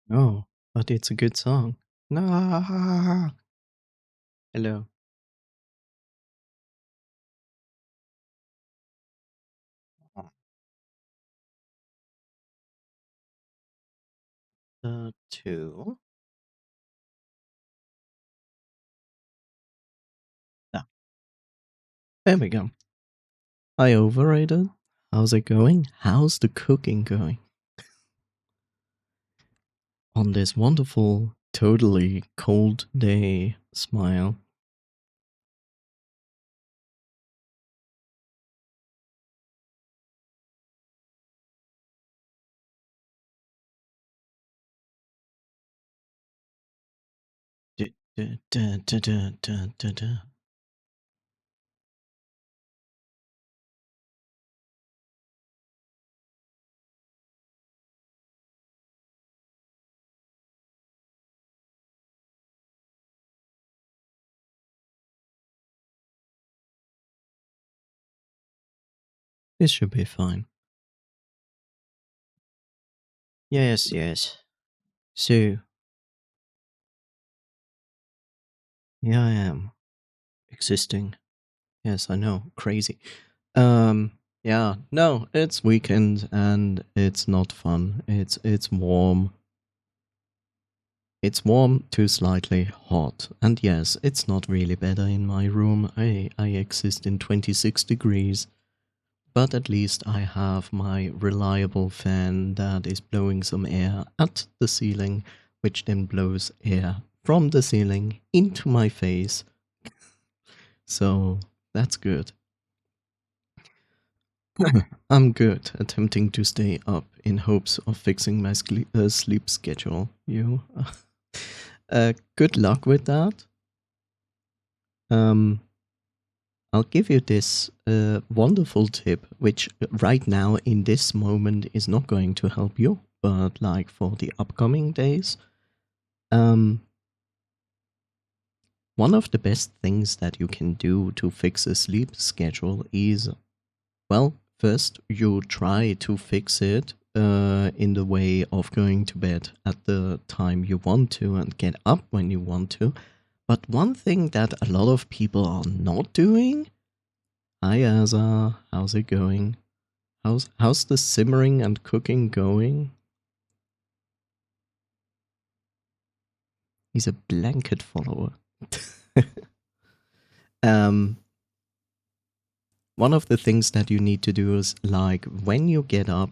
No, but it's a good song. No. Hello. Two. Yeah, there we go. I overrated. How's it going? How's the cooking going? On this wonderful, totally cold day, smile. Du- du- du- du- du- du- du- du. This should be fine. Yes, yes. So, here I am, existing. Yes, I know, crazy. Yeah, no, it's weekend and it's not fun. It's warm. It's warm to slightly hot. And yes, it's not really better in my room. I exist in 26 degrees, but at least I have my reliable fan that is blowing some air at the ceiling, which then blows air from the ceiling into my face. So that's good. I'm good, attempting to stay up in hopes of fixing my sleep schedule. You, good luck with that. Um, I'll give you this wonderful tip, which right now in this moment is not going to help you, but like for the upcoming days. Um, One of the best things that you can do to fix a sleep schedule is, well, first you try to fix it in the way of going to bed at the time you want to and get up when you want to. But one thing that a lot of people are not doing. Hi Asa, how's it going? How's the simmering and cooking going? He's a blanket follower. um, One of the things that you need to do is like when you get up,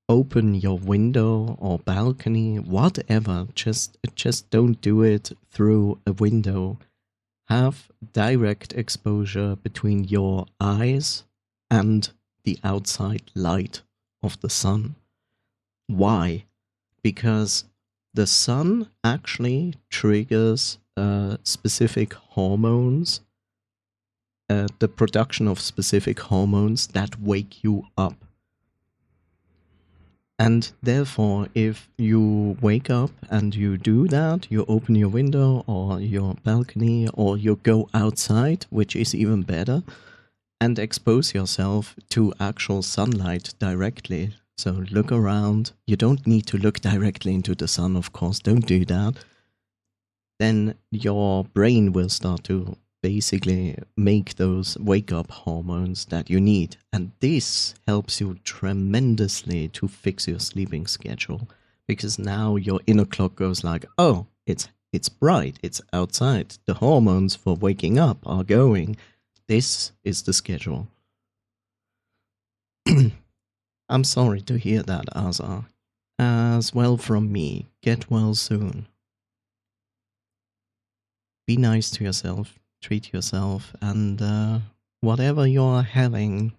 open your window or balcony, whatever. Just don't do it through a window. Have direct exposure between your eyes and the outside light of the sun. Why? Because the sun actually triggers specific hormones, the production of specific hormones that wake you up. And therefore, if you wake up and you do that, you open your window or your balcony or you go outside, which is even better, and expose yourself to actual sunlight directly. So look around. You don't need to look directly into the sun, of course, don't do that. Then your brain will start to basically make those wake up hormones that you need. And this helps you tremendously to fix your sleeping schedule because now your inner clock goes like, oh, it's bright, it's outside. The hormones for waking up are going. This is the schedule. I'm sorry to hear that, Azar. As well from me. Get well soon. Be nice to yourself, treat yourself, and whatever you're having,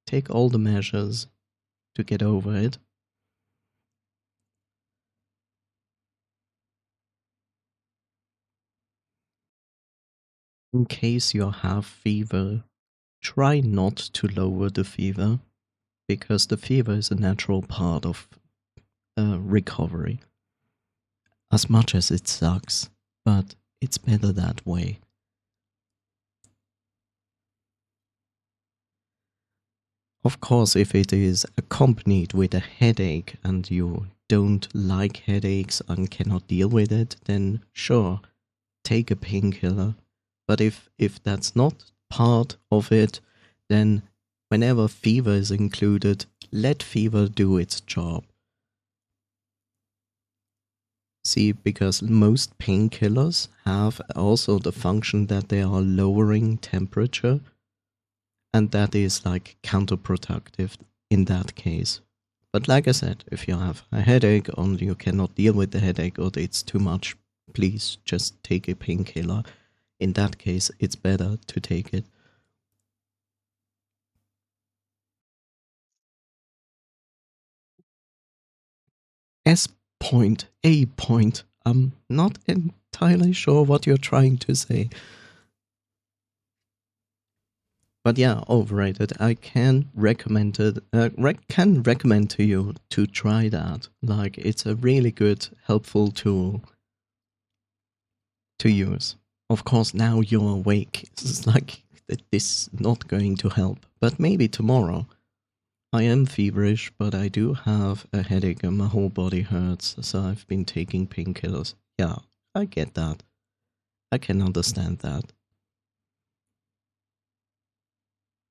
take all the measures to get over it. In case you have fever, try not to lower the fever because the fever is a natural part of recovery. As much as it sucks, but it's better that way. Of course, if it is accompanied with a headache and you don't like headaches and cannot deal with it, then sure, take a painkiller. But if that's not part of it, then whenever fever is included, let fever do its job. See, because most painkillers have also the function that they are lowering temperature, and that is like counterproductive in that case. But like I said, if you have a headache or you cannot deal with the headache or it's too much, please just take a painkiller. In that case, it's better to take it. S point, A point. I'm not entirely sure what you're trying to say. But yeah, overrated. I can recommend it. Can recommend to you to try that. Like, it's a really good, helpful tool to use. Of course, now you're awake. It's like this is not going to help. But maybe tomorrow. I am feverish, but I do have a headache and my whole body hurts, so I've been taking painkillers. Yeah, I get that. I can understand that.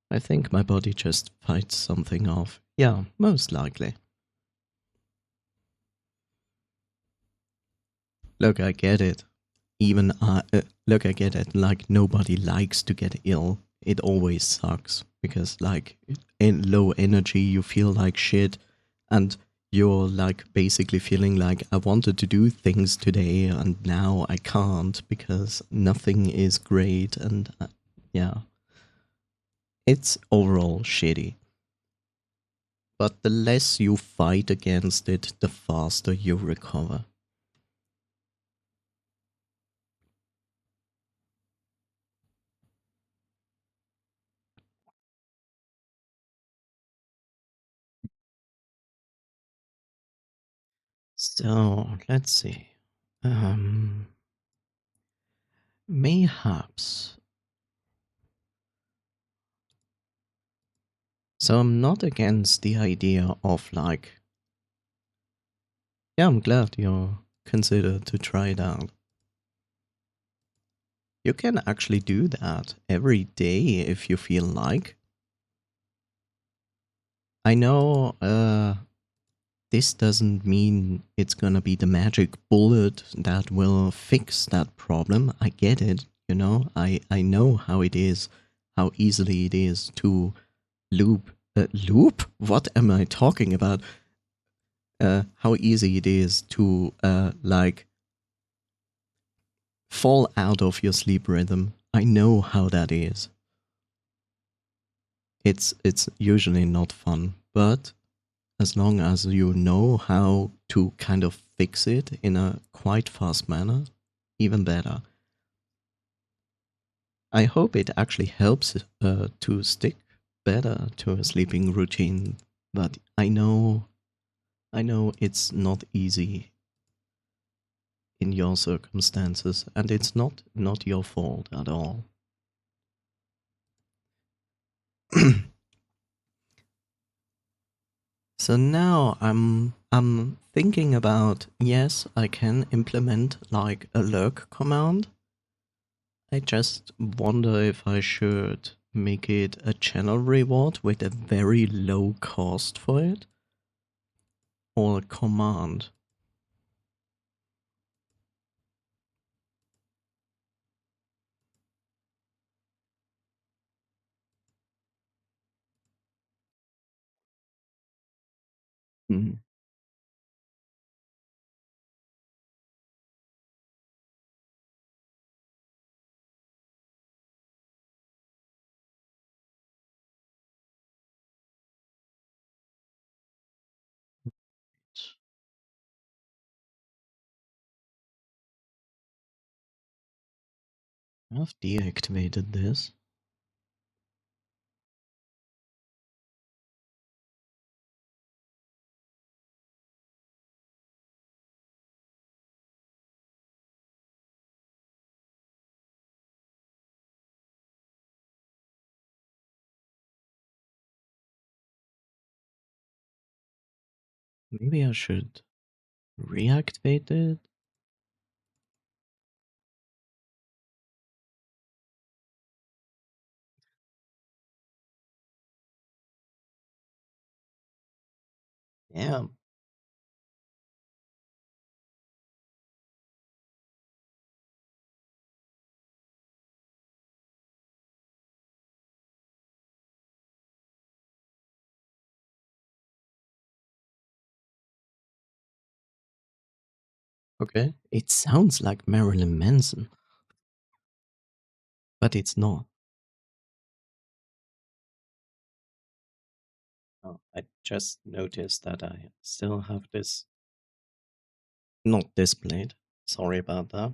I think my body just fights something off. Yeah, most likely. Look, I get it. Even look, I get it. Like, nobody likes to get ill. It always sucks because, like, in low energy, you feel like shit, and you're like basically feeling like I wanted to do things today, and now I can't because nothing is great, and yeah, it's overall shitty. But the less you fight against it, the faster you recover. So let's see. Um, Mayhaps. So I'm not against the idea of like, yeah, I'm glad you're considered to try it out. You can actually do that every day if you feel like. I know this doesn't mean it's gonna be the magic bullet that will fix that problem. I get it, you know. I know how it is, how easily it is to loop. Loop? What am I talking about? How easy it is to like fall out of your sleep rhythm. I know how that is. It's usually not fun, but as long as you know how to kind of fix it in a quite fast manner, even better. I hope it actually helps to stick better to a sleeping routine, but I know it's not easy in your circumstances, and it's not your fault at all. So now I'm thinking about, yes, I can implement like a lurk command. I just wonder if I should make it a channel reward with a very low cost for it, or a command. Hmm. I've deactivated this. Maybe I should reactivate it. Yeah. Okay. It sounds like Marilyn Manson, but it's not. Oh, I just noticed that I still have this not displayed. Sorry about that.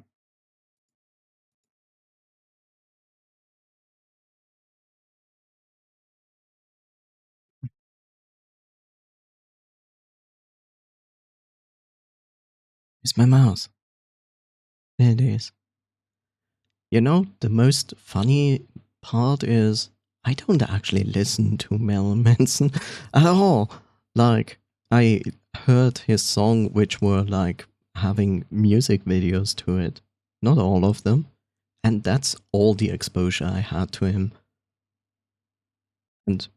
It's my mouse. There it is. You know, the most funny part is I don't actually listen to Mel Manson at all. Like, I heard his song, which were like having music videos to it. Not all of them. And that's all the exposure I had to him. And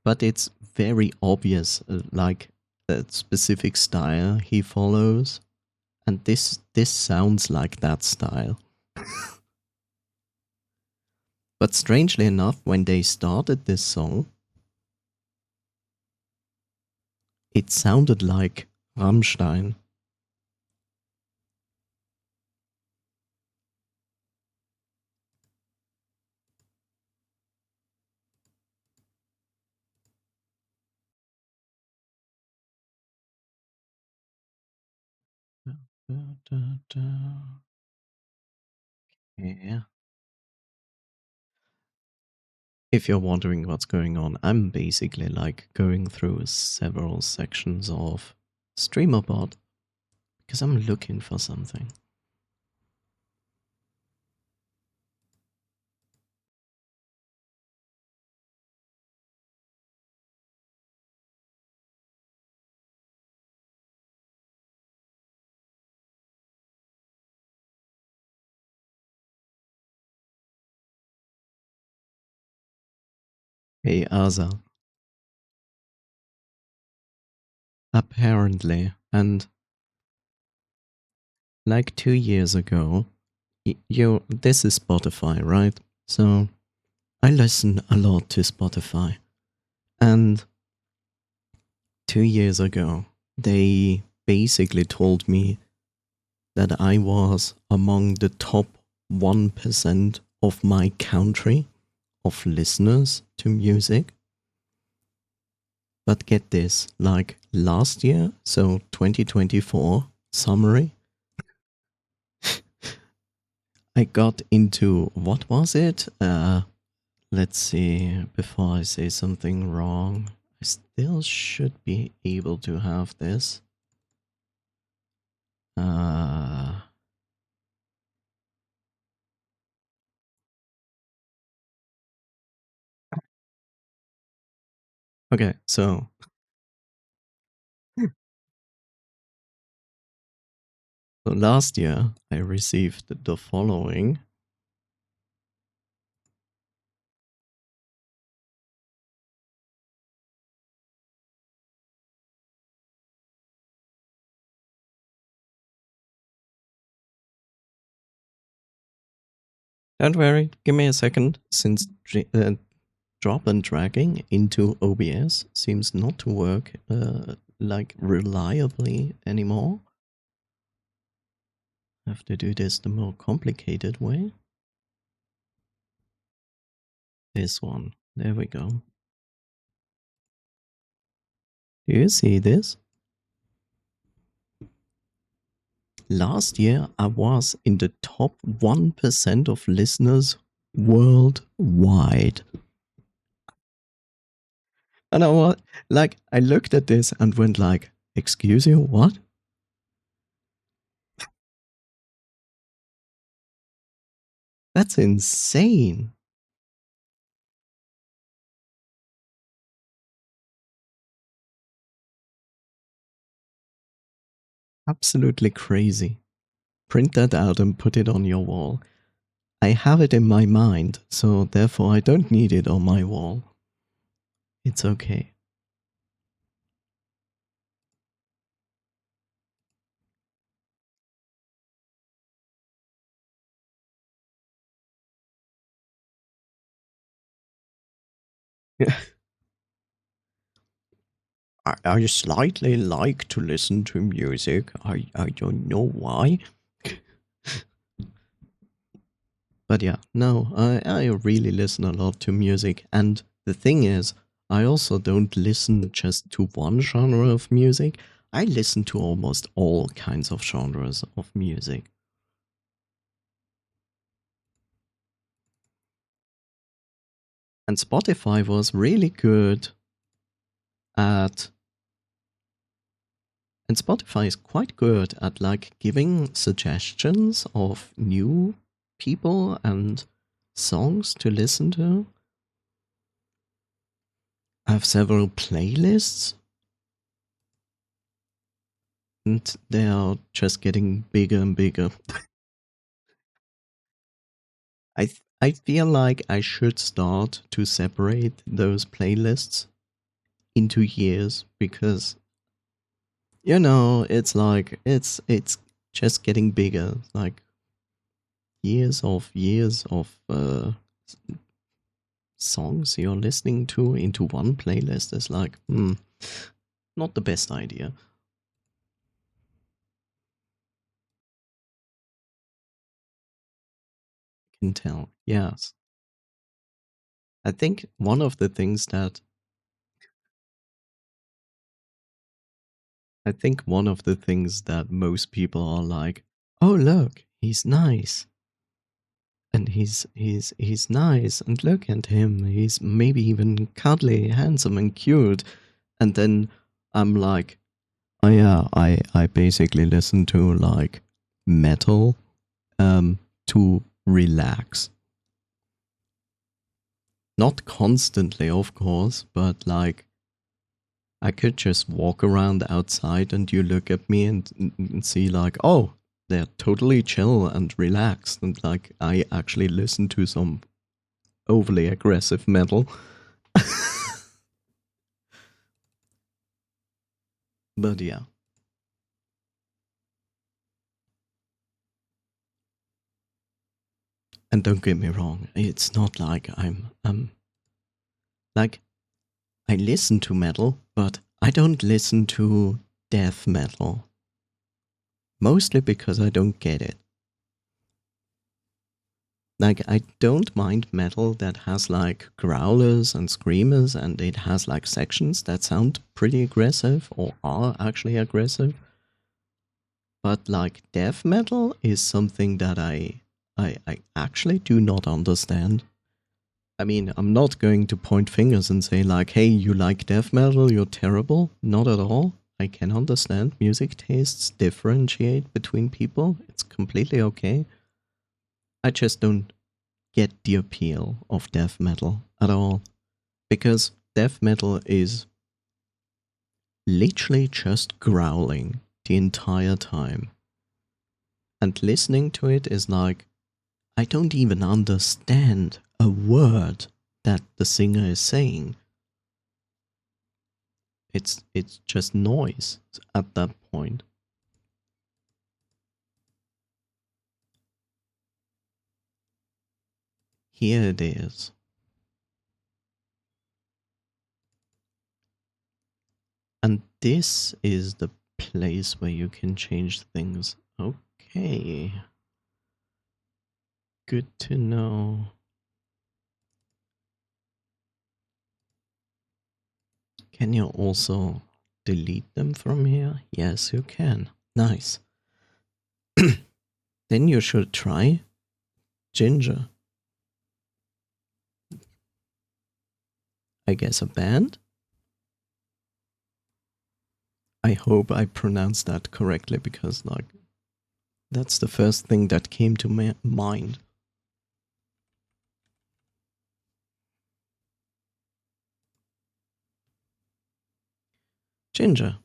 but it's very obvious, like that specific style he follows, and this sounds like that style. But strangely enough, when they started this song, it sounded like Rammstein. Yeah. If you're wondering what's going on, I'm basically like going through several sections of StreamerBot because I'm looking for something. Hey, Asa. Apparently, and like 2 years ago, this is Spotify, right? So I listen a lot to Spotify, and 2 years ago, they basically told me that I was among the top 1% of my country of listeners to music. But get this, like last year, so 2024 summary, I got into what was it? Let's see, before I say something wrong, I still should be able to have this. Uh, okay, so last year I received the following. Don't worry, give me a second, since drop and dragging into OBS seems not to work like reliably anymore. I have to do this the more complicated way. This one. There we go. Do you see this? Last year, I was in the top 1% of listeners worldwide. And I looked at this and went like, excuse you, what? That's insane. Absolutely crazy. Print that out and put it on your wall. I have it in my mind, so therefore I don't need it on my wall. It's okay. I slightly like to listen to music. I don't know why. But yeah, no, I really listen a lot to music. And the thing is, I also don't listen just to one genre of music. I listen to almost all kinds of genres of music. And Spotify was really good at and Spotify is quite good at like giving suggestions of new people and songs to listen to. I have several playlists and they are just getting bigger and bigger. I feel like I should start to separate those playlists into years because it's like it's just getting bigger. Like years of songs you're listening to into one playlist is like, not the best idea. I can tell. Yes. I think one of the things that I think one of the things that most people are like, oh look, he's nice. And he's nice and look at him. He's maybe even cuddly, handsome and cute. And then I'm like, oh yeah, I basically listen to like metal to relax. Not constantly, of course, but like I could just walk around outside and you look at me and see like, oh, they're totally chill and relaxed, and like I actually listen to some overly aggressive metal. But yeah. And don't get me wrong, it's not like I'm like I listen to metal, but I don't listen to death metal. Mostly because I don't get it. Like, I don't mind metal that has like growlers and screamers and it has like sections that sound pretty aggressive or are actually aggressive. But like death metal is something that I actually do not understand. I mean, I'm not going to point fingers and say like, hey, you like death metal, you're terrible. Not at all. I can understand music tastes differentiate between people. It's completely okay. I just don't get the appeal of death metal at all. Because death metal is literally just growling the entire time. And listening to it is like, I don't even understand a word that the singer is saying. It's just noise at that point. Here it is. And this is the place where you can change things. Okay. Good to know. Can you also delete them from here? Yes, you can. Nice. Then you should try Ginger. I guess a band? I hope I pronounced that correctly because, like, that's the first thing that came to my mind. Ginger.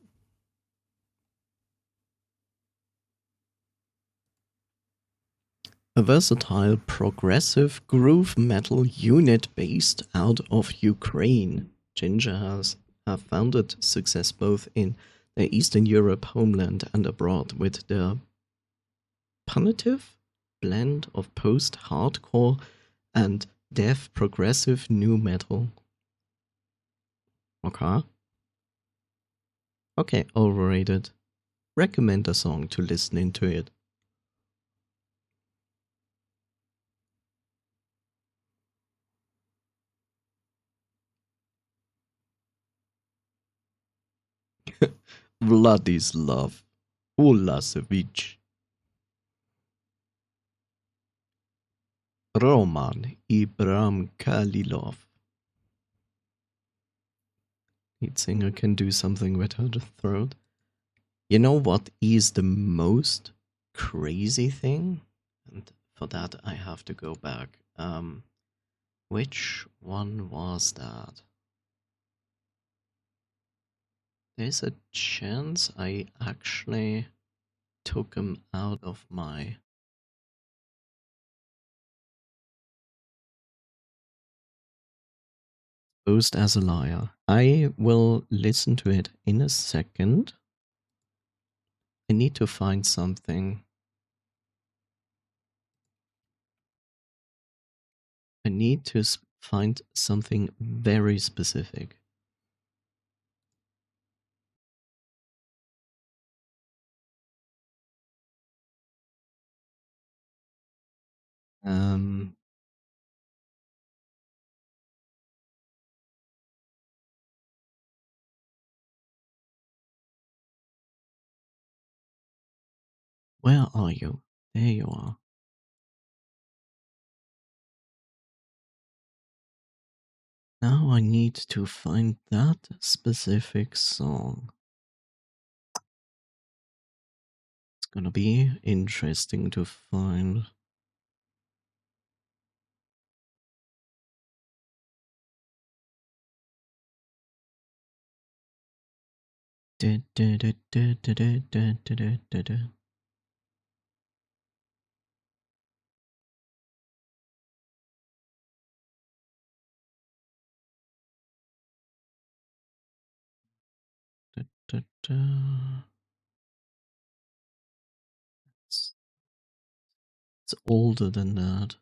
A versatile progressive groove metal unit based out of Ukraine. Ginger has have founded success both in their Eastern Europe homeland and abroad with their punitive blend of post-hardcore and death progressive new metal. Okay. Okay, overrated. Recommend a song to listen into it. Vladislav Ulasevich, Roman Ibram Khalilov. Lead singer can do something with her throat. You know what is the most crazy thing? And for that, I have to go back. Which one was that? There's a chance I actually took him out of my post as a liar. I will listen to it in a second. I need to find something. I need to find something very specific. Um, where are you? There you are. Now I need to find that specific song. It's gonna be interesting to find. Da, da, da, da, da, da, da, da, da, da. Da, da, da. It's older than that.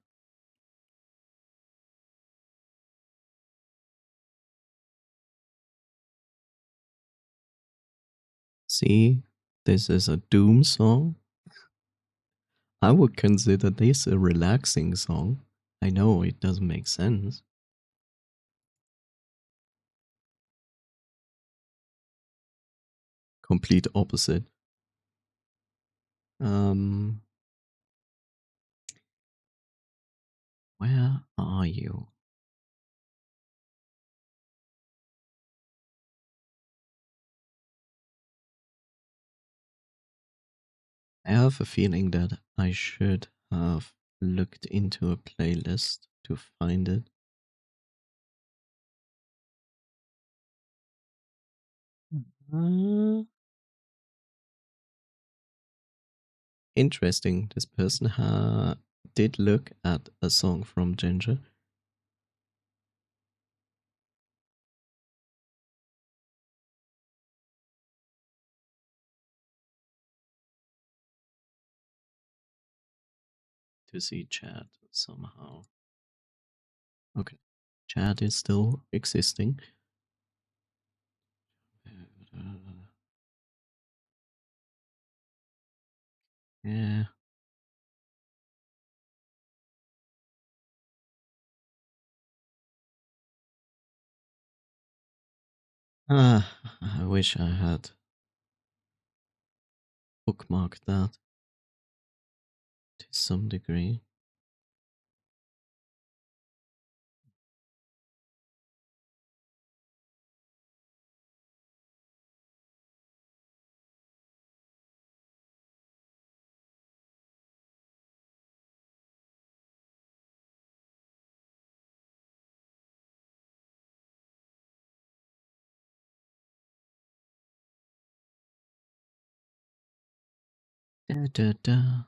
See, this is a doom song. I would consider this a relaxing song. I know it doesn't make sense. Complete opposite. Um, where are you? I have a feeling that I should have looked into a playlist to find it. Uh, Interesting. This person did look at a song from Ginger. To see chat somehow. Okay. Chat is still existing. Yeah. I wish I had bookmarked that to some degree. Da, da, da,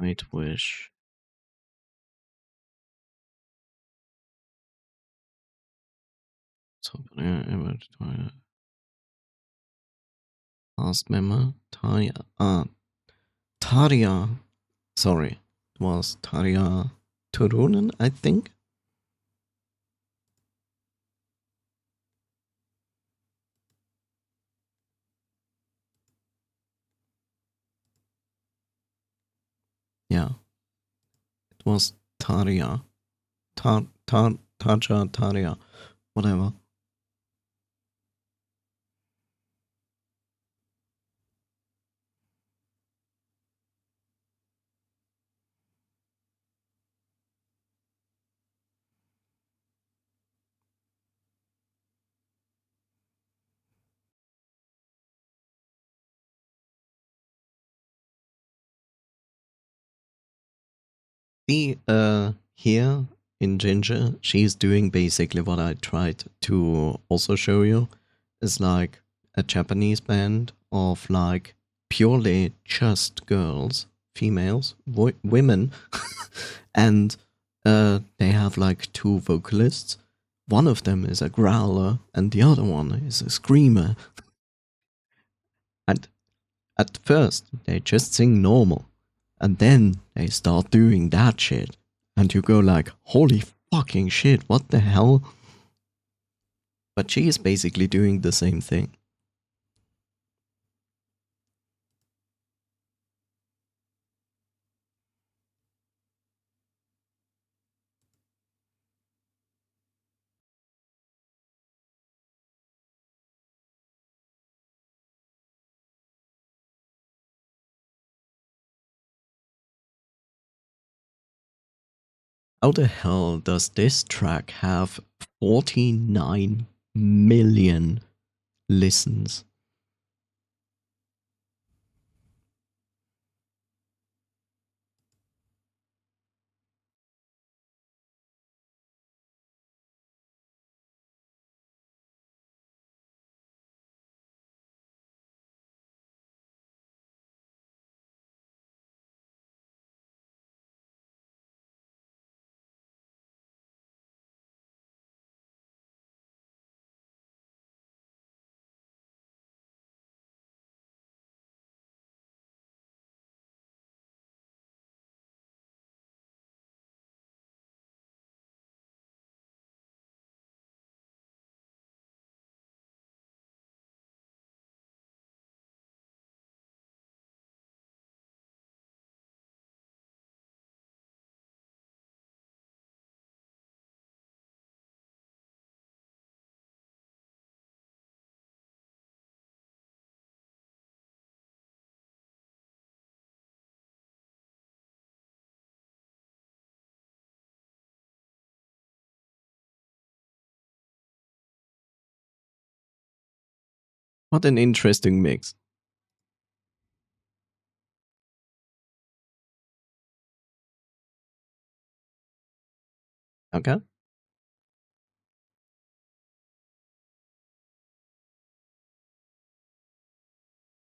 Nightwish. Last member. Tarja. Sorry. It was Tarja Turunen, I think. Yeah. It was Tarja. Tarja, Tarja. Whatever. See, here in Ginger, she's doing basically what I tried to also show you. Is like a Japanese band of like purely just girls, females, women, and they have like two vocalists. One of them is a growler, and the other one is a screamer. And at first, they just sing normal, and then they start doing that shit, and you go like, holy fucking shit, what the hell? But she is basically doing the same thing. How the hell does this track have 49 million listens? What an interesting mix. Okay.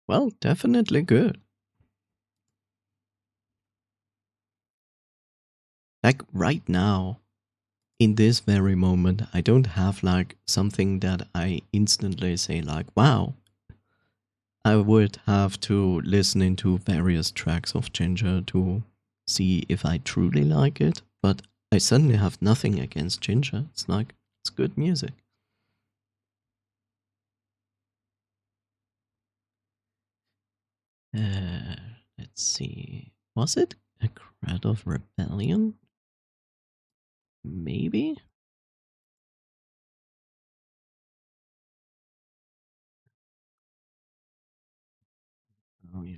Well, definitely good. Like right now, in this very moment, I don't have like something that I instantly say, like, wow. I would have to listen into various tracks of Ginger to see if I truly like it, but I certainly have nothing against Ginger. It's like, it's good music. Uh, let's see. Was it A Crat of Rebellion? Maybe? Oh, yeah.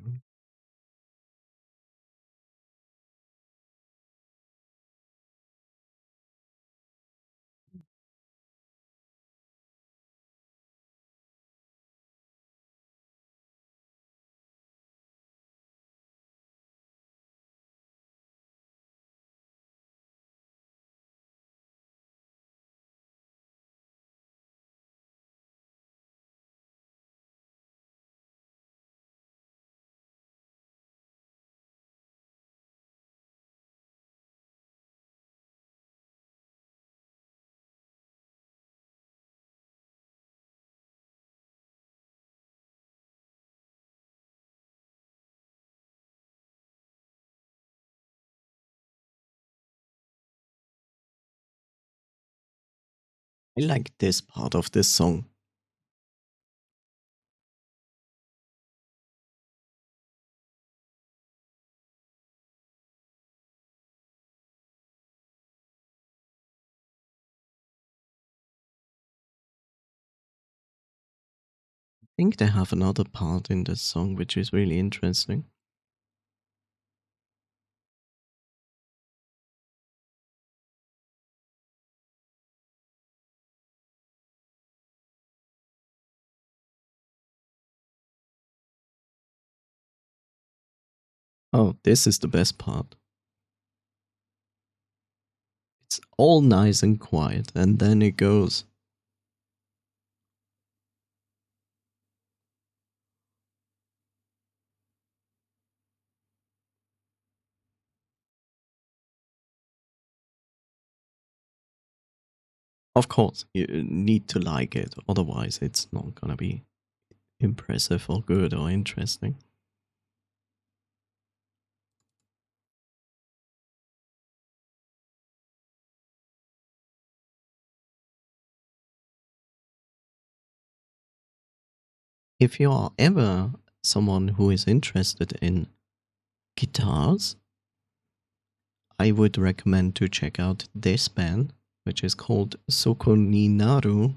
I like this part of this song. I think they have another part in this song which is really interesting. Oh, this is the best part. It's all nice and quiet, and then it goes. Of course, you need to like it, otherwise, it's not gonna be impressive or good or interesting. If you are ever someone who is interested in guitars, I would recommend to check out this band, which is called Sokoninaru.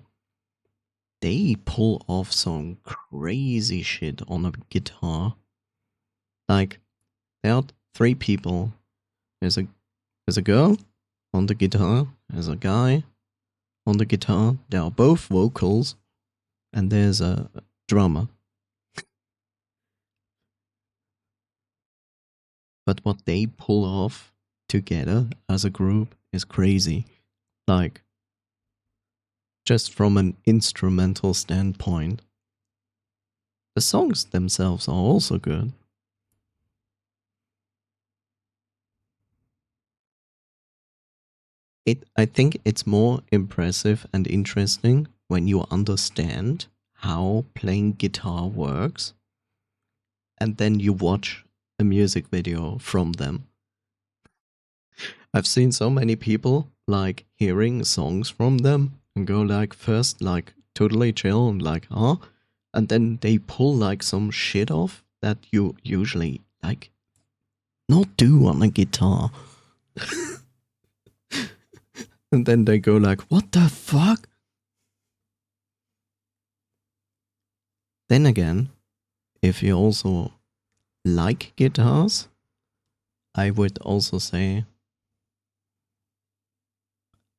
They pull off some crazy shit on a guitar. Like, there are three people. There's a girl on the guitar, there's a guy on the guitar, they are both vocals, and there's a drummer. But what they pull off together as a group is crazy. Like, just from an instrumental standpoint, the songs themselves are also good. I think it's more impressive and interesting when you understand how playing guitar works, and then you watch a music video from them. I've seen so many people like hearing songs from them and go like first like totally chill and like huh, and then they pull like some shit off that you usually like not do on a guitar. And then they go like, what the fuck? Then again, if you also like guitars, I would also say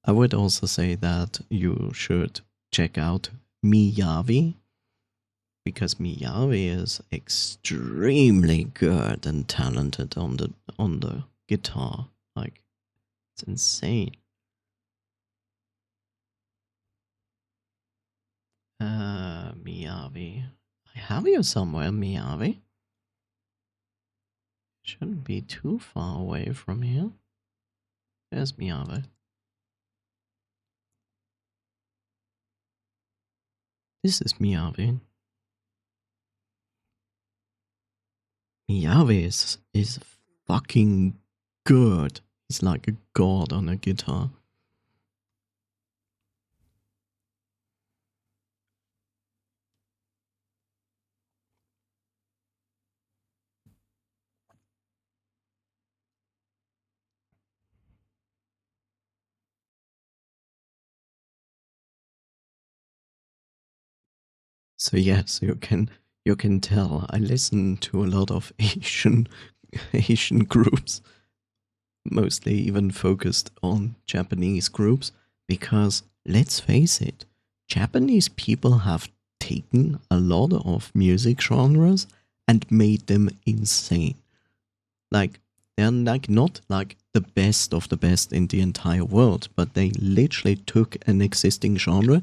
that you should check out Miyavi, because Miyavi is extremely good and talented on the guitar. Like, it's insane. Miyavi. I have you somewhere, Miyavi. Shouldn't be too far away from here. There's Miyavi. This is Miyavi. Miyavi is fucking good. He's like a god on a guitar. So yes, you can tell I listen to a lot of Asian groups, mostly even focused on Japanese groups, because let's face it, Japanese people have taken a lot of music genres and made them insane. Like, they're like not like the best of the best in the entire world, but they literally took an existing genre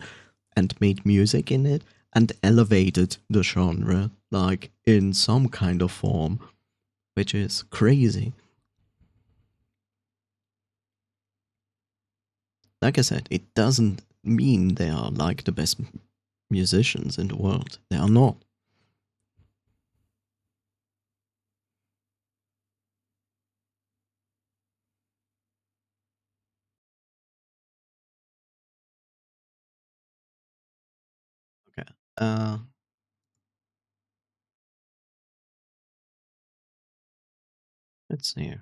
and made music in it and elevated the genre like in some kind of form, which is crazy. Like I said, it doesn't mean they are like the best musicians in the world. They are not. Uh, let's see.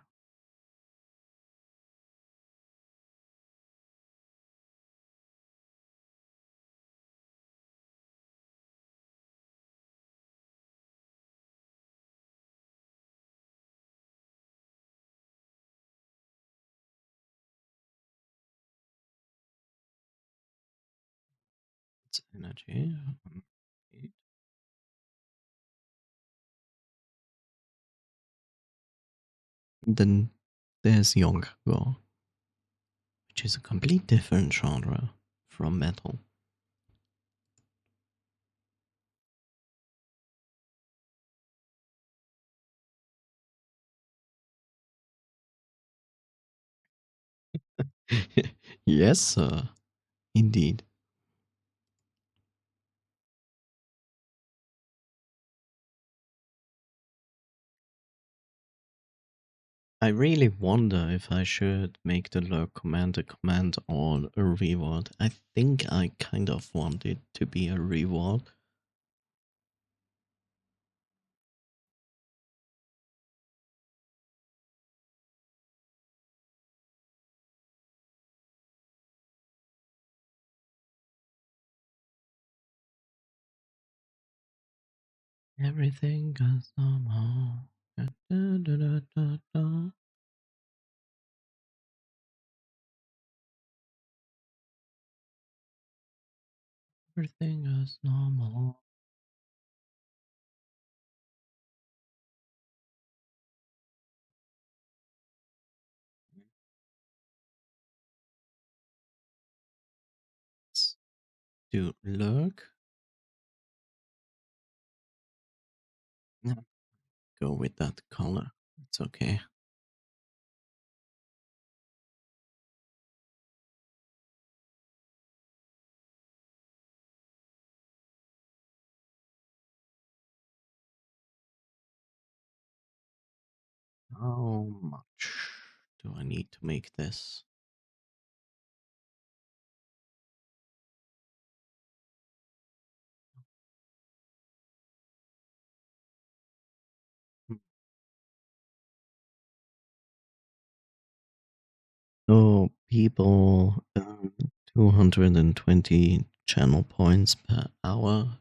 It's energy. Then there's young girl, which is a complete different genre from metal. Yes, sir. Indeed. I really wonder if I should make the lurk command a command or a reward. I think I kind of want it to be a reward. Everything goes normal. Da, da, da, da, da, da. Everything is normal. Let's do lurk. Yeah, go with that color. It's okay. How much do I need to make this? So people earn 220 channel points per hour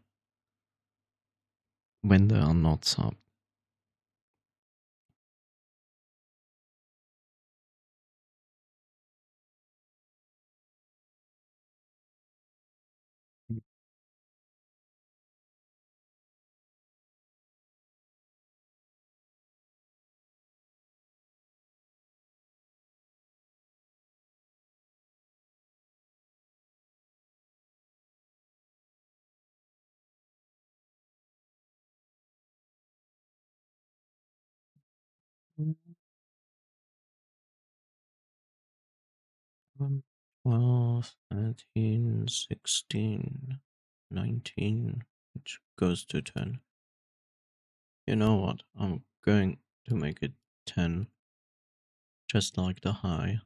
when they are not sub. Mm, 12, 13, 16, 19, which goes to 10. You know what? I'm going to make it 10, just like the high.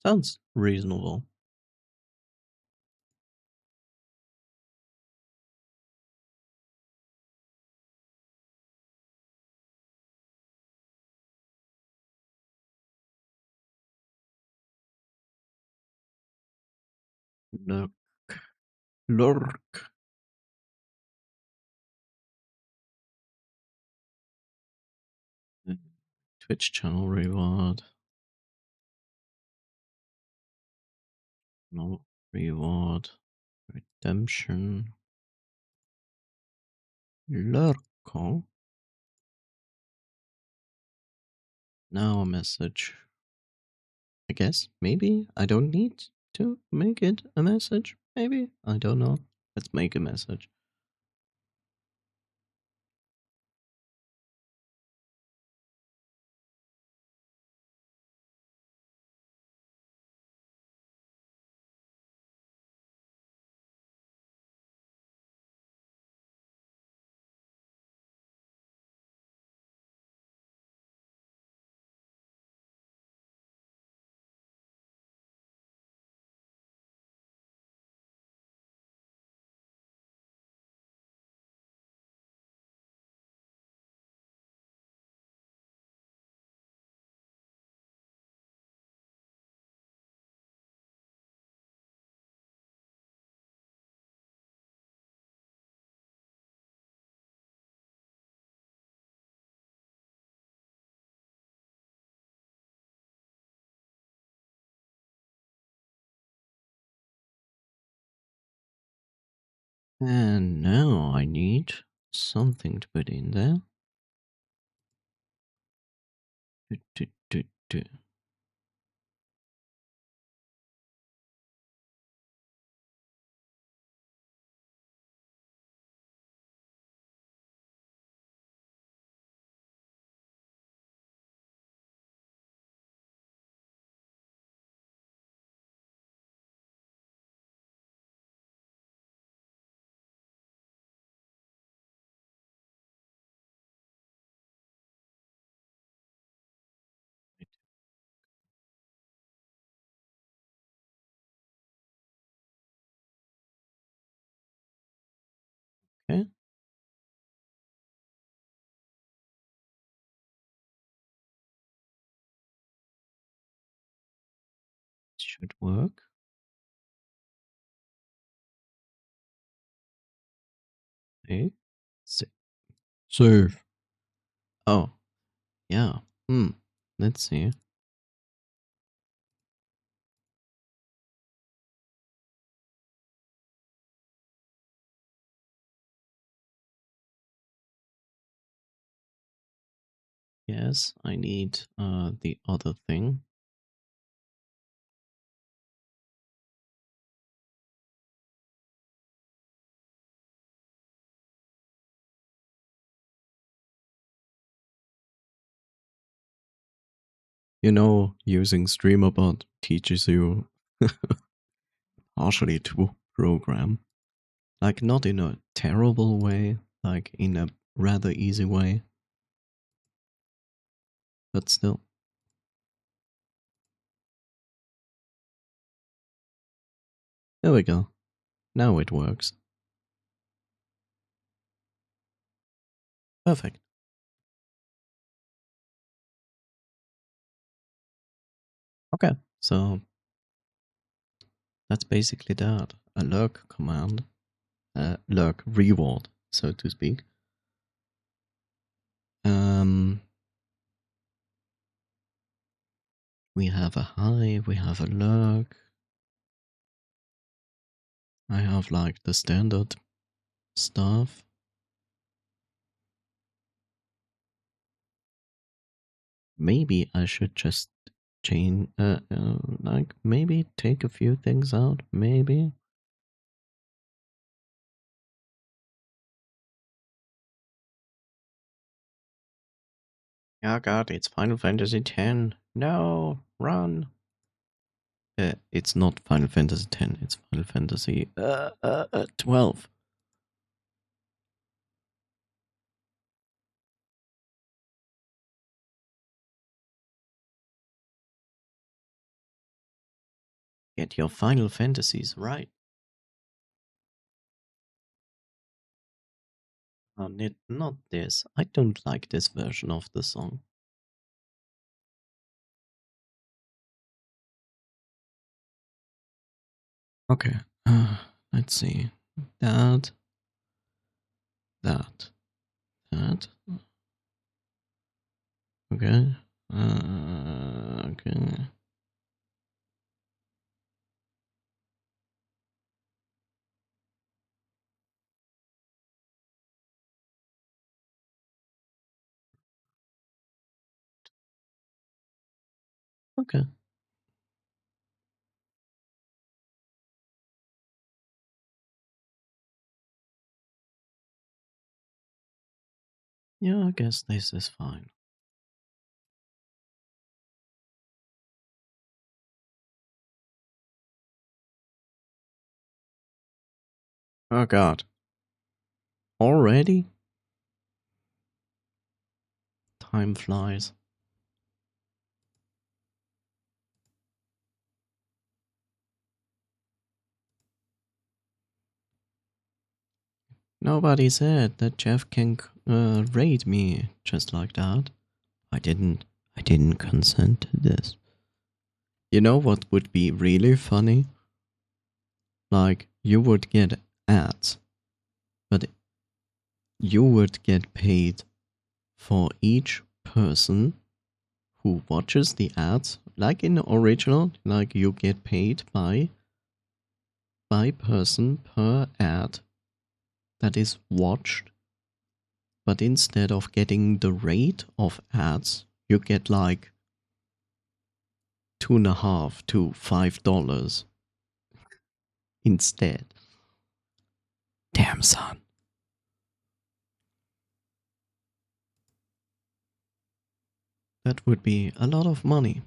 Sounds reasonable. Lurk. Lurk. Twitch channel reward. No reward. Redemption. Lurko. Now a message. I guess. Maybe. I don't need to make it a message. Maybe. I don't know. Let's make a message. And now I need something to put in there. Do, do, do, do. Okay, should work. Okay, save. Oh, yeah. Let's see. Yes, I need the other thing. You know, using StreamerBot teaches you partially to program. Like, not in a terrible way, like in a rather easy way, but still. There we go. Now it works. Perfect. Okay, so that's basically that. A lurk command, lurk reward, so to speak. We have a high, we have a lurk. I have like the standard stuff. Maybe I should just change, like maybe take a few things out, maybe. Oh god, it's Final Fantasy X. No, run. It's not Final Fantasy X, it's Final Fantasy 12. Get your Final Fantasies right. Oh, not this. I don't like this version of the song. Okay, let's see. That, that, that. Okay. Okay. Okay. Yeah, I guess this is fine. Oh god. Already? Time flies. Nobody said that Jeff can raid me just like that. I didn't consent to this. You know what would be really funny? Like, you would get ads, but you would get paid for each person who watches the ads. Like in the original, like you get paid by person per ad that is watched, but instead of getting the rate of ads, you get like $2.50 to $5 instead. Damn, son. That would be a lot of money.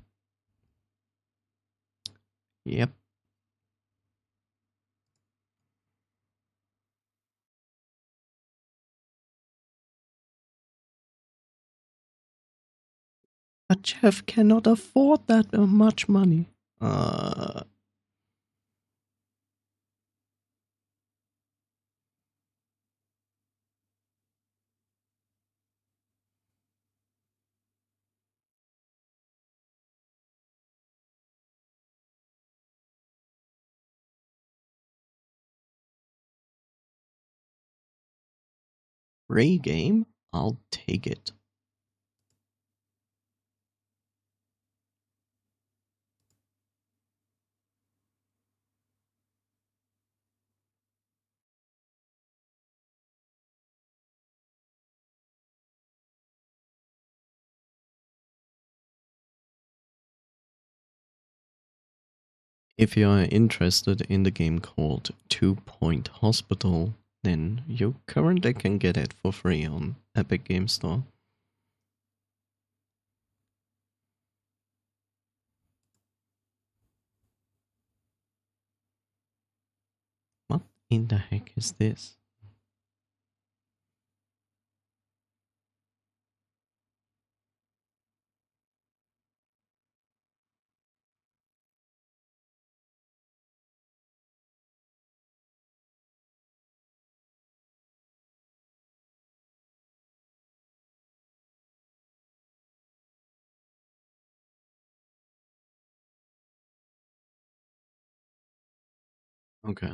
Yep. But Jeff cannot afford that much money. Ray game? I'll take it. If you are interested in the game called 2 Point Hospital, then you currently can get it for free on Epic Game Store. What in the heck is this? Okay.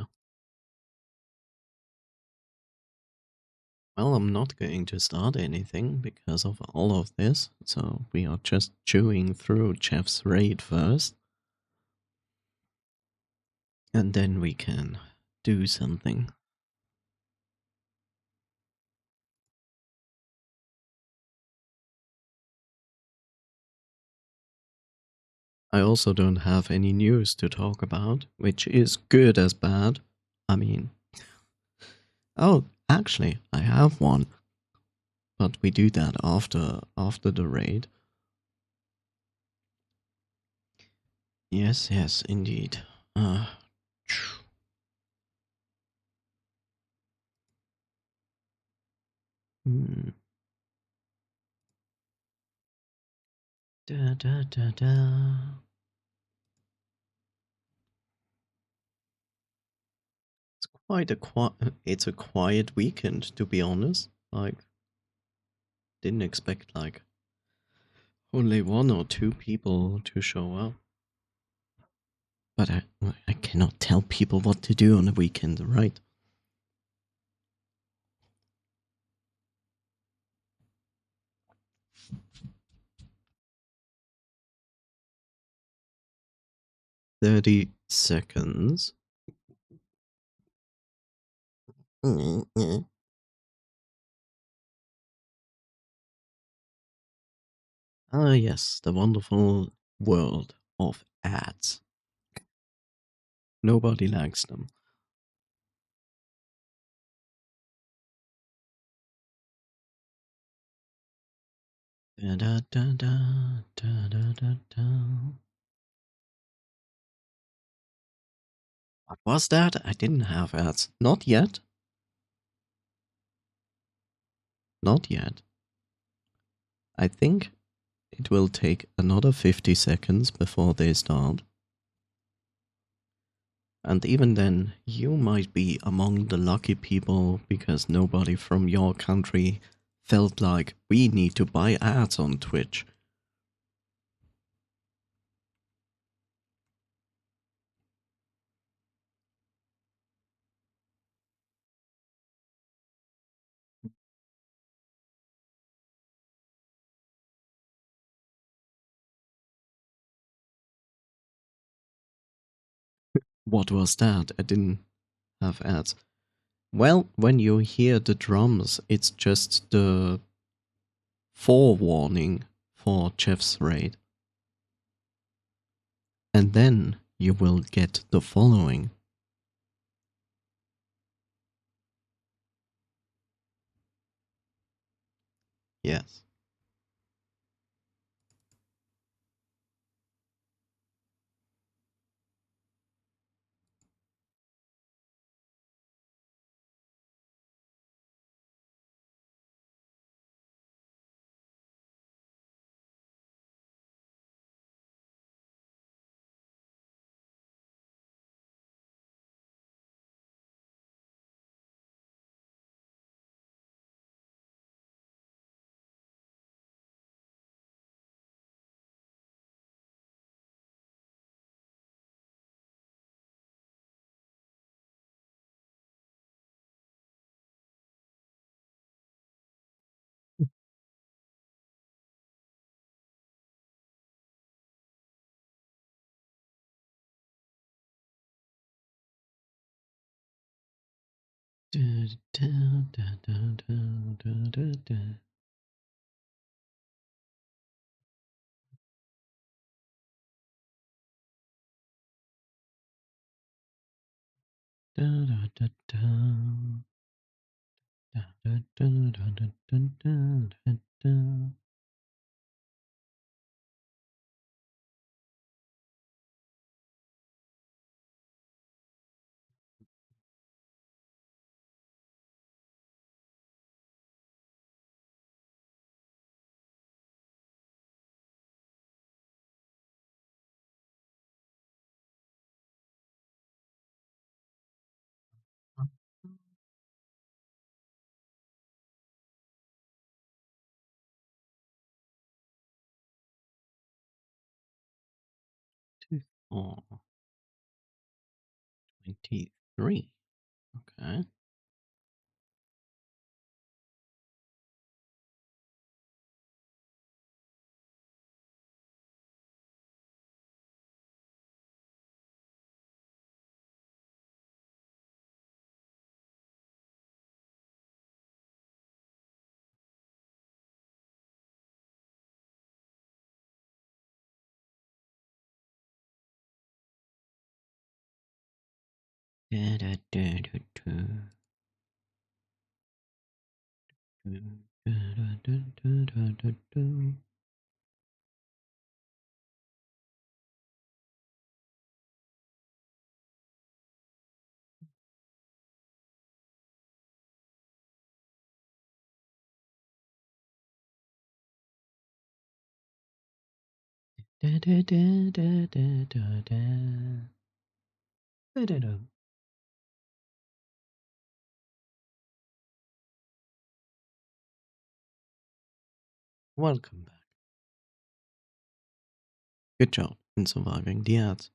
Well, I'm not going to start anything because of all of this, so we are just chewing through Jeff's raid first. And then we can do something. I also don't have any news to talk about, which is good as bad. I mean, oh, actually, I have one, but we do that after the raid. Yes, yes, indeed. Hmm. Da da da da. It's quite it's a quiet weekend, to be honest. Like, didn't expect like only 1 or 2 people to show up. But I cannot tell people what to do on a weekend, right? $30. Ah, yes, the wonderful world of ads. Nobody likes them. Da, da, da, da, da, da, da, da. What was that? I didn't have ads. Not yet. Not yet. I think it will take another 50 seconds before they start. And even then, you might be among the lucky people because nobody from your country felt like we need to buy ads on Twitch. What was that? I didn't have ads. Well, when you hear the drums, it's just the forewarning for Jeff's raid. And then you will get the following. Yes. Oh, 23. Okay. Welcome back. Good job in surviving the ads.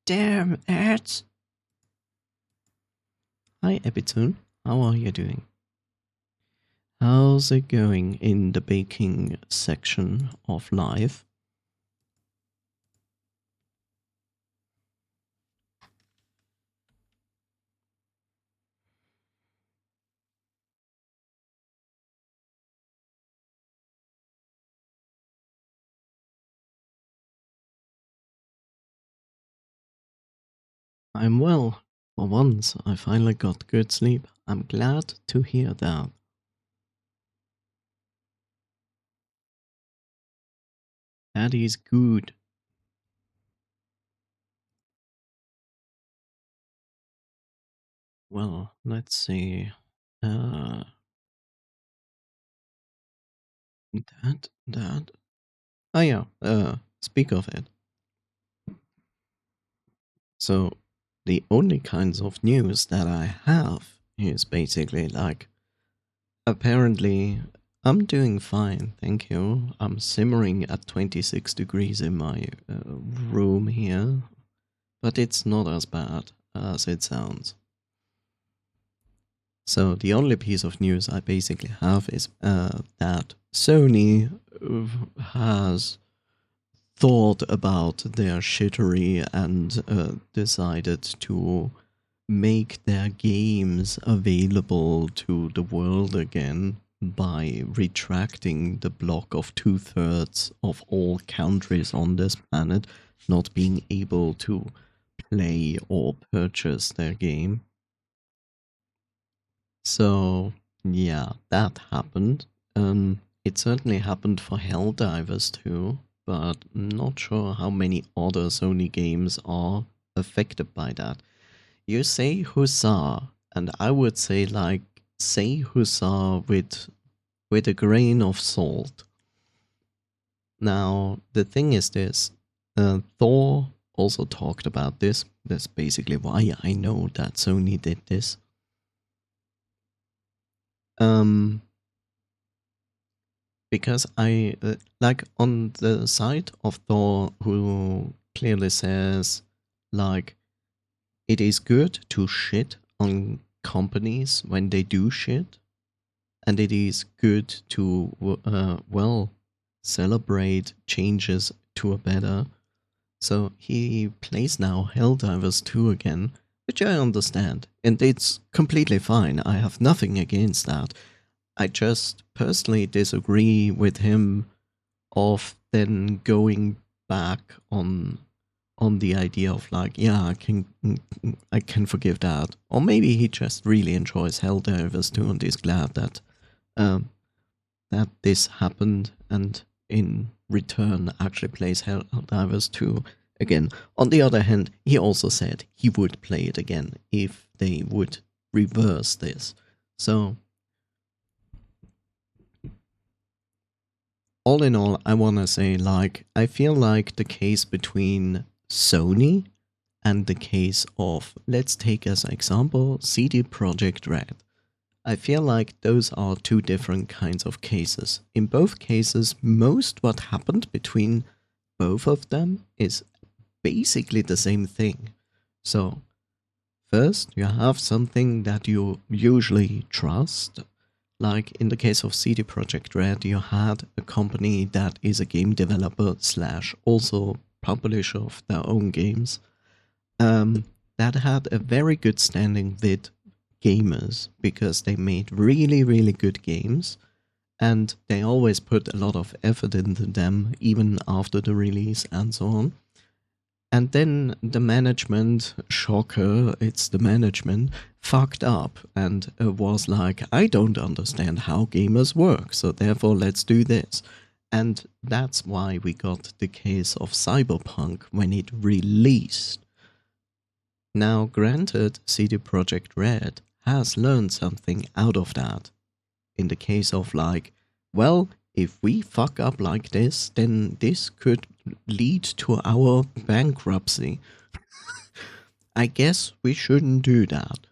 Damn ads! Hi, Epitune. How are you doing? How's it going in the baking section of life? I'm well. For once, I finally got good sleep. I'm glad to hear that. That is good. Well, let's see. Uh, that. Oh yeah, speak of it. So, the only kinds of news that I have is basically like, apparently, I'm doing fine, thank you. I'm simmering at 26 degrees in my room here, but it's not as bad as it sounds. So the only piece of news I basically have is that Sony has thought about their shittery and decided to make their games available to the world again by retracting the block of 2/3 of all countries on this planet not being able to play or purchase their game. So, yeah, that happened. It certainly happened for Helldivers too, but I'm not sure how many other Sony games are affected by that. You say huzzah, and I would say like say huzzah with a grain of salt. Now the thing is this, Thor also talked about this. That's basically why I know that Sony did this. Because I like on the side of Thor, who clearly says like it is good to shit on companies when they do shit, and it is good to well celebrate changes to a better. So he plays now Helldivers 2 again, which I understand, and it's completely fine. I have nothing against that. I just personally disagree with him of then going back on the idea of like, yeah, I can forgive that. Or maybe he just really enjoys Helldivers 2 and is glad that that this happened, and in return actually plays Helldivers 2 again. On the other hand, he also said he would play it again if they would reverse this. So all in all, I want to say, like, I feel like the case between Sony and the case of, let's take as an example, CD Projekt Red. I feel like those are two different kinds of cases. In both cases, most what happened between both of them is basically the same thing. So, first, you have something that you usually trust. Like in the case of CD Projekt Red, you had a company that is a game developer / also publisher of their own games, that had a very good standing with gamers because they made really, really good games, and they always put a lot of effort into them, even after the release and so on. And then the management, shocker, it's the management, fucked up and was like, I don't understand how gamers work, so therefore let's do this. And that's why we got the case of Cyberpunk when it released. Now, granted, CD Projekt Red has learned something out of that. In the case of like, well, if we fuck up like this, then this could lead to our bankruptcy. I guess we shouldn't do that.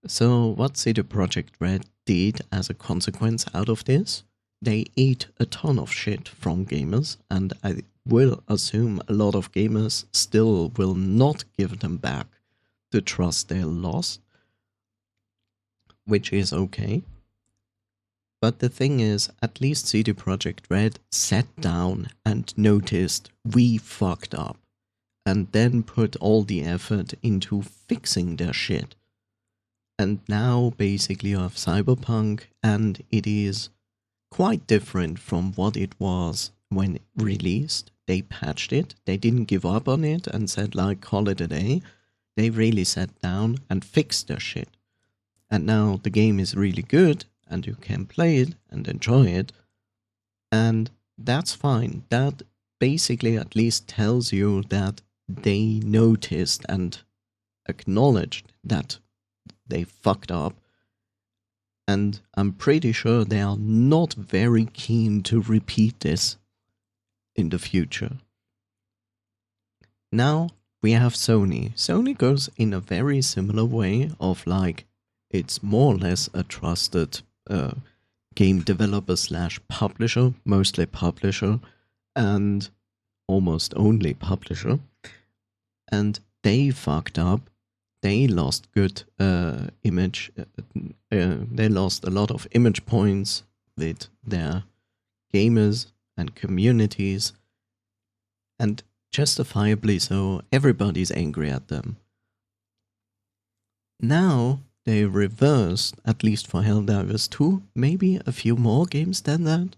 So what CD Projekt Red did as a consequence out of this, they ate a ton of shit from gamers, and I will assume a lot of gamers still will not give them back the trust they lost, which is okay. But the thing is, at least CD Projekt Red sat down and noticed we fucked up, and then put all the effort into fixing their shit. And now basically you have Cyberpunk, and it is quite different from what it was when it released. They patched it, they didn't give up on it and said like, call it a day. They really sat down and fixed their shit. And now the game is really good, and you can play it and enjoy it. And that's fine. That basically at least tells you that they noticed and acknowledged that they fucked up. And I'm pretty sure they are not very keen to repeat this in the future. Now we have Sony. Sony goes in a very similar way of like, it's more or less a trusted game developer / publisher, mostly publisher, and almost only publisher. And they fucked up. They lost good image. They lost a lot of image points with their gamers and communities. And justifiably so, everybody's angry at them. Now they reversed, at least for Helldivers 2, maybe a few more games than that,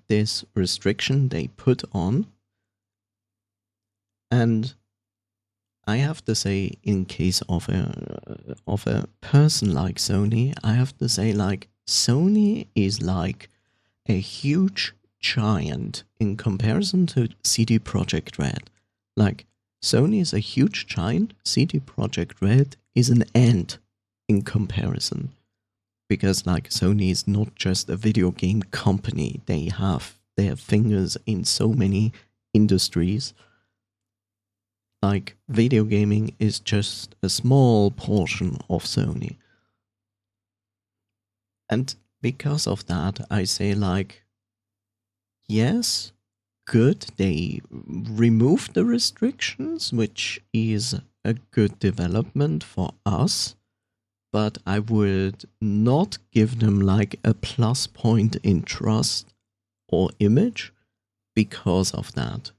this restriction they put on. And I have to say, in case of a person like Sony, I have to say, like, Sony is like a huge giant in comparison to CD Projekt Red. Like, Sony is a huge giant, CD Projekt Red is an ant in comparison. Because, like, Sony is not just a video game company, they have their fingers in so many industries. Like, video gaming is just a small portion of Sony. And because of that, I say, like, yes, good, they removed the restrictions, which is a good development for us, but I would not give them like a plus point in trust or image because of that.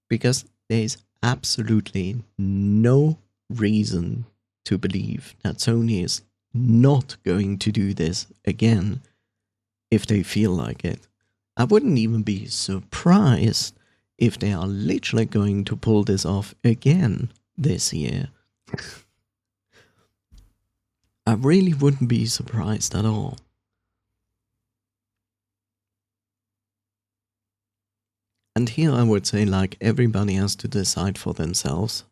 Because there's absolutely no reason to believe that Sony is not going to do this again if they feel like it. I wouldn't even be surprised if they are literally going to pull this off again this year. I really wouldn't be surprised at all. And here I would say, like, everybody has to decide for themselves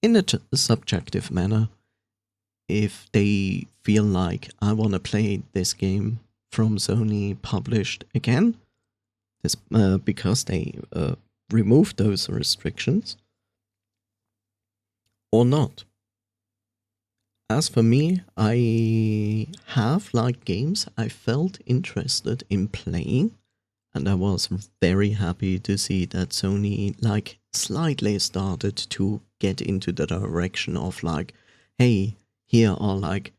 in a subjective manner if they feel like I want to play this game from Sony published again, this, because they removed those restrictions, or not. As for me, I have like games I felt interested in playing, and I was very happy to see that Sony like slightly started to get into the direction of like, hey, here are like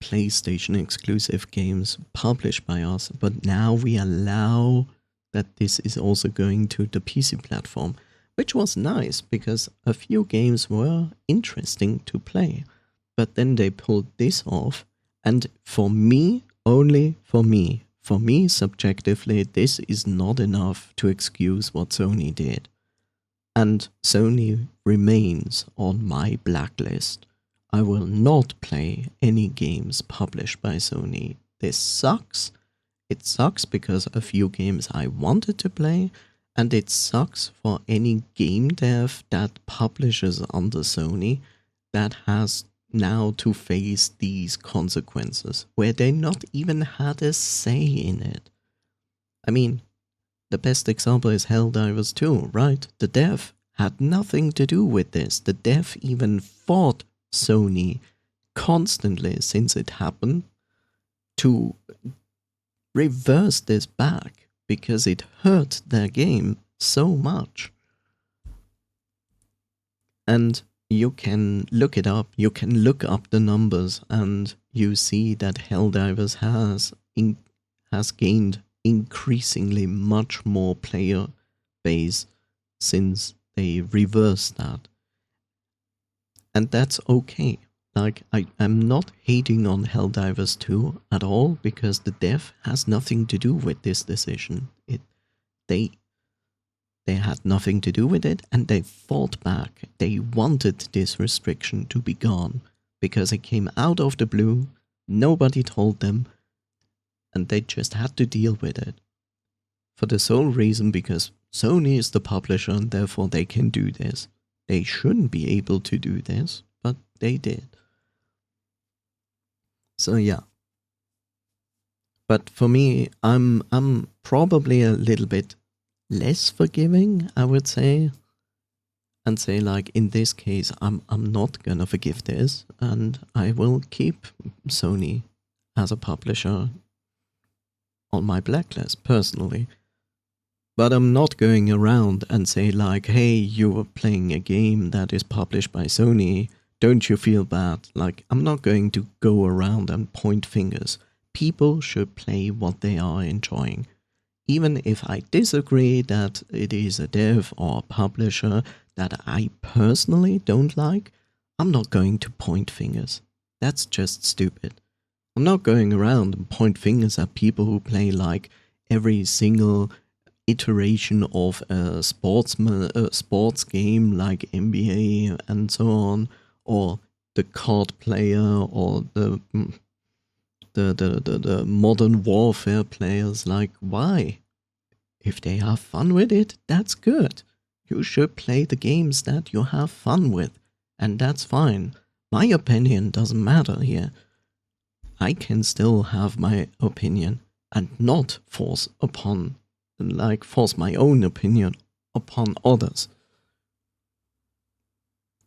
PlayStation exclusive games published by us, but now we allow that this is also going to the PC platform, which was nice because a few games were interesting to play. But then they pulled this off, and for me, only for me subjectively, this is not enough to excuse what Sony did. And Sony remains on my blacklist. I will not play any games published by Sony. This sucks. It sucks because a few games I wanted to play, and it sucks for any game dev that publishes under Sony that has now to face these consequences, where they not even had a say in it. I mean, the best example is Helldivers 2, right? The dev had nothing to do with this. The dev even fought Sony constantly since it happened to reverse this back because it hurt their game so much. And you can look it up, you can look up the numbers, and you see that Helldivers has gained increasingly much more player base since they reversed that. And that's okay. Like, I'm not hating on Helldivers 2 at all, because the dev has nothing to do with this decision. They had nothing to do with it, and they fought back. They wanted this restriction to be gone, because it came out of the blue, nobody told them, and they just had to deal with it. For the sole reason because Sony is the publisher, and therefore they can do this. They shouldn't be able to do this, but they did. So yeah. But for me, I'm probably a little bit less forgiving, I would say, and say, like, in this case, I'm not gonna forgive this, and I will keep Sony as a publisher on my blacklist personally. But I'm not going around and say, like, hey, you were playing a game that is published by Sony, don't you feel bad? Like, I'm not going to go around and point fingers. People should play what they are enjoying. Even if I disagree that it is a dev or a publisher that I personally don't like, I'm not going to point fingers. That's just stupid. I'm not going around and point fingers at people who play like every single iteration of a sports game like NBA and so on, or the card player, or the modern warfare players. Like, why? If they have fun with it, that's good. You should play the games that you have fun with, and that's fine. My opinion doesn't matter here. I can still have my opinion and not force my own opinion upon others.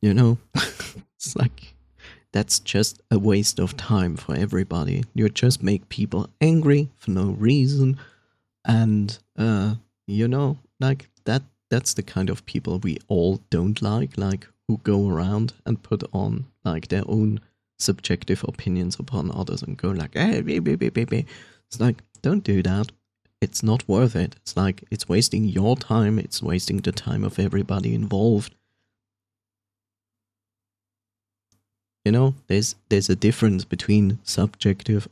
You know? It's like, that's just a waste of time for everybody. You just make people angry for no reason. And, like that's the kind of people we all don't like who go around and put on like their own subjective opinions upon others and go like, hey, it's like, don't do that. It's not worth it. It's like, it's wasting your time. It's wasting the time of everybody involved. You know, there's a difference between subjective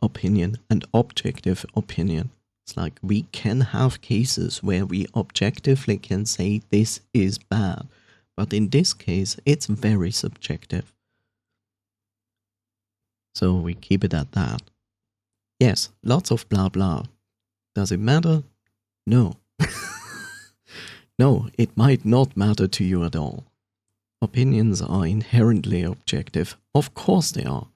opinion and objective opinion. It's like, we can have cases where we objectively can say this is bad, but in this case, it's very subjective. So we keep it at that. Yes, lots of blah blah. Does it matter? No. No, it might not matter to you at all. Opinions are inherently objective. Of course they are.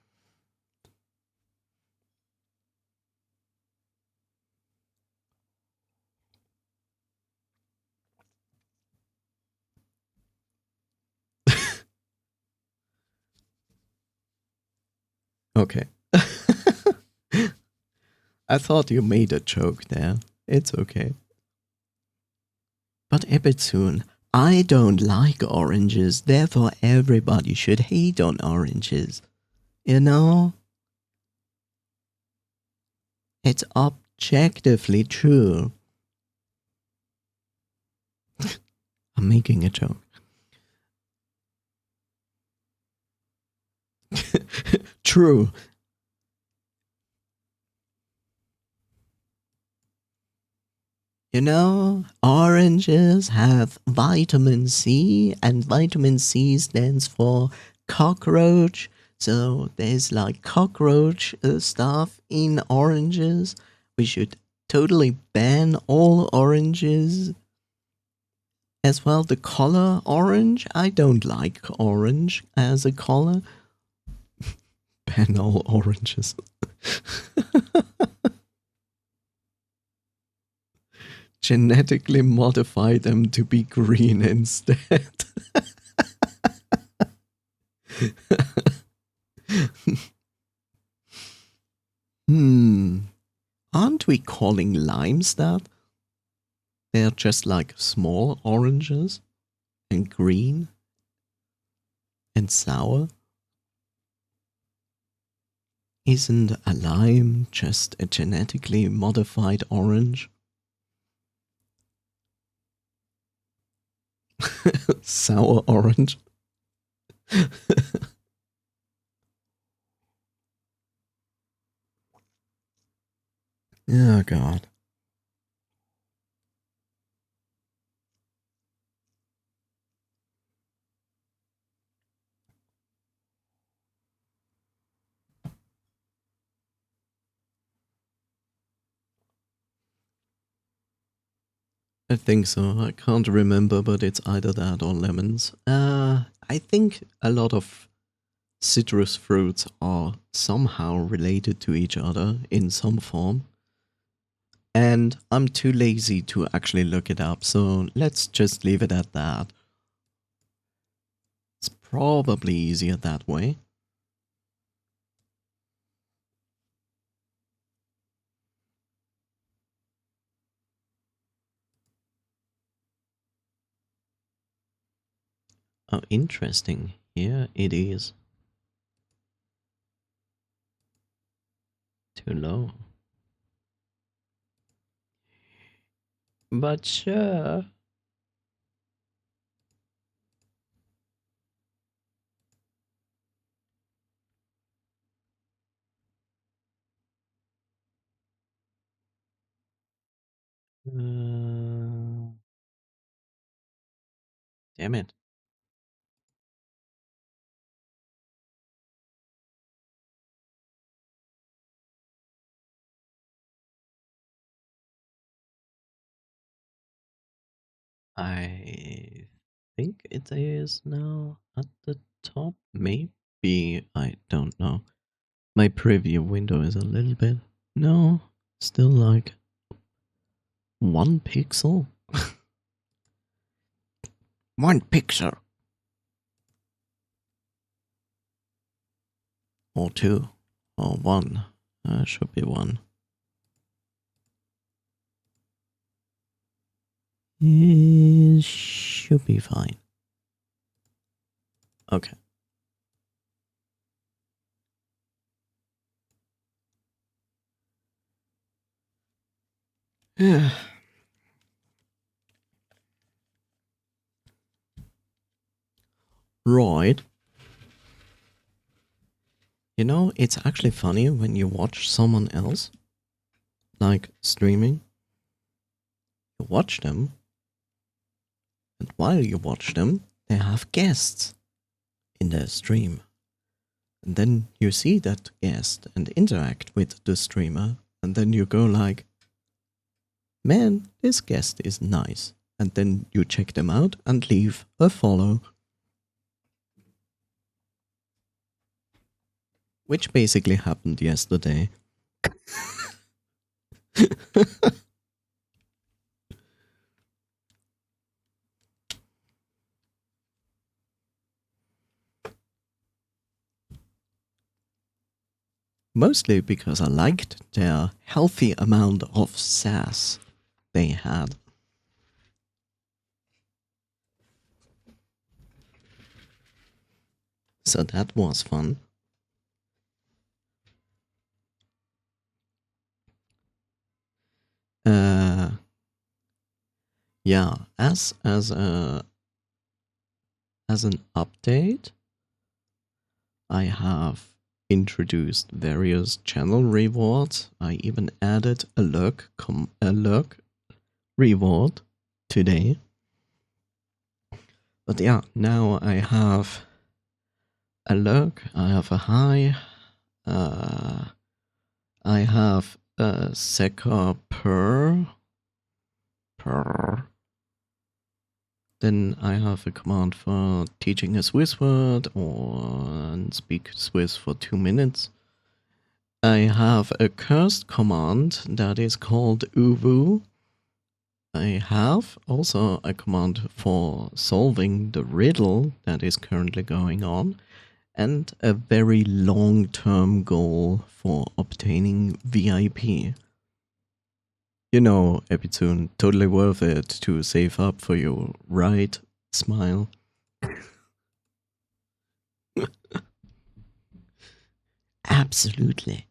Okay. I thought you made a joke there. It's okay. But Ebitsun, I don't like oranges, therefore everybody should hate on oranges. You know? It's objectively true. I'm making a joke. True. You know, oranges have vitamin C, and vitamin C stands for cockroach. So there's like cockroach stuff in oranges. We should totally ban all oranges. As well, the color orange. I don't like orange as a color. Ban all oranges. Genetically modify them to be green instead. Aren't we calling limes that? They're just like small oranges and green and sour. Isn't a lime just a genetically modified orange? Sour orange. Oh god. I think so. I can't remember, but it's either that or lemons. I think a lot of citrus fruits are somehow related to each other in some form. And I'm too lazy to actually look it up, so let's just leave it at that. It's probably easier that way. Oh, interesting. Here it is. Too low. But sure. Damn it. I think it is now at the top. Maybe, I don't know. My preview window is a little bit. No, still like 1 pixel. 1 pixel. Or 2. Or 1. Should be 1. It should be fine. Okay. Yeah. Right. You know, it's actually funny when you watch someone else, like streaming. You watch them, and while you watch them, they have guests in their stream. And then you see that guest and interact with the streamer, and then you go like, man, this guest is nice. And then you check them out and leave a follow. Which basically happened yesterday. Mostly because I liked their healthy amount of sass they had. So that was fun. Yeah, as an update, I have introduced various channel rewards. I even added a lurk reward today. But yeah, now I have a lurk, I have a high, I have a Sekamerai HERE. Then I have a command for teaching a Swiss word or speak Swiss for 2 minutes. I have a cursed command that is called uwu. I have also a command for solving the riddle that is currently going on, and a very long-term goal for obtaining VIP. You know, Epitune, totally worth it to save up for your right smile. Absolutely.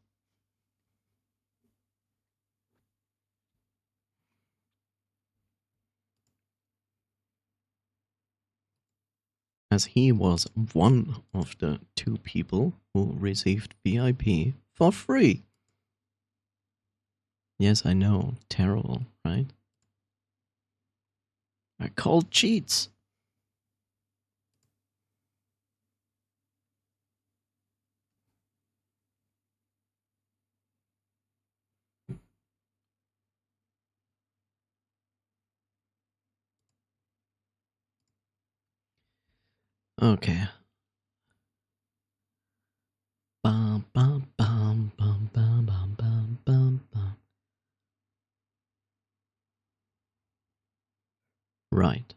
As he was one of the 2 people who received VIP for free. Yes, I know. Terrible, right? I called cheats. Okay. Bum, bum, bum, bum, bum, bum, bum, bum, bum. Right.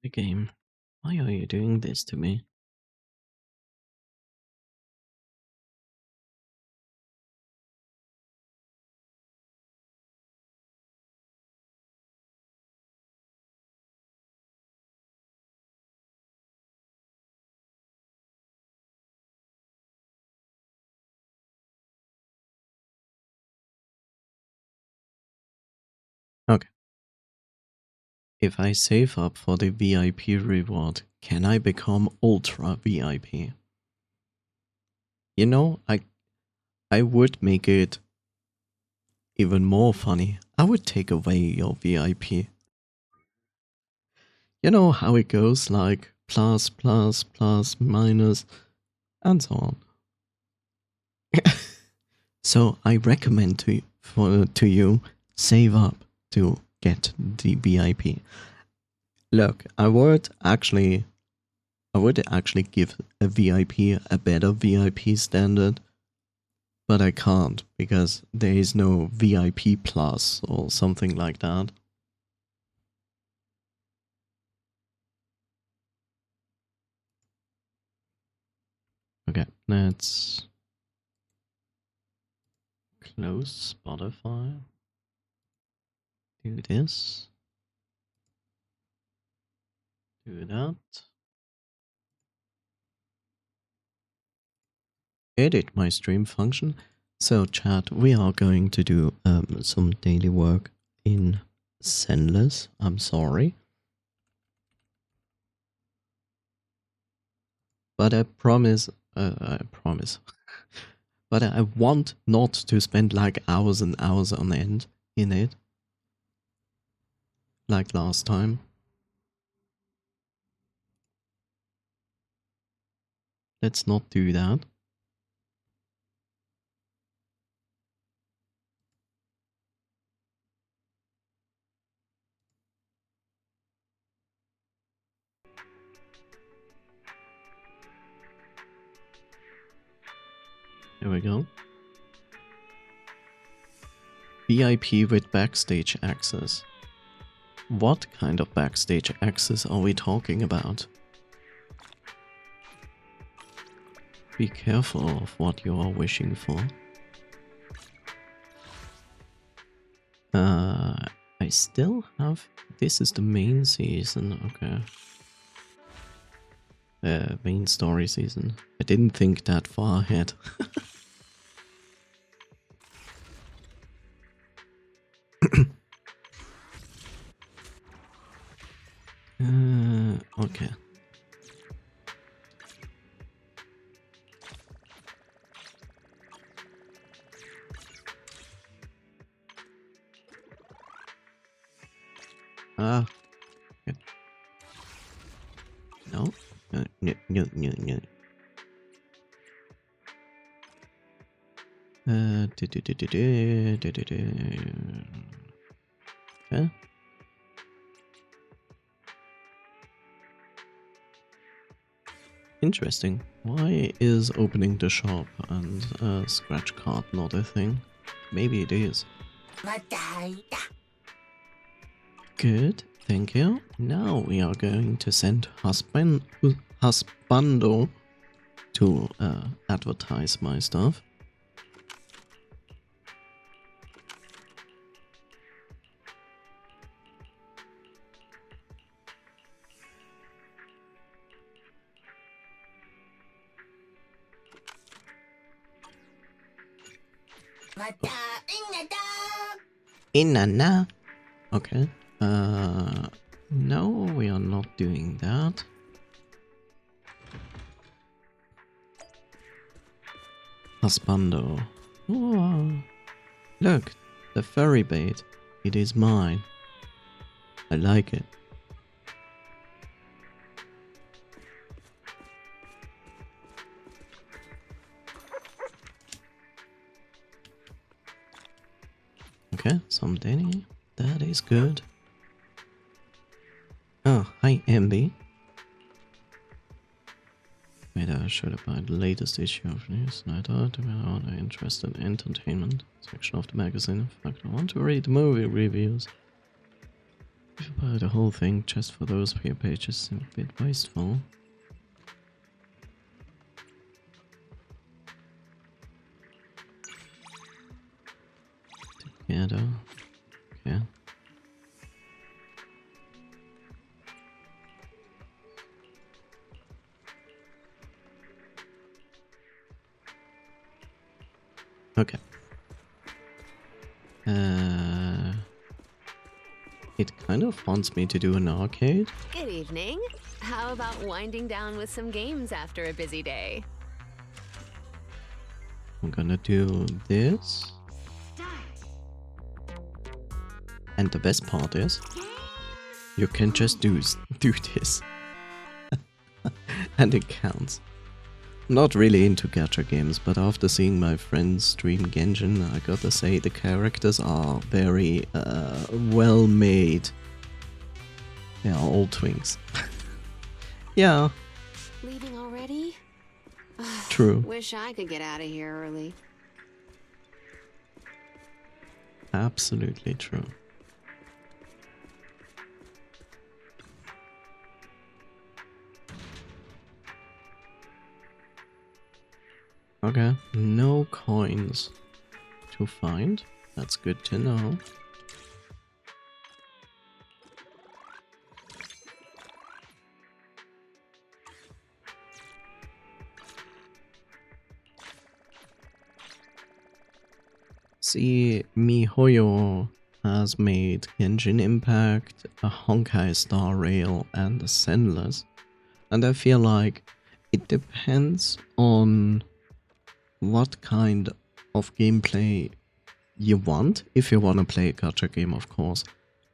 The game. Why are you doing this to me? Okay. If I save up for the VIP reward, can I become Ultra VIP? You know, I would make it even more funny. I would take away your VIP. You know how it goes, like plus, plus, plus, minus, and so on. So I recommend to you save up to get the VIP. Look, I would actually give a VIP a better VIP standard, but I can't because there is no VIP plus or something like that. Okay, let's close Spotify. Do this. Do that. Edit my stream function. So chat, we are going to do some daily work in Zenless. I'm sorry. But I promise, but I want not to spend like hours and hours on end in it. Like last time. Let's not do that. There we go. VIP with backstage access. What kind of backstage access are we talking about? Be careful of what you are wishing for. I still have... This is the main season, okay. Main story season. I didn't think that far ahead. Okay. Ah. Okay. No. No, no, no, no, no. Okay. Interesting. Why is opening the shop and scratch card not a thing? Maybe it is. Good, thank you. Now we are going to send Husbando to advertise my stuff. Inanna. Okay. No, we are not doing that. Husbando. Oh, look, the furry bait. It is mine. I like it. Okay, some Danny. That is good. Oh, hi, Abbey. Wait, I should have buy the latest issue of News Nighter to be on the interested in entertainment section of the magazine. In fact, I want to read the movie reviews. If you buy the whole thing just for those few pages, seems a bit wasteful. Together. Okay. Okay. It kind of wants me to do an arcade. Good evening. How about winding down with some games after a busy day? I'm gonna do this. And the best part is, you can just do this. And it counts. I'm not really into gacha games, but after seeing my friends stream Genshin, I gotta say the characters are very well made. They are all twinks. Yeah. Leaving already? True. Wish I could get out of here early. Absolutely true. Okay, no coins to find. That's good to know. See, MiHoYo has made Genshin Impact, a Honkai Star Rail, and a Zenless. And I feel like it depends on what kind of gameplay you want, if you want to play a gacha game, of course.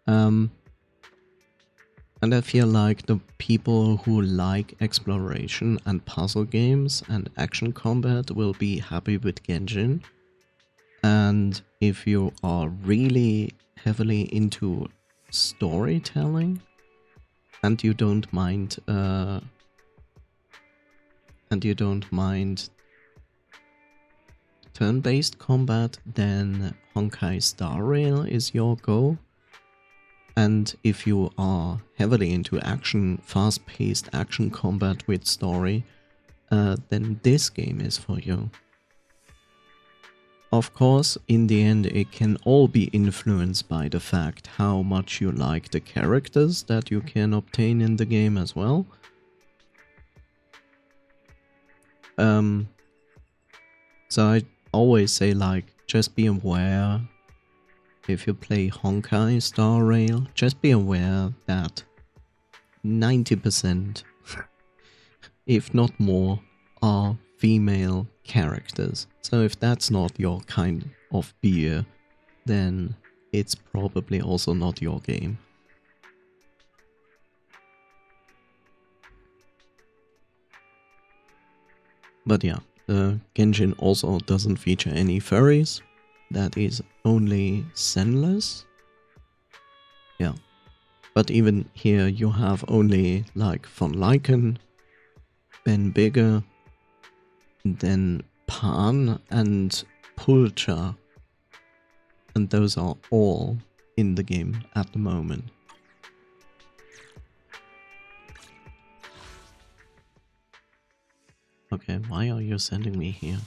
And I feel like the people who like exploration and puzzle games and action combat will be happy with Genshin. And if you are really heavily into storytelling and you don't mind turn-based combat, then Honkai Star Rail is your go. And if you are heavily into action, fast-paced action combat with story, then this game is for you. Of course, in the end, it can all be influenced by the fact how much you like the characters that you can obtain in the game as well. So I always say, like, just be aware, if you play Honkai Star Rail, just be aware that 90%, if not more, are female characters. So if that's not your kind of beer, then it's probably also not your game. But yeah, the Genshin also doesn't feature any furries. That is only Zenless. Yeah. But even here you have only like Von Lycan, Ben Bigger, then Pan and Pulcha. And those are all in the game at the moment. Okay, why are you sending me here?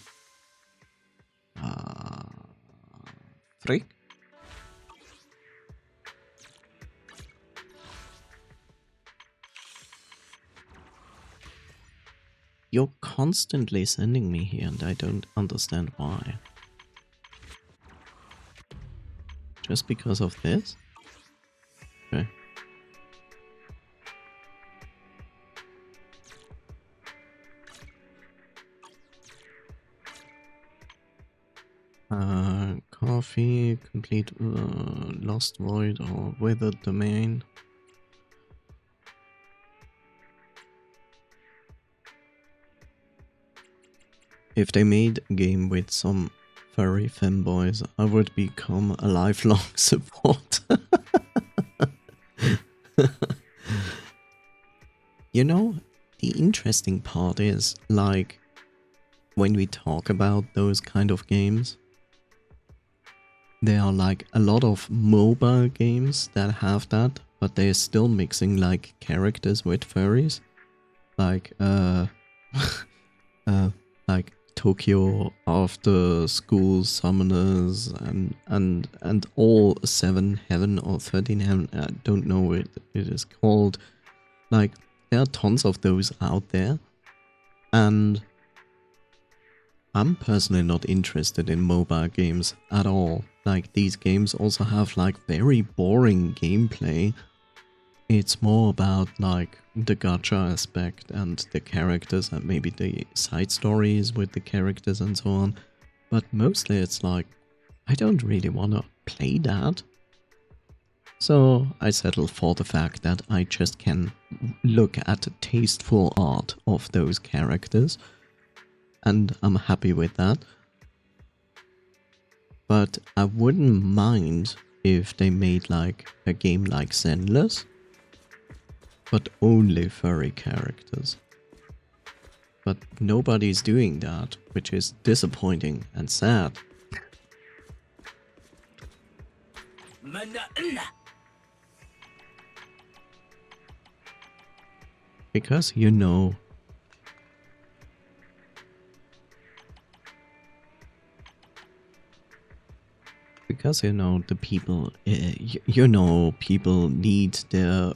Frick? You're constantly sending me here and I don't understand why. Just because of this? Okay. Coffee, complete lost void or withered domain. If they made a game with some furry femboys, I would become a lifelong supporter. You know, the interesting part is, like, when we talk about those kind of games, there are like a lot of mobile games that have that, but they're still mixing like characters with furries. Like, like Tokyo After School Summoners and all 7 Heaven or 13 Heaven, I don't know what it is called. Like, there are tons of those out there, and I'm personally not interested in mobile games at all. like these games also have like very boring gameplay. It's more about like the gacha aspect and the characters and maybe the side stories with the characters and so on. But mostly it's like, I don't really want to play that. So I settle for the fact that I just can look at the tasteful art of those characters, and I'm happy with that. But I wouldn't mind if they made like a game like Zenless, but only furry characters. But nobody's doing that, which is disappointing and sad. Because you know, the people, people need their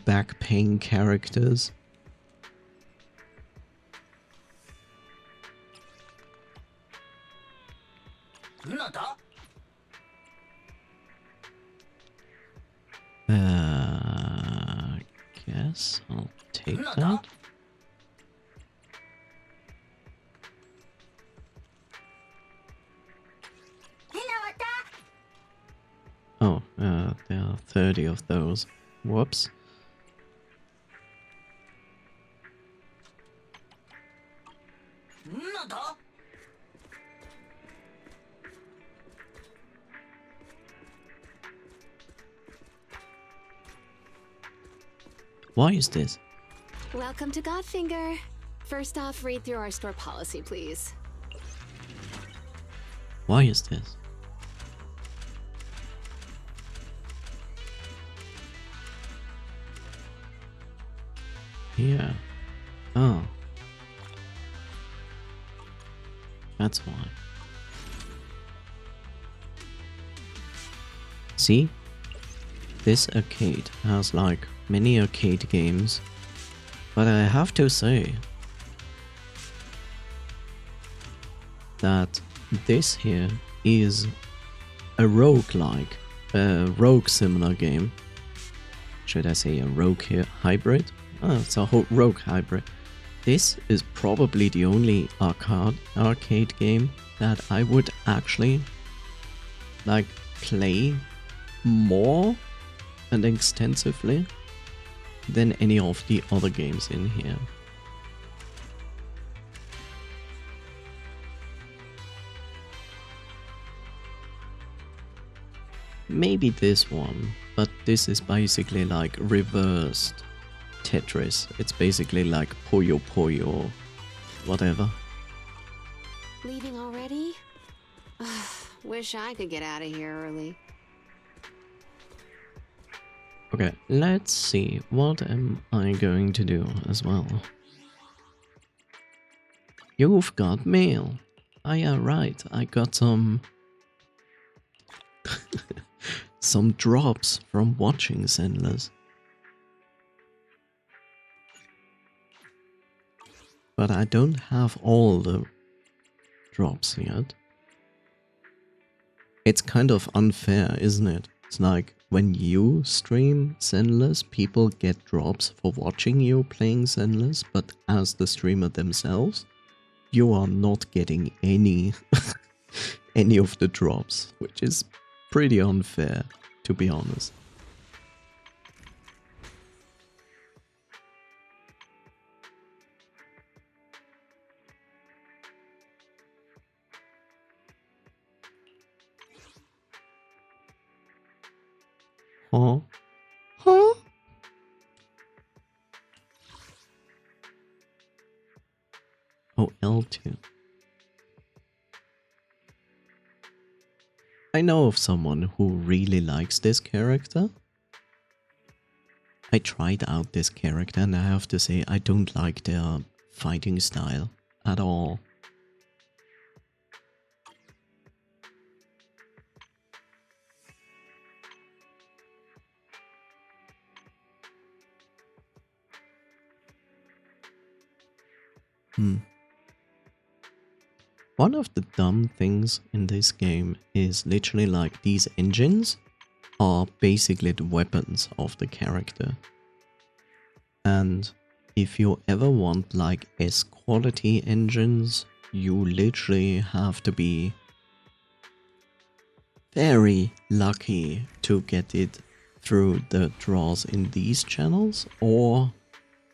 back pain characters. Guess I'll take that. Oh, there are 30 of those. Whoops. Why is this? Welcome to Godfinger. First off, read through our store policy, please. Why is this? Here. Oh. That's why. See? This arcade has like many arcade games, but I have to say that this here is a roguelike, a rogue similar game. Should I say a rogue here? Hybrid? Oh, it's a whole rogue hybrid. This is probably the only arcade game that I would actually like play more and extensively than any of the other games in here. Maybe this one, but this is basically like reversed Tetris. It's basically like Puyo Puyo, whatever. Leaving already? Wish I could get out of here early. Okay, let's see. What am I going to do as well? You've got mail. Ah, yeah, right. I got some... some drops from watching Zenless. But I don't have all the drops yet. It's kind of unfair, isn't it? It's like, when you stream Zenless, people get drops for watching you playing Zenless, but as the streamer themselves, you are not getting any any of the drops, which is pretty unfair, to be honest. Huh? Huh? Oh, L2. I know of someone who really likes this character. I tried out this character and I have to say I don't like their fighting style at all. one of the dumb things in this game is literally like these engines are basically the weapons of the character. And if you ever want like S quality engines, you literally have to be very lucky to get it through the draws in these channels, or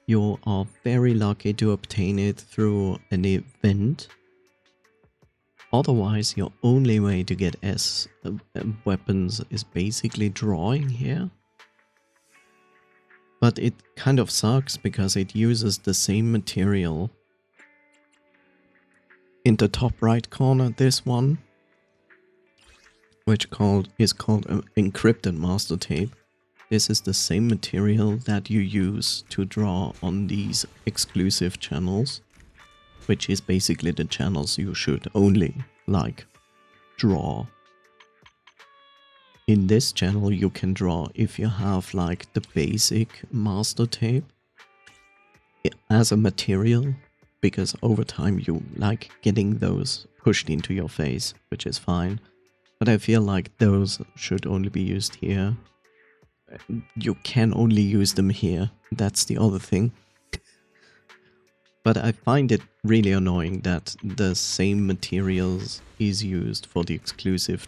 you are very lucky to obtain it through an event. Otherwise, your only way to get S weapons is basically drawing here. But it kind of sucks because it uses the same material. In the top right corner, this one, which is called an encrypted master tape. This is the same material that you use to draw on these exclusive channels, which is basically the channels you should only like draw. In this channel you can draw if you have like the basic master tape as a material, because over time you like getting those pushed into your face, which is fine. But I feel like those should only be used here. You can only use them here, that's the other thing. But I find it really annoying that the same materials is used for the exclusive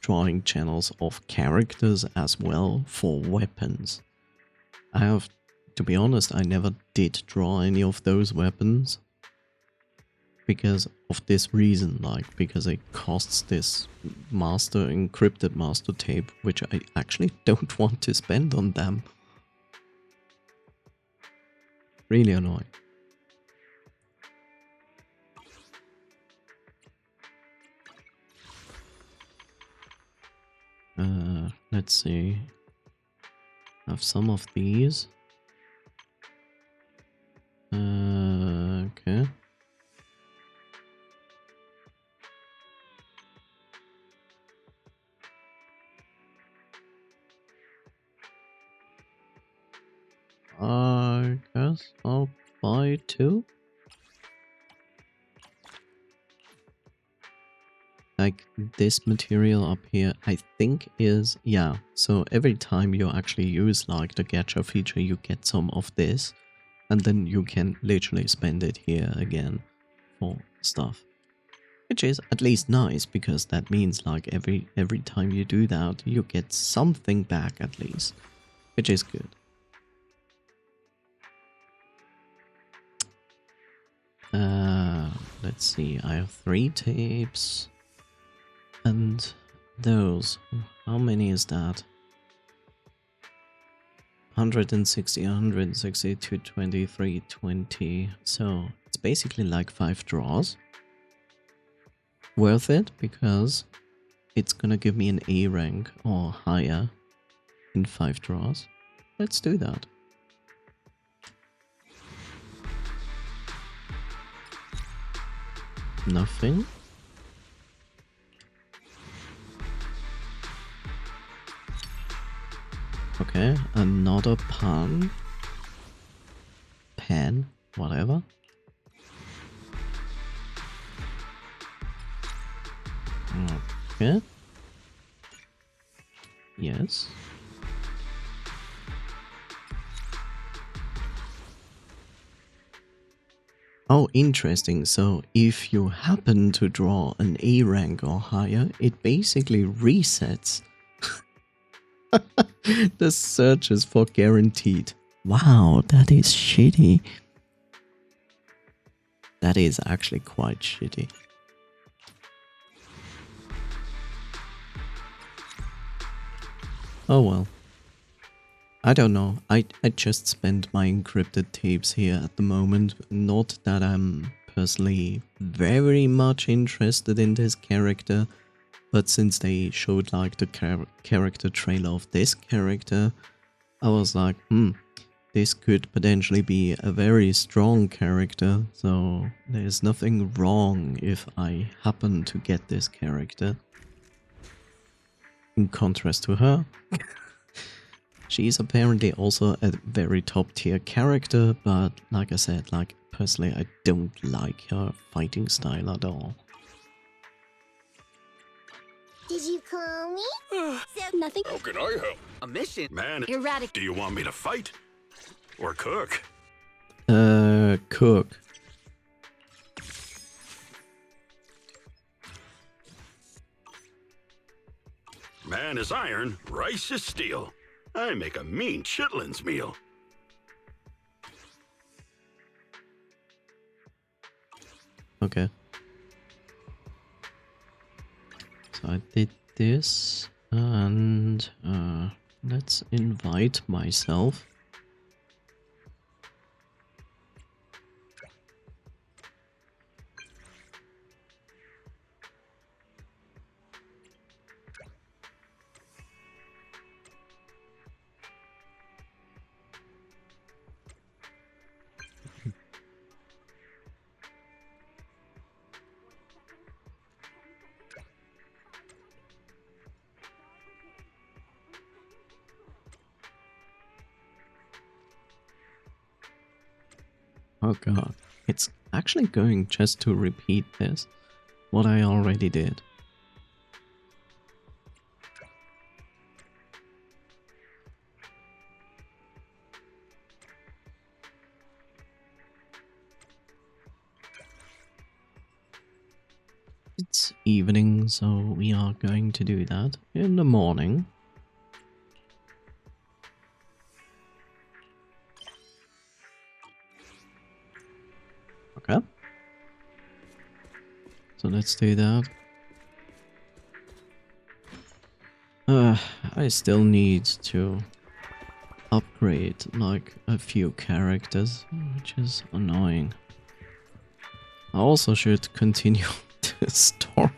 drawing channels of characters as well for weapons. I have, to be honest, I never did draw any of those weapons. Because of this reason, like, because it costs this encrypted master tape, which I actually don't want to spend on them. Really annoying. Let's see. I have some of these. Okay. I guess I'll buy 2. Like this material up here, I think is, yeah, so every time you actually use like the gacha feature, you get some of this, and then you can literally spend it here again for stuff. Which is at least nice, because that means like every time you do that, you get something back at least, which is good. Let's see, I have 3 tapes. And those, how many is that? 160, 160, 223, 20. So it's basically like 5 draws. Worth it, because it's gonna give me an A rank or higher in 5 draws. Let's do that. Nothing. Okay, another pen, whatever. Okay. Yes. Oh, interesting. So if you happen to draw an A rank or higher, it basically resets the searches for guaranteed. Wow, that is shitty. That is actually quite shitty. Oh well. I don't know. I just spent my encrypted tapes here at the moment. Not that I'm personally very much interested in this character, but since they showed like the character trailer of this character, I was like, this could potentially be a very strong character, so there's nothing wrong if I happen to get this character. In contrast to her. She's apparently also a very top tier character, but like I said, like personally I don't like her fighting style at all. Did you call me? Nothing. How can I help? A mission? Man, Erratic. do you want me to fight? Or cook? Cook. Man is iron, rice is steel. I make a mean chitlins meal. Okay. So I did this, and let's invite myself. Oh god, it's actually going just to repeat this, what I already did. It's evening, so we are going to do that in the morning. Okay. So let's do that. I still need to upgrade like a few characters, which is annoying. I also should continue the story.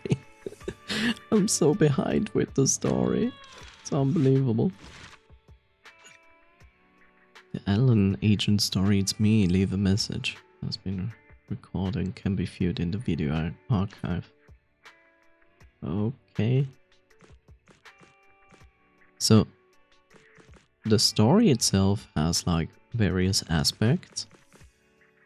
I'm so behind with the story. It's unbelievable. The Alan agent story, it's me, leave a message. Has been recorded, can be viewed in the video archive. Okay. So, the story itself has like various aspects.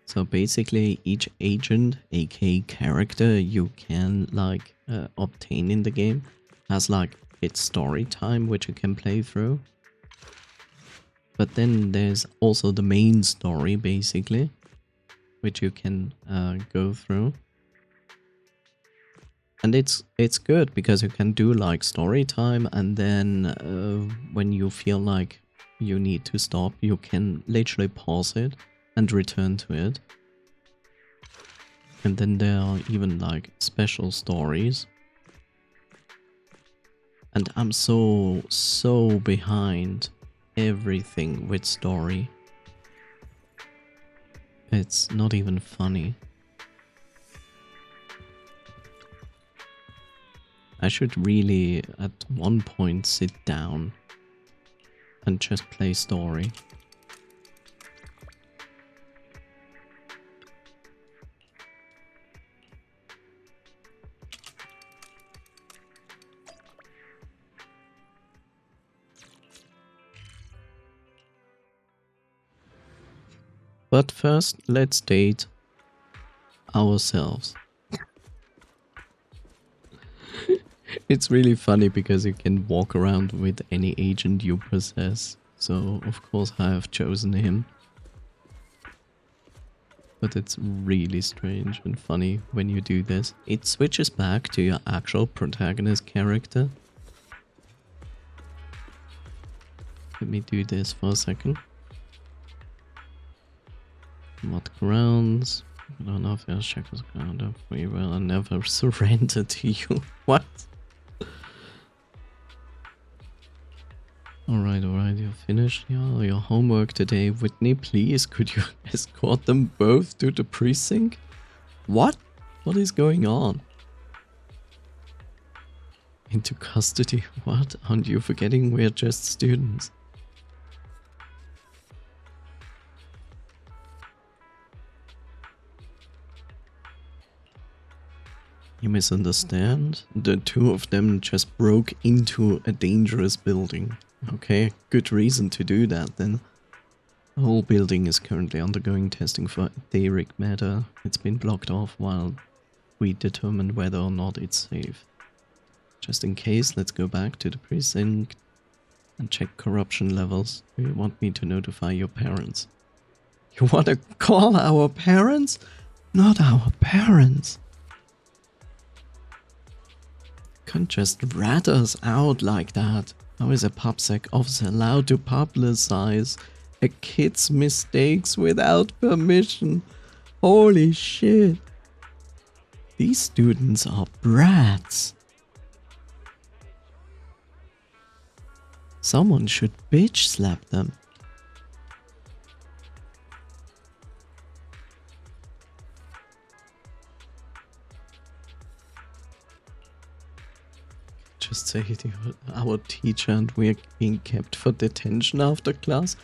So basically each agent, aka character you can like obtain in the game has like its story time which you can play through. But then there's also the main story basically, which you can go through. And it's good because you can do like story time, and then when you feel like you need to stop, you can literally pause it and return to it. And then there are even like special stories. And I'm so behind everything with story. It's not even funny. I should really at one point sit down and just play story. But first, let's date ourselves. It's really funny because you can walk around with any agent you possess. So, of course, I have chosen him. But it's really strange and funny when you do this. It switches back to your actual protagonist character. Let me do this for a second. Mod grounds. I don't know if there's checkers ground up. We will never surrender to you. What? Alright, you're finished your homework today. Whitney, please, could you escort them both to the precinct? What? What is going on? Into custody? What? Aren't you forgetting we're just students? You misunderstand? The two of them just broke into a dangerous building. Okay, good reason to do that then. The whole building is currently undergoing testing for etheric matter. It's been blocked off while we determine whether or not it's safe. Just in case, let's go back to the precinct and check corruption levels. Do you want me to notify your parents? You want to call our parents? Not our parents. Can't just rat us out like that. How is a PubSec officer allowed to publicize a kid's mistakes without permission? Holy shit. These students are brats. Someone should bitch slap them. Just say our teacher and we're being kept for detention after class.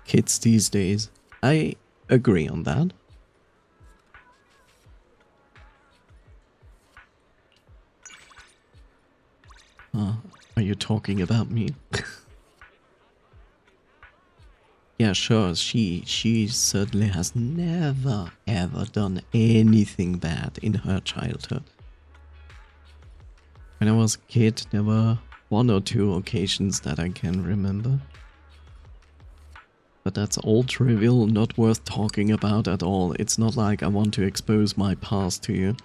Kids these days. I agree on that. Are you talking about me? Yeah, sure, she certainly has never ever done anything bad in her childhood. When I was a kid, there were 1 or 2 occasions that I can remember. But that's all trivial, not worth talking about at all. It's not like I want to expose my past to you.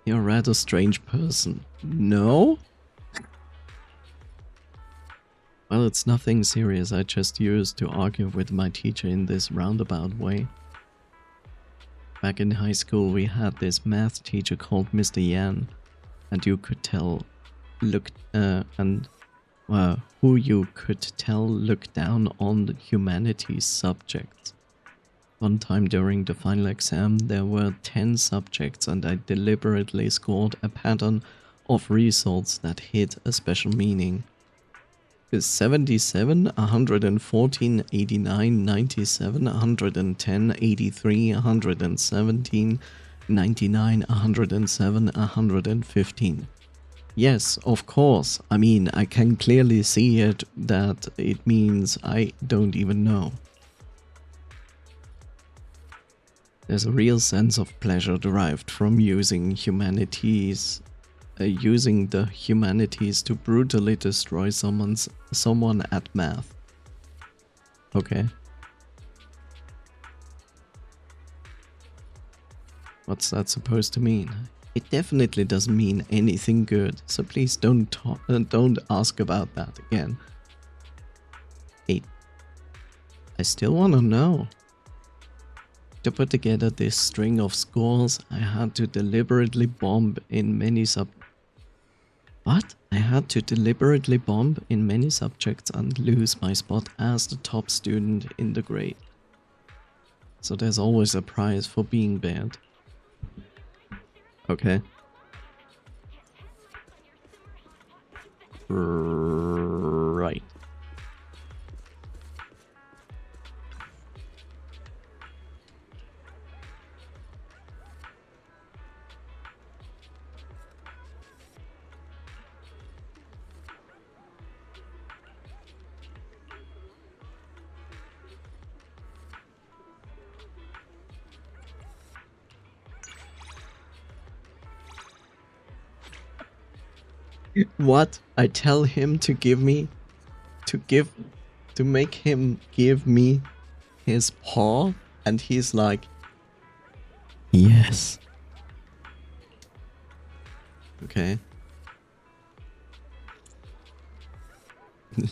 You're a rather strange person. No? Well, it's nothing serious. I just used to argue with my teacher in this roundabout way. Back in high school, we had this math teacher called Mr. Yan, and you could tell, who you could tell looked down on the humanities subjects. One time during the final exam, there were 10 subjects, and I deliberately scored a pattern of results that hid a special meaning. 77, 114, 89, 97, 110, 83, 117, 99, 107, 115. Yes, of course. I mean, I can clearly see it that it means I don't even know. There's a real sense of pleasure derived from using the humanities to brutally destroy someone at math. Okay. What's that supposed to mean? It definitely doesn't mean anything good, so please don't ask about that again. Hey, I still want to know. To put together this string of scores, I had to deliberately bomb in many I had to deliberately bomb in many subjects and lose my spot as the top student in the grade. So there's always a prize for being bad. Okay. Right. What? I tell him to make him give me his paw, and he's like, yes. Okay.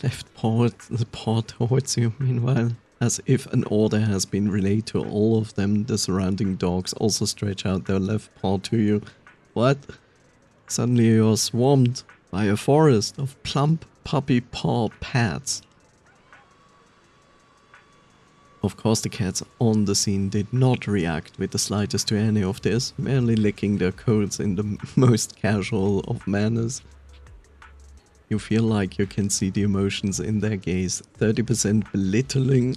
Left paw towards you, meanwhile. As if an order has been relayed to all of them, the surrounding dogs also stretch out their left paw to you. What? Suddenly you're swarmed by a forest of plump puppy paw pads. Of course the cats on the scene did not react with the slightest to any of this, merely licking their coats in the most casual of manners. You feel like you can see the emotions in their gaze, 30% belittling,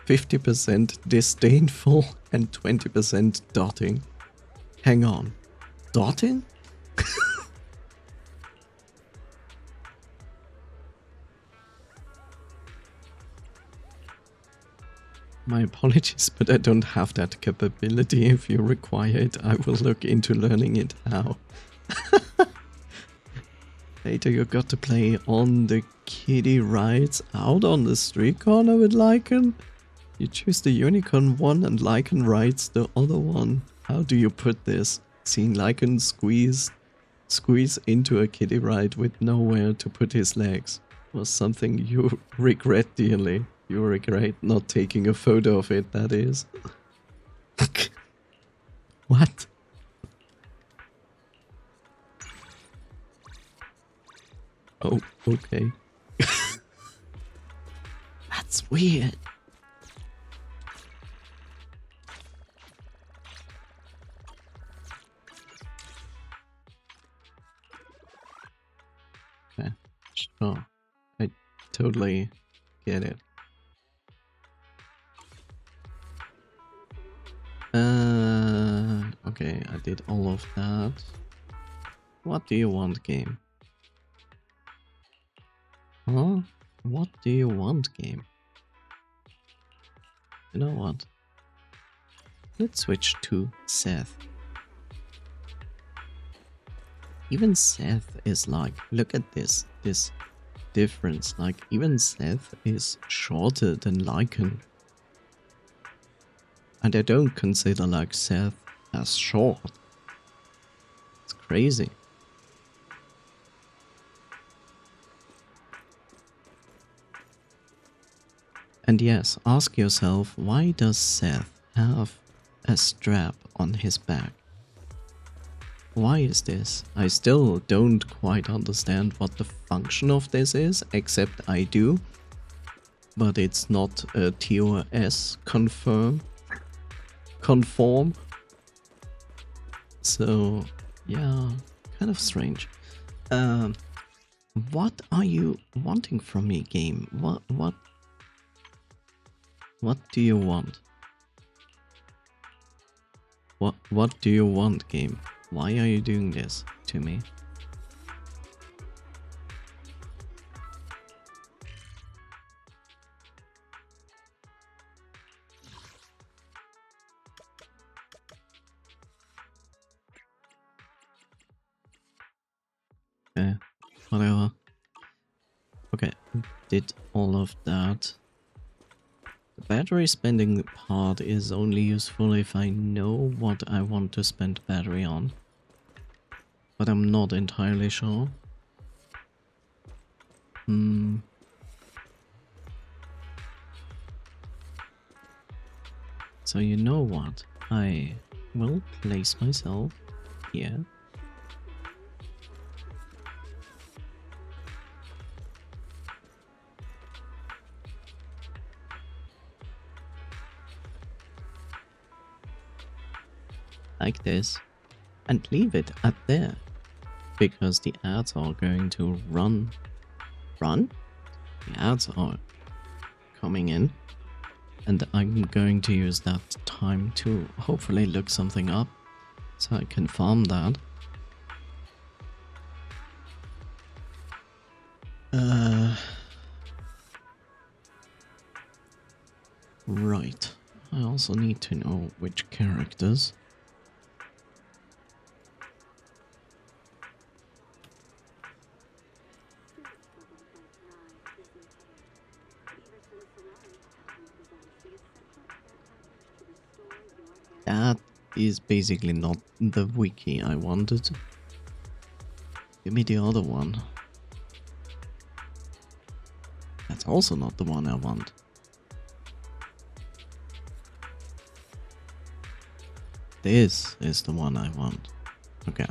50% disdainful, and 20% dotting. Hang on, dotting? My apologies, but I don't have that capability. If you require it, I will look into learning it how. Later you got to play on the kiddie rides out on the street corner with Lycan. You choose the unicorn one and Lycan rides the other one. How do you put this? Seeing Lycan squeeze into a kiddie ride with nowhere to put his legs was something you regret dearly. You regret not taking a photo of it, that is. What? Oh, okay. That's weird. Okay, sure. I totally get it. Okay, I did all of that. What do you want, game? Huh? What do you want, game? You know what? Let's switch to Seth. Even Seth is like, look at this difference. Like, even Seth is shorter than Lycan. And I don't consider like Seth as short. It's crazy. And yes, ask yourself, why does Seth have a strap on his back? Why is this? I still don't quite understand what the function of this is, except I do. But it's not a TOS conform. So, yeah, kind of strange. What are you wanting from me, game? What do you want? What do you want, game? Why are you doing this to me? Okay, whatever. Okay, did all of that. The battery spending part is only useful if I know what I want to spend battery on. But I'm not entirely sure. So you know what? I will place myself here. Like this. And leave it at there. Because the ads are going to run? The ads are coming in. And I'm going to use that time to hopefully look something up. So I can farm that. Right. I also need to know which characters. That is basically not the wiki I wanted. Give me the other one. That's also not the one I want. This is the one I want. Okay.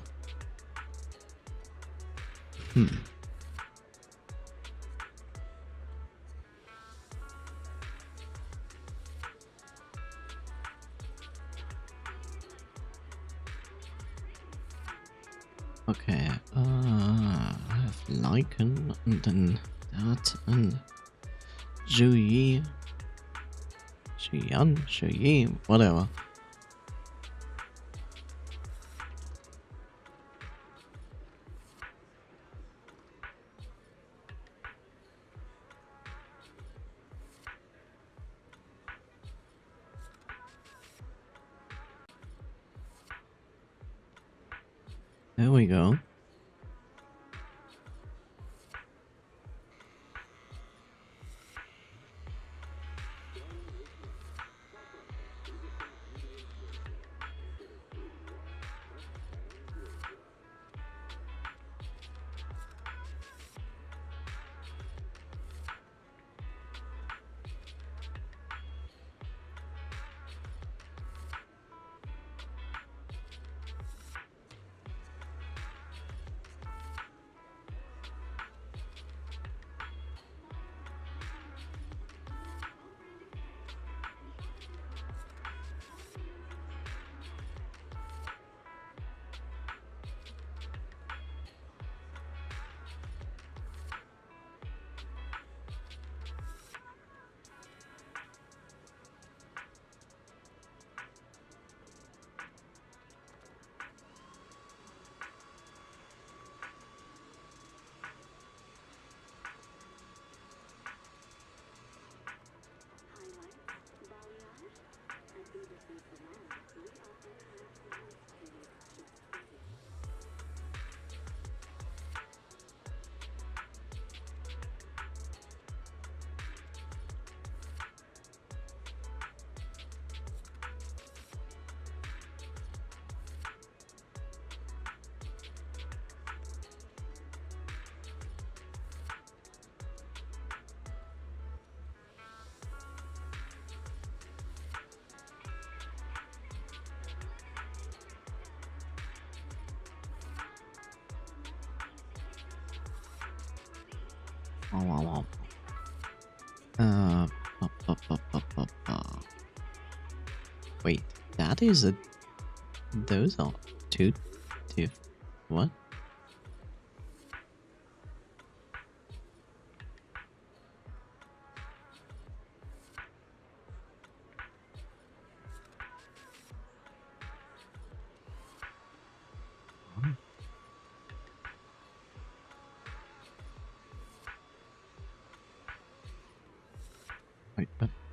Okay, I have Lycan, and then that, and Zhuyi, Shuyi, whatever. There we go. Oh, wow, wow. Wait, that is a... Those are two... What? I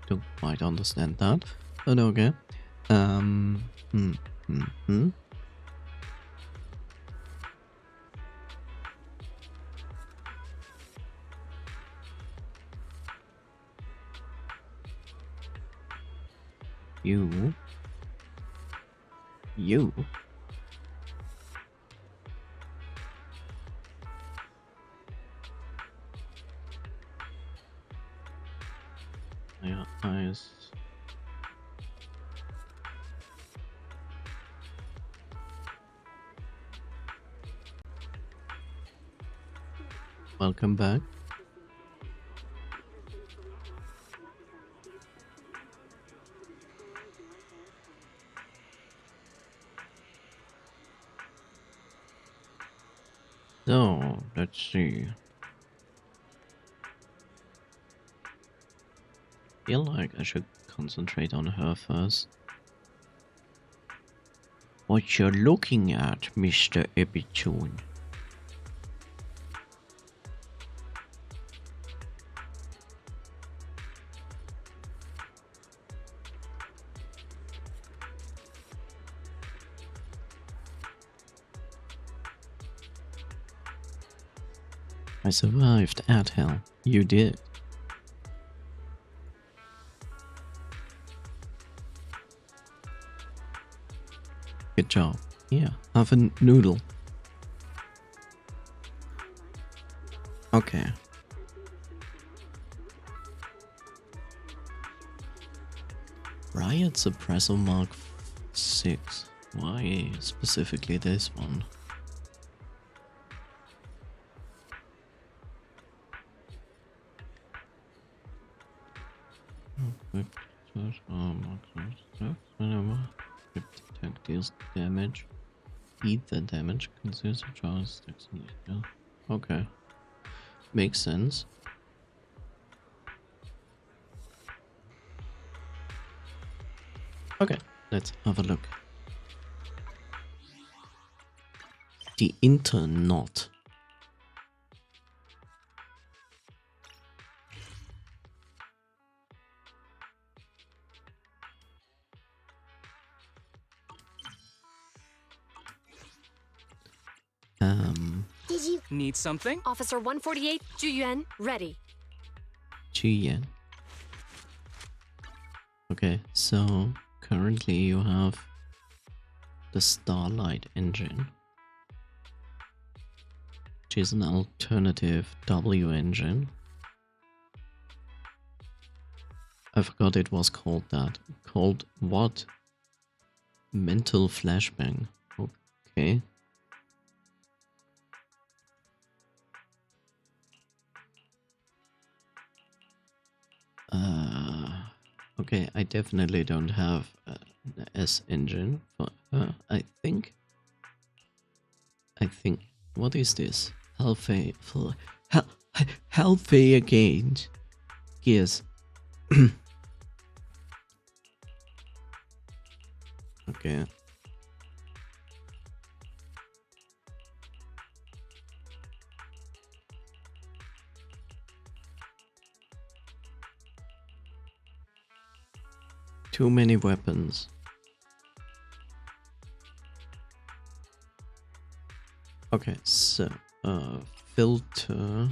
don't quite understand that, but okay. Hmm, hmm, hmm. You. Yeah, eyes. Welcome back. So, let's see. Feel like I should concentrate on her first. What you're looking at, Mr. Abbey. I survived at hell. You did. Good job. Yeah, have a noodle. Okay. Riot Suppressor Mark 6. Why specifically this one? Whenever attack deals damage, eat the damage, considers a charge sticks in the hill. Okay. Makes sense. Okay, let's have a look. The Interknot. Need something? Officer 148, JUNE, ready. Yen. Okay, so currently you have the Starlight engine, which is an alternative W engine. I forgot it was called that. Called what? Mental flashbang. Okay. Okay, I definitely don't have an S engine for I think. What is this? Hellfire again. Gears. Okay. Too many weapons. Okay, so filter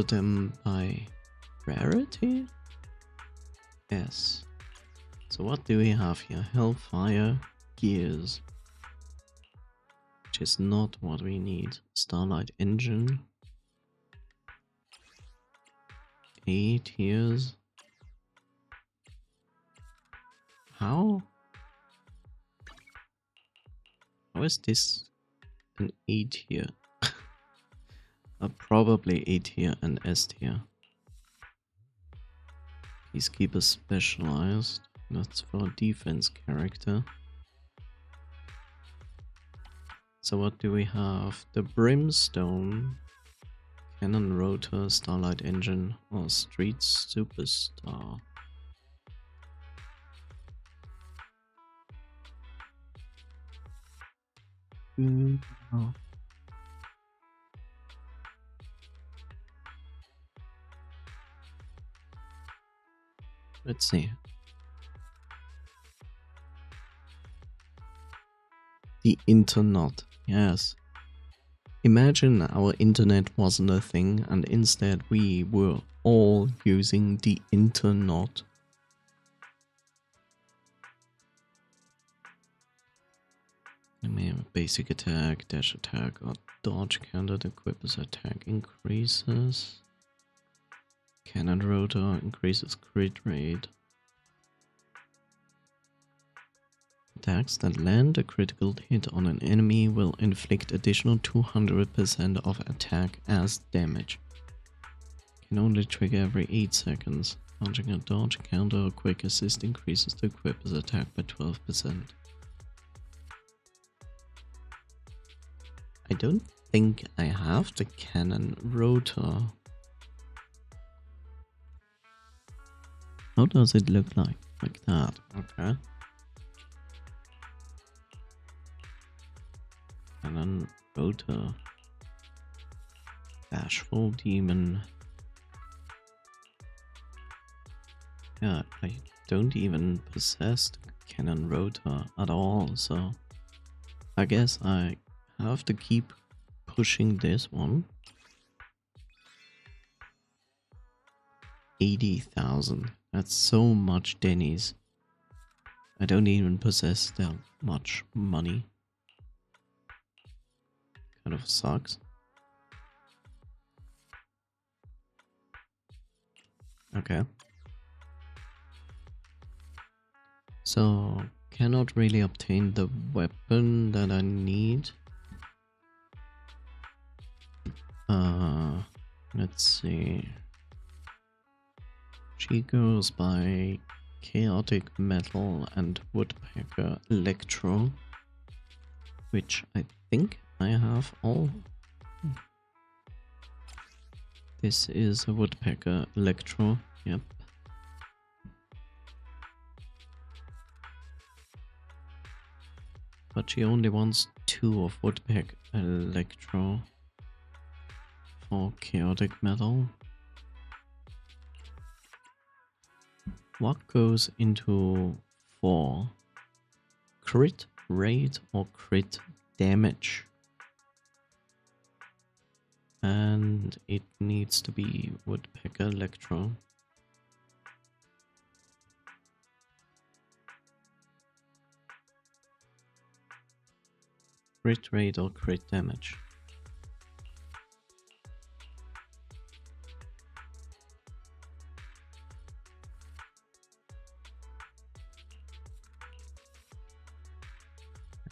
them by rarity? Yes. So what do we have here? Hellfire, gears. Which is not what we need. Starlight engine. 8 years. How? How is this an 8 tier? Probably 8 tier and S tier. Peacekeeper specialized. That's for a defense character. So what do we have? The Brimstone, Cannon Rotor, Starlight Engine, or Street Superstar. Oh. Let's see. The internet, yes. Imagine our internet wasn't a thing and instead we were all using the internet. I mean, basic attack, dash attack, or dodge counter. The equip's attack increases. Cannon rotor increases crit rate. Attacks that land a critical hit on an enemy will inflict additional 200% of attack as damage. Can only trigger every 8 seconds. Launching a dodge counter or quick assist increases the equip's attack by 12%. I don't think I have the cannon rotor. How does it look like? Like that, okay. Cannon rotor. Bashful demon. Yeah, I don't even possess the cannon rotor at all, so I guess I have to keep pushing this one. 80,000. That's so much Denny's. I don't even possess that much money. Kind of sucks. Okay. So, cannot really obtain the weapon that I need. Let's see. She goes by Chaotic Metal and Woodpecker Electro, which I think I have all. This is a Woodpecker Electro, yep. But she only wants 2 of Woodpecker Electro for Chaotic Metal. What goes into 4? Crit rate or crit damage. And it needs to be Woodpecker Electro. Crit rate or crit damage.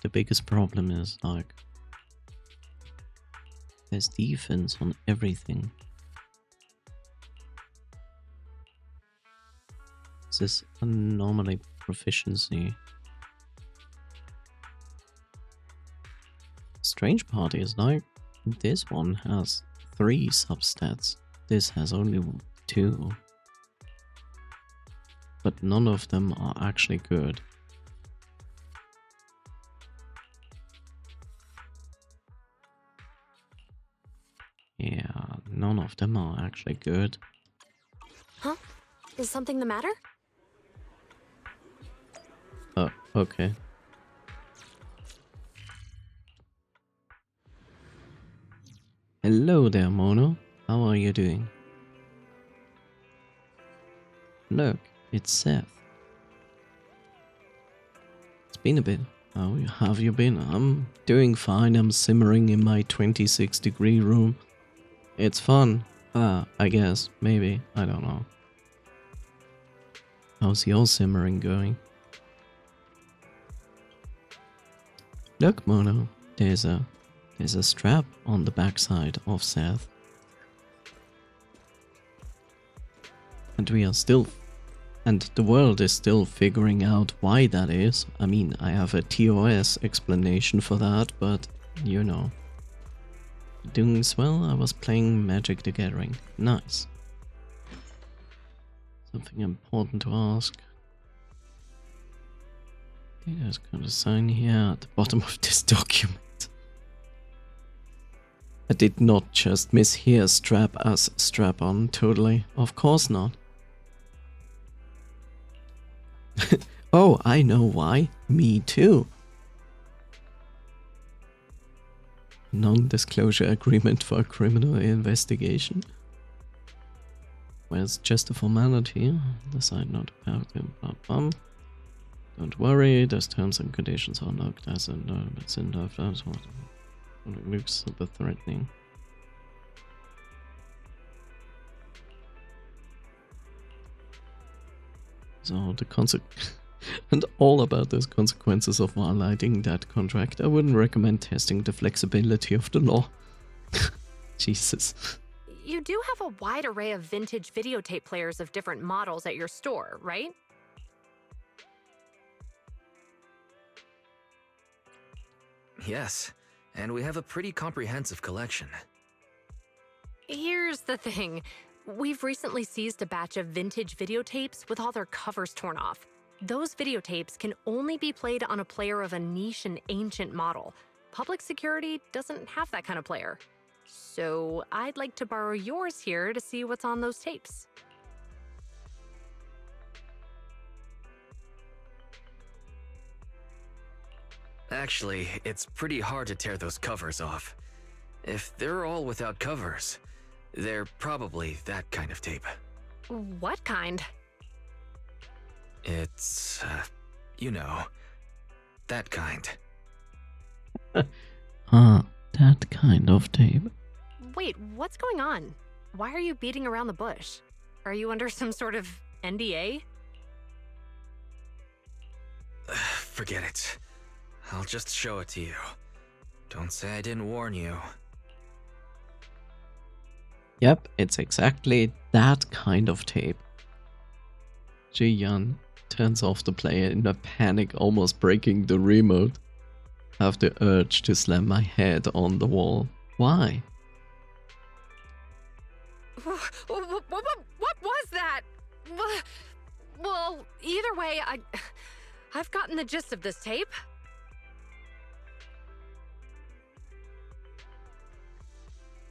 The biggest problem is, like, there's defense on everything. This is anomaly proficiency. Strange part is, like, this one has 3 substats. This has only 2. But none of them are actually good. Yeah, none of them are actually good. Huh? Is something the matter? Oh, okay. Hello there, Mono. How are you doing? Look, it's Seth. It's been a bit. How have you been? I'm doing fine. I'm simmering in my 26-degree room. It's fun. I guess. Maybe. I don't know. How's your simmering going? Look, Mono. There's a strap on the backside of Seth. And the world is still figuring out why that is. I mean, I have a TOS explanation for that, but you know. Doing swell, I was playing Magic the Gathering. Nice. Something important to ask. There's got a sign here at the bottom of this document. I did not just mishear strap as strap on, totally. Of course not. Oh, I know why. Me too. Non-disclosure agreement for a criminal investigation. Well, it's just a formality. Decide not to power. Don't worry, those terms and conditions are locked as it's in the it looks super threatening. So the and all about those consequences of violating that contract. I wouldn't recommend testing the flexibility of the law. Jesus. You do have a wide array of vintage videotape players of different models at your store, right? Yes, and we have a pretty comprehensive collection. Here's the thing. We've recently seized a batch of vintage videotapes with all their covers torn off. Those videotapes can only be played on a player of a niche and ancient model. Public security doesn't have that kind of player. So I'd like to borrow yours here to see what's on those tapes. Actually, it's pretty hard to tear those covers off. If they're all without covers, they're probably that kind of tape. What kind? It's, you know, that kind. That kind of tape. Wait, what's going on? Why are you beating around the bush? Are you under some sort of NDA? Forget it. I'll just show it to you. Don't say I didn't warn you. Yep, it's exactly that kind of tape. Ji-Yan turns off the player in a panic, almost breaking the remote. I have the urge to slam my head on the wall. Why? What was that? Well, either way, I've gotten the gist of this tape.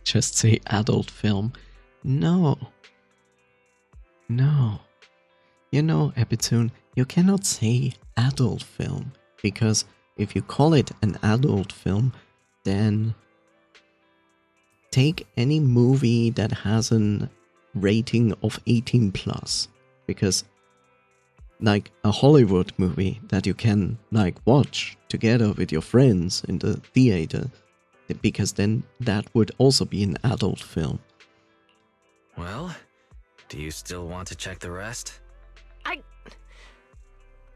Just say adult film. No. No. You know, Epitune, you cannot say adult film because if you call it an adult film, then take any movie that has an rating of 18 plus, because like a Hollywood movie that you can like watch together with your friends in the theater, because then that would also be an adult film. Well, do you still want to check the rest?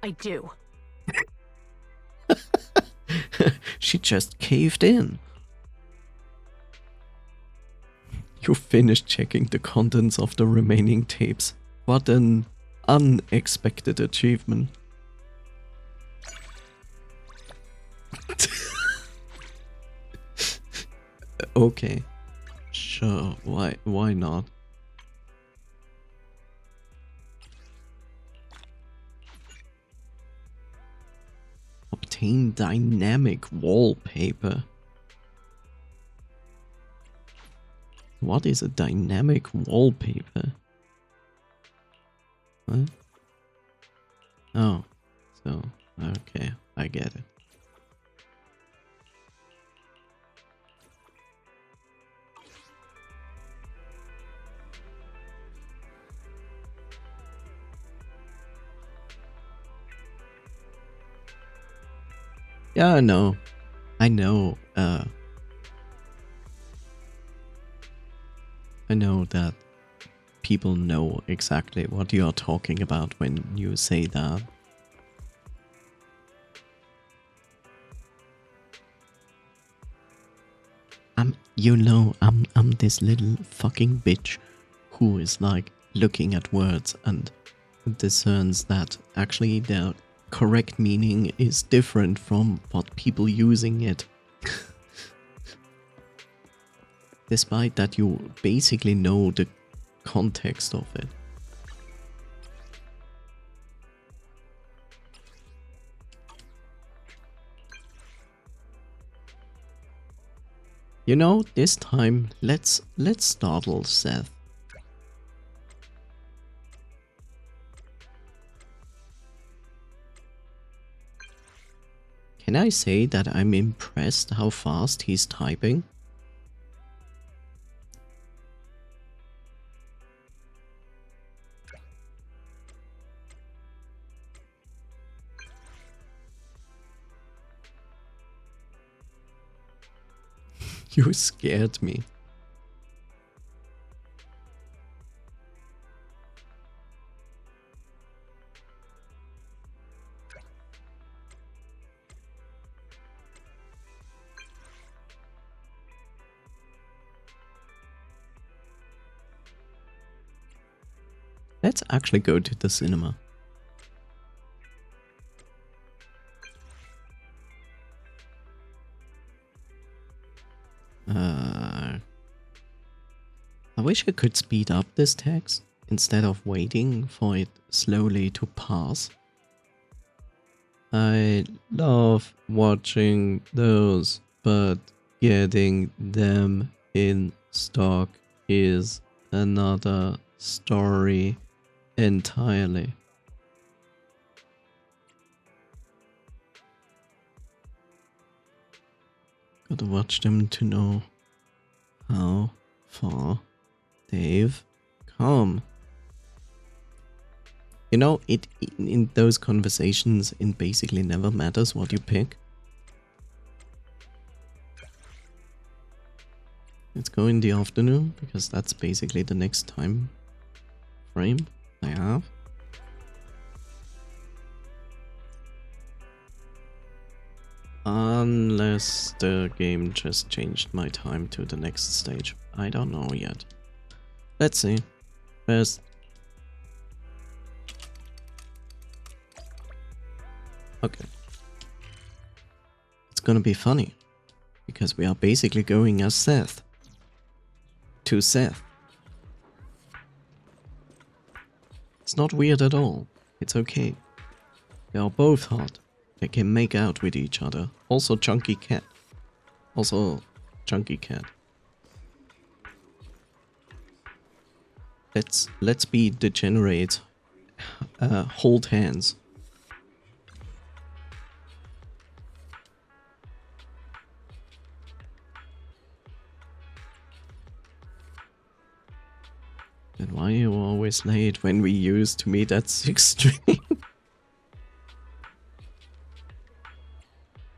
I do. She just caved in. You finished checking the contents of the remaining tapes. What an unexpected achievement. Okay. Sure, why not? Obtain dynamic wallpaper. What is a dynamic wallpaper? What? Oh, so, okay, I get it. Yeah, I know. I know that people know exactly what you are talking about when you say that. I'm this little fucking bitch who is like looking at words and discerns that actually their correct meaning is different from what people using it. Despite that you basically know the context of it. You know, this time let's startle Seth. Can I say that I'm impressed how fast he's typing? You scared me. Let's actually go to the cinema. I wish I could speed up this text instead of waiting for it slowly to pass. I love watching those, but getting them in stock is another story entirely. Gotta watch them to know how far they've come. You know, in those conversations, it basically never matters what you pick. Let's go in the afternoon, because that's basically the next time frame I have. Unless the game just changed my time to the next stage. I don't know yet. Let's see. First. Okay. It's gonna be funny. Because we are basically going as Seth. To Seth. It's not weird at all. It's okay. They are both hot. They can make out with each other. Also Chunky Cat. Let's be degenerate. Hold hands. Then why are you always late when we used to meet at 6 Street?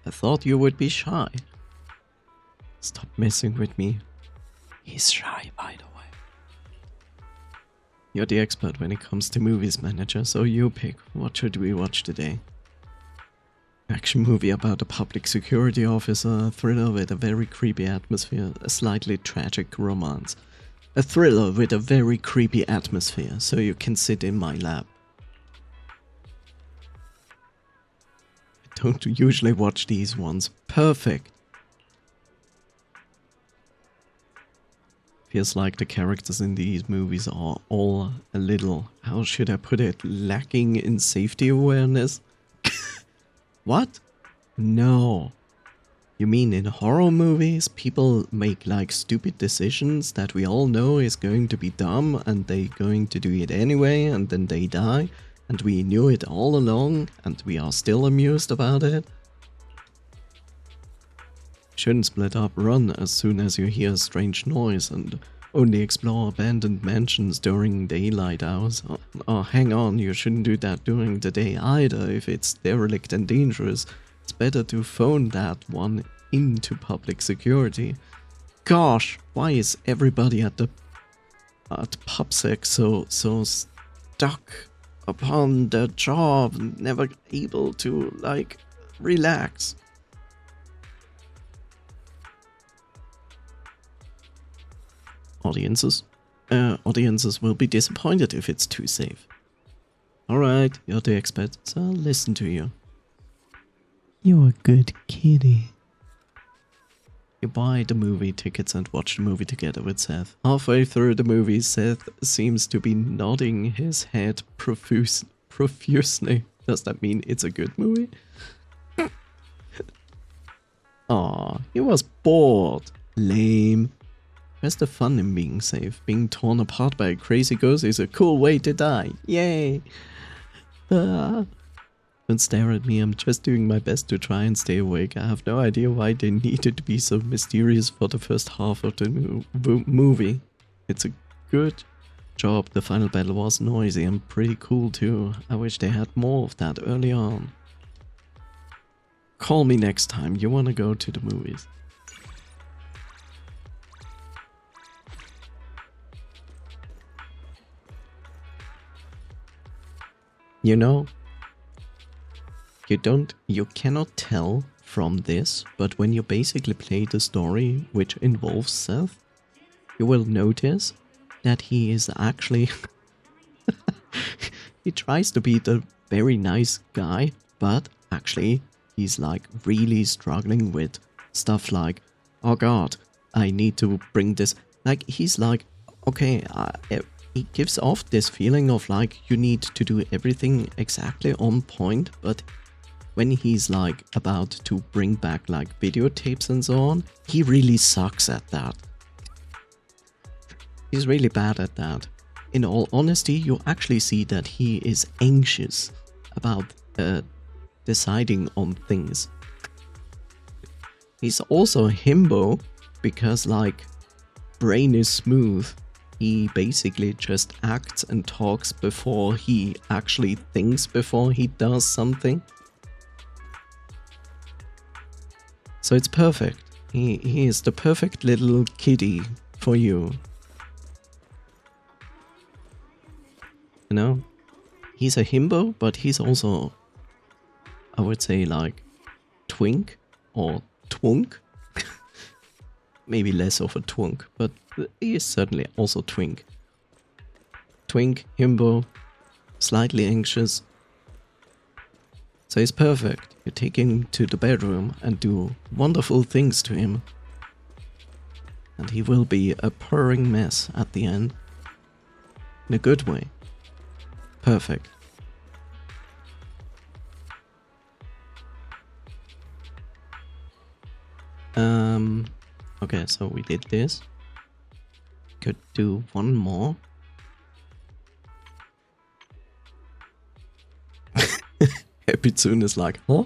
I thought you would be shy. Stop messing with me. He's shy, by the way. You're the expert when it comes to movies, manager, so you pick. What should we watch today? Action movie about a public security officer, a thriller with a very creepy atmosphere, a slightly tragic romance. A thriller with a very creepy atmosphere, so you can sit in my lap. I don't usually watch these ones. Perfect. Feels like the characters in these movies are all a little, how should I put it, lacking in safety awareness? What? No. You mean in horror movies, people make like stupid decisions that we all know is going to be dumb and they're going to do it anyway and then they die and we knew it all along and we are still amused about it? Shouldn't split up, run as soon as you hear a strange noise and only explore abandoned mansions during daylight hours. Oh, hang on, you shouldn't do that during the day either. If it's derelict and dangerous, it's better to phone that one into public security. Gosh, why is everybody at PubSec so stuck upon their job and never able to, like, relax? Audiences will be disappointed if it's too safe. Alright, you're the expert, so I'll listen to you. You're a good kitty. You buy the movie tickets and watch the movie together with Seth. Halfway through the movie, Seth seems to be nodding his head profusely. Does that mean it's a good movie? Aw, he was bored. Lame. Where's the fun in being safe? Being torn apart by a crazy ghost is a cool way to die. Yay! Ah. Don't stare at me, I'm just doing my best to try and stay awake. I have no idea why they needed to be so mysterious for the first half of the movie. It's a good job. The final battle was noisy and pretty cool too. I wish they had more of that early on. Call me next time you wanna go to the movies. You know, you cannot tell from this, but when you basically play the story which involves Seth, you will notice that he is actually he tries to be the very nice guy, but actually he's like really struggling with stuff like, oh god, I need to bring this, like he's like, okay, he gives off this feeling of like you need to do everything exactly on point, but when he's like about to bring back like videotapes and so on, he really sucks at that. He's really bad at that. In all honesty, you actually see that he is anxious about deciding on things. He's also a himbo because like brain is smooth. He basically just acts and talks before he actually thinks before he does something. So it's perfect. He is the perfect little kitty for you. You know? He's a himbo, but he's also, I would say, like twink or twunk. Maybe less of a twunk, but he is certainly also twink. Twink, himbo, slightly anxious. So he's perfect. You take him to the bedroom and do wonderful things to him. And he will be a purring mess at the end. In a good way. Perfect. Okay, so we did this. Could do one more. Happy Tune is like, huh?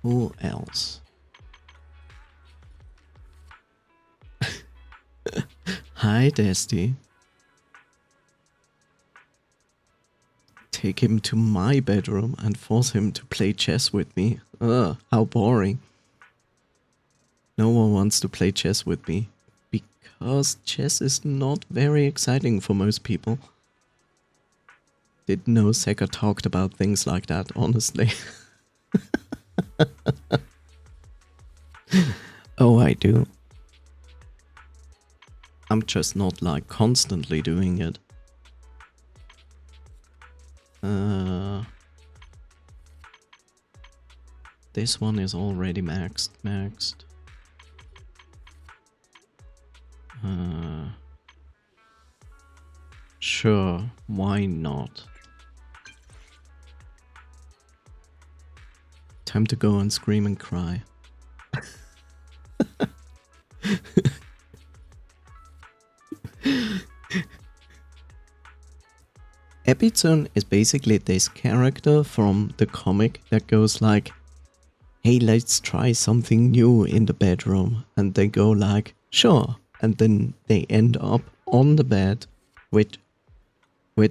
Who else? Hi, Dusty. Take him to my bedroom and force him to play chess with me. Ugh, how boring. No one wants to play chess with me. Because chess is not very exciting for most people. Didn't know Seka talked about things like that, honestly. Oh, I do. I'm just not like constantly doing it. This one is already maxed. Sure, why not? Time to go and scream and cry. Abbey is basically this character from the comic that goes like, hey, let's try something new in the bedroom. And they go like, sure. And then they end up on the bed with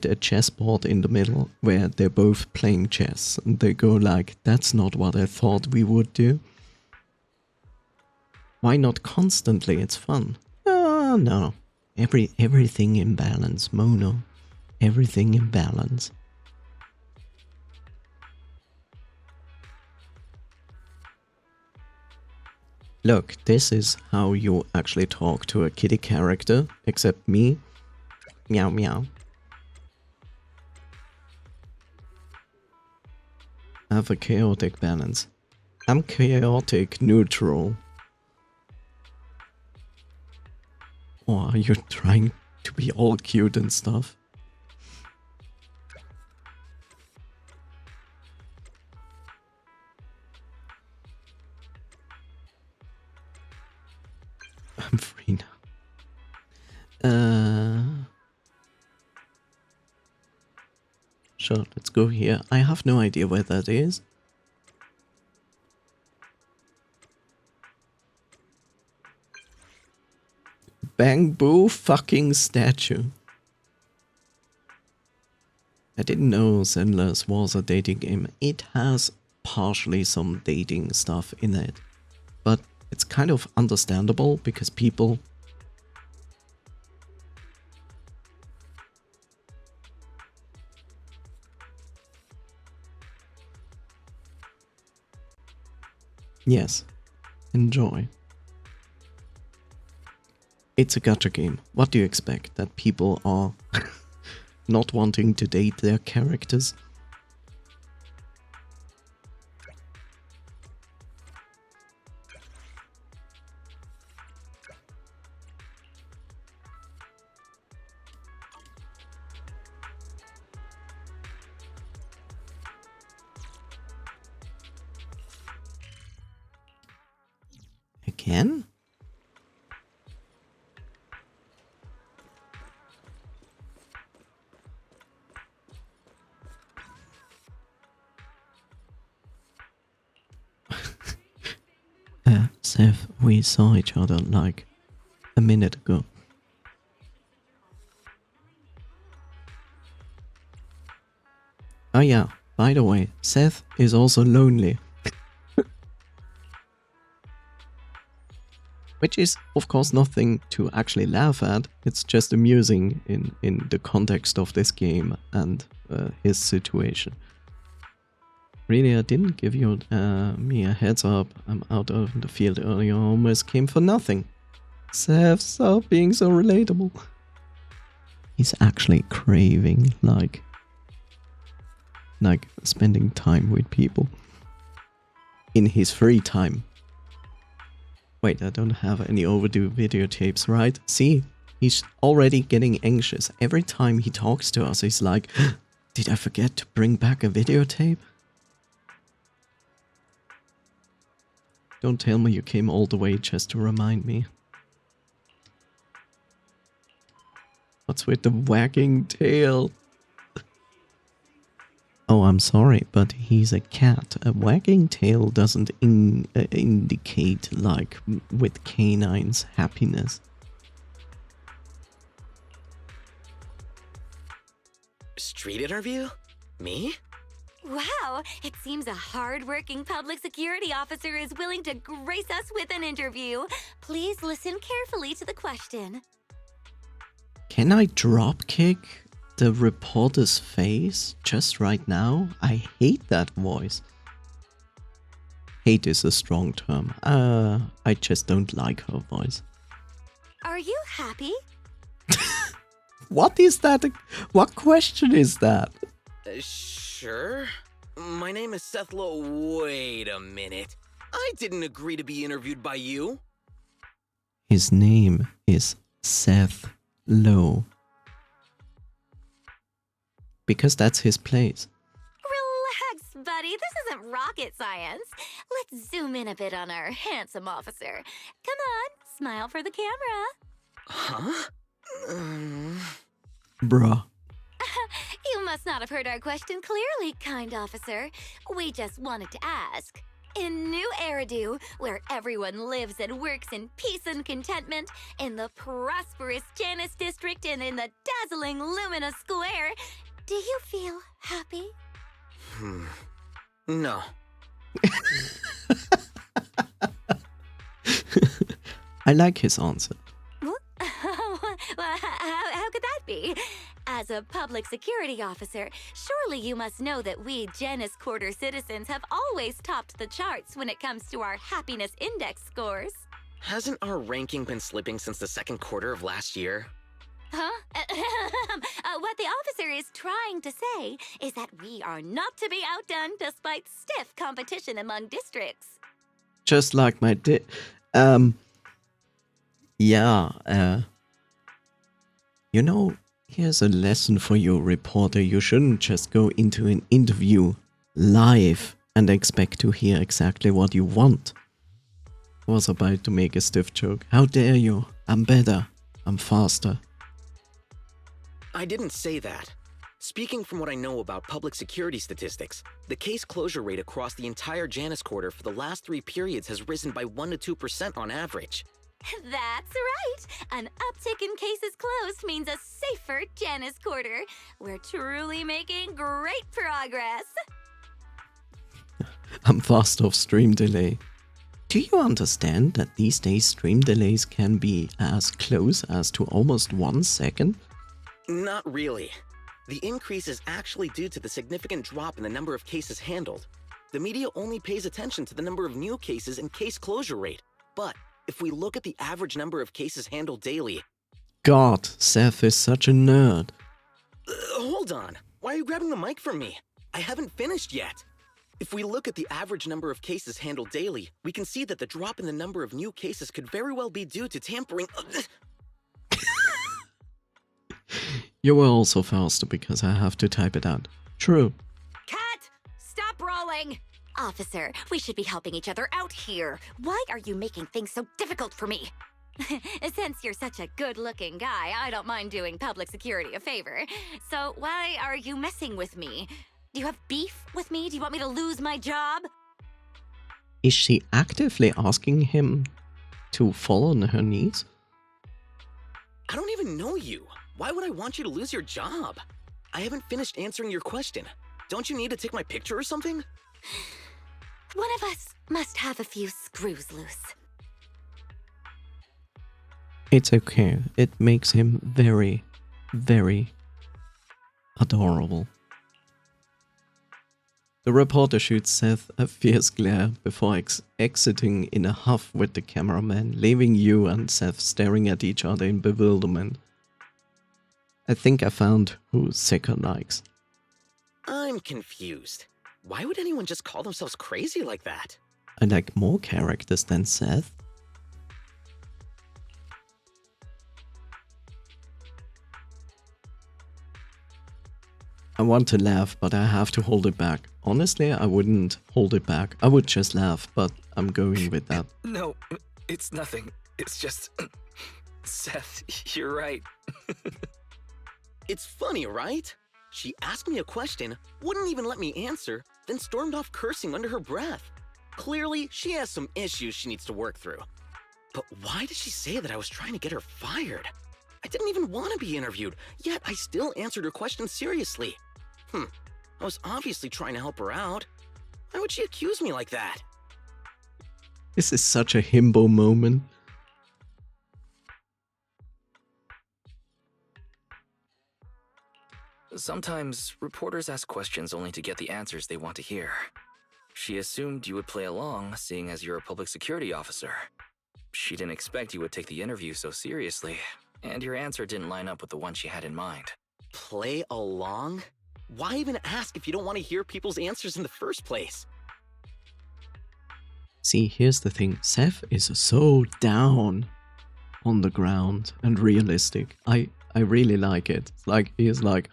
a chessboard in the middle where they're both playing chess. And they go like, that's not what I thought we would do. Why not constantly? It's fun. Oh, no. Everything in balance, Mono. Everything in balance. Look, this is how you actually talk to a kitty character, except me. Meow meow. Have a chaotic balance. I'm chaotic neutral. Or are you trying to be all cute and stuff? I'm free now. Sure, let's go here. I have no idea where that is. Bamboo fucking statue. I didn't know Zenless was a dating game. It has partially some dating stuff in it. But it's kind of understandable because people... Yes, enjoy. It's a gacha game. What do you expect? That people are not wanting to date their characters? Again? Seth, we saw each other like a minute ago. Oh yeah, by the way, Seth is also lonely. Which is, of course, nothing to actually laugh at. It's just amusing in the context of this game and his situation. Really, I didn't give you me a heads up. I'm out of the field earlier. I almost came for nothing. Seth, stop being so relatable. He's actually craving, like spending time with people. In his free time. Wait, I don't have any overdue videotapes, right? See? He's already getting anxious. Every time he talks to us, he's like, did I forget to bring back a videotape? Don't tell me you came all the way just to remind me. What's with the wagging tail? Oh, I'm sorry, but he's a cat. A wagging tail doesn't indicate, like, with canines, happiness. Street interview? Me? Wow, it seems a hard-working public security officer is willing to grace us with an interview. Please listen carefully to the question. Can I dropkick the reporter's face just right now? I hate that voice. Hate is a strong term. I just don't like her voice. Are you happy? What is that? What question is that? Sure. My name is Seth Lowe. Wait a minute. I didn't agree to be interviewed by you. His name is Seth Lowe. Because that's his place. Relax, buddy. This isn't rocket science. Let's zoom in a bit on our handsome officer. Come on, smile for the camera. Huh? Bruh. You must not have heard our question clearly, kind officer. We just wanted to ask. In New Eridu, where everyone lives and works in peace and contentment, in the prosperous Janus district and in the dazzling Lumina Square, do you feel happy? No. I like his answer. Well, how could that be? As a public security officer, surely you must know that we Janus Quarter citizens have always topped the charts when it comes to our happiness index scores. Hasn't our ranking been slipping since the second quarter of last year? Huh? What the officer is trying to say is that we are not to be outdone despite stiff competition among districts. Just like my you know, here's a lesson for you, reporter. You shouldn't just go into an interview live and expect to hear exactly what you want. I was about to make a stiff joke. How dare you? I'm better. I'm faster. I didn't say that. Speaking from what I know about public security statistics, the case closure rate across the entire Janus Quarter for the last 3 periods has risen by 1 to 2% on average. That's right. An uptick in cases closed means a safer Janus Quarter. We're truly making great progress. I'm fast off stream delay. Do you understand that these days stream delays can be as close as to almost 1 second? Not really. The increase is actually due to the significant drop in the number of cases handled. The media only pays attention to the number of new cases and case closure rate. But if we look at the average number of cases handled daily... God, Seth is such a nerd. Hold on. Why are you grabbing the mic from me? I haven't finished yet. If we look at the average number of cases handled daily, we can see that the drop in the number of new cases could very well be due to tampering... You were also faster because I have to type it out. True. Cat, stop brawling! Officer, we should be helping each other out here. Why are you making things so difficult for me? Since you're such a good-looking guy, I don't mind doing public security a favor. So why are you messing with me? Do you have beef with me? Do you want me to lose my job? Is she actively asking him to fall on her knees? I don't even know you. Why would I want you to lose your job? I haven't finished answering your question. Don't you need to take my picture or something? One of us must have a few screws loose. It's okay. It makes him very, very adorable. The reporter shoots Seth a fierce glare before exiting in a huff with the cameraman, leaving you and Seth staring at each other in bewilderment. I think I found who Seka likes. I'm confused. Why would anyone just call themselves crazy like that? I like more characters than Seth. I want to laugh, but I have to hold it back. Honestly, I wouldn't hold it back. I would just laugh, but I'm going with that. No, it's nothing. It's just... Seth, you're right. It's funny, right? She asked me a question, wouldn't even let me answer, then stormed off cursing under her breath. Clearly, she has some issues she needs to work through. But why did she say that I was trying to get her fired? I didn't even want to be interviewed, yet I still answered her question seriously. I was obviously trying to help her out. Why would she accuse me like that? This is such a himbo moment. Sometimes reporters ask questions only to get the answers they want to hear. She assumed you would play along, seeing as you're a public security officer. She didn't expect you would take the interview so seriously, and your answer didn't line up with the one she had in mind. Play along? Why even ask if you don't want to hear people's answers in the first place? See, here's the thing. Seth is so down on the ground and realistic. I really like it. It's like, he's like,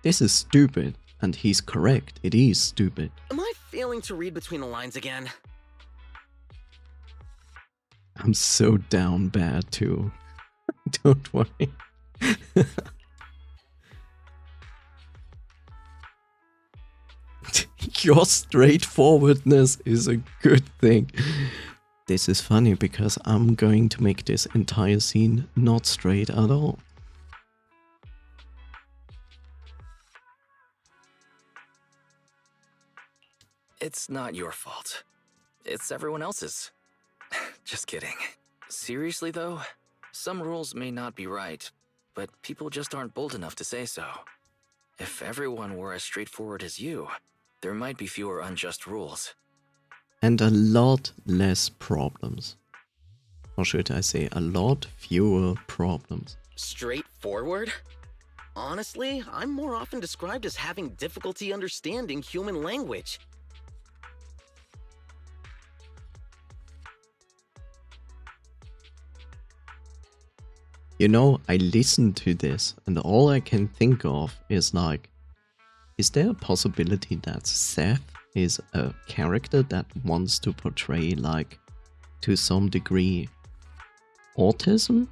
this is stupid. And he's correct. It is stupid. Am I failing to read between the lines again? I'm so down bad too. Don't worry. Your straightforwardness is a good thing. This is funny because I'm going to make this entire scene not straight at all. It's not your fault. It's everyone else's. Just kidding. Seriously though, some rules may not be right, but people just aren't bold enough to say so. If everyone were as straightforward as you, there might be fewer unjust rules. And a lot less problems. Or should I say, a lot fewer problems. Straightforward? Honestly, I'm more often described as having difficulty understanding human language. You know, I listened to this and all I can think of is like, is there a possibility that Seth is a character that wants to portray, like, to some degree, autism?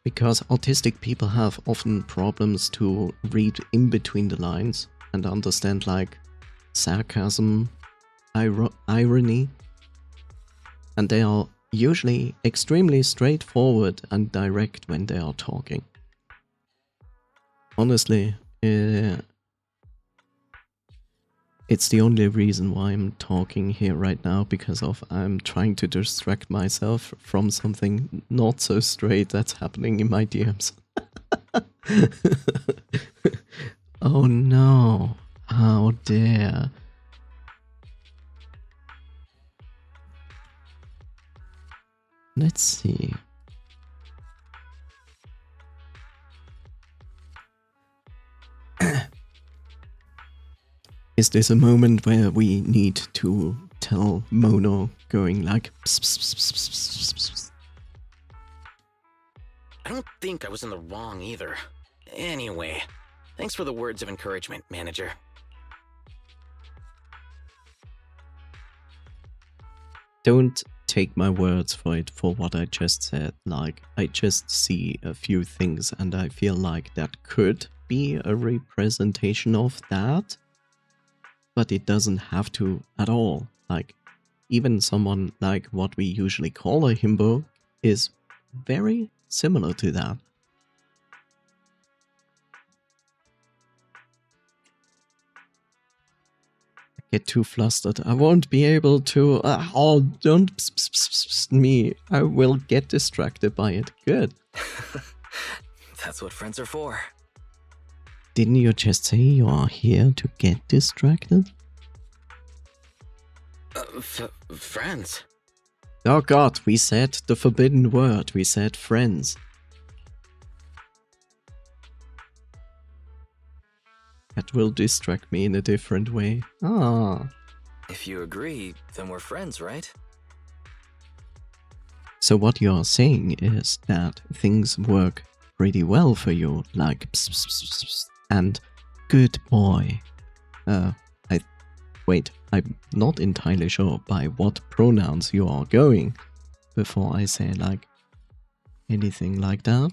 Because autistic people have often problems to read in between the lines and understand, like, sarcasm, irony, and they are usually extremely straightforward and direct when they are talking. Honestly, it's the only reason why I'm talking here right now, because of I'm trying to distract myself from something not so straight that's happening in my DMs. Oh no, how dare. Let's see. Is this a moment where we need to tell Mono going like pss, pss, pss, pss, pss, pss, pss? I don't think I was in the wrong either. Anyway, thanks for the words of encouragement, manager. Don't take my words for it for what I just said. Like, I just see a few things and I feel like that could be a representation of that. But it doesn't have to at all. Like, even someone like what we usually call a himbo is very similar to that. I get too flustered. I won't be able to... oh, don't pss, pss, pss, pss, me. I will get distracted by it. Good. That's what friends are for. Didn't you just say you are here to get distracted? Friends? Oh god, we said the forbidden word. We said friends. That will distract me in a different way. Ah. If you agree, then we're friends, right? So what you're saying is that things work pretty well for you, like pss, pss, pss, pss, and good boy. Wait, I'm not entirely sure by what pronouns you are going before I say like anything like that.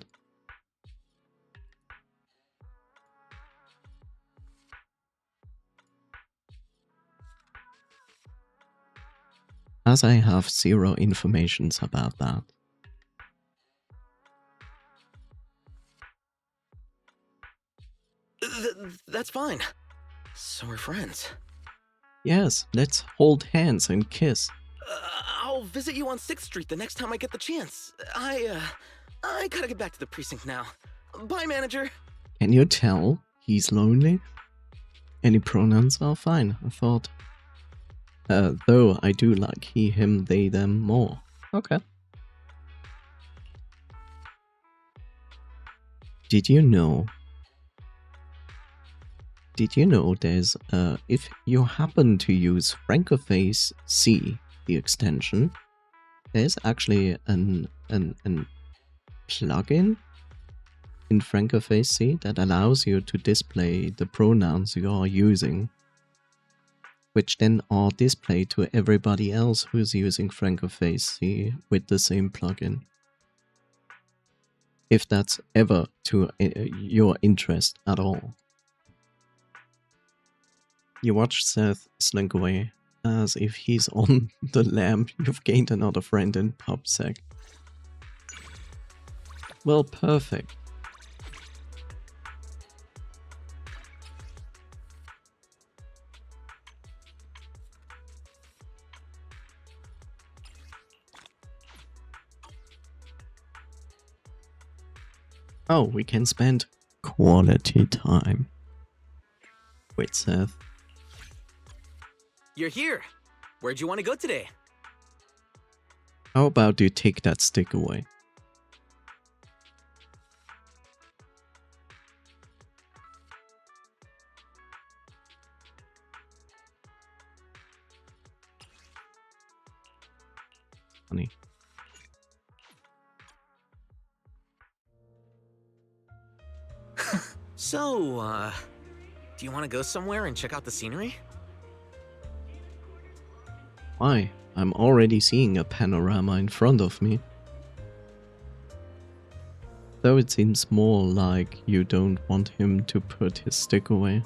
as I have zero informations about that. That's fine. So we're friends. Yes, let's hold hands and kiss. I'll visit you on 6th Street the next time I get the chance. I gotta get back to the precinct now. Bye, manager. Can you tell he's lonely? Any pronouns are fine, I thought. Though I do like he, him, they, them more. Okay. Did you know there's, if you happen to use Francoface C, the extension, there's actually an plugin in Francoface C that allows you to display the pronouns you are using, which then are displayed to everybody else who's using Francoface C with the same plugin. If that's ever to your interest at all. You watch Seth slink away, as if he's on the lamp. You've gained another friend in PubSec. Well, perfect. Oh, we can spend quality time with Seth. You're here. Where'd you want to go today? How about you take that stick away? Funny. So, do you want to go somewhere and check out the scenery? Why? I'm already seeing a panorama in front of me. Though it seems more like you don't want him to put his stick away.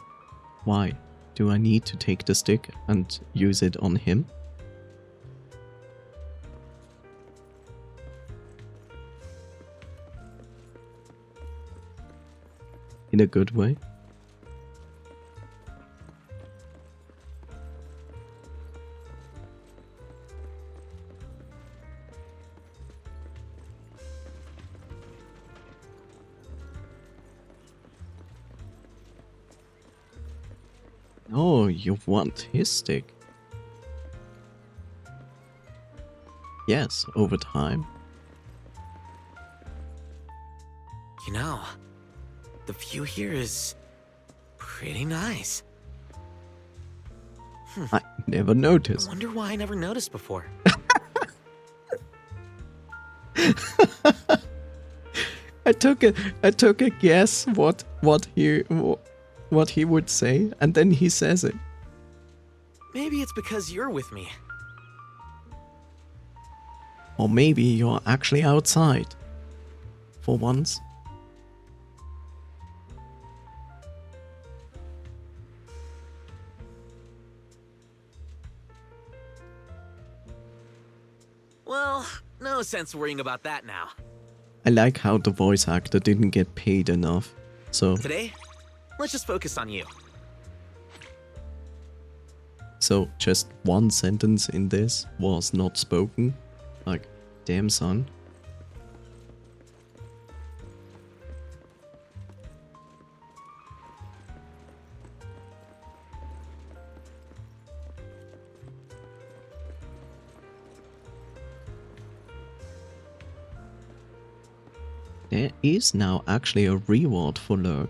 Why? Do I need to take the stick and use it on him? In a good way? Oh, you want his stick? Yes, over time. You know, the view here is pretty nice. I never noticed. I wonder why I never noticed before. I took a guess what he would say, and then he says it. Maybe it's because you're with me. Or maybe you're actually outside. For once. Well, no sense worrying about that now. I like how the voice actor didn't get paid enough. So Today, let's just focus on you. So just one sentence in this was not spoken. Like, damn son. There is now actually a reward for Lurk.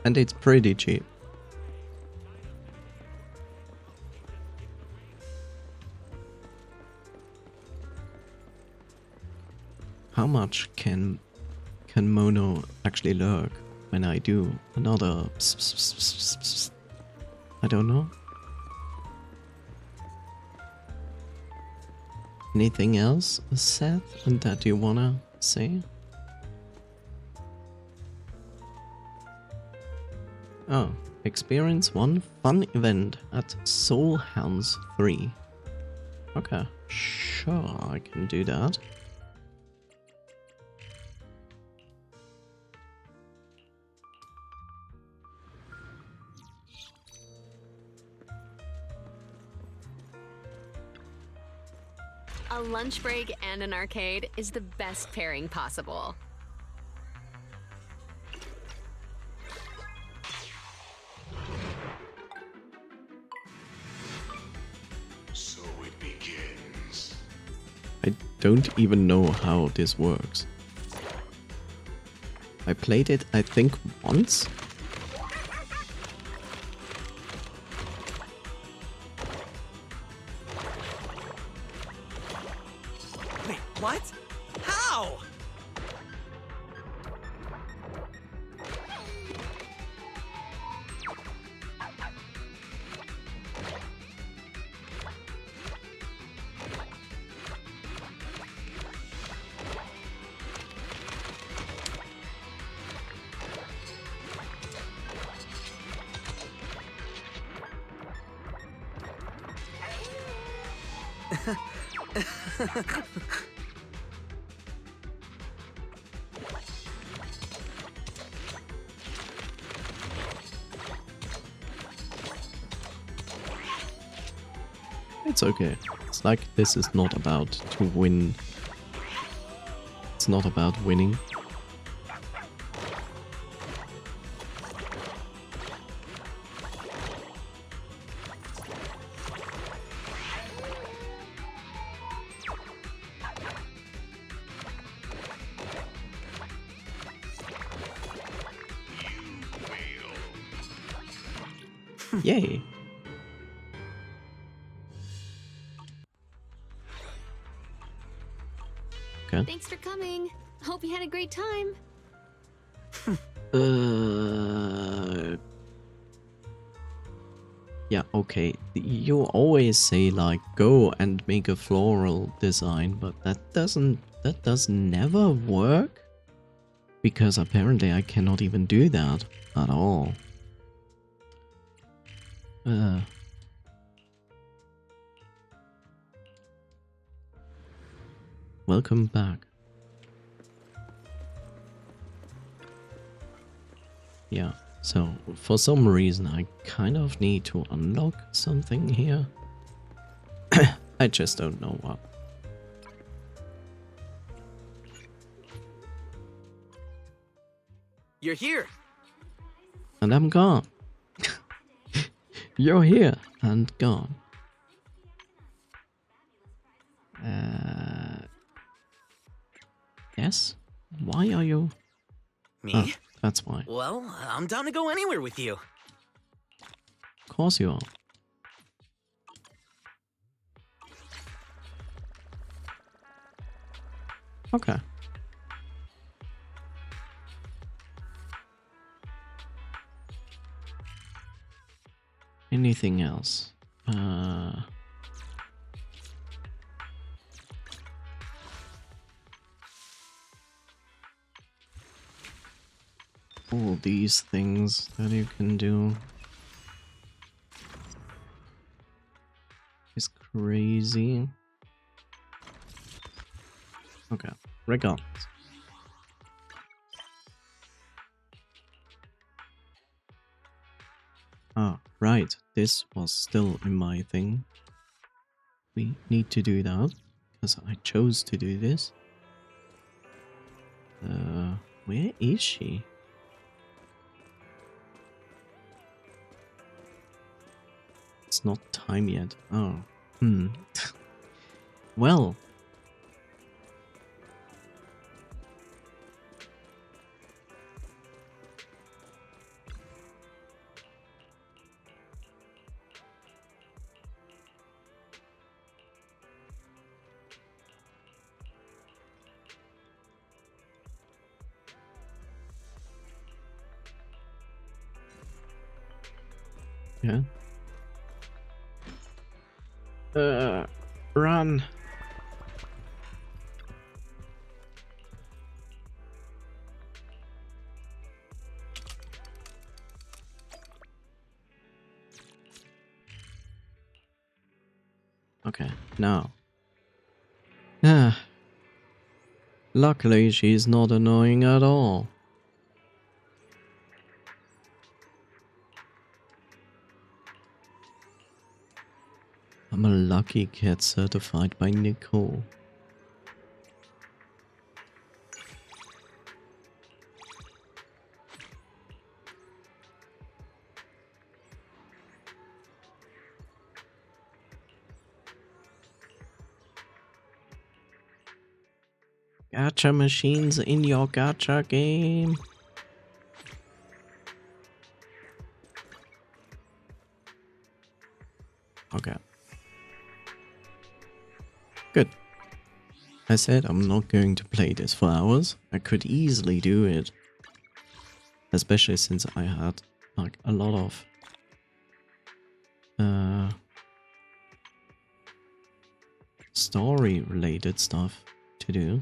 And it's pretty cheap. How much can Mono actually lurk when I do another I don't know. Anything else, Seth, that you wanna say? Oh, experience one fun event at Soul Hounds 3. Okay, sure, I can do that. A lunch break and an arcade is the best pairing possible. So it begins. I don't even know how this works. I played it, I think, once. Wait, what? How? It's okay. It's like this is not about to win. It's not about winning. Yay! Okay. Thanks for coming. Hope you had a great time. Yeah, okay. You always say like go and make a floral design, but that does never work? Because apparently I cannot even do that at all. Welcome back. Yeah, so for some reason I kind of need to unlock something here. I just don't know what. You're here. And I'm gone. You're here and gone. Yes? Why are you? Me? Oh, that's why. Well, I'm down to go anywhere with you. Of course you are. Okay. Anything else? All these things that you can do is crazy. Okay, regardless. Ah, right, this was still in my thing. We need to do that, because I chose to do this. Where is she? It's not time yet. Oh, well. Yeah. Run. Okay, now. Ah, luckily she's not annoying at all. I'm a lucky cat certified by Nicole. Gacha machines in your gacha game. Okay. Good. I said I'm not going to play this for hours. I could easily do it. Especially since I had like a lot of story related stuff to do.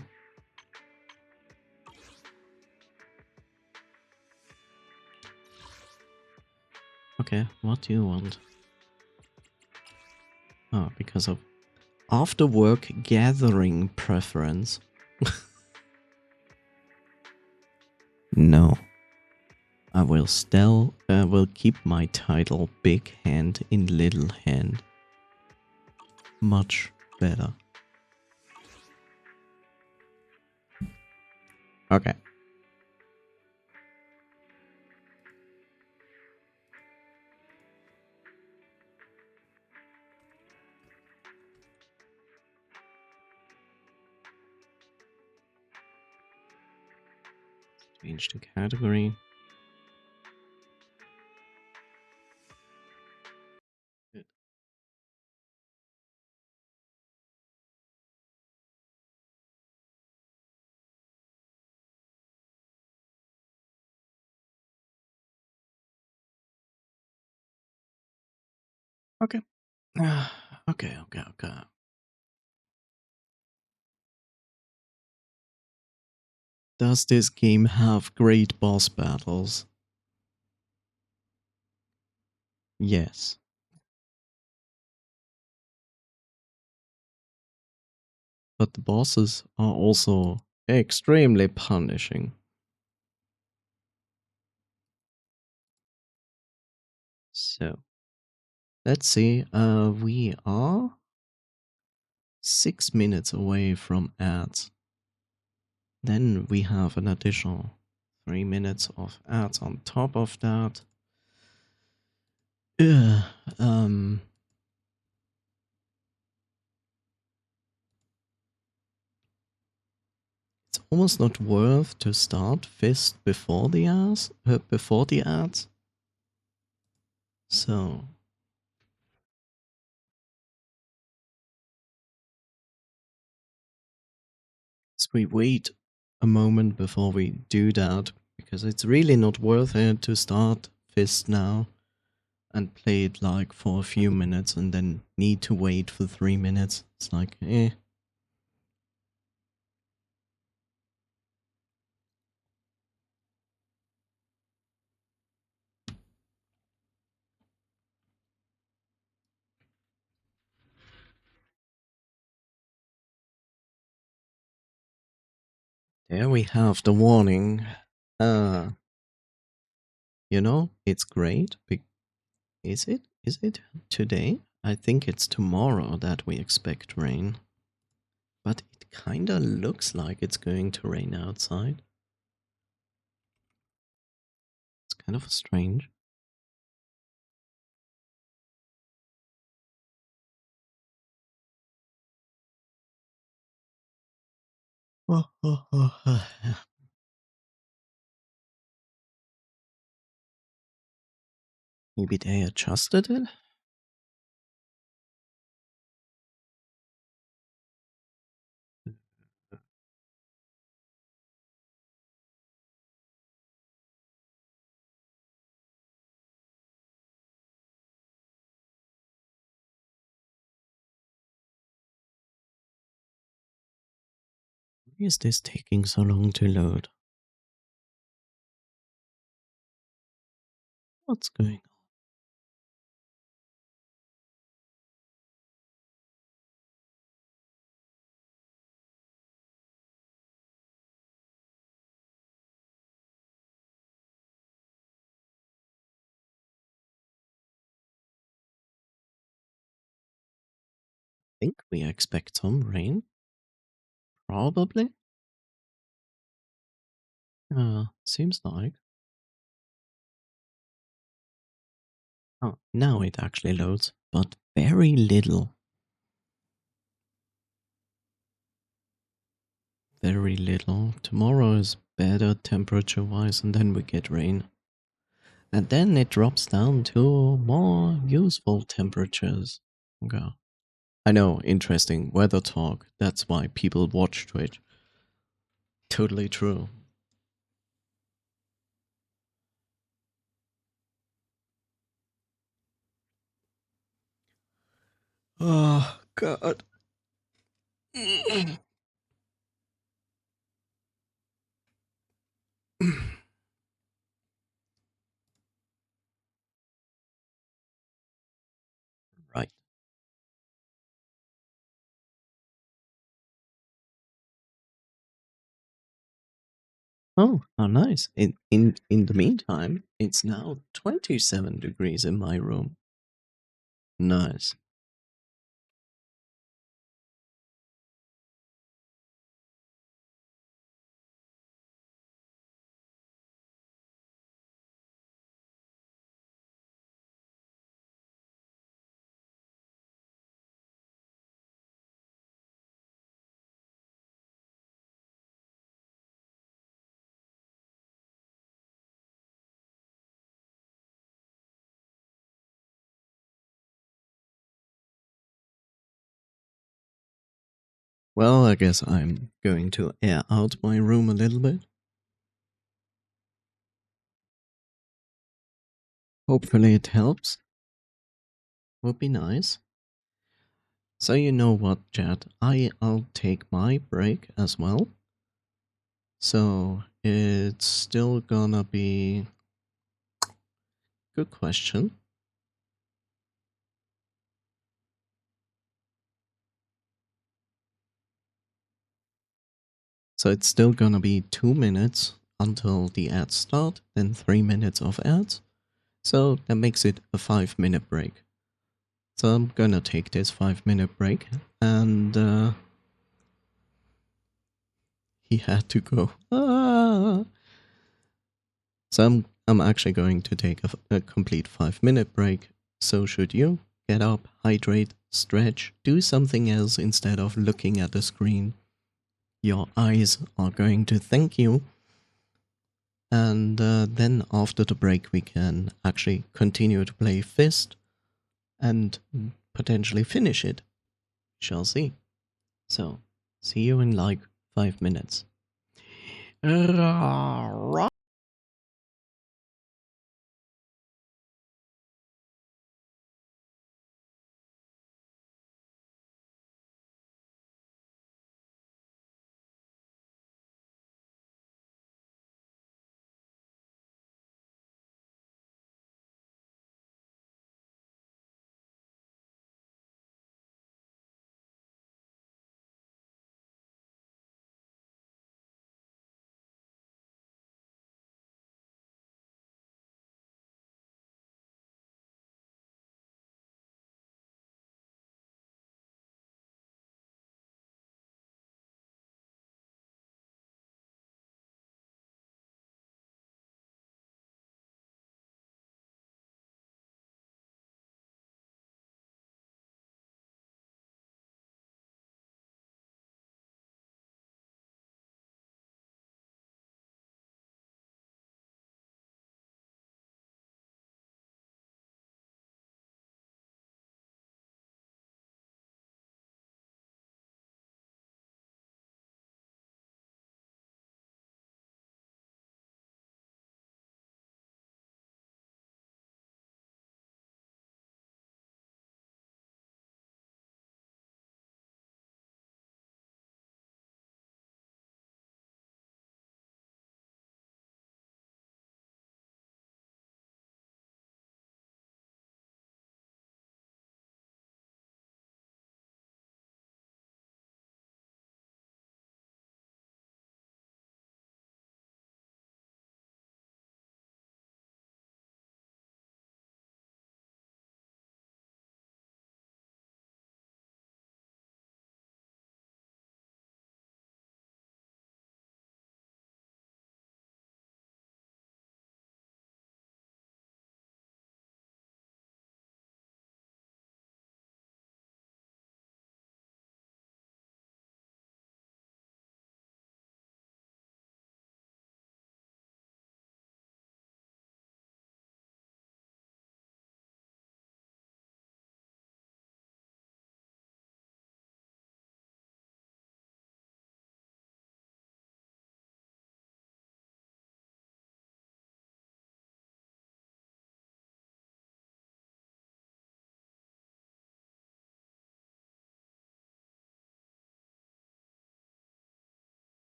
Okay, what do you want? Oh, because of after work gathering preference. No. I will still will keep my title Big Hand in Little Hand. Much better. Okay. Change the category. Good. Okay. Okay. Does this game have great boss battles? Yes. But the bosses are also extremely punishing. So, let's see. We are 6 minutes away from ads. Then we have an additional 3 minutes of ads on top of that. Um, it's almost not worth to start Fist before the ads. So we wait a moment before we do that, because it's really not worth it to start Fist now and play it like for a few minutes and then need to wait for 3 minutes. It's like, eh. There we have the warning. You know, it's great. Is it? Is it today? I think it's tomorrow that we expect rain. But it kinda looks like it's going to rain outside. It's kind of strange. Maybe they adjusted it? Why is this taking so long to load? What's going on? think we expect some rain. Probably. Seems like. Oh, now it actually loads, but very little. Very little. Tomorrow is better temperature-wise, and then we get rain. And then it drops down to more useful temperatures. Okay. I know, interesting weather talk. That's why people watch Twitch. Totally true. Oh, God. Right. Oh, how nice. In the meantime, it's now 27 degrees in my room. Nice. Well, I guess I'm going to air out my room a little bit. Hopefully it helps. Would be nice. So you know what, chat? I'll take my break as well. So it's still gonna be... Good question. So it's still gonna be 2 minutes until the ads start, then 3 minutes of ads. So that makes it a 5-minute break. So I'm gonna take this 5-minute break, and he had to go. Ah. So I'm actually going to take a complete 5-minute break. So should you. Get up, hydrate, stretch, do something else instead of looking at the screen. Your eyes are going to thank you. And then after the break we can actually continue to play Fist and potentially finish it. Shall see. So, see you in like 5 minutes.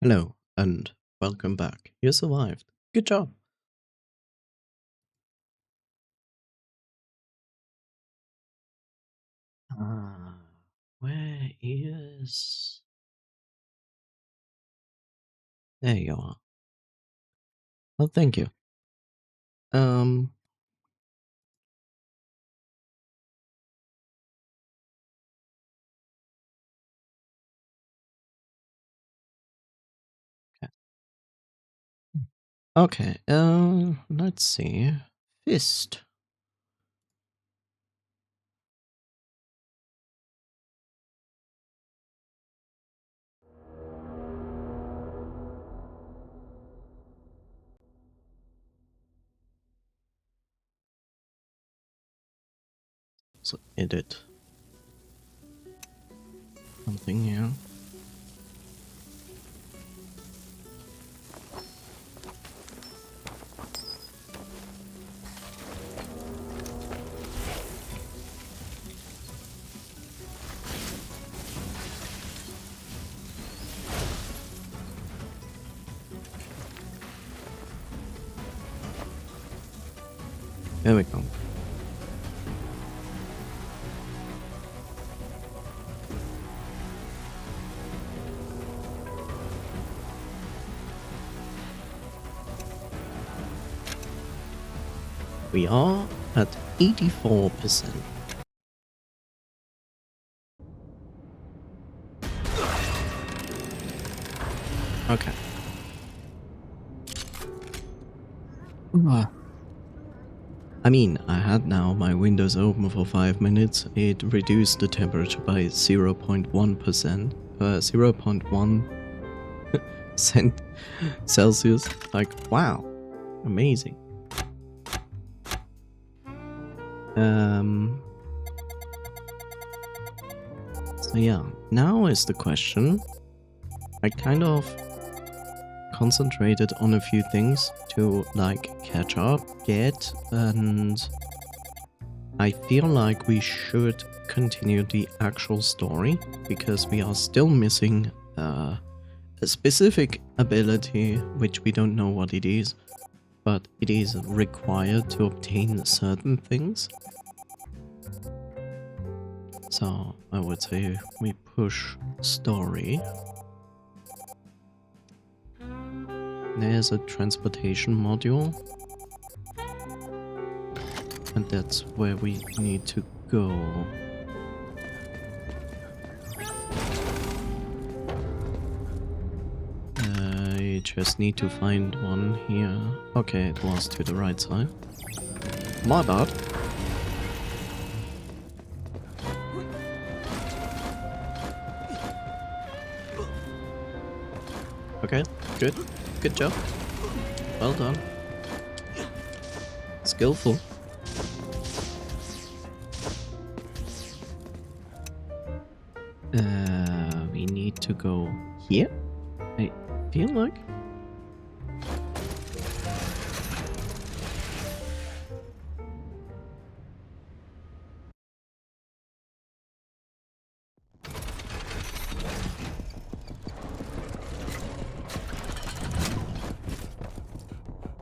Hello, and welcome back. You survived. Good job. Where is... There you are. Well, thank you. Okay, let's see. Fist. So edit something here. There we go. We are at 84%. Okay. I mean, I had now my windows open for 5 minutes. It reduced the temperature by 0.1%. 0.1 Celsius. Like, wow. Amazing. So yeah, now is the question. I kind of concentrated on a few things to like catch up, and I feel like we should continue the actual story because we are still missing a specific ability which we don't know what it is, but it is required to obtain certain things. So I would say we push story. There's a transportation module, and that's where we need to go. I just need to find one here. Okay, it was to the right side. My bad. Okay, good. Good job. Well done. Skillful. We need to go here. I feel like.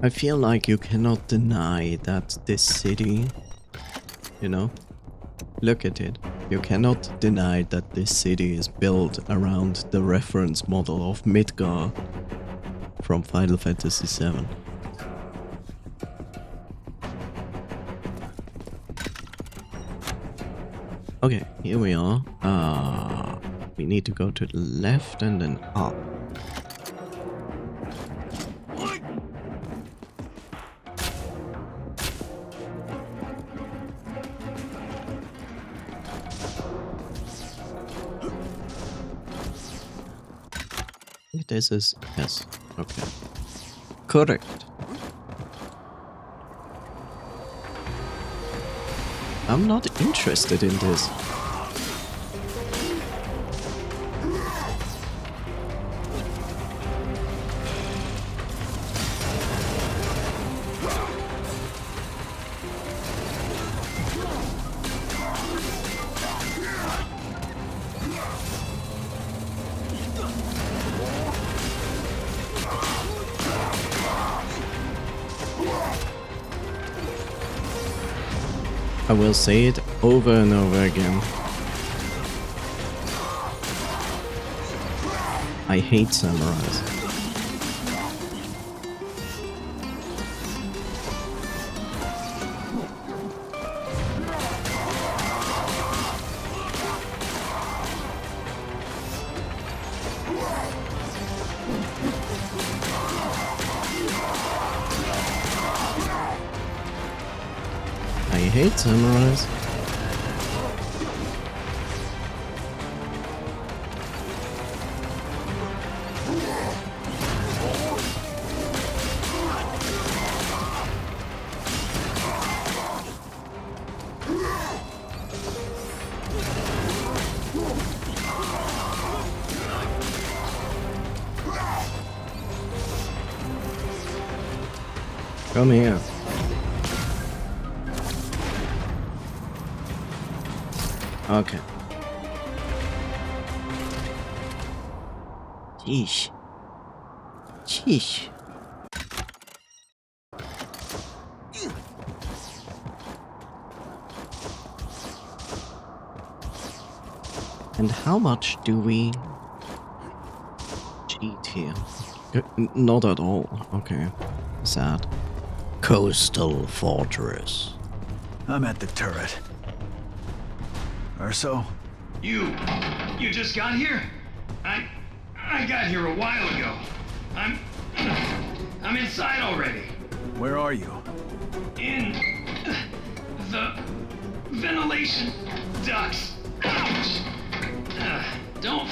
I feel like you cannot deny that this city, you know, look at it. You cannot deny that this city is built around the reference model of Midgar from Final Fantasy VII. Okay, here we are. We need to go to the left and then up. This is... yes. Okay. Correct. I'm not interested in this. I will say it over and over again. I hate samurais. I hate samurais. Come here. Okay. Sheesh. Sheesh. And how much do we cheat here? Not at all. Okay. Sad. Coastal Fortress. I'm at the turret. Urso? You just got here? I got here a while ago. I'm inside already. Where are you? In the ventilation ducts. Ouch! Don't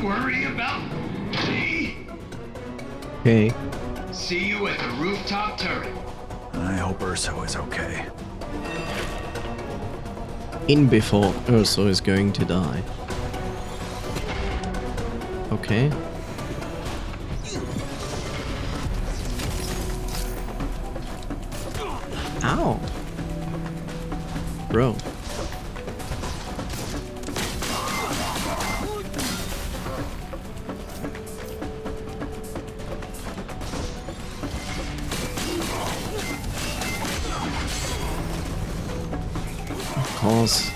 worry about me. Okay. See you at the rooftop turret. I hope Urso is okay. In before Urso is going to die. Okay. Ow. Bro. Of course.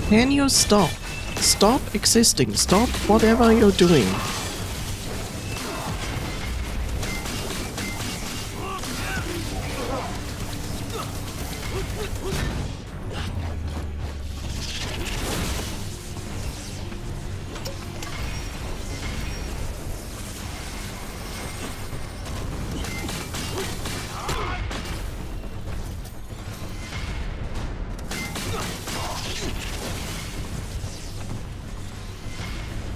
Can you stop? Stop existing. Stop whatever you're doing.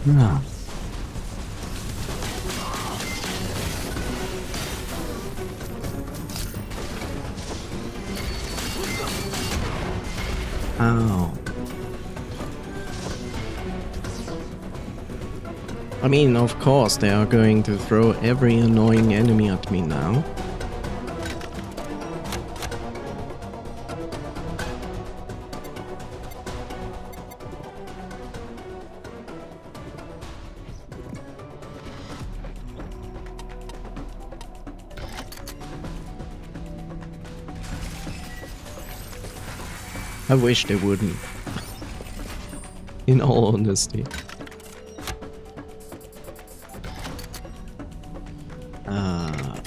No. Ow. I mean, of course, they are going to throw every annoying enemy at me now. I wish they wouldn't. In all honesty.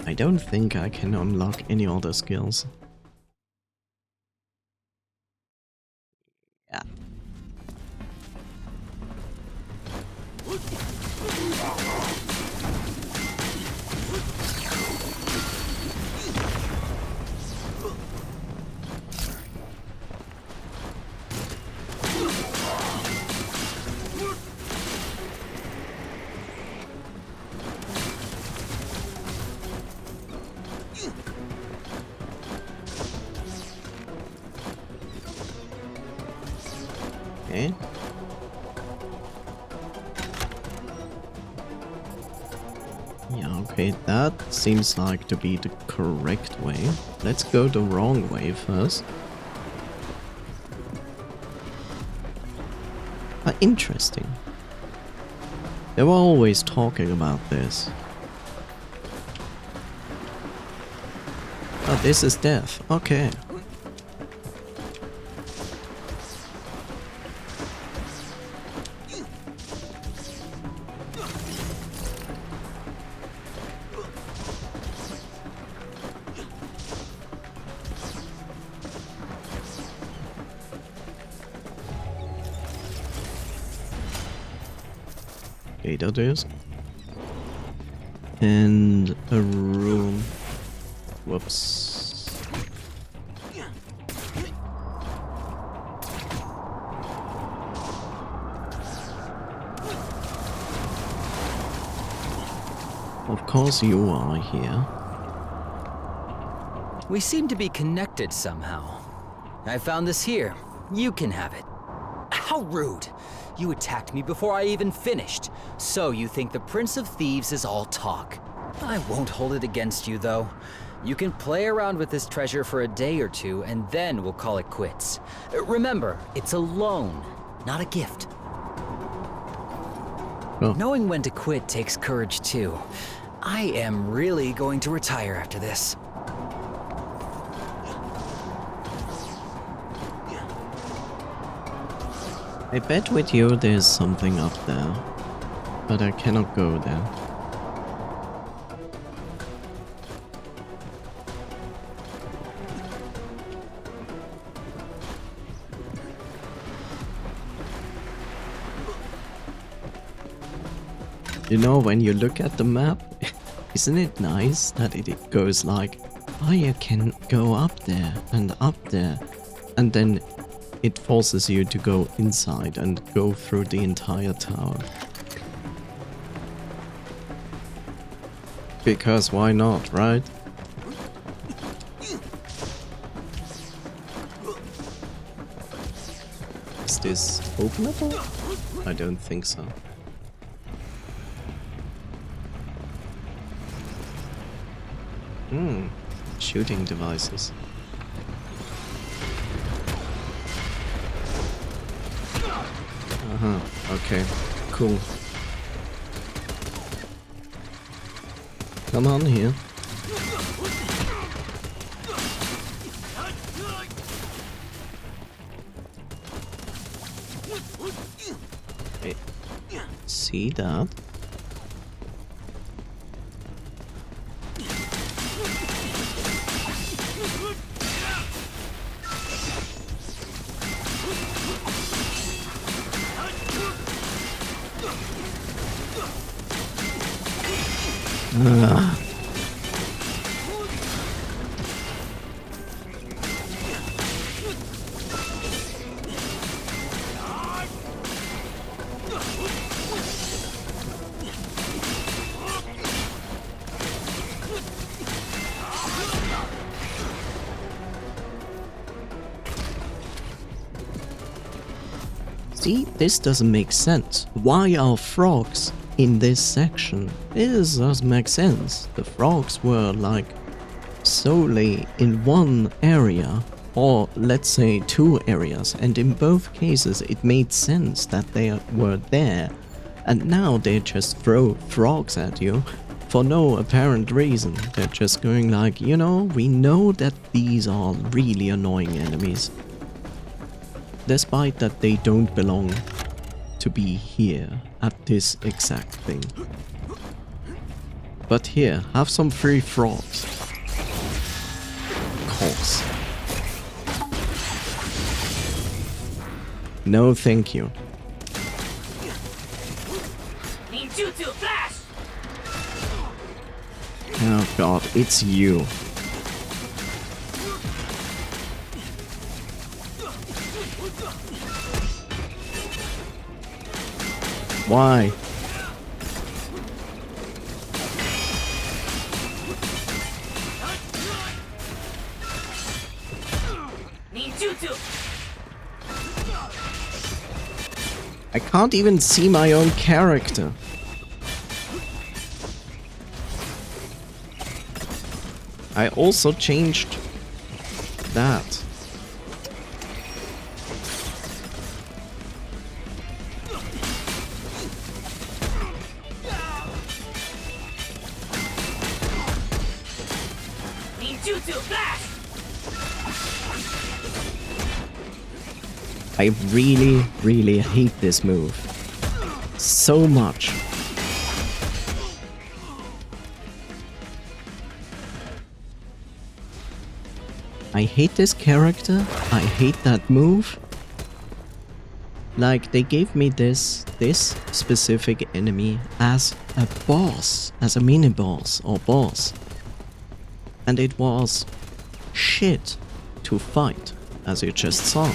I don't think I can unlock any other skills. Yeah. Okay, that seems like to be the correct way. Let's go the wrong way first. Interesting. They were always talking about this. Oh, this is death. Okay. Okay, that is. And a room. Whoops. Of course you are here. We seem to be connected somehow. I found this here. You can have it. How rude! You attacked me before I even finished. So you think the Prince of Thieves is all talk. I won't hold it against you, though. You can play around with this treasure for a day or two, and then we'll call it quits. Remember, it's a loan, not a gift. Oh. Knowing when to quit takes courage, too. I am really going to retire after this. I bet with you there's something up there, but I cannot go there. You know, when you look at the map, isn't it nice that it goes like, oh, you can go up there, and then it forces you to go inside and go through the entire tower. Because why not, right? Is this openable? I don't think so. Shooting devices. Okay, cool. Come on here. Hey, see that? See, this doesn't make sense. Why are frogs in this section? This doesn't make sense. The frogs were like solely in one area, or let's say 2 areas, and in both cases it made sense that they were there, and now they just throw frogs at you for no apparent reason. They're just going like, you know, we know that these are really annoying enemies, despite that they don't belong to be here at this exact thing. But here, have some free frogs. Of course. No, thank you. Oh god, it's you. Why? I can't even see my own character. I also changed that. I really, really hate this move. So much. I hate this character. I hate that move. Like, they gave me this specific enemy as a boss, as a mini-boss or boss. And it was shit to fight, as you just saw.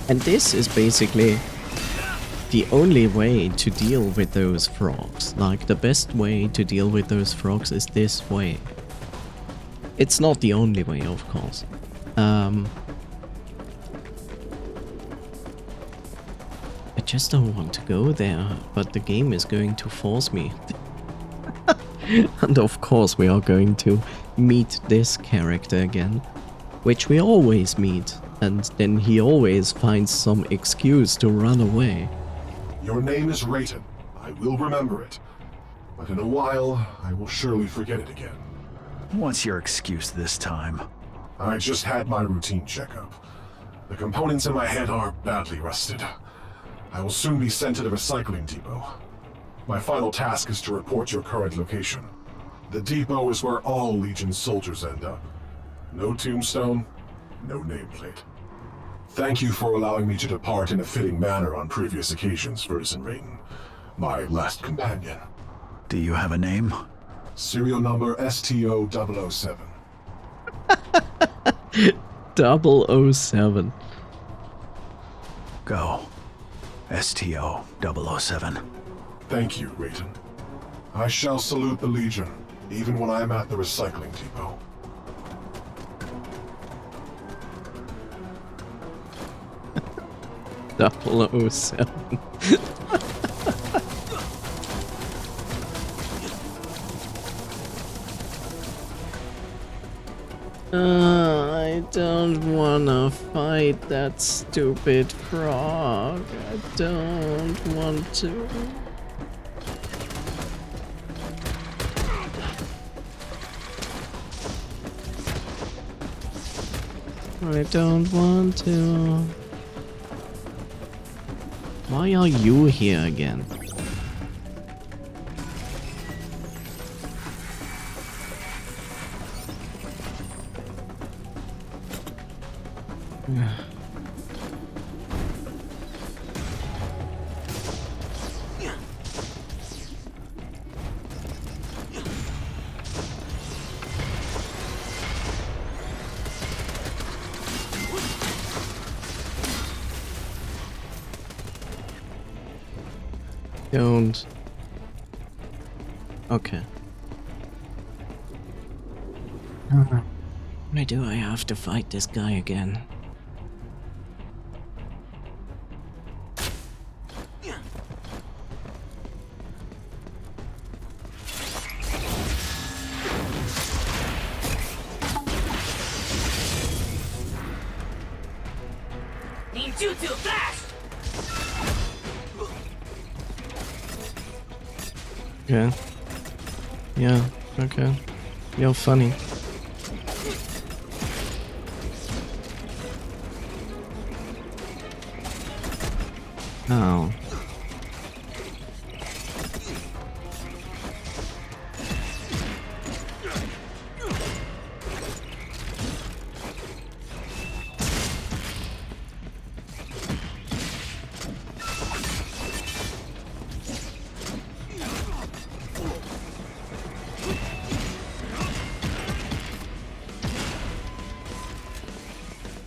And this is basically the only way to deal with those frogs. Like, the best way to deal with those frogs is this way. It's not the only way, of course. I just don't want to go there, but the game is going to force me. And of course we are going to meet this character again, which we always meet. And then he always finds some excuse to run away. Your name is Rayton. I will remember it. But in a while, I will surely forget it again. What's your excuse this time? I just had my routine checkup. The components in my head are badly rusted. I will soon be sent to the recycling depot. My final task is to report your current location. The depot is where all Legion soldiers end up. No tombstone, no nameplate. Thank you for allowing me to depart in a fitting manner on previous occasions, Ferguson Rayton, my last companion. Do you have a name? Serial number STO-007. 007. Go. STO-007. Thank you, Rayton. I shall salute the Legion, even when I am at the recycling depot. Double 07. I don't wanna fight that stupid frog. I don't want to. I don't want to. Why are you here again? Don't. Okay. Why do I have to fight this guy again? Ninjutsu flash! Yeah. Yeah, okay. You're funny. Oh.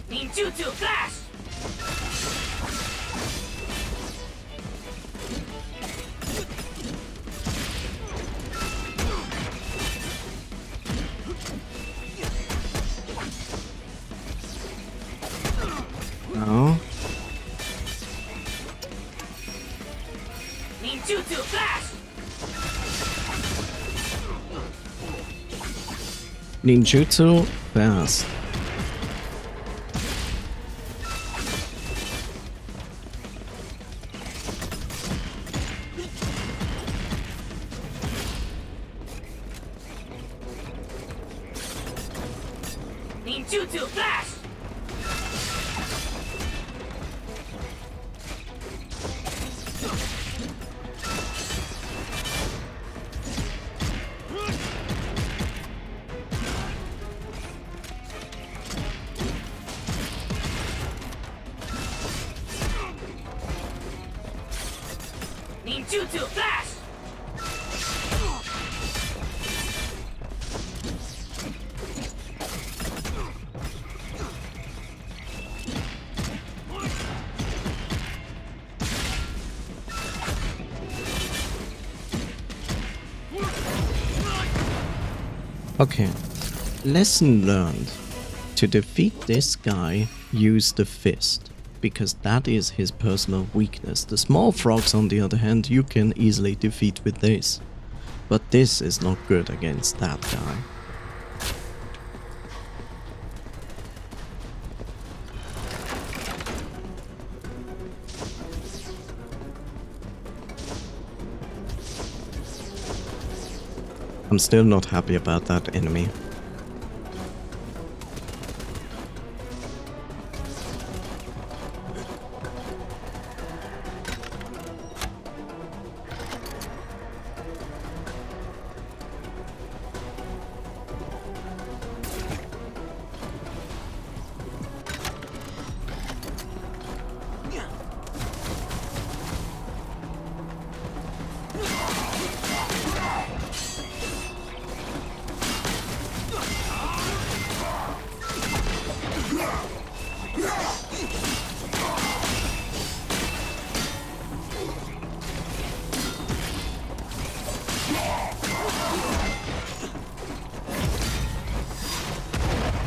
Ninjutsu flash! Ninjutsu fast. Ninjutsu flash! Ninjutsu flash! Okay, lesson learned. To defeat this guy, use the fist, because that is his personal weakness. The small frogs, on the other hand, you can easily defeat with this. But this is not good against that guy. I'm still not happy about that enemy.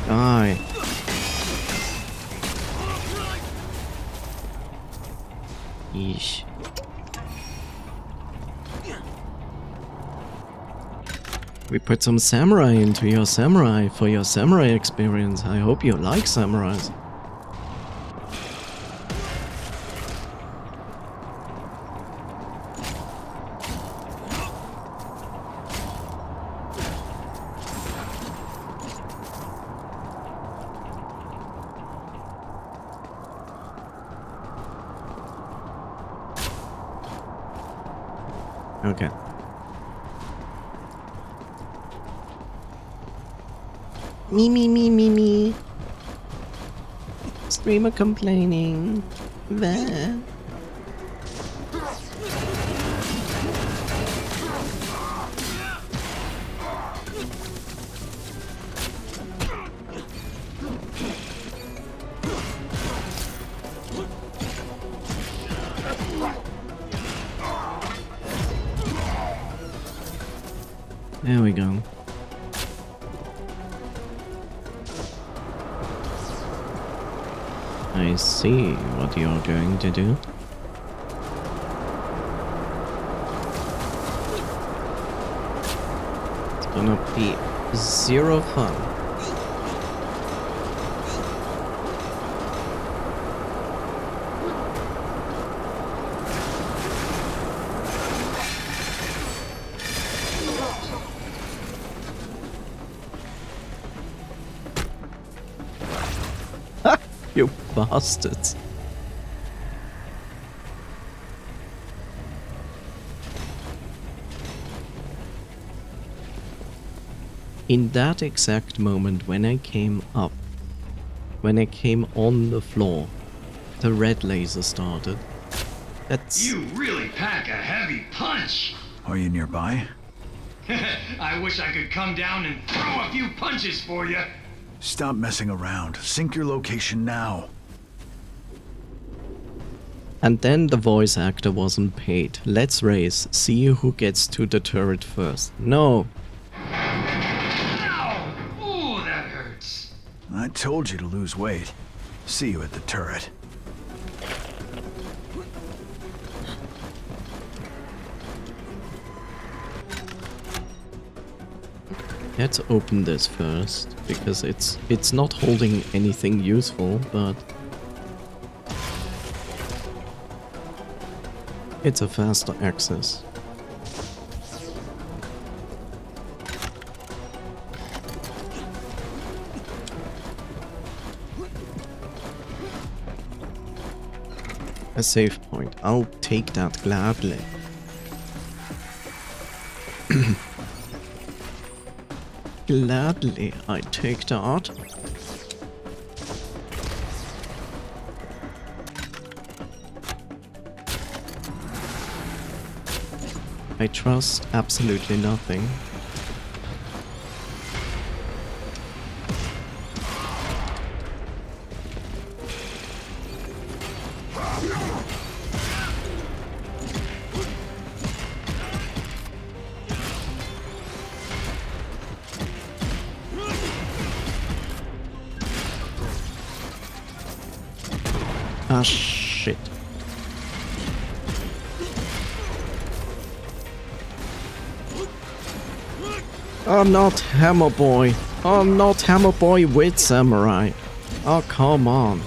Die. Yeesh. We put some samurai into your samurai for your samurai experience. I hope you like samurais. Okay. Me. Streamer complaining. There. There we go. I see what you're going to do. It's gonna be zero fun. You bastards. In that exact moment when I came up, when I came on the floor, the red laser started. That's... You really pack a heavy punch! Are you nearby? I wish I could come down and throw a few punches for you. Stop messing around. Sync your location now. And then the voice actor wasn't paid. Let's race. See who gets to the turret first. No. Ow! Ooh, that hurts. I told you to lose weight. See you at the turret. Let's open this first, because it's not holding anything useful, but it's a faster access. A save point. I'll take that gladly. Gladly, I take that. I trust absolutely nothing. Ah, shit. I'm not Hammer Boy. I'm not Hammer Boy with Samurai. Oh, come on.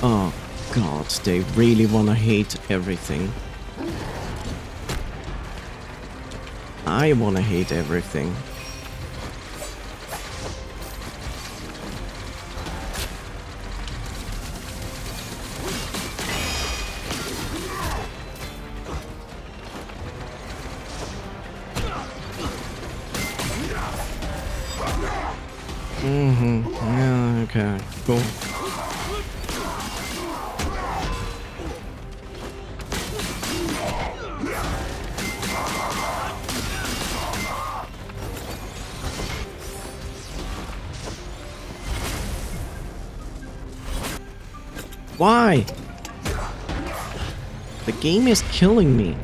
Oh, God, they really wanna hate everything. I wanna hate everything. Yeah, okay, cool. Why? The game is killing me.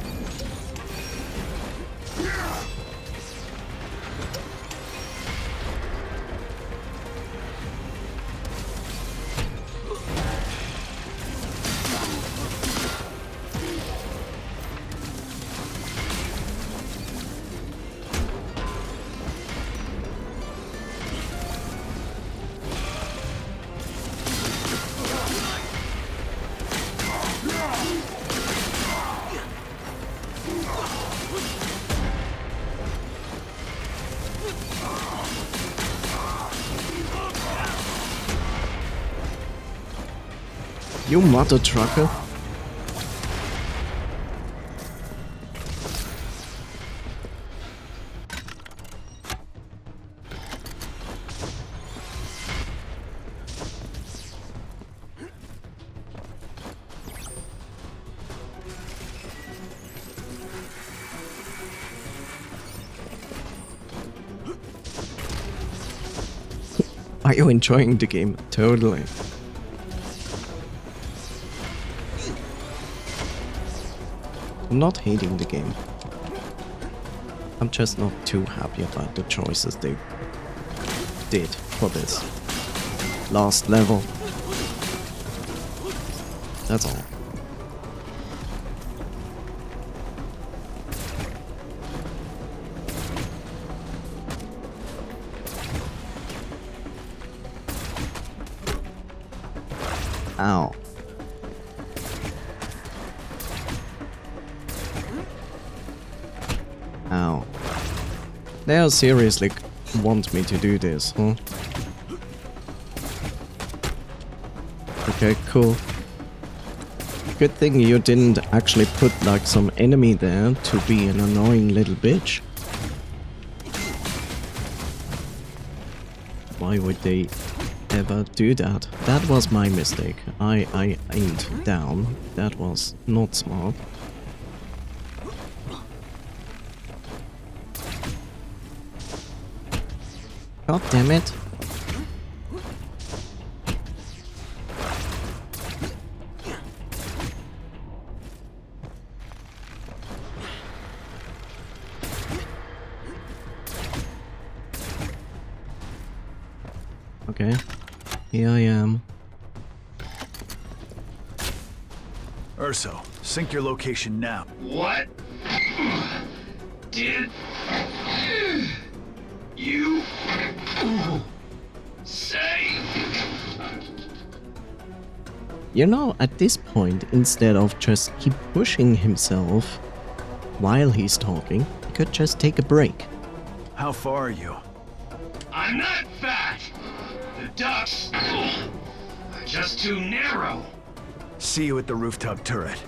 You mother trucker. Are you enjoying the game? Totally. I'm not hating the game. I'm just not too happy about the choices they did for this last level. That's all. Ow. Ow. They seriously want me to do this, huh? Okay, cool. Good thing you didn't actually put like some enemy there to be an annoying little bitch. Why would they ever do that? That was my mistake. I aimed down. That was not smart. God damn it. Okay. Here I am. Urso, sync your location now. What did you say? You know, at this point, instead of just keep pushing himself while he's talking, he could just take a break. How far are you? I'm not fat. The ducts are just too narrow. See you at the rooftop turret.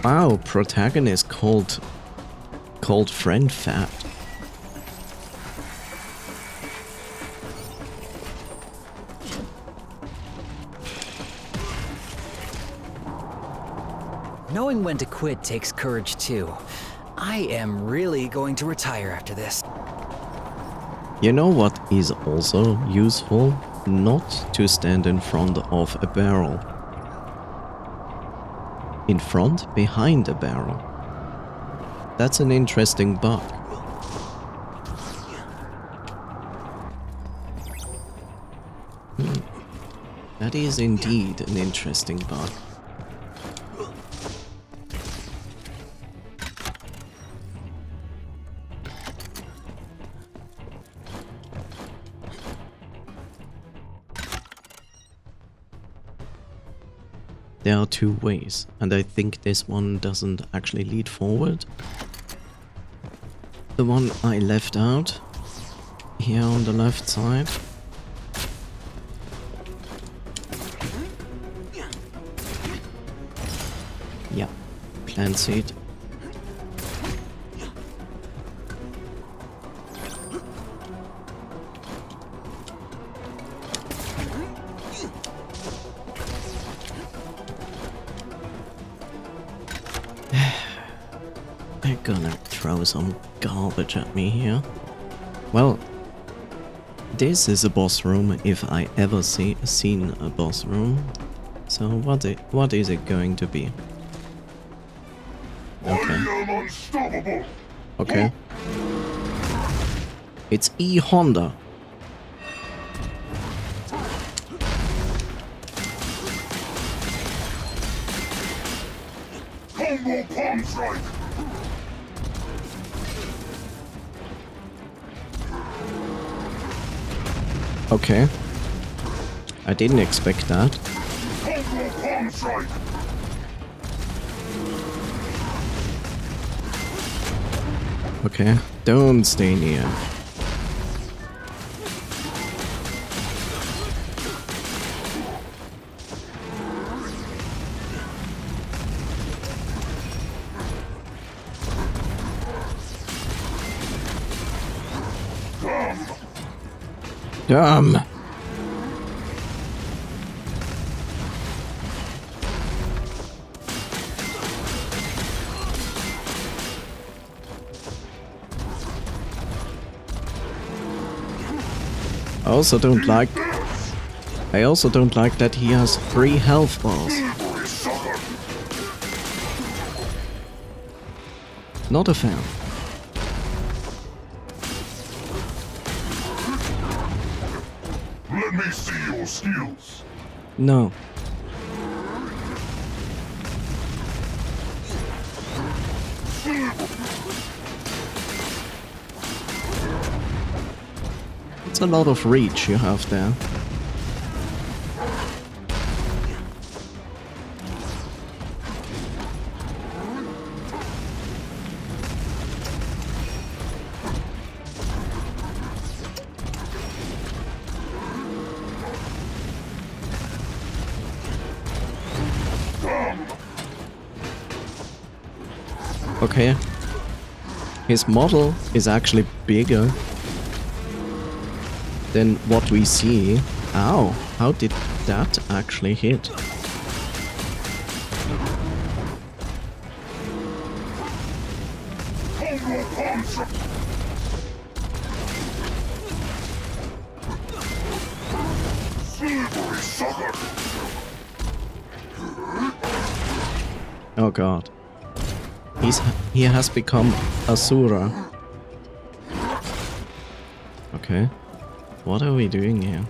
Wow, protagonist called friend fat. Knowing when to quit takes courage too. I am really going to retire after this. You know what is also useful? Not to stand in front of a barrel. In front, behind a barrel. That's an interesting bug. That is indeed an interesting bug. There are two ways, and I think this one doesn't actually lead forward. The one I left out, here on the left side. Yeah, plant seed. They're gonna throw some garbage at me here. Well, this is a boss room if I ever seen a boss room. So what is it going to be? Okay. Okay. It's E Honda. Combo palm strike. Okay. I didn't expect that. Combo palm strike. Okay, don't stay near. Dumb. I also don't like that he has 3 health bars. Not a fan. Let me see your skills. No. It's a lot of reach you have there. Okay. His model is actually bigger than what we see. Ow, how did that actually hit? Oh god. He has become Asura. Okay. What are we doing here?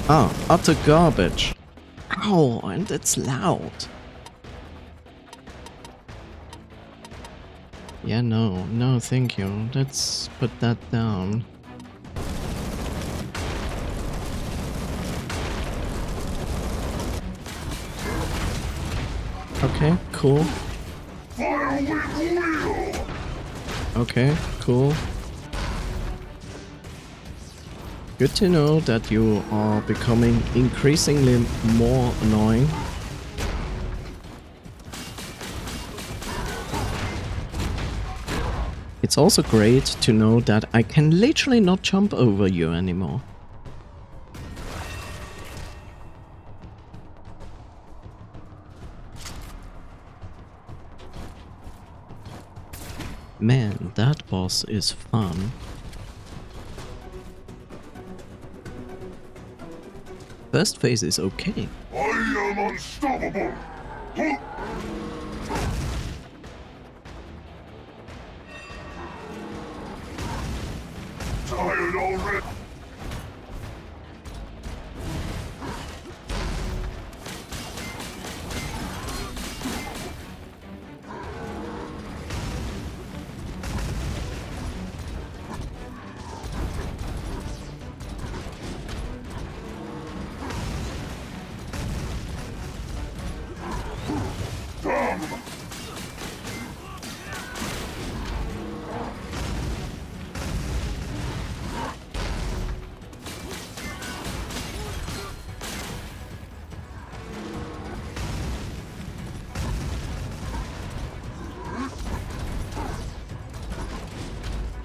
Ah, utter garbage. Ow, and it's loud. Yeah, no, thank you. Let's put that down. Okay, cool. Okay, cool. Good to know that you are becoming increasingly more annoying. It's also great to know that I can literally not jump over you anymore. Man, that boss is fun. First phase is okay. I am unstoppable! Huh? Tired already?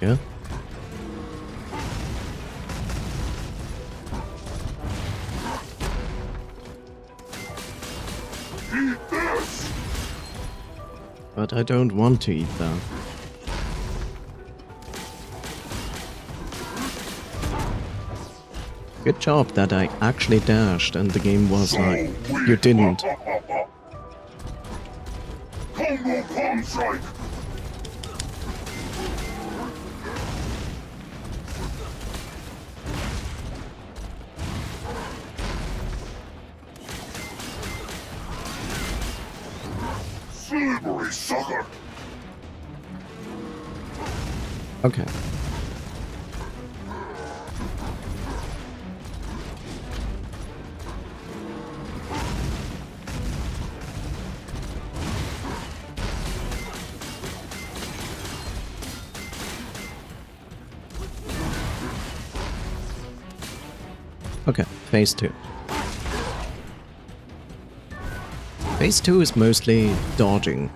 Yeah. Eat this! But I don't want to eat that. Good job that I actually dashed and the game was like, you didn't. Combo palm strike! Slippery sucker! Okay. Okay, phase 2. Phase 2 is mostly dodging.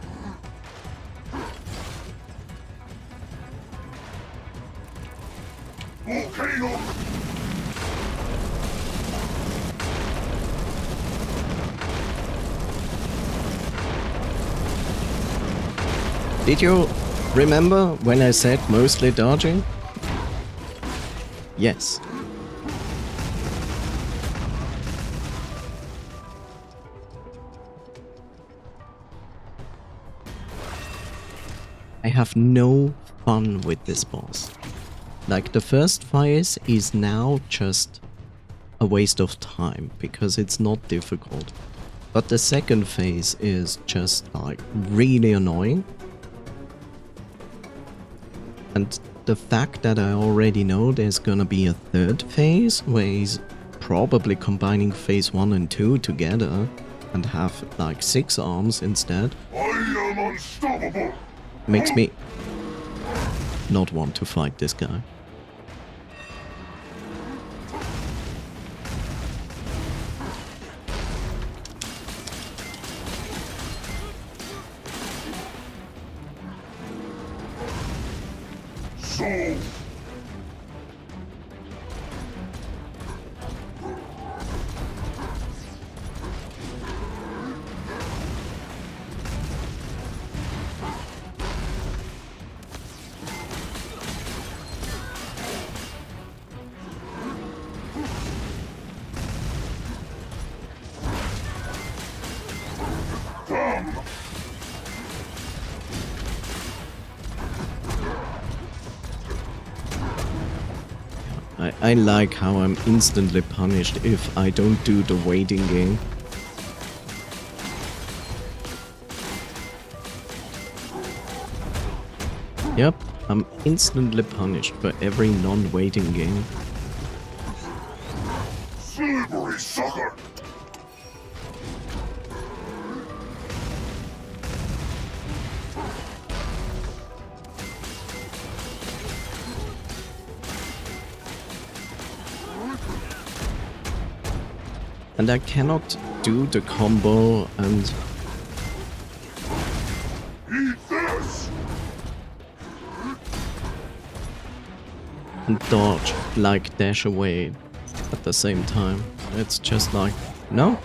Volcano! Did you remember when I said mostly dodging? Yes. I have no fun with this boss. Like, the first phase is now just a waste of time because it's not difficult. But the second phase is just like really annoying. And the fact that I already know there's gonna be a third phase where he's probably combining phase 1 and 2 together and have like 6 arms instead. I am unstoppable! Makes me not want to fight this guy. So... I like how I'm instantly punished if I don't do the waiting game. Yep, I'm instantly punished for every non-waiting game. Slippery sucker! And I cannot do the combo and Eat this! and dodge, like dash away at the same time. It's just like, no?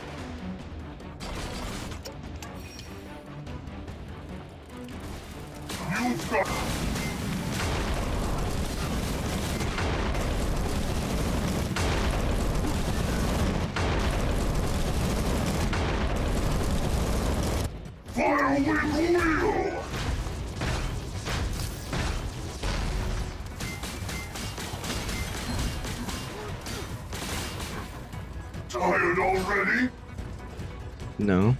You've got... Fire with wheel! Tired already? No.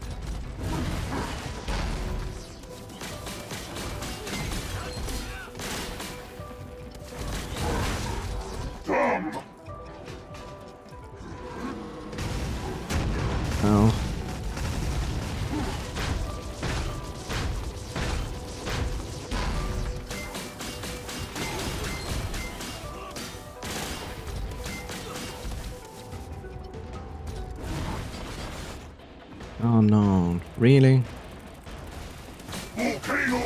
Dumb! Oh. Oh no, really? Volcano!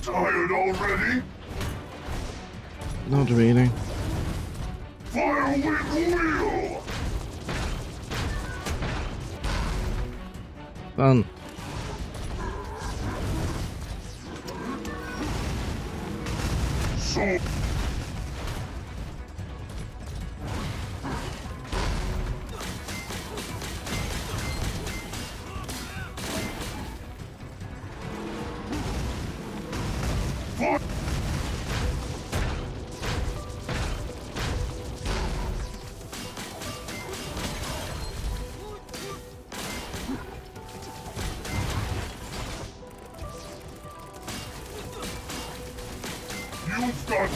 Tired already? Not really. Fire with wheel! Fun. So... You've got...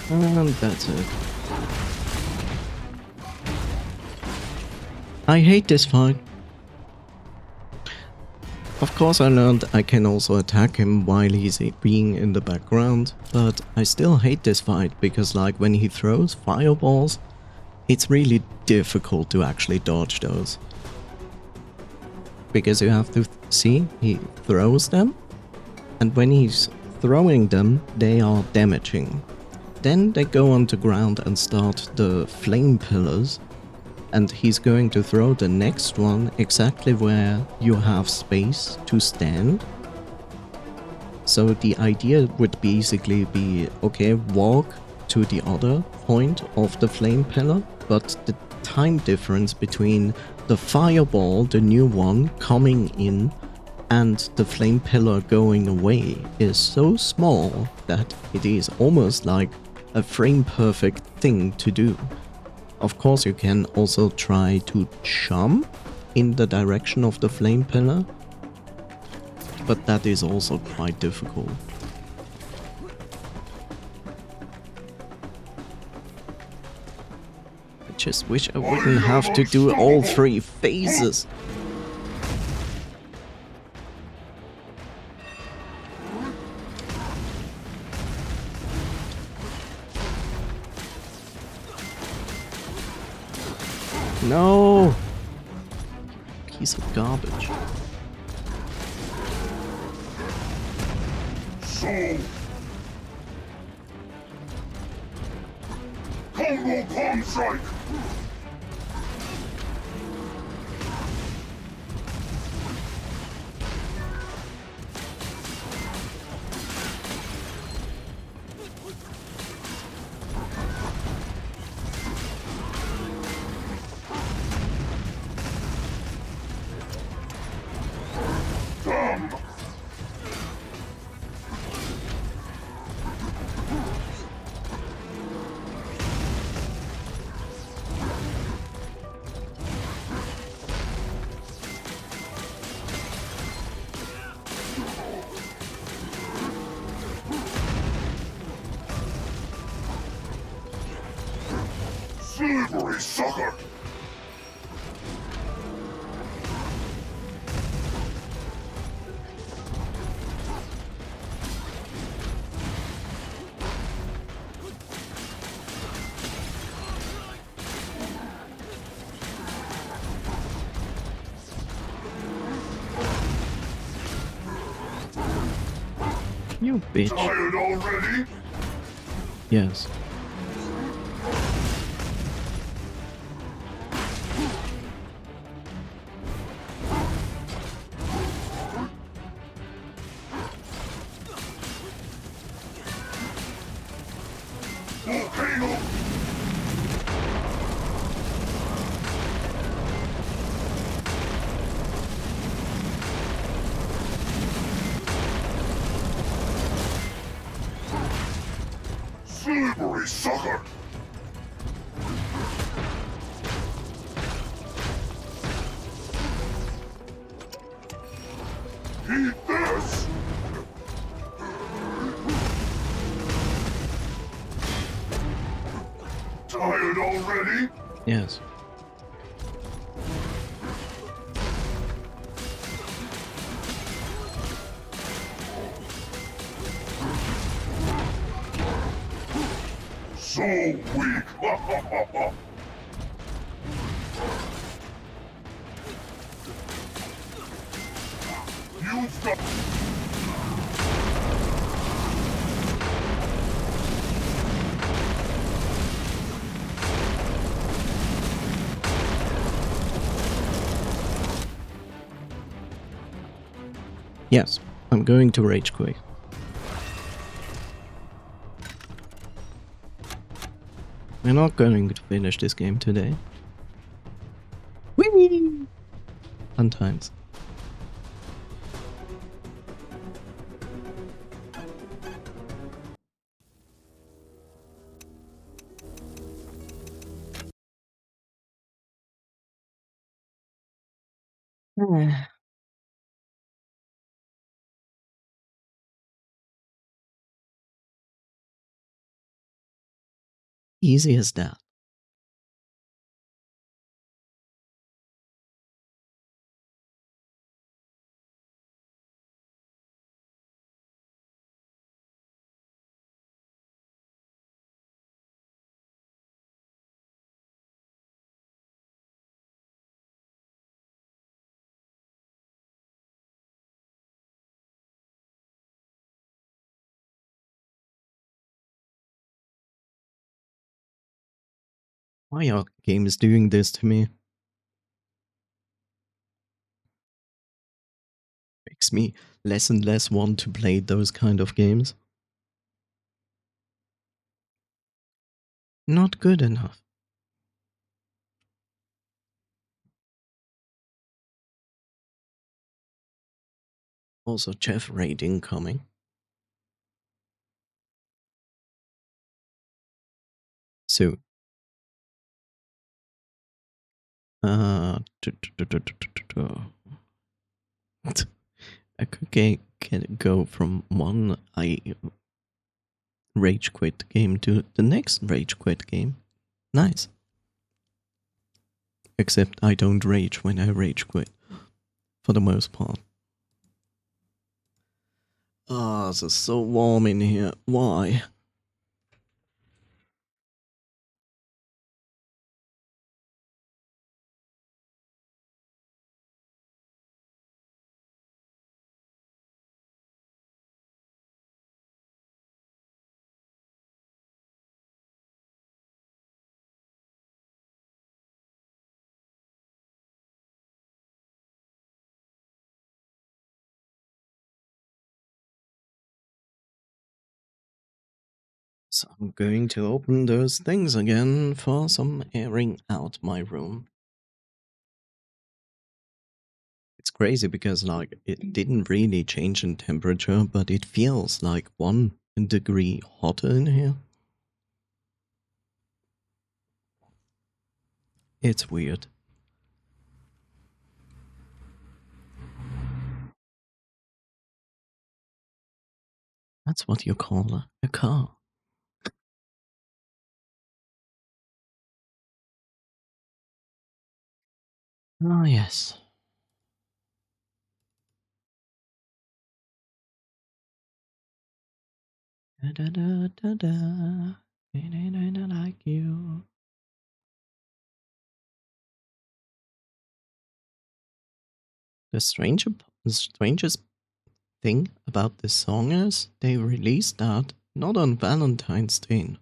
And that's it. I hate this fight. Of course I learned I can also attack him while he's being in the background, but I still hate this fight because like when he throws fireballs, it's really difficult to actually dodge those. Because you have to see, he throws them, and when he's throwing them, they are damaging. Then they go on the ground and start the flame pillars, and he's going to throw the next one exactly where you have space to stand. So the idea would basically be, okay, walk to the other point of the flame pillar, but the time difference between the fireball, the new one, coming in and the flame pillar going away is so small that it is almost like a frame perfect thing to do. Of course you can also try to jump in the direction of the flame pillar, but that is also quite difficult. I just wish I wouldn't have to do all three phases. No! Piece of garbage. So... Combo Palm Strike! Damn! Slippery sucker! You bitch. Tired already? Yes. Volcano! Slippery sucker! Eat this! Tired already? Yes. So weak! You've got... Yes, I'm going to rage quit. We're not going to finish this game today. Whee! Fun times. Easy as that. Why are games doing this to me? Makes me less and less want to play those kind of games. Not good enough. Also, Jeff raid incoming. So, I could go from one rage quit game to the next rage quit game. Nice. Except I don't rage when I rage quit. For the most part. Ah, it's so warm in here. Why? Yes, I'm going to open those things again for some airing out my room. It's crazy because, like, it didn't really change in temperature, but it feels like 1 degree hotter in here. It's weird. That's what you call a car. Oh, yes. Da da da da da. I like you. The strangest thing about this song is they released that not on Valentine's Day,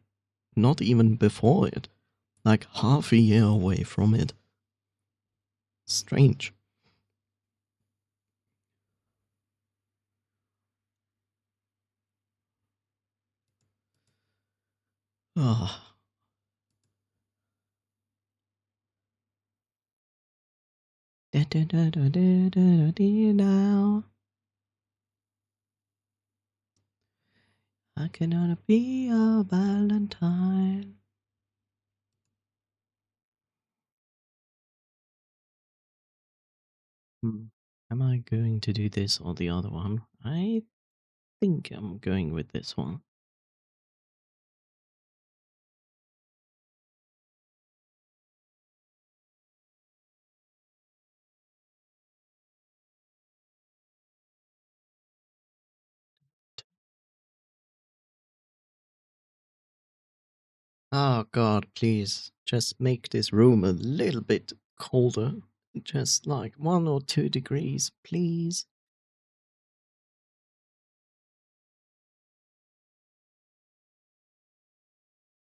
not even before it, like half a year away from it. Strange. Oh. Da da da da da da da now. I cannot be a Valentine. Am I going to do this or the other one? I think I'm going with this one. Oh god, please, just make this room a little bit colder. Just like 1 or 2 degrees, please.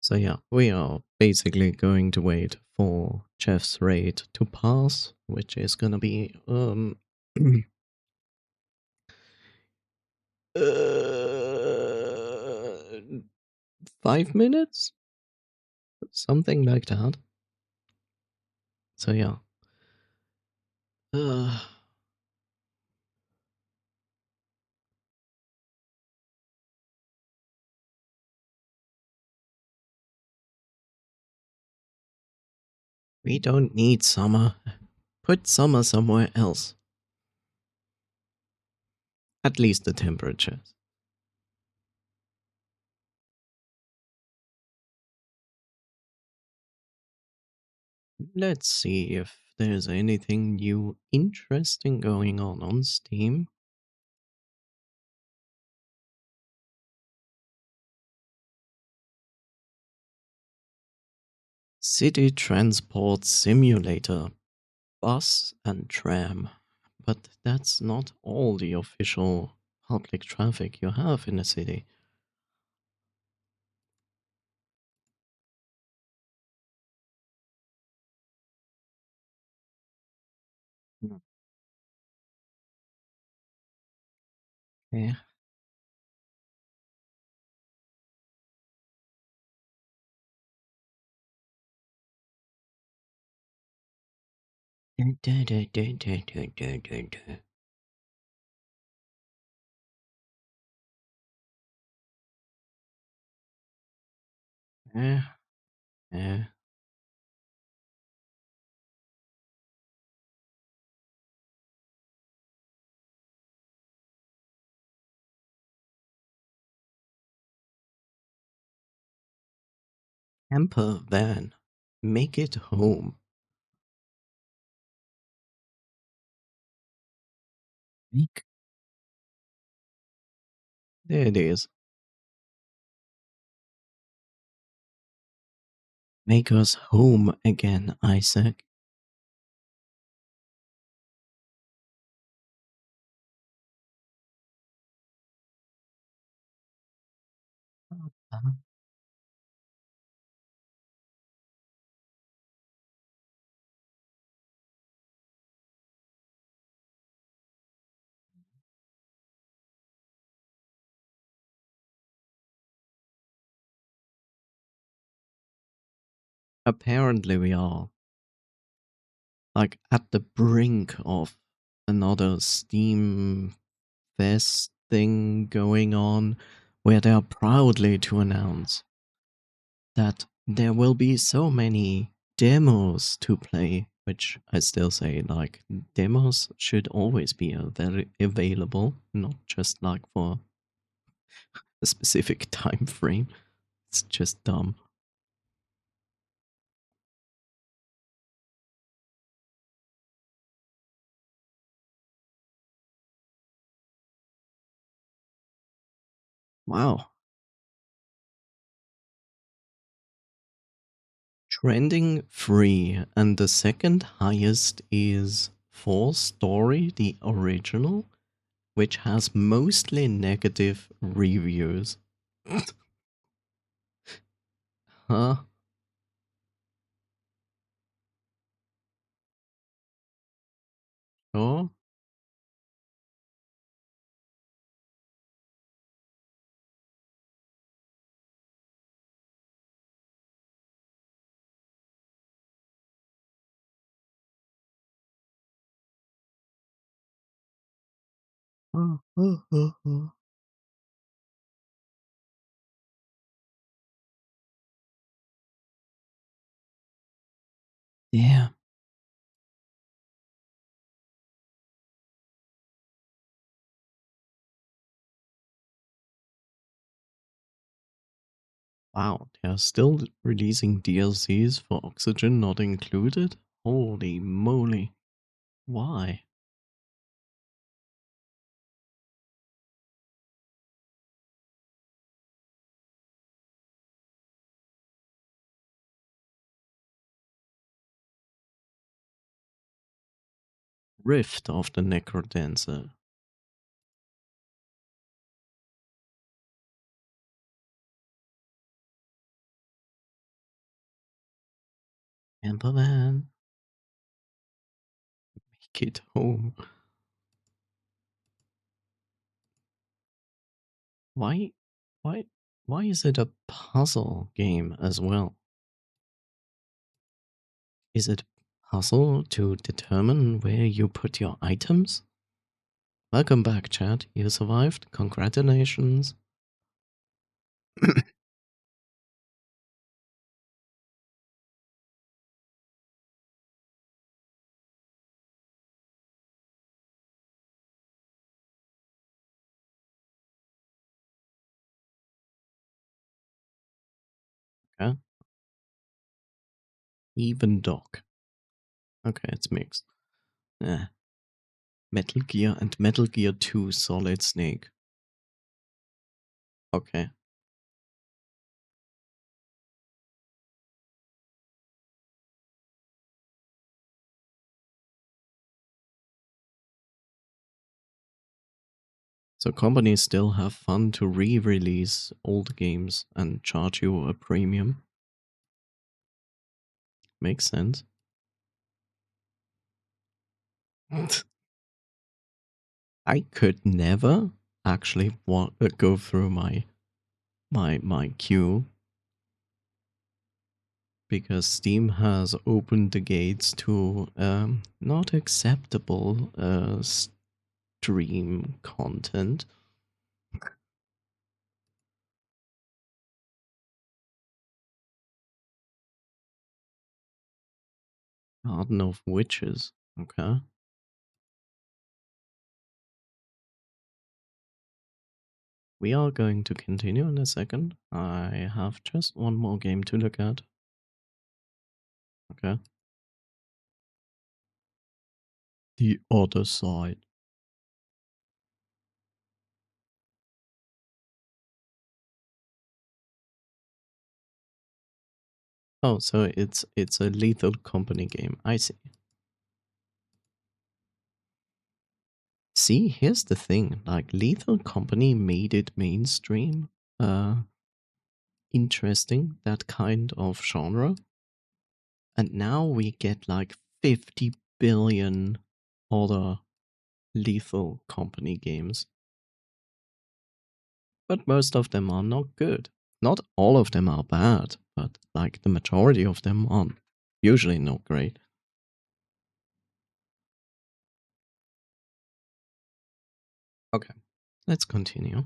So yeah, we are basically going to wait for Jeff's raid to pass, which is gonna be 5 minutes? Something like that. So yeah. We don't need summer. Put summer somewhere else. At least the temperatures. Let's see if there's anything new interesting going on Steam. City Transport Simulator. Bus and tram. But that's not all the official public traffic you have in a city. Yeah. Yeah. Yeah. Camper van. Make it home. Make. There it is. Make us home again, Isaac. apparently we are like at the brink of another Steam Fest thing going on, where they are proudly to announce that there will be so many demos to play, which I still say, like, demos should always be available, not just like for a specific time frame. It's just dumb. Wow. Trending 3, and the second highest is 4 Story, the original, which has mostly negative reviews. Huh? Sure. Yeah. Wow, they are still releasing DLCs for Oxygen not included? Holy moly. Why? Rift of the Necrodancer. Amberman. Make it home. Why, why, why is it a puzzle game as well? Is it puzzle to determine where you put your items? Welcome back, chat. You survived. Congratulations. Okay. Even dog. Okay, it's mixed. Yeah. Metal Gear and Metal Gear 2 Solid Snake. Okay. So companies still have fun to re-release old games and charge you a premium. Makes sense. I could never actually go through my queue because Steam has opened the gates to not acceptable stream content. Garden of Witches. Okay. We are going to continue in a second. I have just one more game to look at. Okay. The other side. Oh, so it's a Lethal Company game. I see. See, here's the thing. Like, Lethal Company made it mainstream. Interesting, that kind of genre. And now we get like 50 billion other Lethal Company games. But most of them are not good. Not all of them are bad, but like the majority of them aren't usually not great. Okay, let's continue.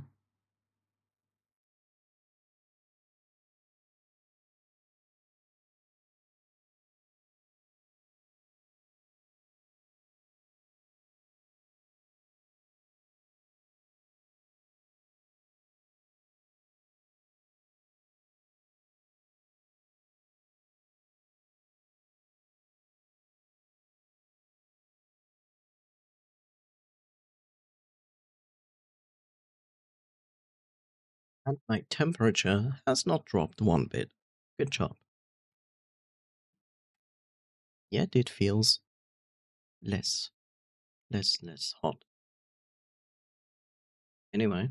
And my temperature has not dropped one bit. Good job. Yet it feels less hot. Anyway.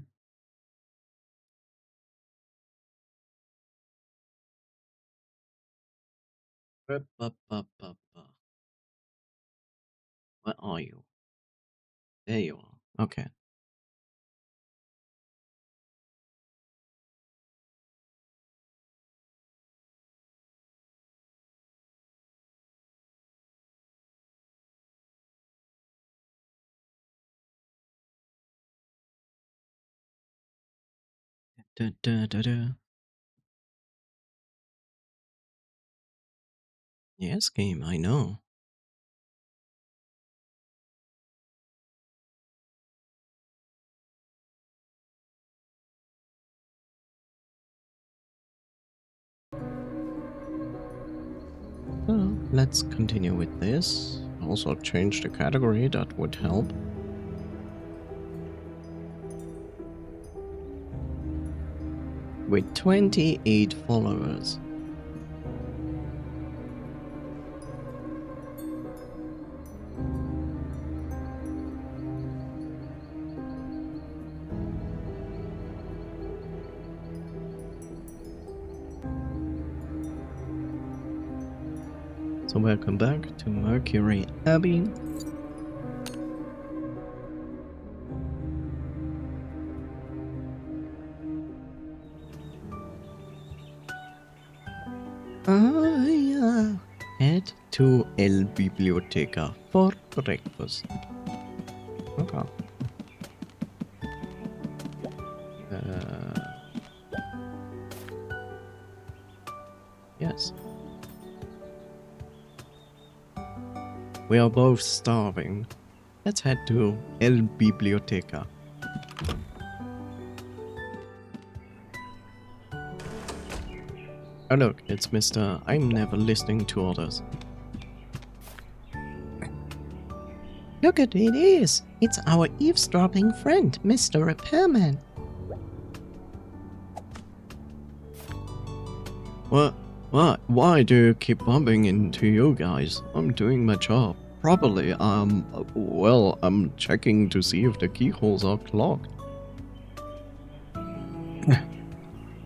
Where are you? There you are. Okay. Da, da, da, da. Yes, game, I know. So, let's continue with this. Also change the category, that would help. With 28 followers. So welcome back to Mercury Abbey. Ah, yeah. Head to El Biblioteca for breakfast. Okay. Yes. We are both starving. Let's head to El Biblioteca. Oh look, it's Mr. I'm never listening to others. Look at it is! It's our eavesdropping friend, Mr. Repairman. What? Why do you keep bumping into you guys? I'm doing my job properly. Well, I'm checking to see if the keyholes are clogged.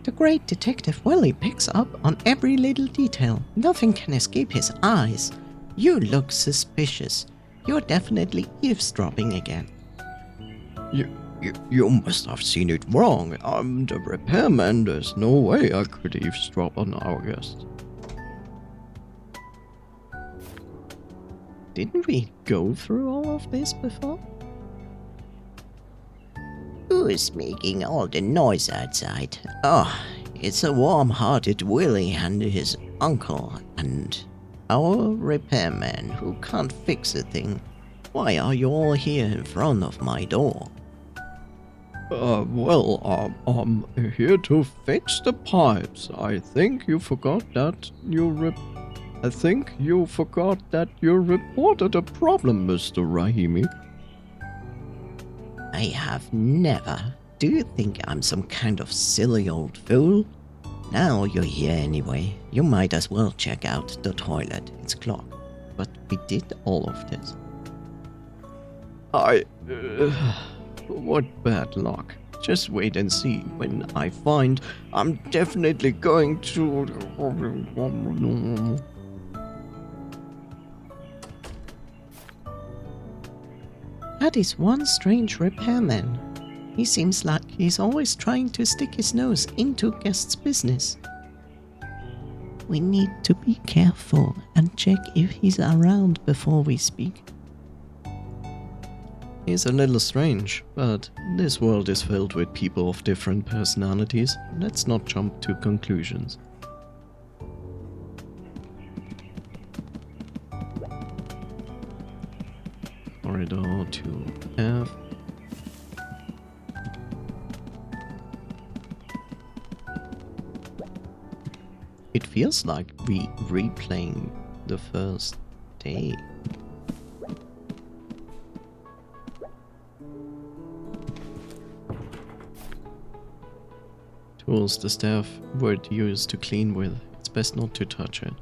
The great Detective Willie picks up on every little detail. Nothing can escape his eyes. You look suspicious. You're definitely eavesdropping again. You must have seen it wrong. I'm the repairman. There's no way I could eavesdrop on our guest. Didn't we go through all of this before? Who's making all the noise outside? Oh, it's a warm-hearted Willie and his uncle and our repairman who can't fix a thing. Why are you all here in front of my door? I'm here to fix the pipes. I think you forgot that you reported a problem, Mr. Rahimi. I have never. Do you think I'm some kind of silly old fool? Now you're here anyway. You might as well check out the toilet. It's clogged. But we did all of this. What bad luck. Just wait and see. When I find, I'm definitely going to... That is one strange repairman. He seems like he's always trying to stick his nose into guests' business. We need to be careful and check if he's around before we speak. He's a little strange, but this world is filled with people of different personalities. Let's not jump to conclusions. Corridor to F. It feels like we replaying the first day. Tools, the staff word used to clean with. It's best not to touch it.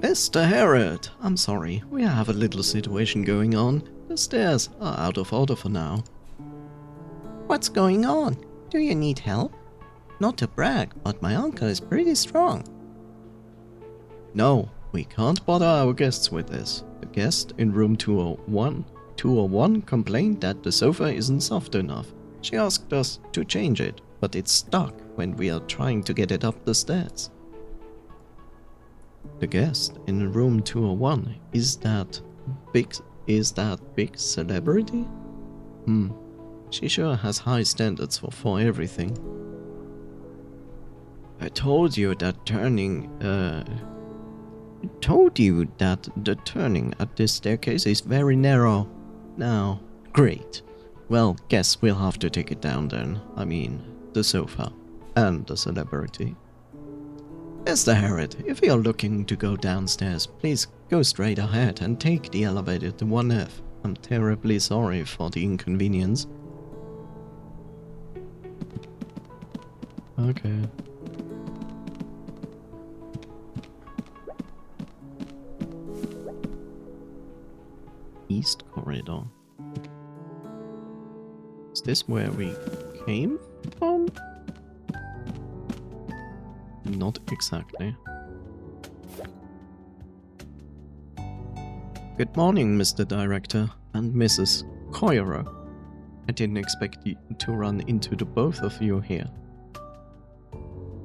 Mr. HERE, I'm sorry, we have a little situation going on. The stairs are out of order for now. What's going on? Do you need help? Not to brag, but my uncle is pretty strong. No, we can't bother our guests with this. The guest in room 201 complained that the sofa isn't soft enough. She asked us to change it, but it's stuck when we are trying to get it up the stairs. The guest in room 201 is that big celebrity? She sure has high standards for everything. I told you that the turning at this staircase is very narrow. Now, great. Well, guess we'll have to take it down then. I mean, the sofa and the celebrity. Mr. HERE, if you're looking to go downstairs, please go straight ahead and take the elevator to 1F. I'm terribly sorry for the inconvenience. Okay. East corridor. Is this where we came from? Not exactly. Good morning, Mr. Director and Mrs. HERE. I didn't expect you to run into the both of you here.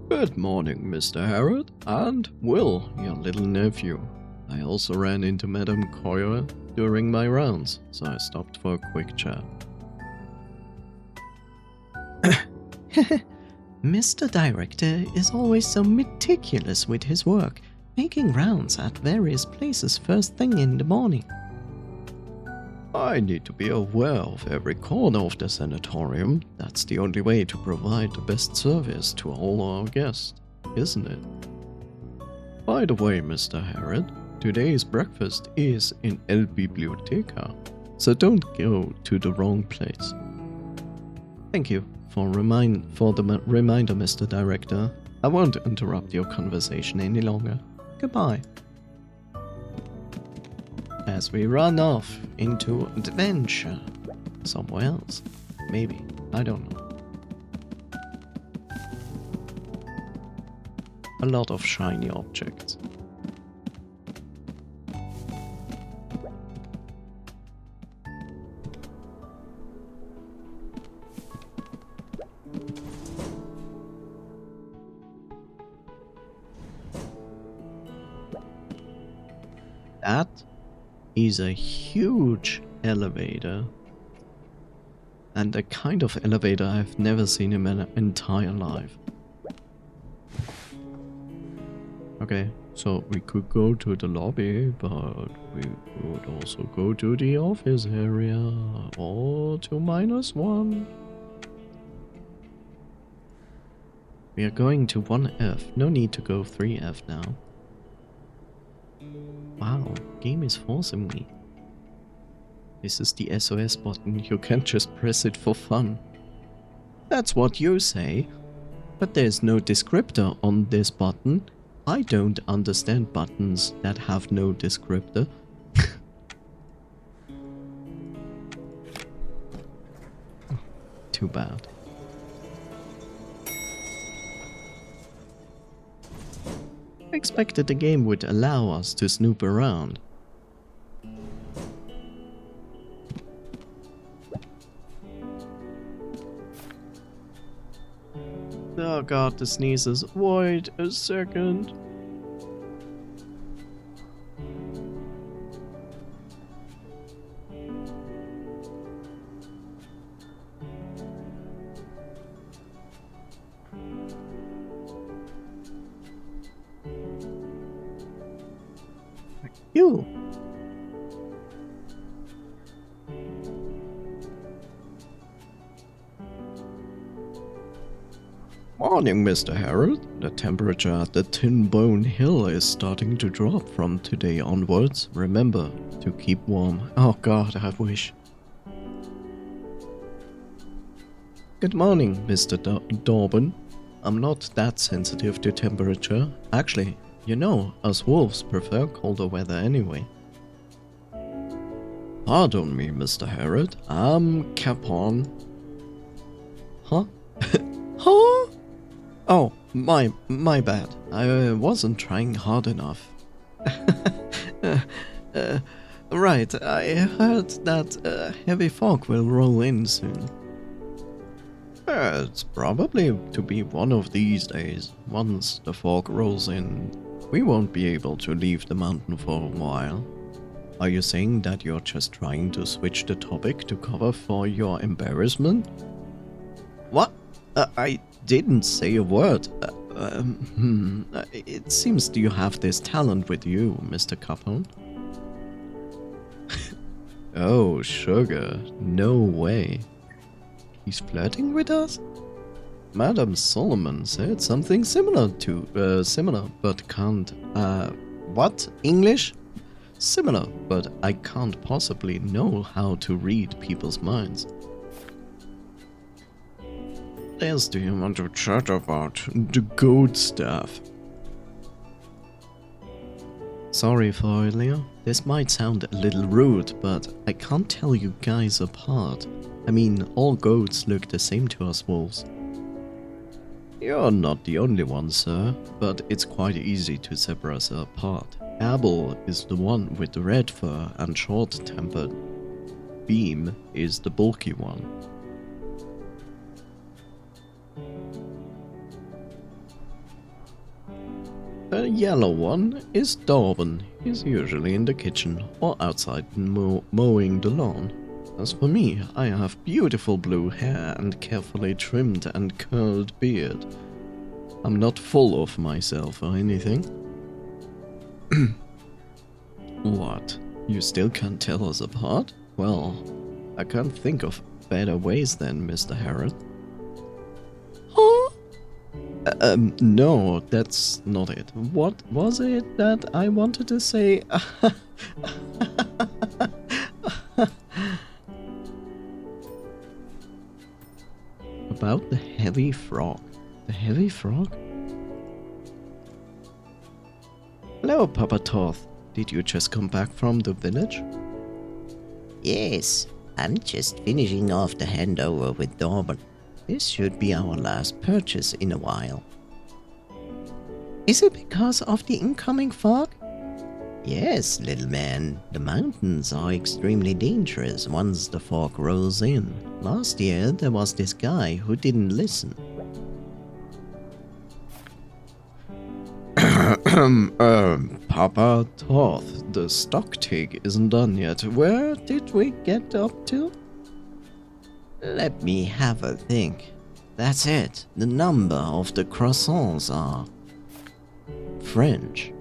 Good morning, Mr. HERE, and Will, your little nephew. I also ran into Madame HERE during my rounds, so I stopped for a quick chat. Mr. Director is always so meticulous with his work, making rounds at various places first thing in the morning. I need to be aware of every corner of the sanatorium. That's the only way to provide the best service to all our guests, isn't it? By the way, Mr. HERE, today's breakfast is in El Biblioteca, so don't go to the wrong place. Thank you for the reminder, Mr. Director. I won't interrupt your conversation any longer. Goodbye. As we run off into adventure somewhere else. Maybe. I don't know. A lot of shiny objects. That is a huge elevator. And a kind of elevator I've never seen in my entire life. Okay, so we could go to the lobby, but we would also go to the office area or to -1. We are going to 1F, no need to go 3F now. Wow, game is forcing me. This is the SOS button, you can't just press it for fun. That's what you say. But there's no descriptor on this button. I don't understand buttons that have no descriptor. Too bad. I expected the game would allow us to snoop around. Oh god, the sneezes. Wait a second. You. Morning, Mr. Harold. The temperature at the Tin Bone Hill is starting to drop from today onwards. Remember to keep warm. Oh god, I wish. Good morning, Mr. Dorbin. I'm not that sensitive to temperature. Actually, you know, us wolves prefer colder weather anyway. Pardon me, Mr. Harold. I'm Capon. Huh? Huh? Oh, my bad. I wasn't trying hard enough. Right, I heard that heavy fog will roll in soon. It's probably to be one of these days. Once the fog rolls in, we won't be able to leave the mountain for a while. Are you saying that you're just trying to switch the topic to cover for your embarrassment? What? I didn't say a word. It seems you have this talent with you, Mr. Capone. Oh, sugar. No way. He's flirting with us? Madam Solomon said something similar, but can't. What? English? Similar, but I can't possibly know how to read people's minds. Else do you want to chat about the goat stuff? Sorry for earlier. This might sound a little rude, but I can't tell you guys apart. I mean, all goats look the same to us wolves. You're not the only one, sir, but it's quite easy to separate us apart. Abbey is the one with the red fur and short-tempered. Beam is the bulky one. The yellow one is Dorbin. He's usually in the kitchen or outside mowing the lawn. As for me, I have beautiful blue hair and carefully trimmed and curled beard. I'm not full of myself or anything. What? You still can't tell us apart? Well, I can't think of better ways then, Mr. Harold. Huh? No, that's not it. What was it that I wanted to say? About the heavy frog. The heavy frog? Hello, Papa Toth. Did you just come back from the village? Yes, I'm just finishing off the handover with Dorbin. This should be our last purchase in a while. Is it because of the incoming fog? Yes, little man. The mountains are extremely dangerous once the fog rolls in. Last year there was this guy who didn't listen. Papa Toth, the stock take isn't done yet. Where did we get up to? Let me have a think. That's it. The number of the croissants are French.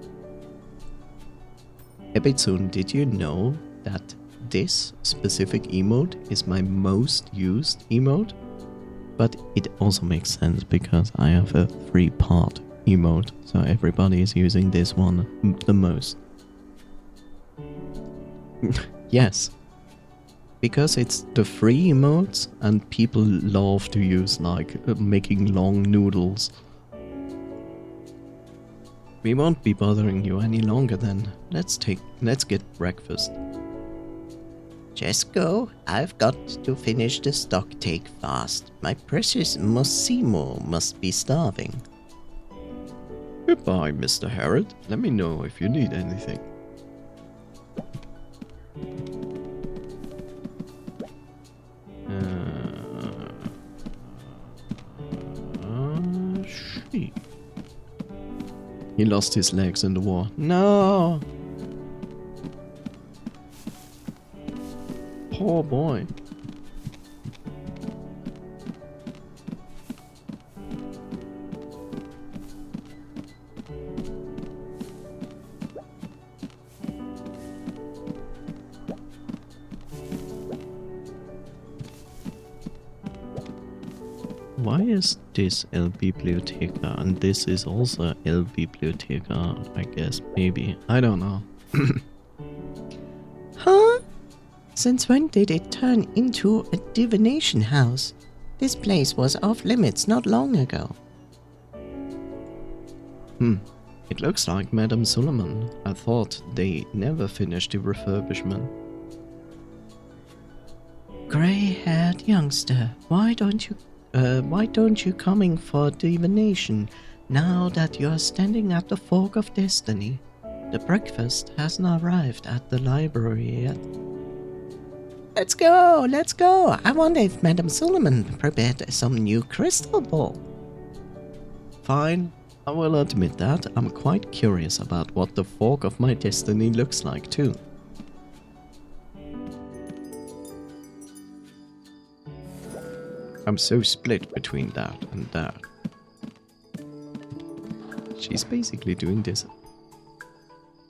Ebitsun, did you know that this specific emote is my most used emote? But it also makes sense because I have a 3-part emote, so everybody is using this one the most. Yes. Because it's the free emotes and people love to use like making long noodles. We won't be bothering you any longer then. Let's get breakfast. Just go. I've got to finish the stock take fast. My precious Mosimo must be starving. Goodbye, Mr. Harold. Let me know if you need anything. Hey. He lost his legs in the war. No! Poor boy. Why is this El Biblioteca and this is also El Biblioteca, I guess, maybe. I don't know. Huh? Since when did it turn into a divination house? This place was off limits not long ago. It looks like Madame Suleiman. I thought they never finished the refurbishment. Grey-haired youngster, why don't you coming for divination now that you are standing at the fork of destiny? The breakfast hasn't arrived at the library yet. Let's go, let's go. I wonder if Madame Suleiman prepared some new crystal ball. Fine, I will admit that. I'm quite curious about what the fork of my destiny looks like too. I'm so split between that and that. She's basically doing this.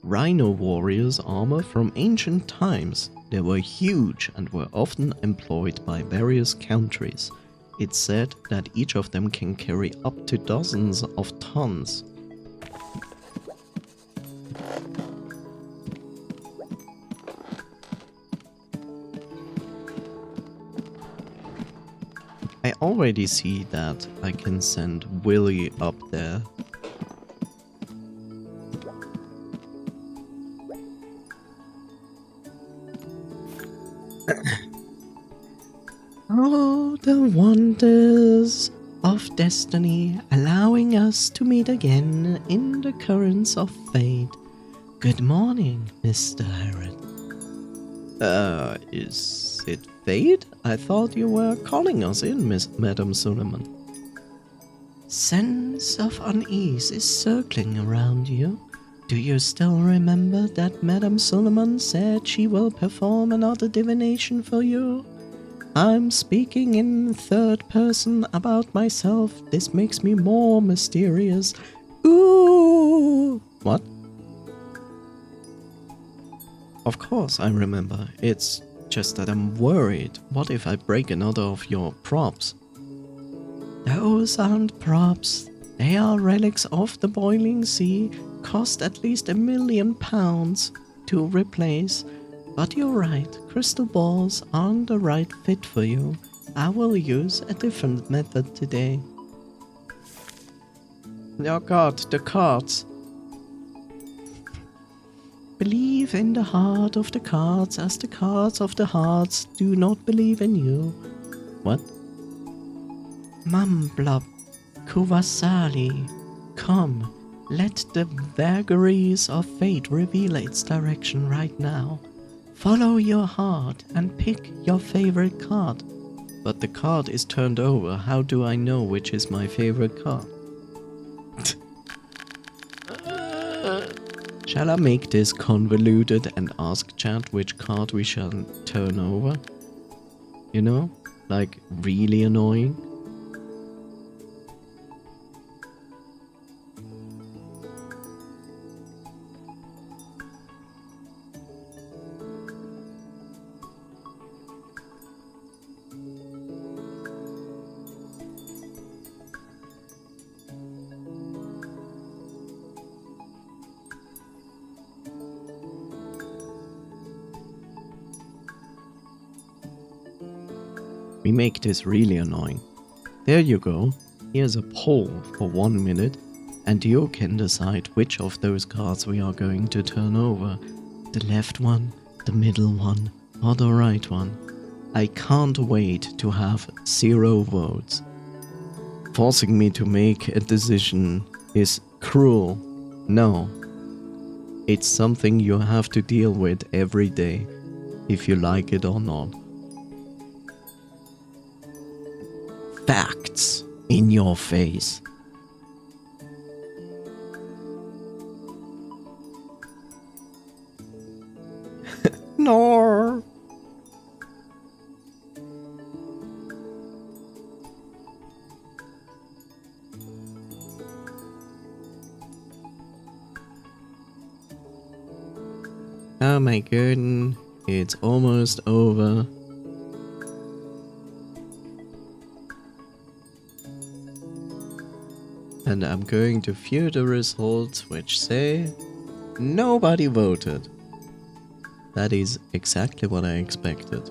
Rhino warriors' armor from ancient times. They were huge and were often employed by various countries. It's said that each of them can carry up to dozens of tons. I already see that I can send Willy up there. Oh, the wonders of destiny, allowing us to meet again in the currents of fate. Good morning, Mr. Herod. Is it fate? I thought you were calling us in, Madame Suleiman. Sense of unease is circling around you. Do you still remember that Madame Suleiman said she will perform another divination for you? I'm speaking in third person about myself. This makes me more mysterious. Ooh! What? Of course I remember. It's just that I'm worried. What if I break another of your props? Those aren't props. They are relics of the boiling sea. Cost at least £1 million to replace. But you're right, crystal balls aren't the right fit for you. I will use a different method today. Oh god, the cards. Believe in the heart of the cards as the cards of the hearts do not believe in you. What? Mumblub, Kuvasali, come, let the vagaries of fate reveal its direction right now. Follow your heart and pick your favorite card. But the card is turned over. How do I know which is my favorite card? Shall I make this convoluted and ask chat which card we shall turn over? You know? Like, really annoying? We make this really annoying. There you go. Here's a poll for 1 minute, and you can decide which of those cards we are going to turn over. The left one, the middle one, or the right one. I can't wait to have 0 votes. Forcing me to make a decision is cruel. No. It's something you have to deal with every day, if you like it or not. Facts in your face. No. Oh my goodness, it's almost over. And I'm going to view the results, which say nobody voted. That is exactly what I expected.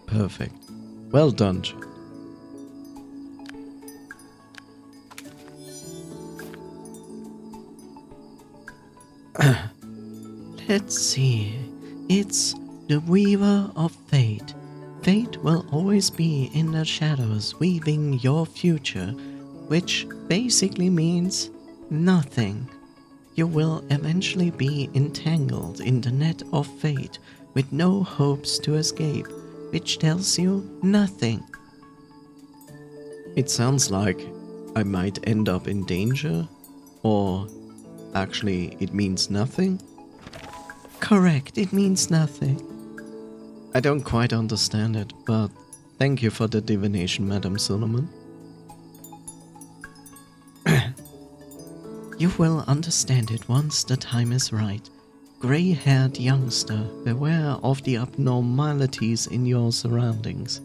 Perfect. Well done, chat. Let's see. It's the Weaver of Fate. Fate will always be in the shadows, weaving your future, which basically means nothing. You will eventually be entangled in the net of fate with no hopes to escape, which tells you nothing. It sounds like I might end up in danger, or actually it means nothing? Correct, it means nothing. I don't quite understand it, but thank you for the divination, Madam Solomon. You will understand it once the time is right. Grey-haired youngster, beware of the abnormalities in your surroundings.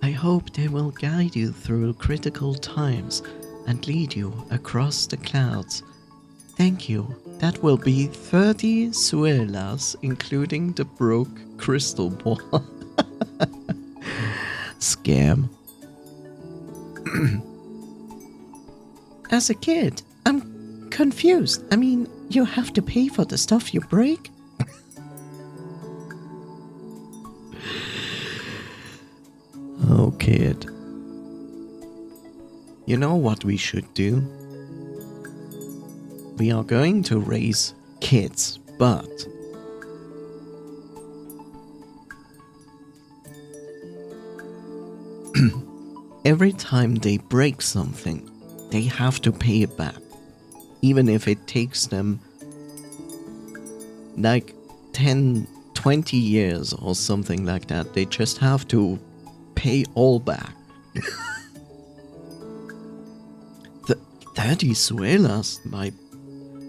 I hope they will guide you through critical times and lead you across the clouds. Thank you. That will be 30 suelas, including the broke crystal ball. Scam. As a kid, I'm confused. I mean, you have to pay for the stuff you break? Oh, kid. You know what we should do? We are going to raise kids, but every time they break something, they have to pay it back. Even if it takes them like 10, 20 years or something like that, they just have to pay all back. 30 suelas?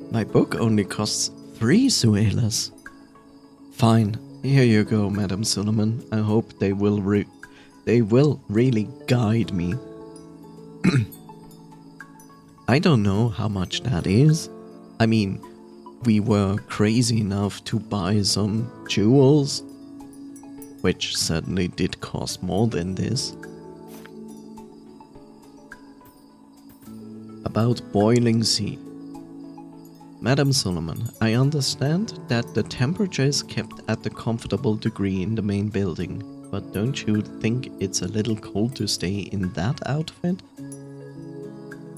My book only costs 3 suelas. Fine, here you go, Madam Solomon. I hope they will really guide me. I don't know how much that is. I mean, we were crazy enough to buy some jewels, which certainly did cost more than this. About boiling sea. Madam Solomon, I understand that the temperature is kept at a comfortable degree in the main building, but don't you think it's a little cold to stay in that outfit?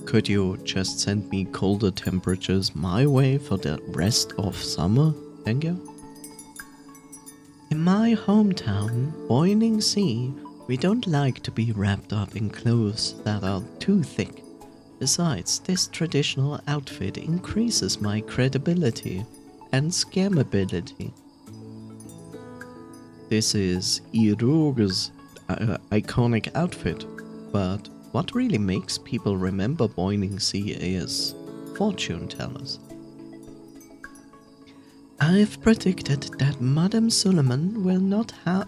Could you just send me colder temperatures my way for the rest of summer? Thank you. In my hometown, Boiling Sea, we don't like to be wrapped up in clothes that are too thick. Besides, this traditional outfit increases my credibility and scammability. This is Iruga's iconic outfit, but what really makes people remember Boiling Sea is fortune tellers. I've predicted that Madame Solomon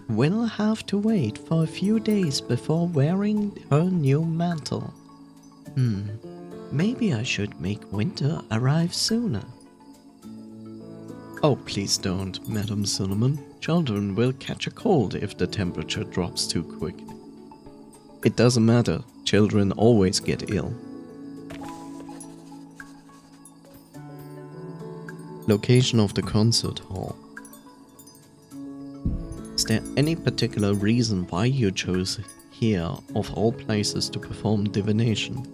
will have to wait for a few days before wearing her new mantle. Maybe I should make winter arrive sooner. Oh, please don't, Madam Solomon. Children will catch a cold if the temperature drops too quickly. It doesn't matter, children always get ill. Location of the concert hall. Is there any particular reason why you chose here of all places to perform divination?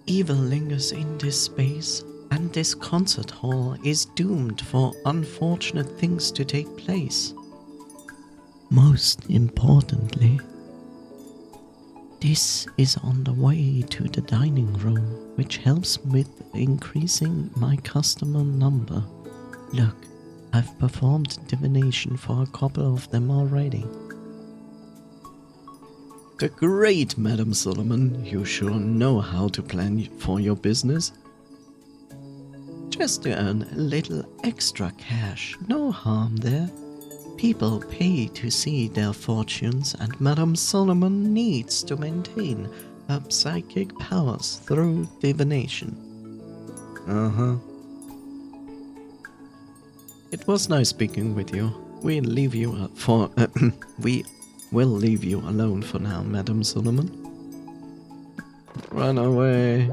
Evil lingers in this space, and this concert hall is doomed for unfortunate things to take place. Most importantly, This is on the way to the dining room, which helps with increasing my customer number. Look, I've performed divination for a couple of them already. The great Madam Solomon, you sure know how to plan for your business. Just to earn a little extra cash, no harm there. People pay to see their fortunes, and Madame Solomon needs to maintain her psychic powers through divination. It was nice speaking with you. We will leave you alone for now, Madame Solomon. Run away.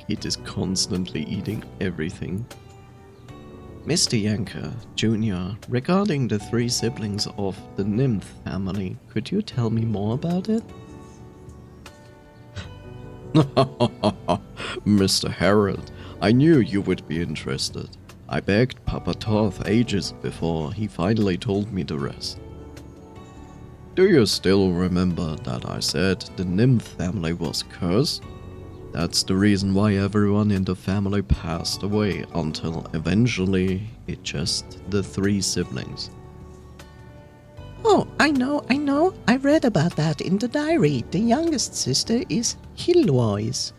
It is constantly eating everything. Mr. Yanker, Jr., regarding the 3 siblings of the nymph family, could you tell me more about it? Mr. Harold, I knew you would be interested. I begged Papa Toth ages before he finally told me the rest. Do you still remember that I said the nymph family was cursed? That's the reason why everyone in the family passed away until eventually it just the 3 siblings. Oh, I know. I read about that in the diary. The youngest sister is Heloise.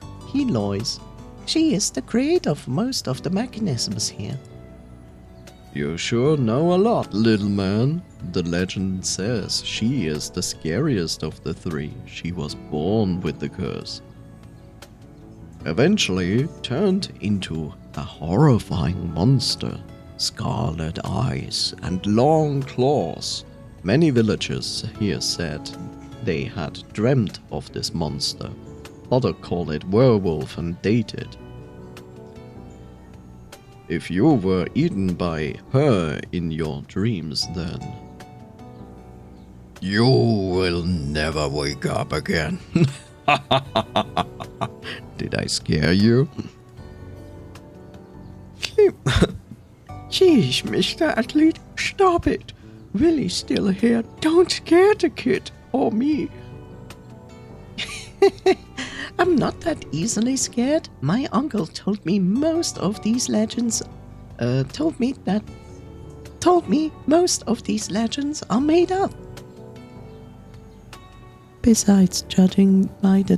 She is the creator of most of the mechanisms here. You sure know a lot, little man. The legend says she is the scariest of the 3. She was born with the curse. Eventually turned into a horrifying monster, scarlet eyes and long claws. Many villagers here said they had dreamt of this monster. Others call it werewolf and dated. If you were eaten by her in your dreams, then you will never wake up again. Did I scare you? Jeez, Mr. Athlete, stop it. Willie's still here. Don't scare the kid or me. I'm not that easily scared. My uncle told me most of these legends most of these legends are made up. Besides, judging by the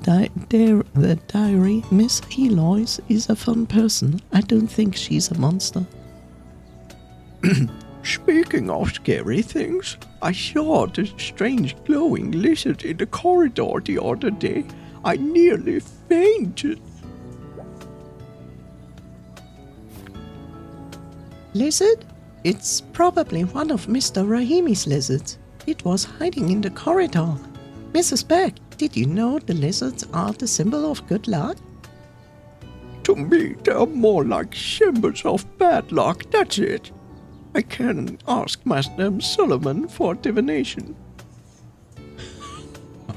diary, Miss Heloise is a fun person. I don't think she's a monster. Speaking of scary things, I saw this strange glowing lizard in the corridor the other day. I nearly fainted. Lizard? It's probably one of Mr. Rahimi's lizards. It was hiding in the corridor. Mrs. Beck, did you know the lizards are the symbol of good luck? To me, they're more like symbols of bad luck, that's it. I can ask Madam Solomon for divination.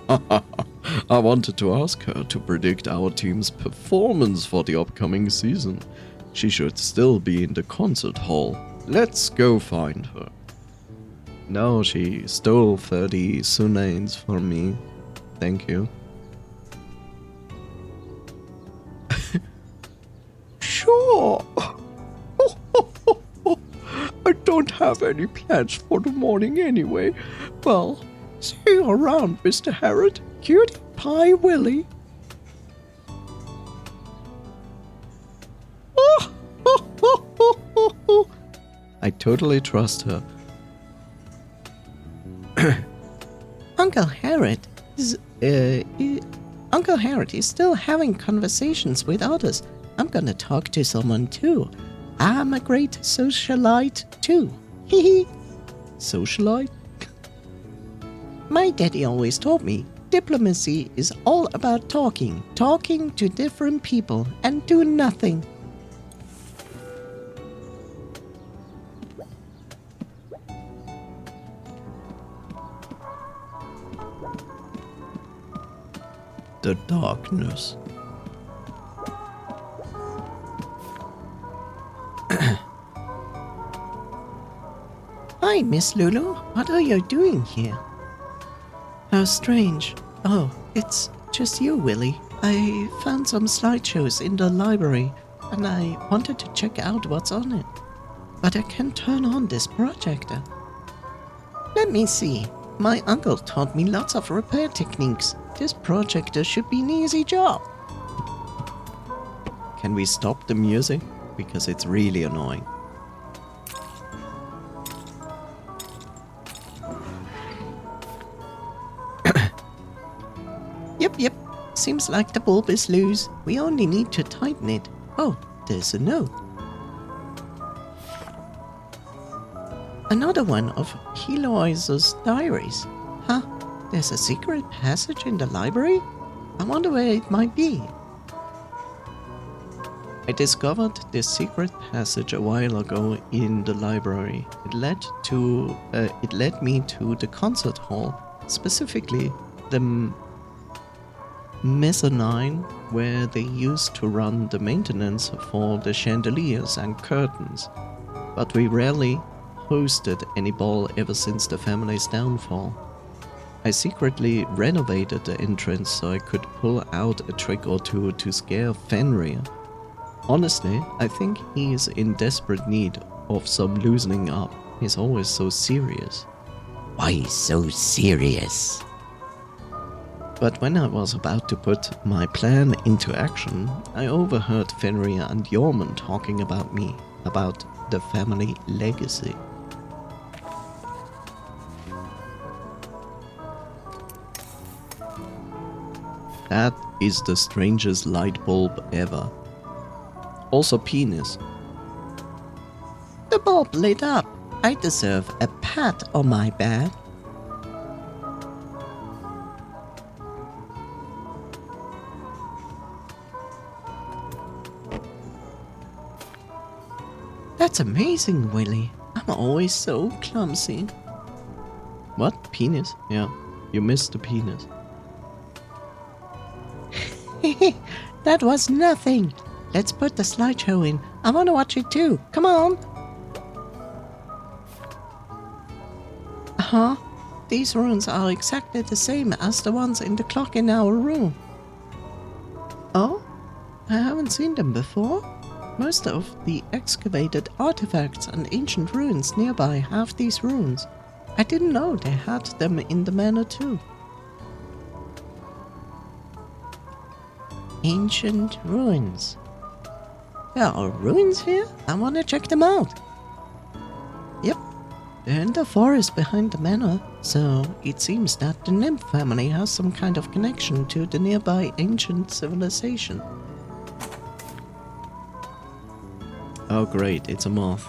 I wanted to ask her to predict our team's performance for the upcoming season. She should still be in the concert hall. Let's go find her. No, she stole 30 sunains from me. Thank you. Sure. I don't have any plans for the morning anyway. Well, see you around, Mr. Harrod. Cutie Pie Willie. I totally trust her. Uncle Harrod is still having conversations with others. I'm gonna talk to someone too. I'm a great socialite too. Hehe. Socialite? My daddy always told me diplomacy is all about talking to different people and do nothing. The darkness. Hi, Miss Lulu. What are you doing here? How strange. Oh, it's just you, Willy. I found some slideshows in the library, and I wanted to check out what's on it. But I can't turn on this projector. Let me see. My uncle taught me lots of repair techniques. This projector should be an easy job. Can we stop the music? Because it's really annoying. Yep. Seems like the bulb is loose. We only need to tighten it. Oh, there's a note. Another one of Heloise's diaries. Huh? There's a secret passage in the library? I wonder where it might be. I discovered this secret passage a while ago in the library. It led me to the concert hall, specifically the mezzanine where they used to run the maintenance for the chandeliers and curtains. But we rarely hosted any ball ever since the family's downfall. I secretly renovated the entrance so I could pull out a trick or two to scare Fenrir. Honestly, I think he is in desperate need of some loosening up. He's always so serious. Why so serious? But when I was about to put my plan into action, I overheard Fenrir and Jormund talking about me, about the family legacy. That is the strangest light bulb ever. Also penis. The bulb lit up. I deserve a pat on my back. That's amazing, Willy. I'm always so clumsy. What? Penis? Yeah, you missed the penis. That was nothing. Let's put the slideshow in. I want to watch it too. Come on. Uh-huh. These runes are exactly the same as the ones in the clock in our room. Oh? I haven't seen them before. Most of the excavated artifacts and ancient ruins nearby have these runes. I didn't know they had them in the manor too. Ancient ruins. There are ruins here? I want to check them out. Yep, they're in the forest behind the manor, so it seems that the nymph family has some kind of connection to the nearby ancient civilization. Oh great, it's a moth.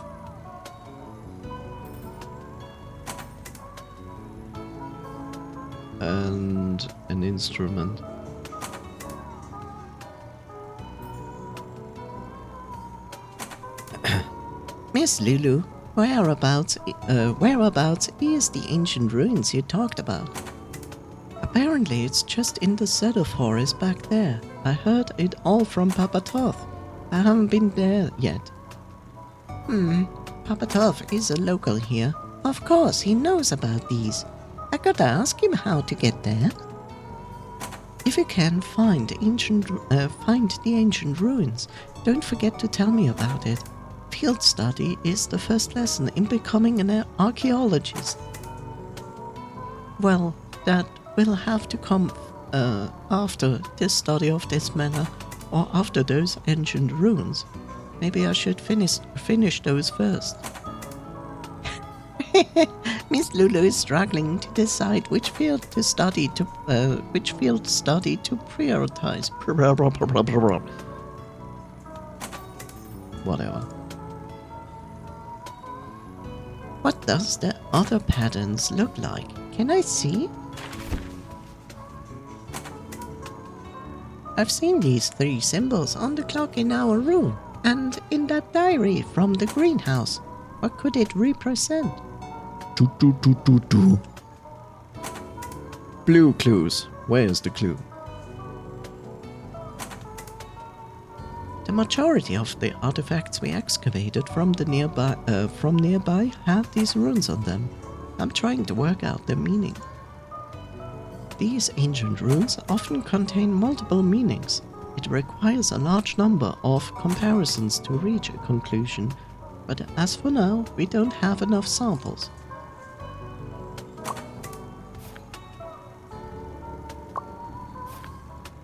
And an instrument. Miss Lulu, whereabouts is the ancient ruins you talked about? Apparently it's just in the cedar forest back there. I heard it all from Papa Toth. I haven't been there yet. Papa Toth is a local here. Of course, he knows about these. I gotta ask him how to get there. If you can find the ancient ruins, don't forget to tell me about it. Field study is the first lesson in becoming an archaeologist. Well, that will have to come after the study of this manor, or after those ancient ruins. Maybe I should finish those first. Miss Lulu is struggling to decide which field study to prioritize. Whatever. What does the other patterns look like? Can I see? I've seen these 3 symbols on the clock in our room, and in that diary from the greenhouse. What could it represent? Blue clues. Where is the clue? The majority of the artifacts we excavated from nearby had these runes on them. I'm trying to work out their meaning. These ancient runes often contain multiple meanings. It requires a large number of comparisons to reach a conclusion, but as for now, we don't have enough samples.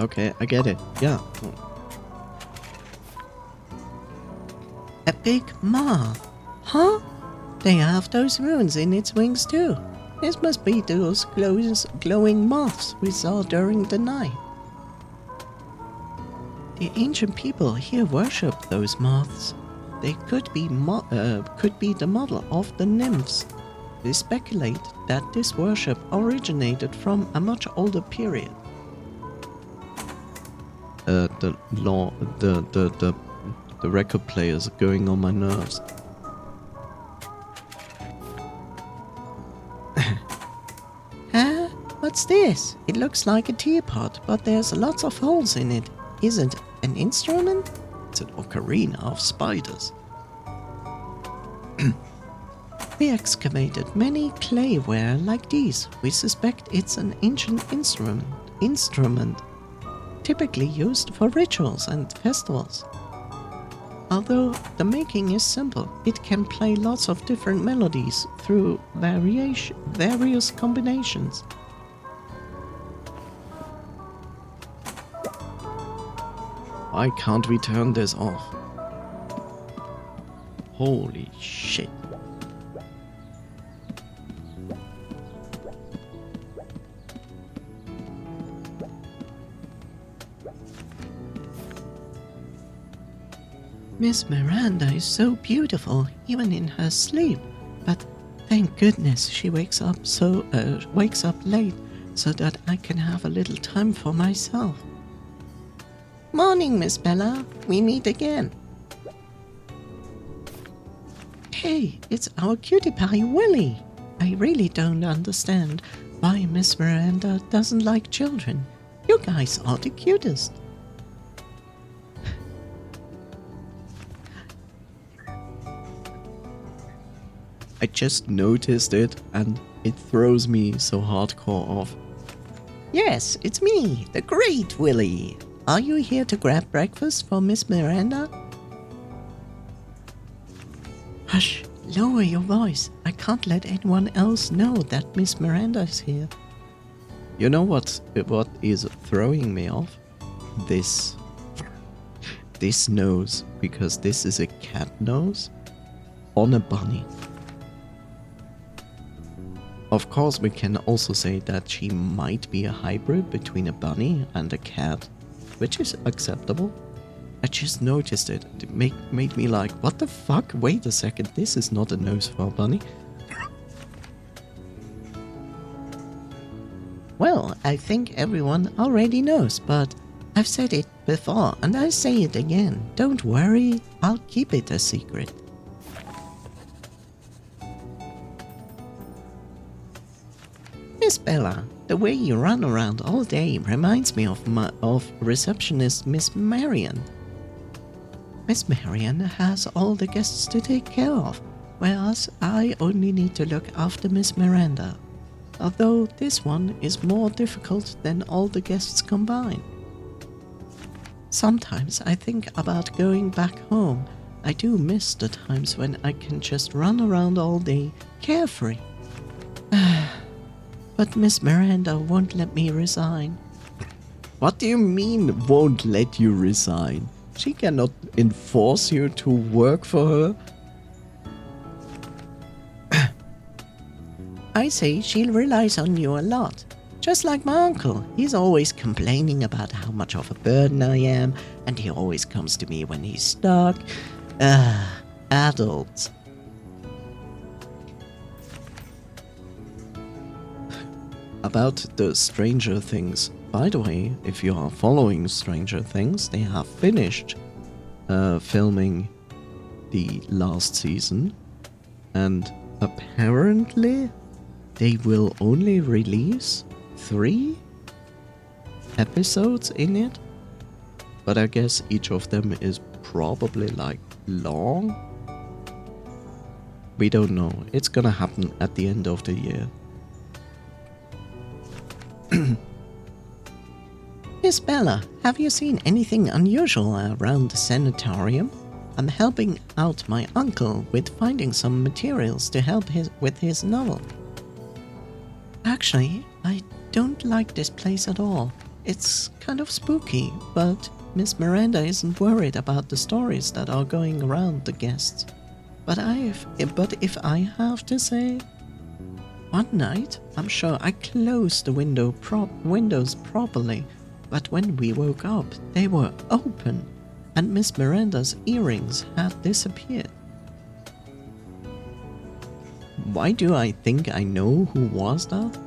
Okay, I get it. Yeah. A big moth? Huh? They have those runes in its wings too. This must be those glowing moths we saw during the night. The ancient people here worship those moths. They could be the model of the nymphs. They speculate that this worship originated from a much older period. The record players are going on my nerves. Huh? What's this? It looks like a teapot, but there's lots of holes in it. Is it an instrument? It's an ocarina of spiders. We excavated many clayware like these. We suspect it's an ancient instrument, typically used for rituals and festivals. Although the making is simple, it can play lots of different melodies through various combinations. Why can't we turn this off? Holy shit. Miss Miranda is so beautiful, even in her sleep. But thank goodness she wakes up late, so that I can have a little time for myself. Morning, Miss Bella. We meet again. Hey, it's our cutie pie Willy. I really don't understand why Miss Miranda doesn't like children. You guys are the cutest. I just noticed it and it throws me so hardcore off. Yes, it's me, the great Willy. Are you here to grab breakfast for Miss Miranda? Hush, lower your voice. I can't let anyone else know that Miss Miranda is here. You know what is throwing me off? This nose, because this is a cat nose on a bunny. Of course, we can also say that she might be a hybrid between a bunny and a cat, which is acceptable. I just noticed it. It made me like, what the fuck? Wait a second, this is not a nose for a bunny. Well, I think everyone already knows, but I've said it before and I say it again. Don't worry, I'll keep it a secret. Miss Bella, the way you run around all day reminds me of receptionist Miss Marian. Miss Marian has all the guests to take care of, whereas I only need to look after Miss Miranda. Although this one is more difficult than all the guests combined. Sometimes I think about going back home. I do miss the times when I can just run around all day, carefree. But Miss Miranda won't let me resign. What do you mean, won't let you resign? She cannot enforce you to work for her? I say she relies on you a lot. Just like my uncle. He's always complaining about how much of a burden I am, and he always comes to me when he's stuck. Adults. About the Stranger Things. By the way, if you are following Stranger Things, they have finished filming the last season, and apparently they will only release 3 episodes in it, but I guess each of them is probably like long. We don't know. It's gonna happen at the end of the year. Miss Bella, have you seen anything unusual around the sanatorium? I'm helping out my uncle with finding some materials to help with his novel. Actually, I don't like this place at all. It's kind of spooky, but Miss Miranda isn't worried about the stories that are going around the guests. But if I have to say, one night, I'm sure I closed the windows properly, but when we woke up, they were open, and Miss Miranda's earrings had disappeared. Why do I think I know who was that?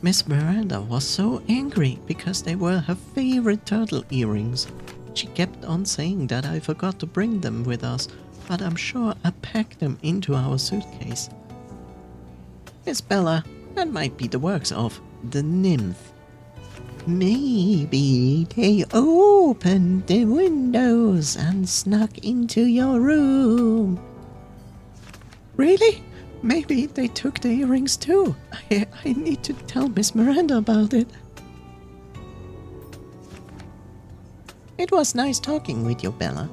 Miss Miranda was so angry because they were her favorite turtle earrings. She kept on saying that I forgot to bring them with us, but I'm sure I packed them into our suitcase. Miss Bella, that might be the works of the nymph. Maybe they opened the windows and snuck into your room. Really? Maybe they took the earrings too. I need to tell Miss Miranda about it. It was nice talking with you, Bella.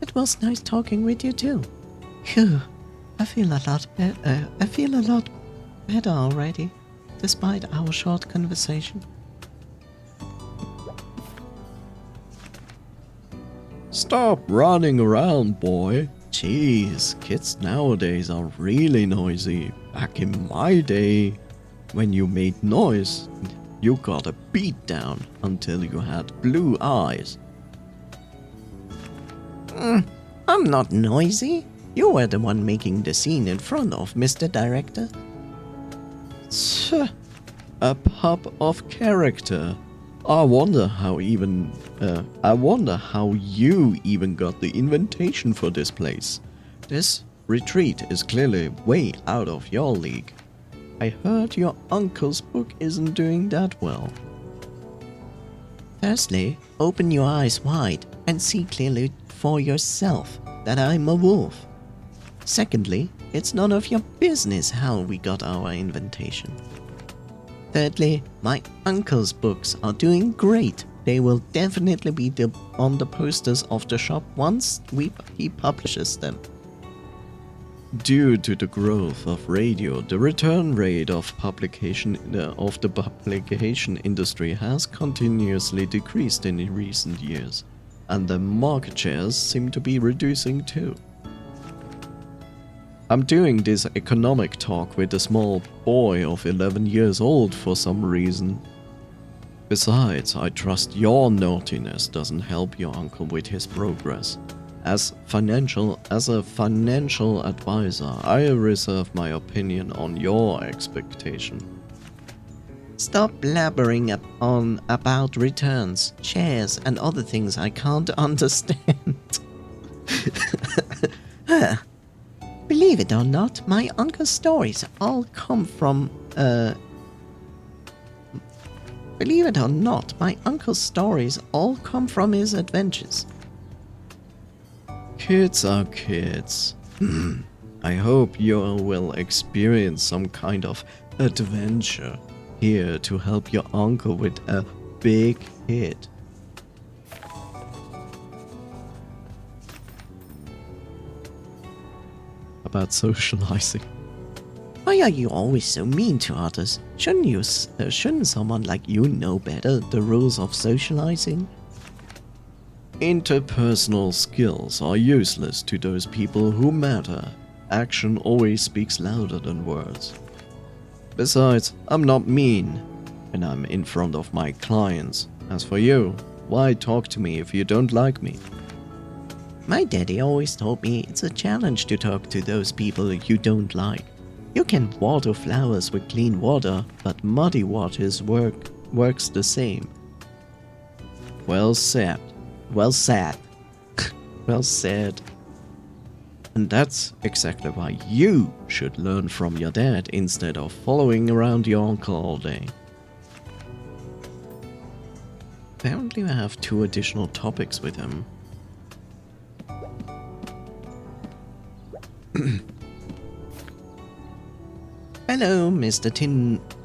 It was nice talking with you too. Phew, I feel a lot better already, despite our short conversation. Stop running around, boy. Jeez, kids nowadays are really noisy. Back in my day, when you made noise, you got a beat down until you had blue eyes. I'm not noisy. You were the one making the scene in front of Mr. Director. A pup of character. I wonder how you even got the invitation for this place. This retreat is clearly way out of your league. I heard your uncle's book isn't doing that well. Firstly, open your eyes wide and see clearly for yourself that I'm a wolf. Secondly, it's none of your business how we got our invitation. Thirdly, my uncle's books are doing great. They will definitely be on the posters of the shop once he publishes them. Due to the growth of radio, the return rate of the publication industry has continuously decreased in recent years, and the market shares seem to be reducing too. I'm doing this economic talk with a small boy of 11 years old for some reason. Besides, I trust your naughtiness doesn't help your uncle with his progress. As a financial advisor, I reserve my opinion on your expectation. Stop blabbering about returns, shares, and other things I can't understand. Believe it or not, my uncle's stories all come from, Believe it or not, my uncle's stories all come from his adventures. Kids are kids. I hope you will experience some kind of adventure here to help your uncle with a big hit. About socializing. Why are you always so mean to others? Shouldn't someone like you know better the rules of socializing? Interpersonal skills are useless to those people who matter. Action always speaks louder than words. Besides, I'm not mean when I'm in front of my clients. As for you, why talk to me if you don't like me? My daddy always told me it's a challenge to talk to those people you don't like. You can water flowers with clean water, but muddy waters works the same. Well said. Well said. Well said. And that's exactly why you should learn from your dad instead of following around your uncle all day. Apparently I have 2 additional topics with him. Hello, Mr.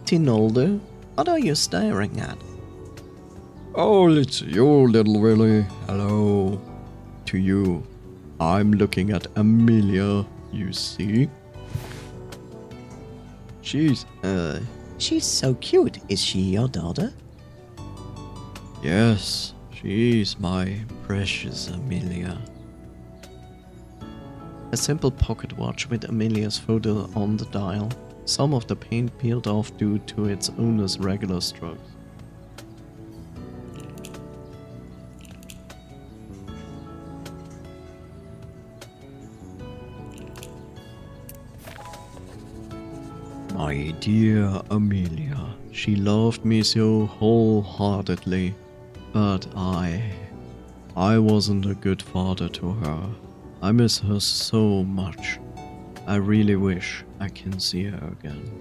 Tinolder. What are you staring at? Oh, it's you, little Willy. Hello. To you. I'm looking at Amelia, you see? She's so cute. Is she your daughter? Yes, she's my precious Amelia. A simple pocket watch with Amelia's photo on the dial. Some of the paint peeled off due to its owner's regular strokes. My dear Amelia, she loved me so wholeheartedly, but I wasn't a good father to her. I miss her so much. I really wish I can see her again.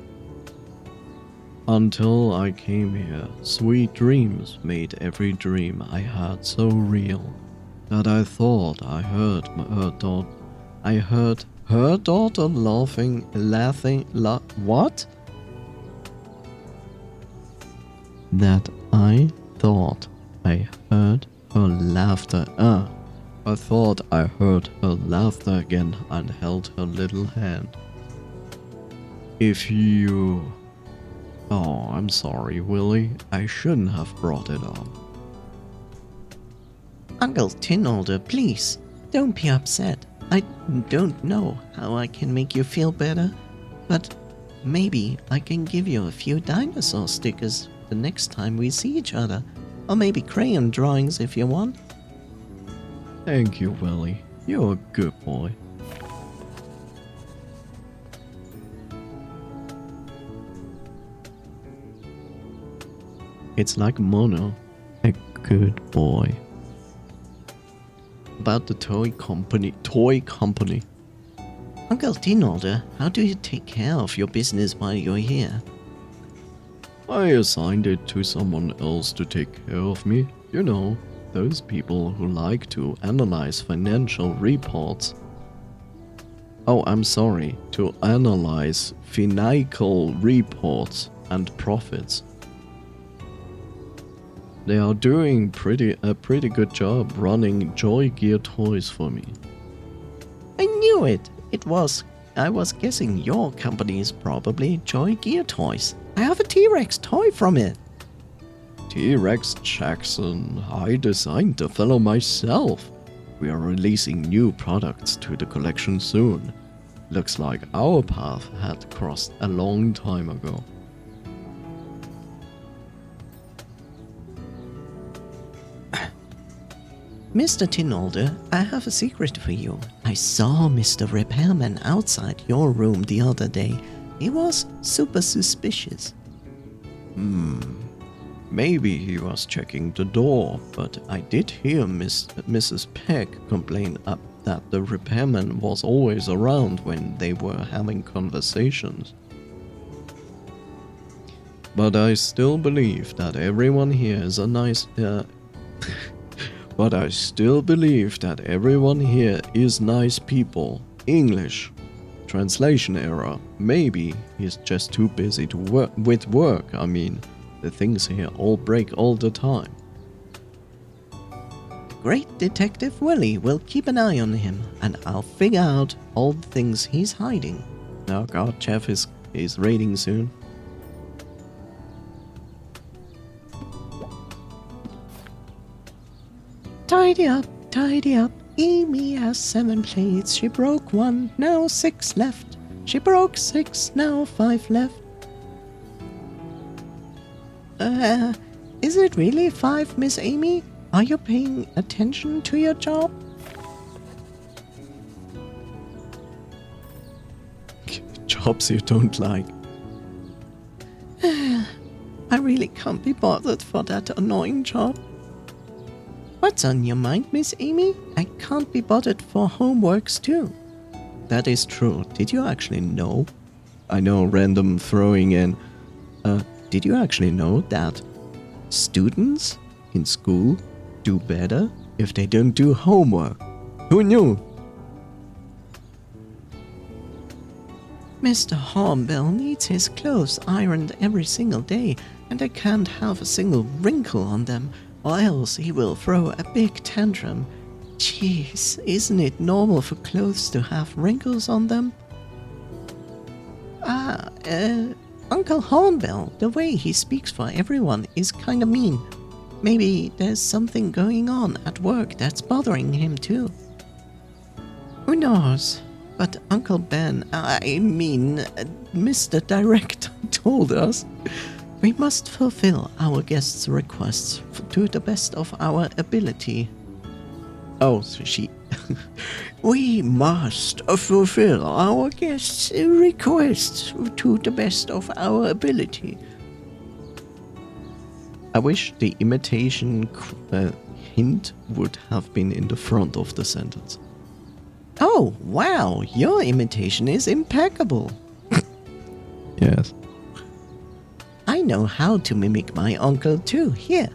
Until I came here, sweet dreams made every dream I had so real that I thought I heard her daughter laughing, what? That I thought I heard her laughter. I thought I heard her laughter again and held her little hand. If you... Oh, I'm sorry, Willy. I shouldn't have brought it up. Uncle Tinolder, please, don't be upset. I don't know how I can make you feel better, but maybe I can give you a few dinosaur stickers the next time we see each other. Or maybe crayon drawings if you want. Thank you, Willy. You're a good boy. It's like Mono, a good boy. About the toy company. Uncle Tinolder, how do you take care of your business while you're here? I assigned it to someone else to take care of me. You know, those people who like to analyze financial reports. Oh, I'm sorry, to analyze financial reports and profits. They are doing a pretty good job running Joy Gear toys for me. I knew it! I was guessing your company is probably Joy Gear Toys. I have a T-Rex toy from it. T-Rex Jackson, I designed the fellow myself. We are releasing new products to the collection soon. Looks like our path had crossed a long time ago. Mr. Tinolder, I have a secret for you. I saw Mr. Repairman outside your room the other day. He was super suspicious. Maybe he was checking the door, but I did hear Mrs. Peck complain that the repairman was always around when they were having conversations. But I still believe that everyone here is a nice... But I still believe that everyone here is nice people. English. Translation error. Maybe he's just too busy to work. I mean, the things here all break all the time. Great Detective Willy will keep an eye on him, and I'll figure out all the things he's hiding. Oh god, Jeff is raiding soon. Tidy up, tidy up. Amy has 7 plates. She broke 1, now 6 left. She broke 6, now 5 left. Is it really 5, Miss Amy? Are you paying attention to your job? Jobs you don't like. I really can't be bothered for that annoying job. What's on your mind, Miss Amy? I can't be bothered for homeworks too. That is true. Did you actually know? I know, random throwing in. Did you actually know that students in school do better if they don't do homework? Who knew? Mr. Hornbill needs his clothes ironed every single day, and they can't have a single wrinkle on them, or else he will throw a big tantrum. Jeez, isn't it normal for clothes to have wrinkles on them? Uncle Hornbill, the way he speaks for everyone is kinda mean. Maybe there's something going on at work that's bothering him too. Who knows? But Uncle Ben, Mr. Director told us we must fulfill our guests' requests to the best of our ability. Oh, so she... We must fulfill our guests' requests to the best of our ability. I wish the imitation hint would have been in the front of the sentence. Oh, wow, your imitation is impeccable. Yes. I know how to mimic my uncle too. Here.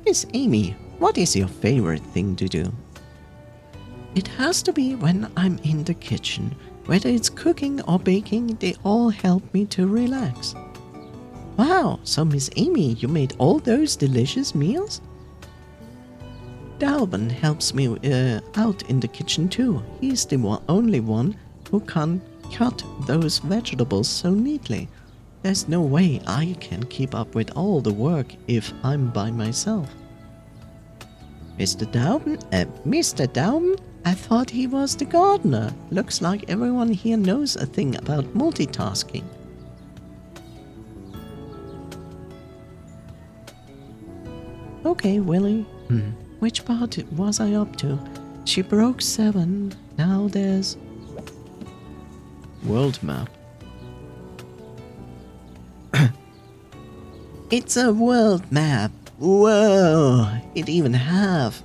Miss Amy, what is your favorite thing to do? It has to be when I'm in the kitchen. Whether it's cooking or baking, they all help me to relax. Wow, so Miss Amy, you made all those delicious meals? Dalvin helps me out in the kitchen too. He's the only one who can cut those vegetables so neatly. There's no way I can keep up with all the work if I'm by myself. Mr. Dalvin? I thought he was the gardener. Looks like everyone here knows a thing about multitasking. Okay, Willie. Which part was I up to? She broke 7. Now there's... World map. It's a world map. Whoa! It even have.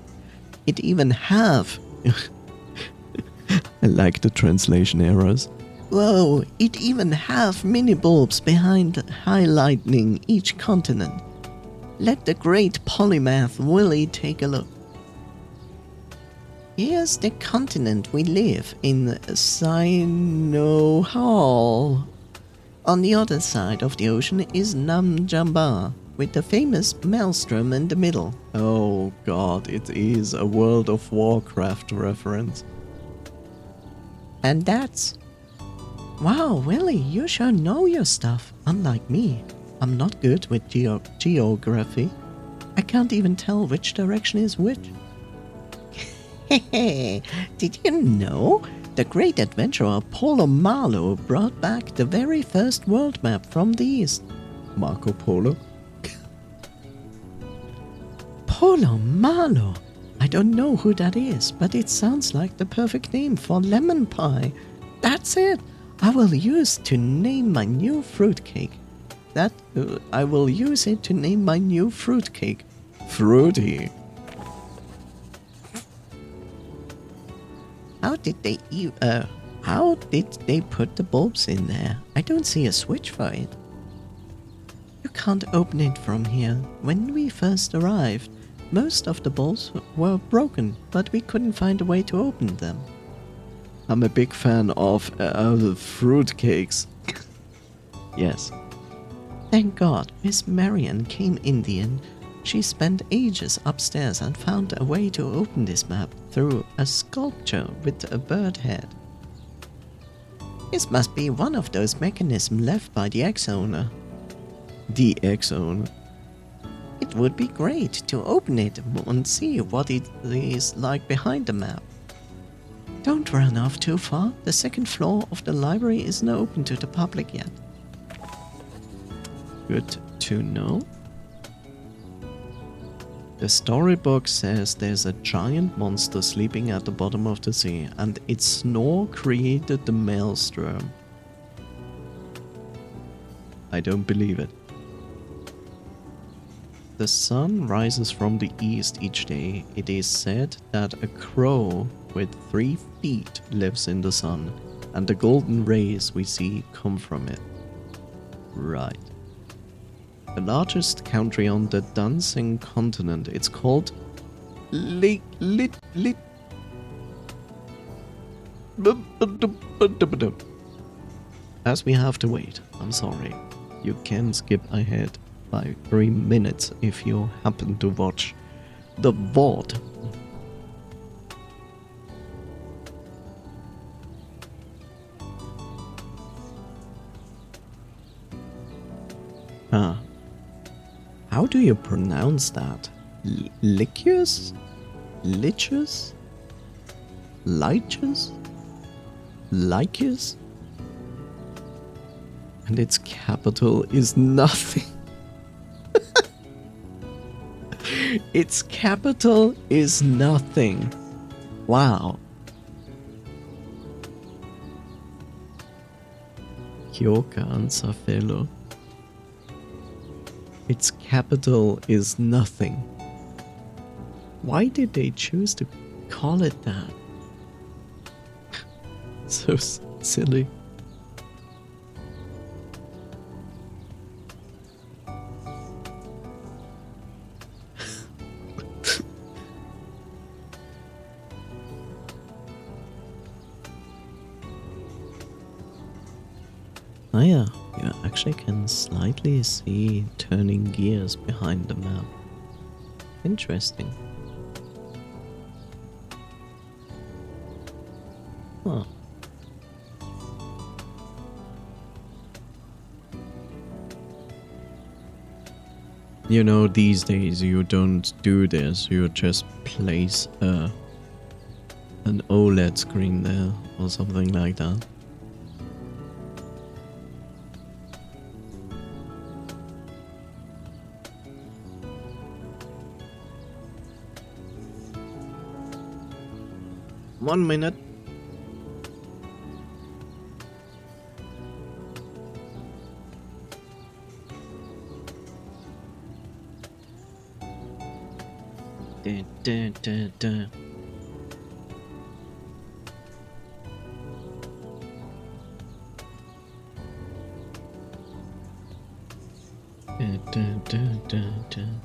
I like the translation errors. Whoa! It even have mini bulbs behind highlighting each continent. Let the great polymath Willie take a look. Here's the continent we live in, Sinohal. On the other side of the ocean is Namjamba, with the famous maelstrom in the middle. Oh god, it is a World of Warcraft reference. And that's... Wow, Willie, you sure know your stuff, unlike me. I'm not good with geography. I can't even tell which direction is which. Hehe, did you know? The great adventurer Polo Marlow brought back the very first world map from the east. Marco Polo? Polo Marlow? I don't know who that is, but it sounds like the perfect name for lemon pie. That's it! I will use to name my new fruitcake. I will use it to name my new fruitcake. Fruity. How did they put the bulbs in there? I don't see a switch for it. You can't open it from here. When we first arrived, most of the bulbs were broken, but we couldn't find a way to open them. I'm a big fan of fruitcakes. Yes. Thank God, Miss Marian came in the end. She spent ages upstairs and found a way to open this map through a sculpture with a bird head. This must be one of those mechanisms left by the ex-owner. The ex-owner? It would be great to open it and see what it is like behind the map. Don't run off too far. The second floor of the library isn't open to the public yet. Good to know. The storybook says there's a giant monster sleeping at the bottom of the sea, and its snore created the maelstrom. I don't believe it. The sun rises from the east each day. It is said that a crow with 3 feet lives in the sun, and the golden rays we see come from it. Right. The largest country on the dancing continent, it's called lit. As we have to wait, I'm sorry. You can skip ahead by 3 minutes if you happen to watch the VOD. How do you pronounce that? Lichus? Lichus? Lichus? Lycus? And its capital is nothing. Its capital is nothing. Wow. Kyoka and Safelo. Its capital is nothing. Why did they choose to call it that? So silly. Oh yeah, you actually can slightly see turning gears behind the map. Interesting. Huh. You know, these days you don't do this, you just place an OLED screen there or something like that. One minute. Dun, dun, dun, dun. Dun, dun, dun, dun, dun.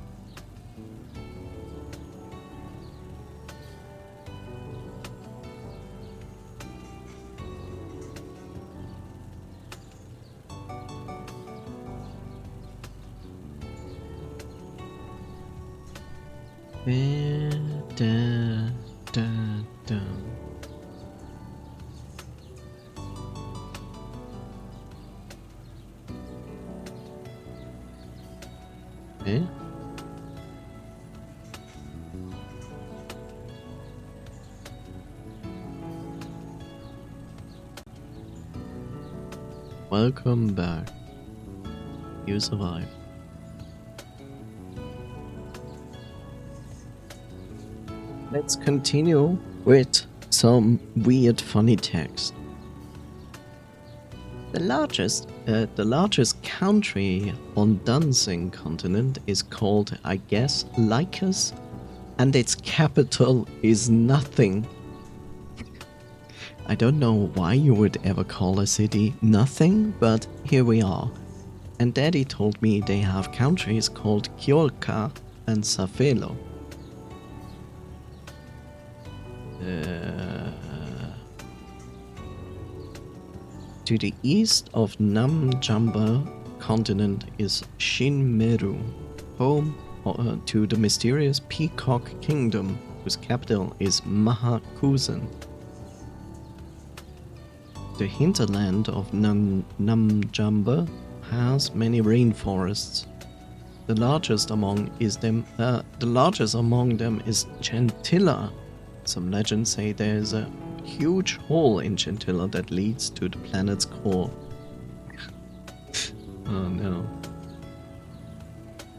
Da, da, da. Eh? Welcome back. You survived. Let's continue with some weird funny text. The largest country on Dunsing continent is called, I guess, Lycus, and its capital is nothing. I don't know why you would ever call a city nothing, but here we are. And Daddy told me they have countries called Kyoka and Safelo. To the east of Namjamba continent is Shinmeru, home to the mysterious Peacock Kingdom, whose capital is Mahakusen. The hinterland of Namjamba has many rainforests. The largest among them is Chentilla. Some legends say there's a huge hole in Chentilla that leads to the planet's core. Oh no.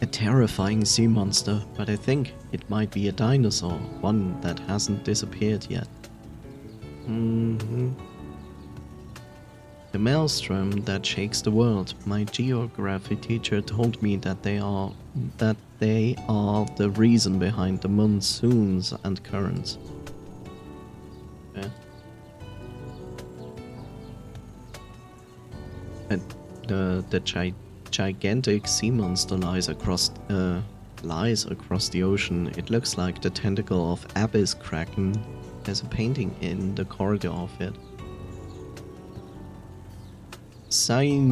A terrifying sea monster, but I think it might be a dinosaur, one that hasn't disappeared yet. The maelstrom that shakes the world. My geography teacher told me that they are the reason behind the monsoons and currents. Yeah. And the gigantic sea monster lies across lies across the ocean. It looks like the tentacle of Abbey's kraken. There's a painting in the corridor of it. Sinual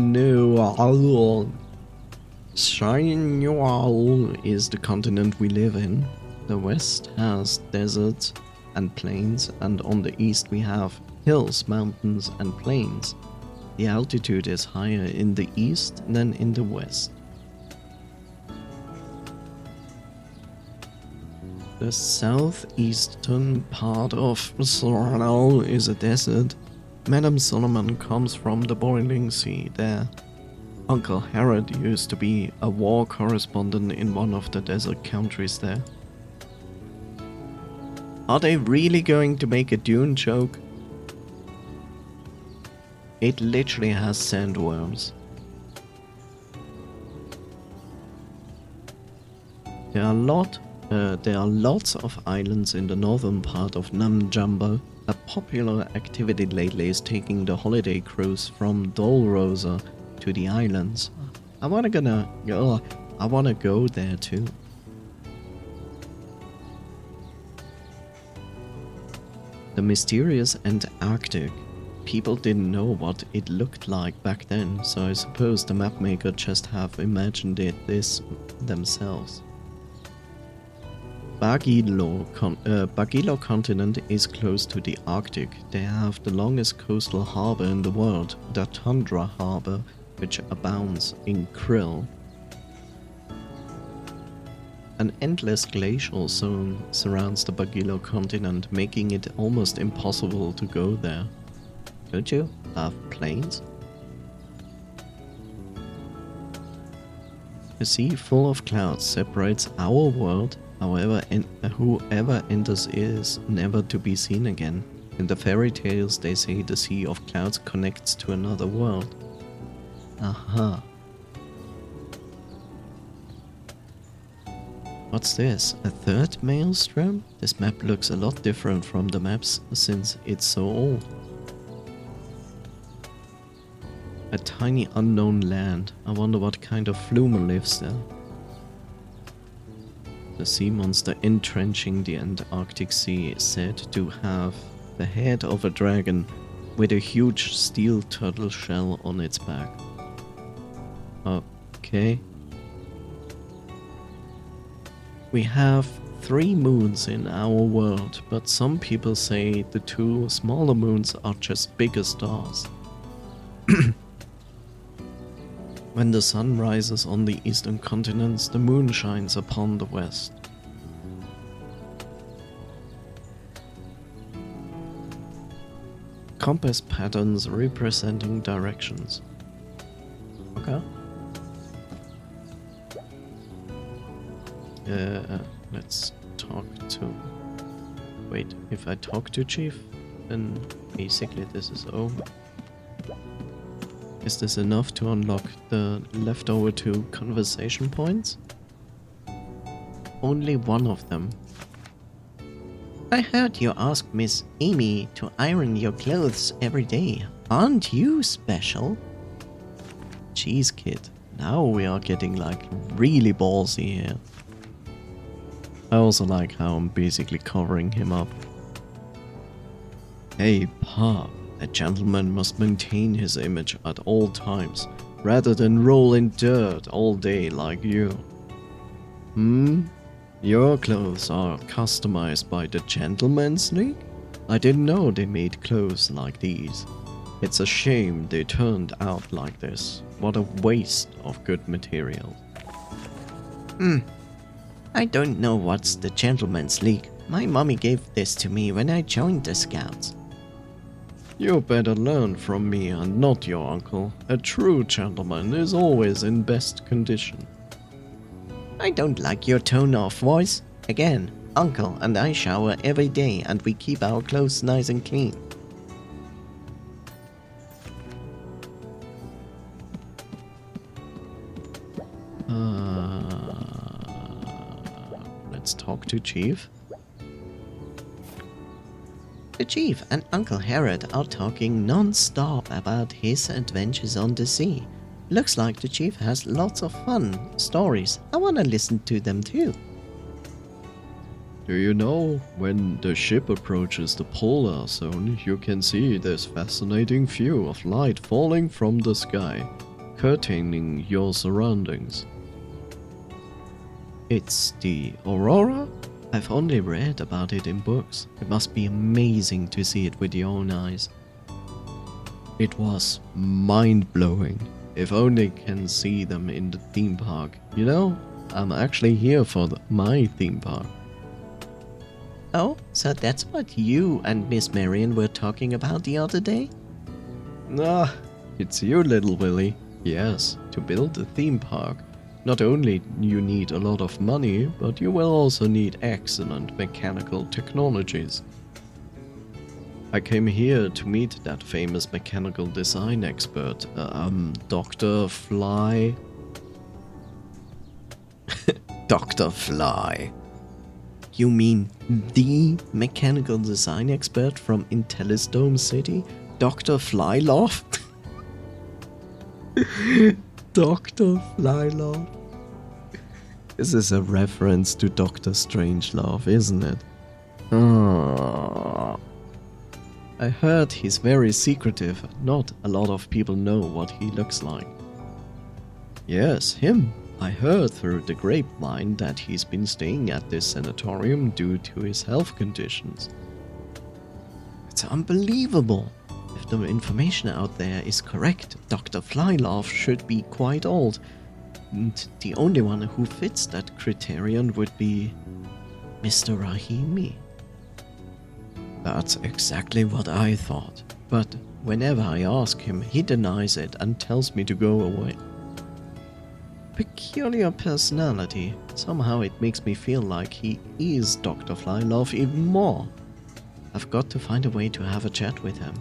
is the continent we live in. The west has deserts and plains, and on the east we have hills, mountains, and plains. The altitude is higher in the east than in the west. The southeastern part of Sorrel is a desert. Madame Solomon comes from the boiling sea there. Uncle Herod used to be a war correspondent in one of the desert countries there. Are they really going to make a Dune joke? It literally has sandworms. There are lots of islands in the northern part of Namjamba. A popular activity lately is taking the holiday cruise from Dolrosa to the islands. I wanna go there too. The mysterious Antarctic. People didn't know what it looked like back then, so I suppose the mapmaker just have imagined this themselves. Bagilo continent is close to the Arctic. They have the longest coastal harbor in the world, the Tundra Harbor, which abounds in krill. An endless glacial zone surrounds the Bagilo continent, making it almost impossible to go there. Don't you have planes? A sea full of clouds separates our world. However, whoever enters is never to be seen again. In the fairy tales, they say the sea of clouds connects to another world. Aha. What's this? A third maelstrom? This map looks a lot different from the maps since it's so old. A tiny unknown land. I wonder what kind of flume lives there. The sea monster entrenching the Antarctic Sea is said to have the head of a dragon with a huge steel turtle shell on its back. Okay. We have 3 moons in our world, but some people say the 2 smaller moons are just bigger stars. When the sun rises on the eastern continents, the moon shines upon the west. Compass patterns representing directions. Okay. Let's talk to... Wait, if I talk to Chief, then basically this is over. Is this enough to unlock the leftover 2 conversation points? Only one of them. I heard you ask Miss Amy to iron your clothes every day. Aren't you special? Jeez, kid. Now we are getting like really ballsy here. I also like how I'm basically covering him up. Hey, Pop. A gentleman must maintain his image at all times, rather than roll in dirt all day like you. Your clothes are customized by the Gentleman's League? I didn't know they made clothes like these. It's a shame they turned out like this. What a waste of good material. I don't know what's the Gentleman's League. My mommy gave this to me when I joined the Scouts. You better learn from me and not your uncle. A true gentleman is always in best condition. I don't like your tone of voice. Again, Uncle and I shower every day and we keep our clothes nice and clean. Let's talk to Chief. The Chief and Uncle Herod are talking non-stop about his adventures on the sea. looks like the chief has lots of fun stories. I wanna listen to them too. Do you know, when the ship approaches the polar zone, you can see this fascinating view of light falling from the sky, curtaining your surroundings. It's the aurora? I've only read about it in books. It must be amazing to see it with your own eyes. It was mind-blowing. If only can see them in the theme park. You know, I'm actually here for my theme park. Oh, so that's what you and Miss Marion were talking about the other day? Ah, it's you, little Willy. Yes, to build a theme park, not only you need a lot of money, but you will also need excellent mechanical technologies. I came here to meet that famous mechanical design expert, Dr. Fly. Dr. Fly. You mean the mechanical design expert from Intellisdome City? Dr. Flyloft? Dr. Flyloft? This is a reference to Dr. Strangelove, isn't it? Oh. I heard he's very secretive. Not a lot of people know what he looks like. Yes, him. I heard through the grapevine that he's been staying at this sanatorium due to his health conditions. It's unbelievable. If the information out there is correct, Dr. Flyloft should be quite old. And the only one who fits that criterion would be Mr. Rahimi. That's exactly what I thought. But whenever I ask him, he denies it and tells me to go away. Peculiar personality. Somehow it makes me feel like he is Dr. Flyloft even more. I've got to find a way to have a chat with him.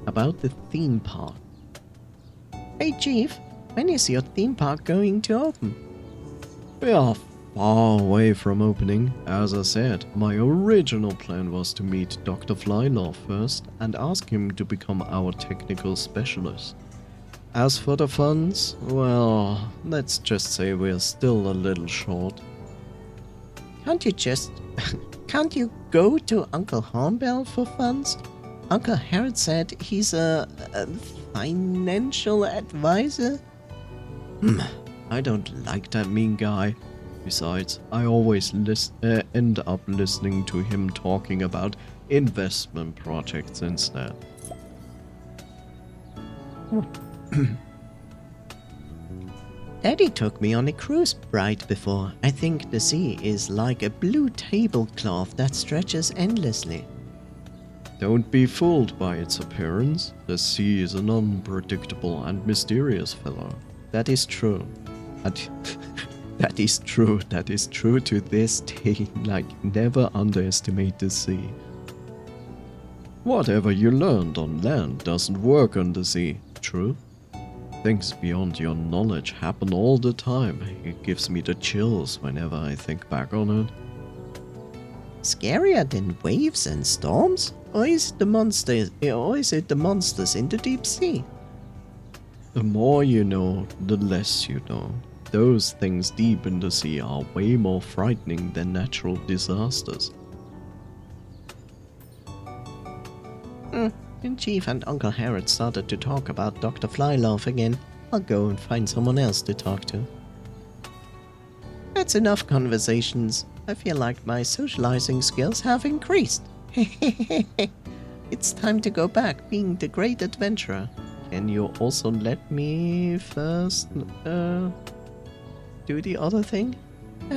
About the theme park. Hey Chief, when is your theme park going to open? We are far away from opening. As I said, my original plan was to meet Dr. Flyloft first and ask him to become our technical specialist. As for the funds, well, let's just say we're still a little short. Can't you go to Uncle Hornbell for funds? Uncle Harold said he's a financial advisor. I don't like that mean guy. Besides, I always end up listening to him talking about investment projects instead. Daddy took me on a cruise ride before. I think the sea is like a blue tablecloth that stretches endlessly. Don't be fooled by its appearance. The sea is an unpredictable and mysterious fellow. That is true. That is true to this day. Like, never underestimate the sea. Whatever you learned on land doesn't work on the sea, true? Things beyond your knowledge happen all the time. It gives me the chills whenever I think back on it. Scarier than waves and storms? Or is it the monsters in the deep sea? The more you know, the less you know. Those things deep in the sea are way more frightening than natural disasters. When Chief and Uncle Harold started to talk about Dr. Flyloft again, I'll go and find someone else to talk to. That's enough conversations. I feel like my socializing skills have increased. It's time to go back being the great adventurer. Can you also let me first do the other thing? I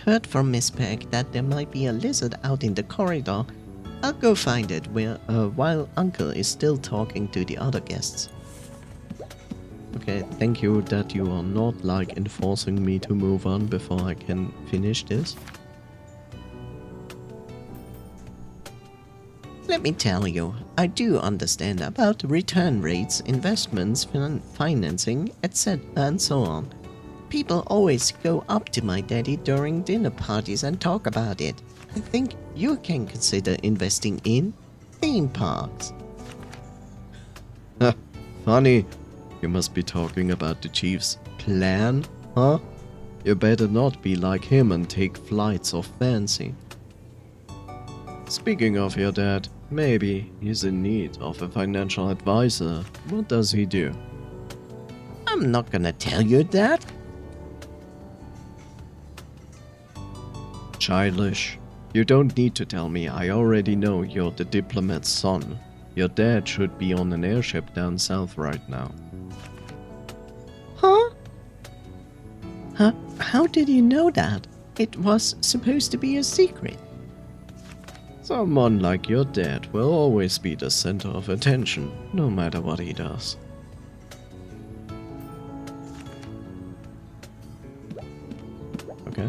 heard from Miss Peck that there might be a lizard out in the corridor. I'll go find it while Uncle is still talking to the other guests. Okay, thank you that you are not like enforcing me to move on before I can finish this. Let me tell you, I do understand about return rates, investments, financing, etc. and so on. People always go up to my daddy during dinner parties and talk about it. I think you can consider investing in theme parks. Funny. You must be talking about the chief's plan, huh? You better not be like him and take flights of fancy. Speaking of your dad, maybe he's in need of a financial advisor. What does he do? I'm not gonna tell you that. Childish. You don't need to tell me. I already know you're the diplomat's son. Your dad should be on an airship down south right now. Huh? How did you know that? It was supposed to be a secret. Someone like your dad will always be the center of attention, no matter what he does. Okay.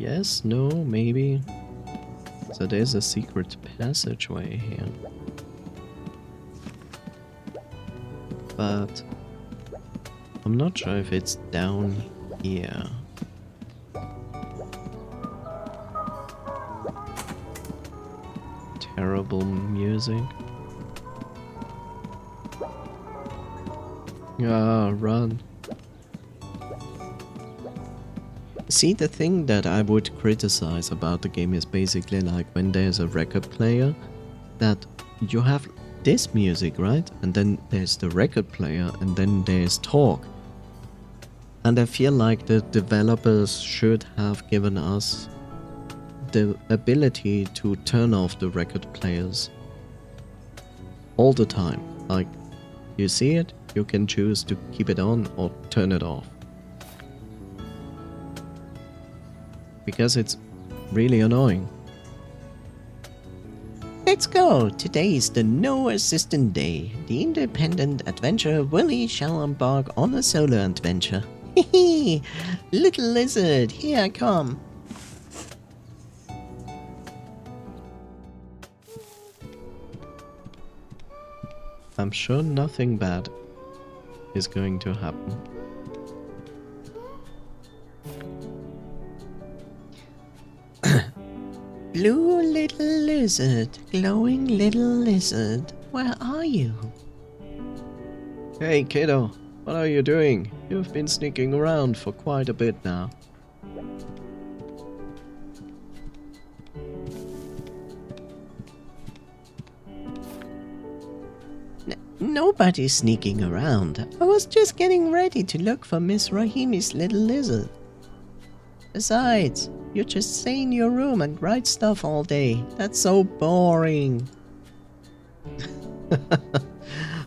Yes, no, maybe. So there's a secret passageway here. But I'm not sure if it's down here. Terrible music. Ah, run. See, the thing that I would criticize about the game is basically like when there's a record player, that you have this music, right? And then there's the record player, and then there's talk. And I feel like the developers should have given us the ability to turn off the record players all the time. Like, you see it, you can choose to keep it on or turn it off. Because it's really annoying. Let's go! Today is the No Assistant Day. The independent adventurer Willy shall embark on a solo adventure. Hehe! Little lizard, here I come. I'm sure nothing bad is going to happen. Blue little lizard, glowing little lizard, where are you? Hey kiddo, what are you doing? You've been sneaking around for quite a bit now. Nobody's sneaking around. I was just getting ready to look for Miss Rahimi's little lizard. Besides, you just stay in your room and write stuff all day. That's so boring.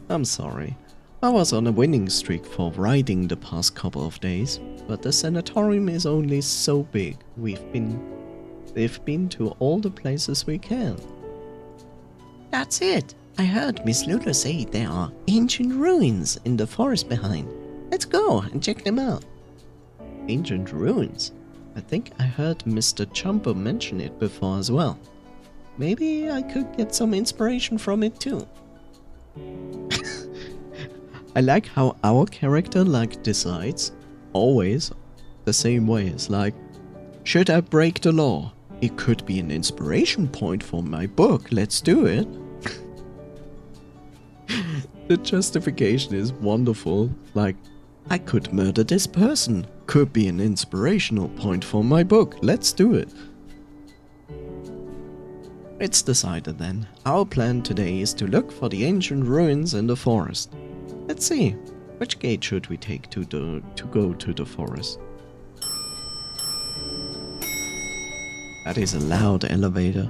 I'm sorry. I was on a winning streak for writing the past couple of days, but the sanatorium is only so big. We've been to all the places we can. That's it. I heard Miss Lulu say there are ancient ruins in the forest behind. Let's go and check them out. Ancient ruins? I think I heard Mr. Chumpo mention it before as well. Maybe I could get some inspiration from it too. I like how our character decides always the same way. It's like, should I break the law? It could be an inspiration point for my book. Let's do it. The justification is wonderful. Like, I could murder this person. Could be an inspirational point for my book. Let's do it. It's decided then. Our plan today is to look for the ancient ruins in the forest. Let's see. Which gate should we take to go to the forest? That is a loud elevator.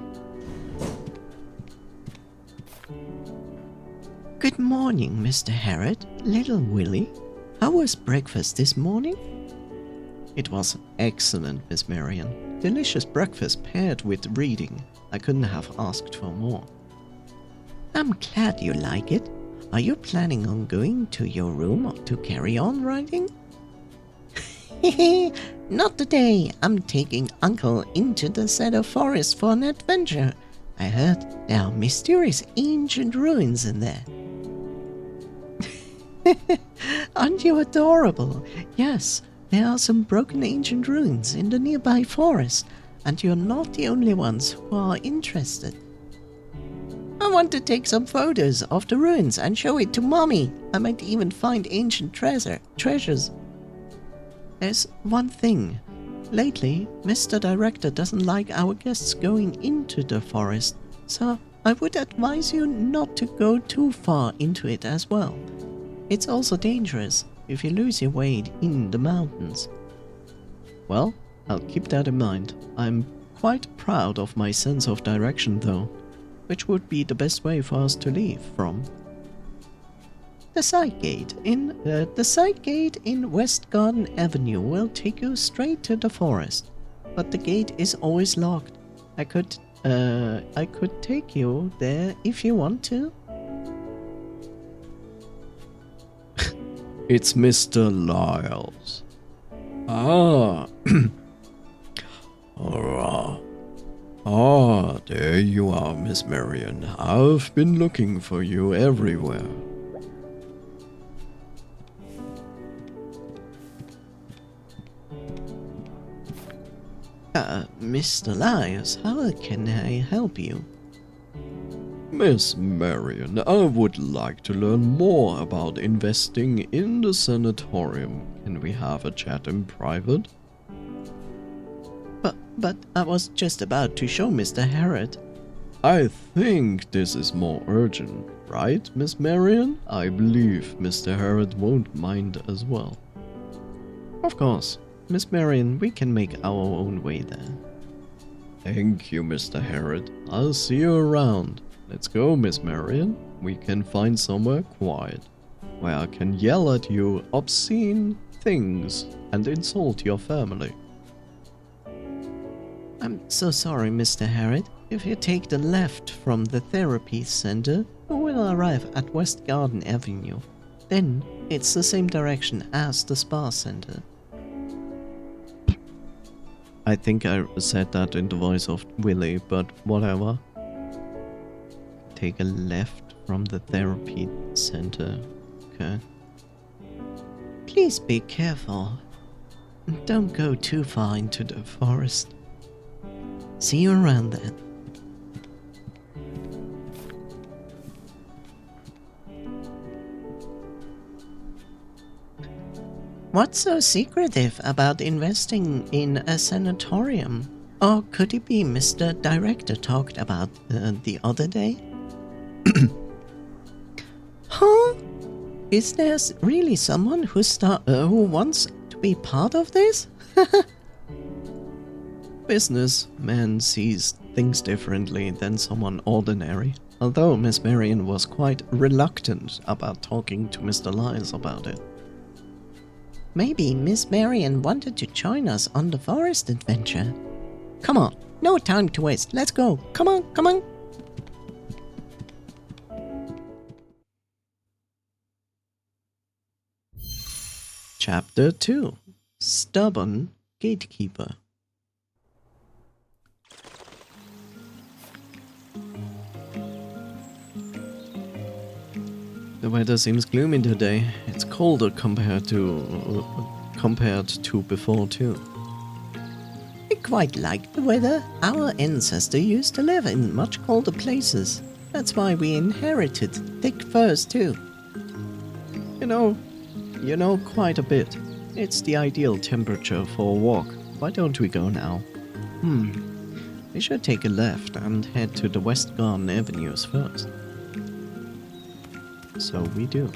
Good morning, Mr. HERE, little Willy. How was breakfast this morning? It was excellent, Miss Marion. Delicious breakfast paired with reading. I couldn't have asked for more. I'm glad you like it. Are you planning on going to your room to carry on writing? Not today. I'm taking Uncle into the Cedar Forest for an adventure. I heard there are mysterious ancient ruins in there. Aren't you adorable? Yes, there are some broken ancient ruins in the nearby forest, and you're not the only ones who are interested. I want to take some photos of the ruins and show it to Mommy. I might even find ancient treasures. There's one thing. Lately, Mr. Director doesn't like our guests going into the forest, so I would advise you not to go too far into it as well. It's also dangerous if you lose your way in the mountains. Well, I'll keep that in mind. I'm quite proud of my sense of direction though. Which would be the best way for us to leave from? The side gate in West Garden Avenue will take you straight to the forest, but the gate is always locked. I could take you there if you want to. It's Mr. Lyles. Ah. Ah, there you are, Miss Marion. I've been looking for you everywhere. Mr. Lyles, how can I help you? Miss Marion, I would like to learn more about investing in the sanatorium. Can we have a chat in private? But I was just about to show Mr. HERE. I think this is more urgent, right, Miss Marion? I believe Mr. HERE won't mind as well. Of course. Miss Marion, we can make our own way there. Thank you, Mr. HERE. I'll see you around. Let's go, Miss Marion. We can find somewhere quiet, where I can yell at you obscene things and insult your family. I'm so sorry, Mr. HERE. If you take the left from the therapy center, you will arrive at West Garden Avenue. Then, it's the same direction as the spa center. I think I said that in the voice of Willy, but whatever. Take a left from the therapy center. Okay. Please be careful. Don't go too far into the forest. See you around then. What's so secretive about investing in a sanatorium? Or could it be Mr. Director talked about the other day? Huh? Is there really someone who wants to be part of this? Businessman sees things differently than someone ordinary, although Miss Marion was quite reluctant about talking to Mr. Lyles about it. Maybe Miss Marion wanted to join us on the forest adventure. Come on, no time to waste, let's go, come on, come on! Chapter 2: Stubborn Gatekeeper. The weather seems gloomy today. It's colder compared to before too. I quite like the weather. Our ancestors used to live in much colder places. That's why we inherited thick furs too. You know quite a bit. It's the ideal temperature for a walk. Why don't we go now? We should take a left and head to the West Garden Avenues first. So we do.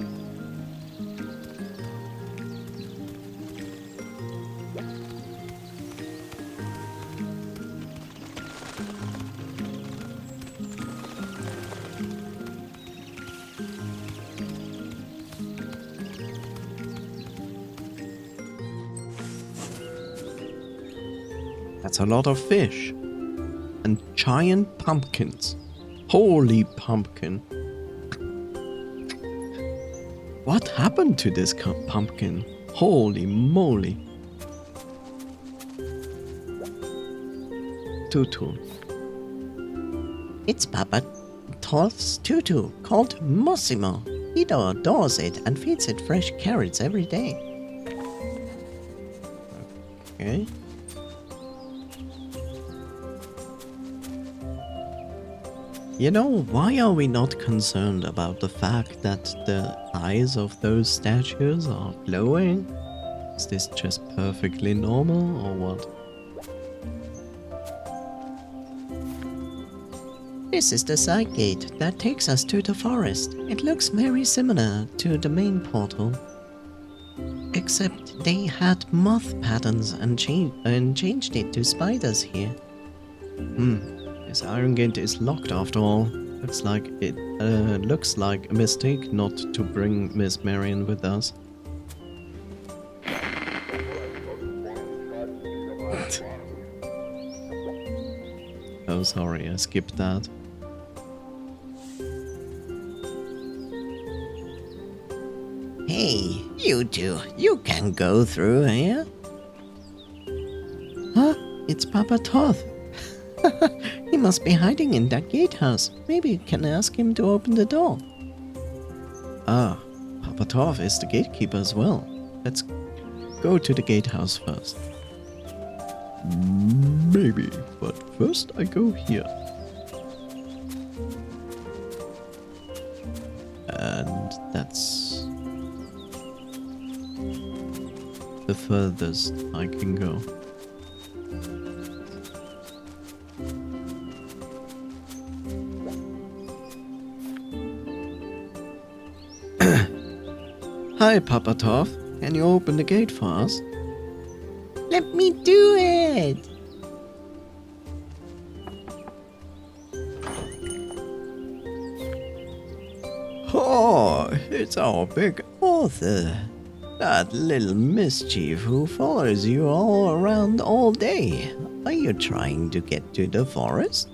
That's a lot of fish. And giant pumpkins. Holy pumpkin. What happened to this pumpkin? Holy moly. Tutu. It's Papa Toth's tutu called Mossimo. He adores it and feeds it fresh carrots every day. Okay. You know, why are we not concerned about the fact that the eyes of those statues are glowing? Is this just perfectly normal or what? This is the side gate that takes us to the forest. It looks very similar to the main portal. Except they had moth patterns and changed it to spiders here. This iron gate is locked after all. Looks like a mistake not to bring Miss Marion with us. Oh, sorry, I skipped that. Hey, you two, you can go through here. Huh? It's Papa Toth. He must be hiding in that gatehouse. Maybe you can ask him to open the door. Ah, Papa Toth is the gatekeeper as well. Let's go to the gatehouse first. Maybe, but first I go here. And that's the furthest I can go. Hi, Papa Toth. Can you open the gate for us? Let me do it! Oh, it's our big Arthur. That little mischief who follows you all around all day. Are you trying to get to the forest?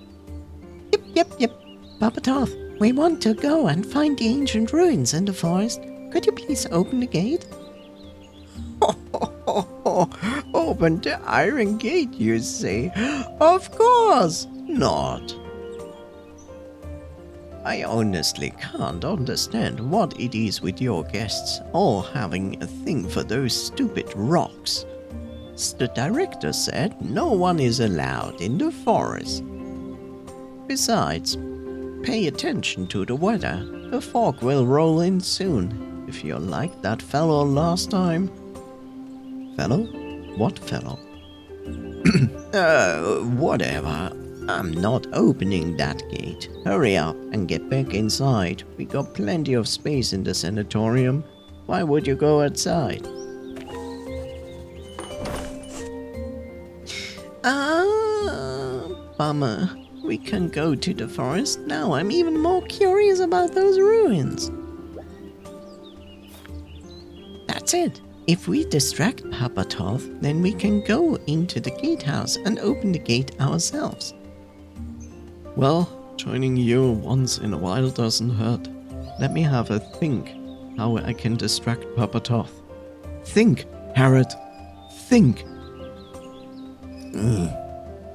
Yep. Papa Toth, we want to go and find the ancient ruins in the forest. Could you please open the gate? Open the iron gate, you say? Of course not. I honestly can't understand what it is with your guests all having a thing for those stupid rocks. The director said no one is allowed in the forest. Besides, pay attention to the weather. The fog will roll in soon. If you're like that fellow last time. Fellow? What fellow? Whatever. I'm not opening that gate. Hurry up and get back inside. We got plenty of space in the sanatorium. Why would you go outside? Bummer. We can go to the forest now. I'm even more curious about those ruins. That's it. If we distract Papa Toth, then we can go into the gatehouse and open the gate ourselves. Well, joining you once in a while doesn't hurt. Let me have a think how I can distract Papa Toth. Think, Harriet. Think.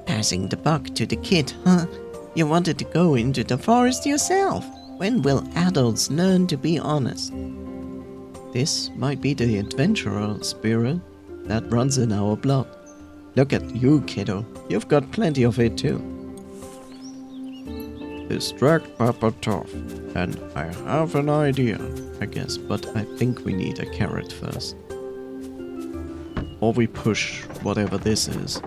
Passing the buck to the kid, huh? You wanted to go into the forest yourself. When will adults learn to be honest? This might be the adventurer spirit that runs in our blood. Look at you, kiddo. You've got plenty of it too. Distract Papa Toth. And I have an idea. I guess, but I think we need a carrot first. Or we push whatever this is.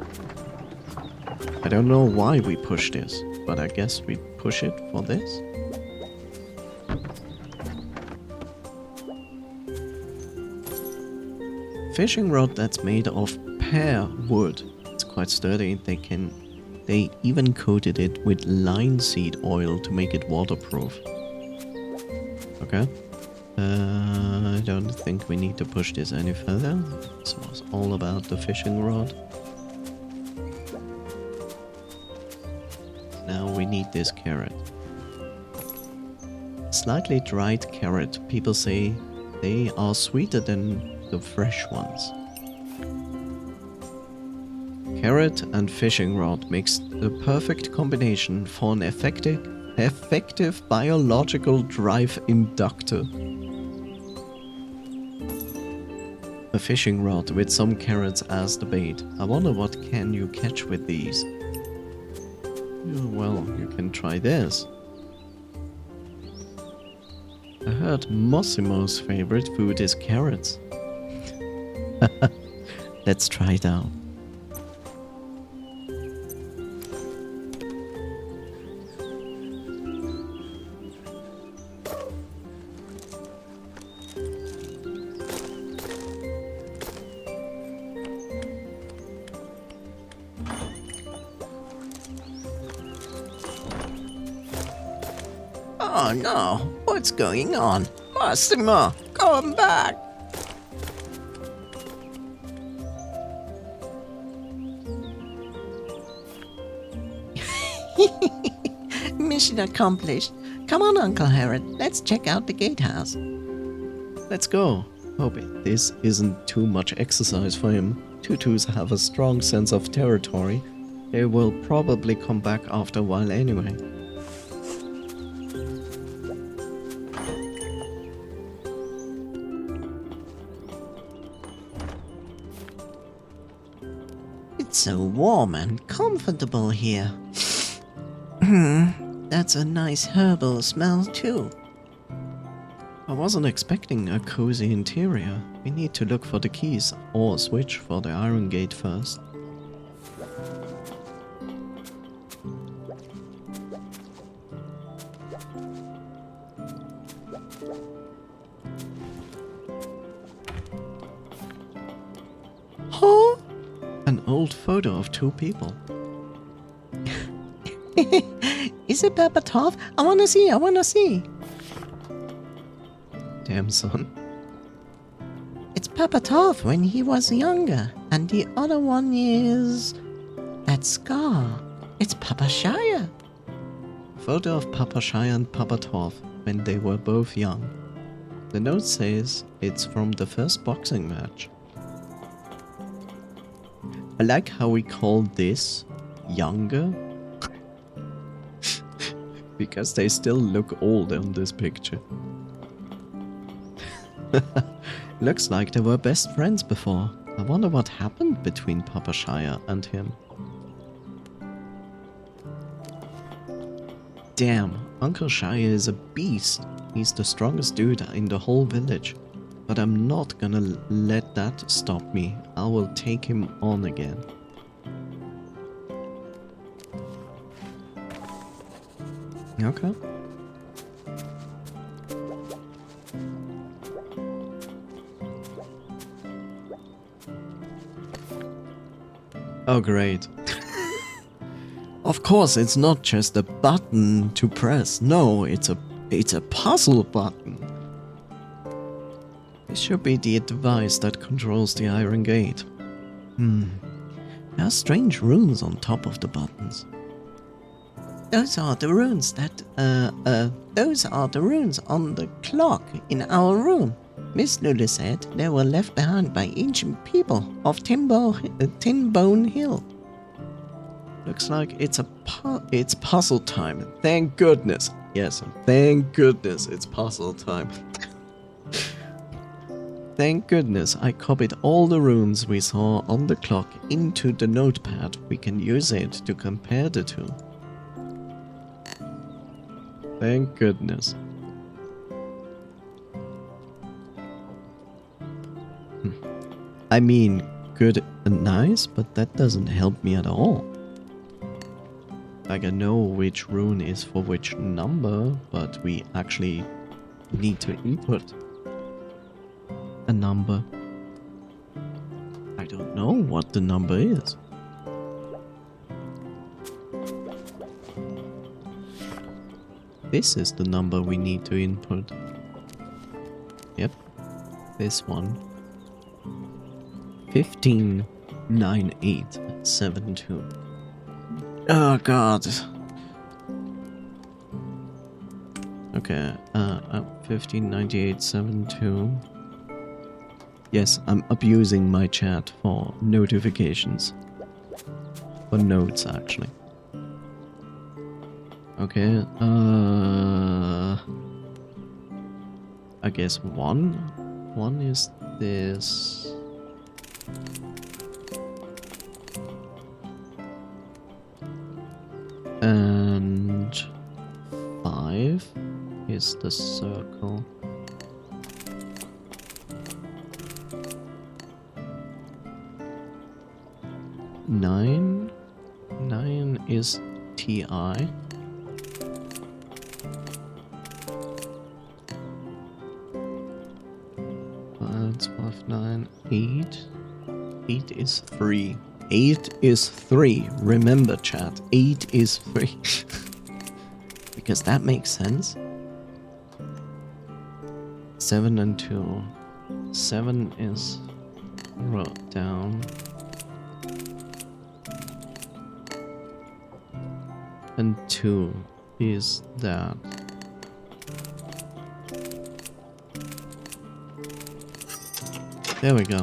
I don't know why we push this, but I guess we push it for this. Fishing rod that's made of pear wood. It's quite sturdy. They even coated it with linseed oil to make it waterproof. Okay. I don't think we need to push this any further. This was all about the fishing rod. Now we need this carrot. Slightly dried carrot. People say they are sweeter than the fresh ones. Carrot and fishing rod makes the perfect combination for an effective biological drive inductor. A fishing rod with some carrots as the bait. I wonder what can you catch with these. Well, you can try this. I heard Mossimo's favorite food is carrots. Let's try it out. Oh no, what's going on? Massimo, come back! Mission accomplished. Come on, Uncle Harold, let's check out the gatehouse. Let's go. Hope this isn't too much exercise for him. Tutus have a strong sense of territory. They will probably come back after a while anyway. It's so warm and comfortable here. That's a nice herbal smell too. I wasn't expecting a cozy interior. We need to look for the keys or switch for the iron gate first. Huh? An old photo of two people. Is it Papa Toff? I wanna see. Damn, son. It's Papa Toff when he was younger, and the other one is... that scar. It's Papa Shire. Photo of Papa Shire and Papa Toff when they were both young. The note says it's from the first boxing match. I like how we call this younger. Because they still look old in this picture. Looks like they were best friends before. I wonder what happened between Papa Shire and him. Damn, Uncle Shire is a beast. He's the strongest dude in the whole village. But I'm not gonna let that stop me. I will take him on again. Okay. Oh great. Of course, it's not just a button to press. No, it's a puzzle button. This should be the device that controls the iron gate. There are strange runes on top of the buttons. Those are the runes those are the runes on the clock in our room. Miss Lulu said they were left behind by ancient people of Tinbone Hill. Looks like it's puzzle time. Thank goodness. Yes, thank goodness it's puzzle time. Thank goodness I copied all the runes we saw on the clock into the notepad. We can use it to compare the two. Thank goodness. I mean, good and nice, but that doesn't help me at all. Like, I know which rune is for which number, but we actually need to input a number. I don't know what the number is. This is the number we need to input. Yep, this one. 159872. Oh god. Okay, 159872. Yes, I'm abusing my chat for notifications. For notes, actually. Okay, I guess one. One is this. And 5 is the circle. Nine is TI. That's 5, 9, 8. 8 is 3. 8 is 3. Remember, chat. 8 is 3. Because that makes sense. 7 and 2. 7 is wrote down. And 2 is that. There we go.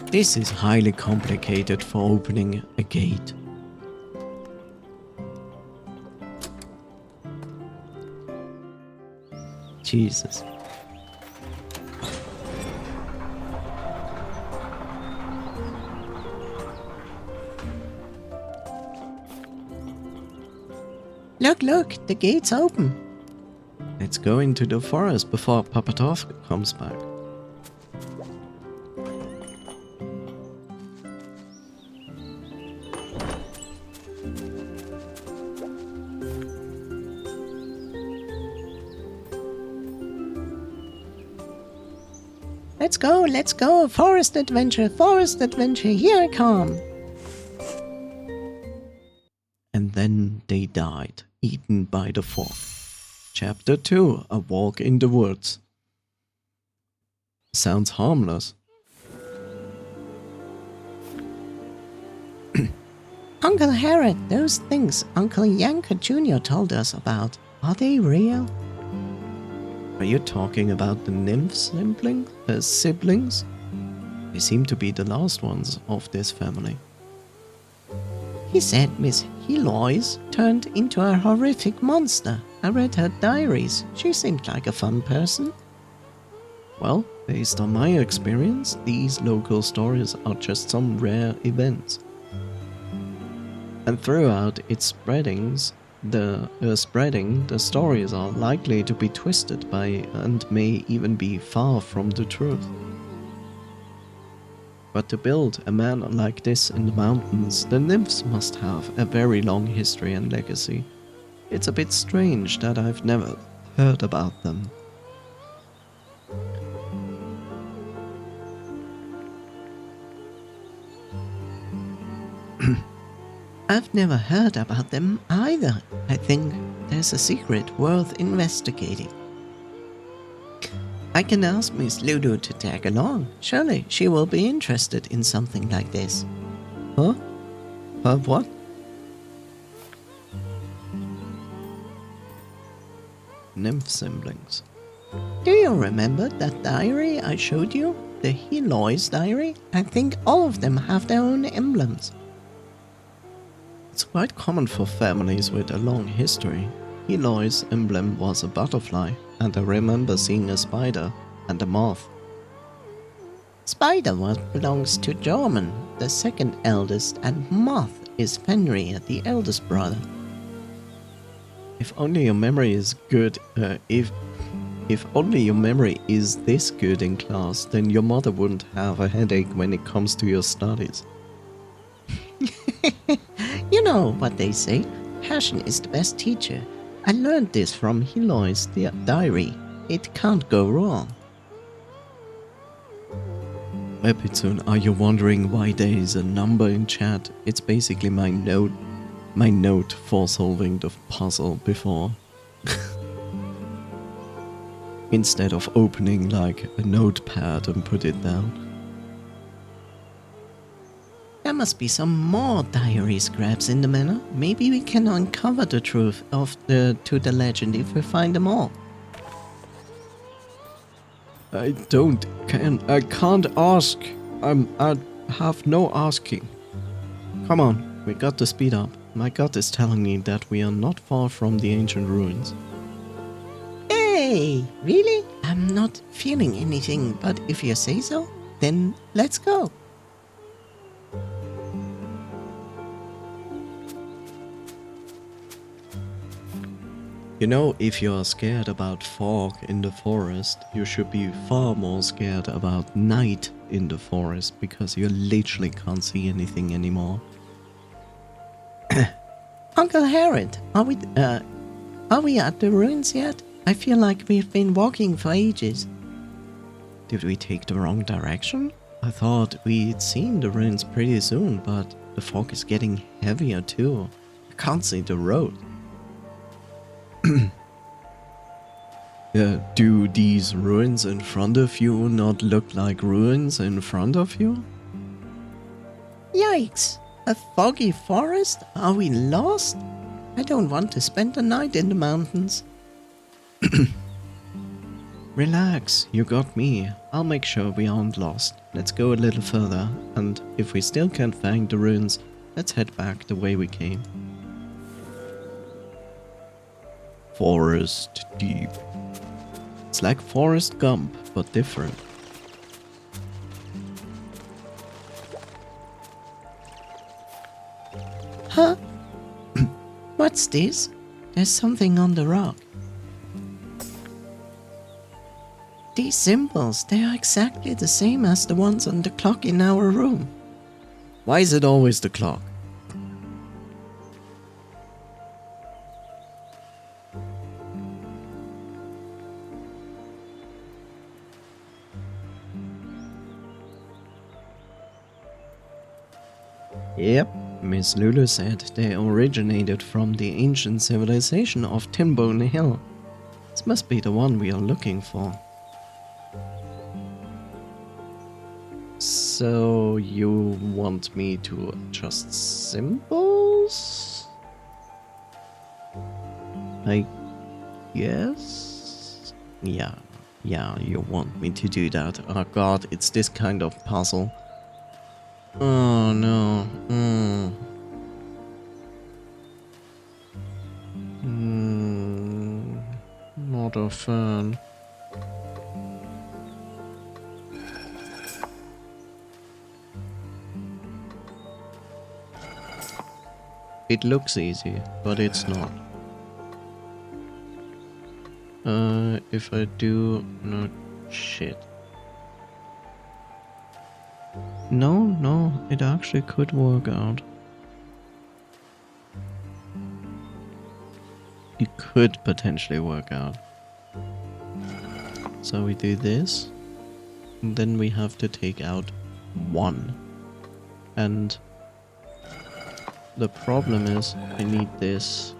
This is highly complicated for opening a gate. Jesus. Look, the gate's open. Let's go into the forest before Papatov comes back. Let's go, forest adventure, here I come. And then they died, eaten by the fog. Chapter 2, A Walk in the Woods. Sounds harmless. Uncle Herod, those things Uncle Yanka Jr. told us about, are they real? Are you talking about the nymph siblings? They seem to be the last ones of this family. He said Miss Heloise turned into a horrific monster. I read her diaries. She seemed like a fun person. Well, based on my experience, these local stories are just some rare events. And throughout its spreading, the stories are likely to be twisted by and may even be far from the truth. But to build a manor like this in the mountains, the nymphs must have a very long history and legacy. It's a bit strange that I've never heard about them. I've never heard about them either. I think there's a secret worth investigating. I can ask Miss Ludo to tag along. Surely she will be interested in something like this. Huh? What? Nymph siblings. Do you remember that diary I showed you? The Heloise diary? I think all of them have their own emblems. It's quite common for families with a long history. Heloise's emblem was a butterfly, and I remember seeing a spider and a moth. Spider belongs to Jorman, the second eldest, and moth is Fenrir, the eldest brother. If only your memory is good, if only your memory is this good in class, then your mother wouldn't have a headache when it comes to your studies. You know what they say, passion is the best teacher. I learned this from Heloise's diary. It can't go wrong. Epitsune, are you wondering why there is a number in chat? It's basically my note for solving the puzzle before. Instead of opening like a notepad and put it down. There must be some more diary scraps in the manor. Maybe we can uncover the truth to the legend if we find them all. I can't ask. I have no asking. Come on, we got to speed up. My gut is telling me that we are not far from the ancient ruins. Hey, really? I'm not feeling anything, but if you say so, then let's go. You know, if you are scared about fog in the forest, you should be far more scared about night in the forest, because you literally can't see anything anymore. Uncle Harold, are we at the ruins yet? I feel like we've been walking for ages. Did we take the wrong direction? I thought we'd seen the ruins pretty soon, but the fog is getting heavier too. I can't see the road. Do these ruins in front of you not look like ruins in front of you? Yikes! A foggy forest? Are we lost? I don't want to spend the night in the mountains. Relax, you got me. I'll make sure we aren't lost. Let's go a little further, and if we still can't find the ruins, let's head back the way we came. Forest Deep. It's like Forrest Gump, but different. Huh? What's this? There's something on the rock. These symbols, they are exactly the same as the ones on the clock in our room. Why is it always the clock? Yep, Miss Lulu said they originated from the ancient civilization of Tinbone Hill. This must be the one we are looking for. So you want me to adjust symbols? I guess? Yeah, you want me to do that. Oh god, it's this kind of puzzle. Oh no. Not a fan. It looks easy, but it's not. If I do... no, shit. No, it actually could work out. It could potentially work out. So we do this, and then we have to take out 1. And the problem is, I need this.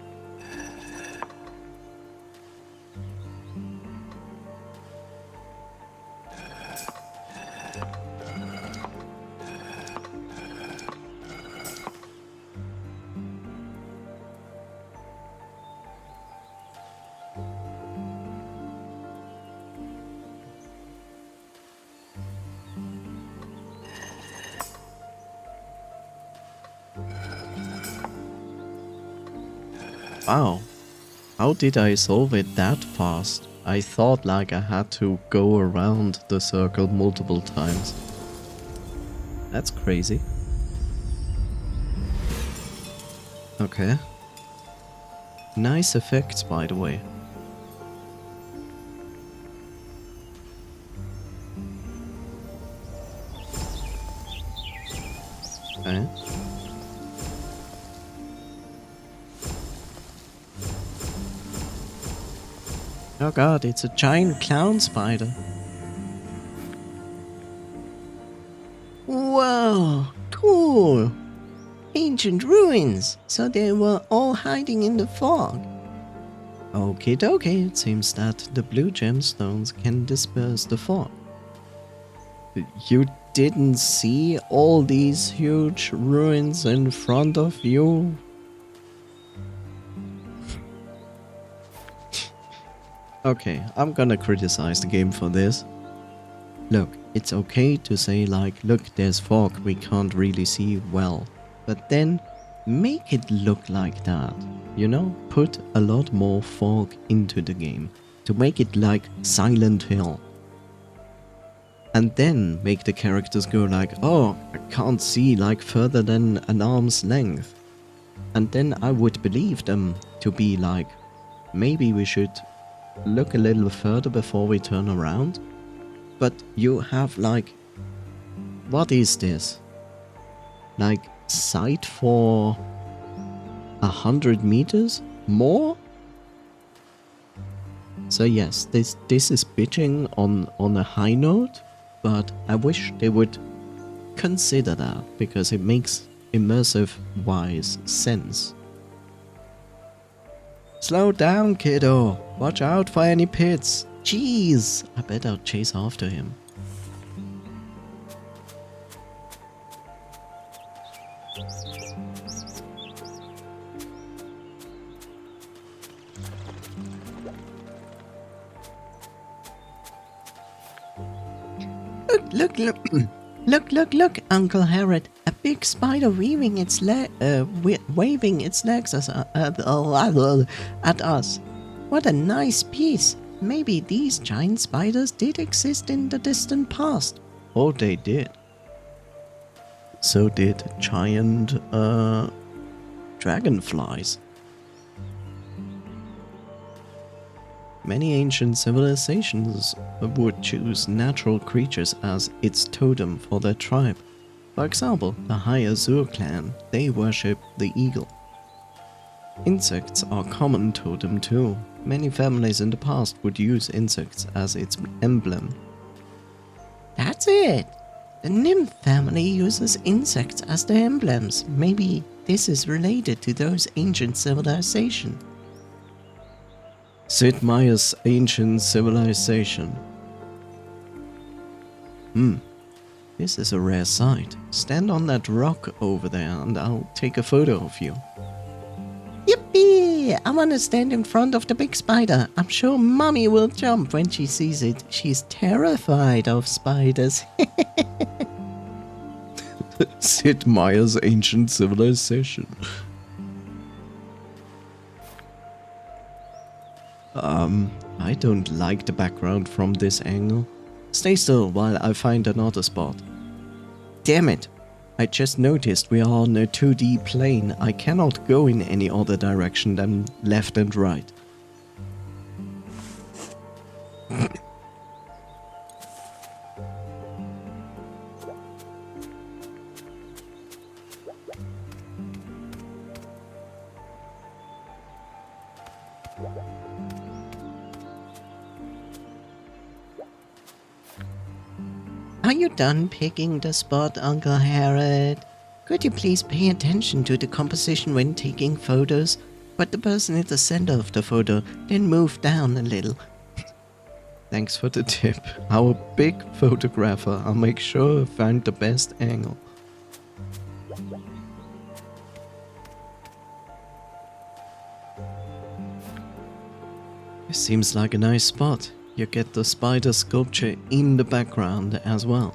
Wow, how did I solve it that fast? I thought like I had to go around the circle multiple times. That's crazy. Okay. Nice effects, by the way. Okay. Oh god, it's a giant clown spider. Whoa, cool! Ancient ruins, so they were all hiding in the fog. Okie dokie, it seems that the blue gemstones can disperse the fog. You didn't see all these huge ruins in front of you? Okay, I'm gonna criticize the game for this. Look, it's okay to say like, look, there's fog, we can't really see well. But then make it look like that, you know? Put a lot more fog into the game to make it like Silent Hill. And then make the characters go like, oh, I can't see like further than an arm's length. And then I would believe them to be like, maybe we should look a little further before we turn around. But you have like, what is this? Like sight for 100 meters more? So yes, this is bitching on a high note, but I wish they would consider that, because it makes immersive-wise sense. Slow down, kiddo. Watch out for any pits. Jeez, I better chase after him. Look, look, Uncle Herod. A big spider waving its legs at us. What a nice piece. Maybe these giant spiders did exist in the distant past. Oh, they did. So did giant, dragonflies. Many ancient civilizations would choose natural creatures as its totem for their tribe. For example, the High Azure clan, they worship the eagle. Insects are common totem too. Many families in the past would use insects as its emblem. That's it! The nymph family uses insects as their emblems. Maybe this is related to those ancient civilizations. Sid Meier's ancient civilization. This is a rare sight. Stand on that rock over there and I'll take a photo of you. Yippee! I want to stand in front of the big spider. I'm sure Mommy will jump when she sees it. She's terrified of spiders. Sid Meier's ancient civilization. I don't like the background from this angle. Stay still while I find another spot. Damn it! I just noticed we are on a 2D plane. I cannot go in any other direction than left and right. Are you done picking the spot, Uncle Herod? Could you please pay attention to the composition when taking photos? Put the person at the center of the photo, then move down a little. Thanks for the tip. Our big photographer. I'll make sure I find the best angle. This seems like a nice spot. You get the spider sculpture in the background as well.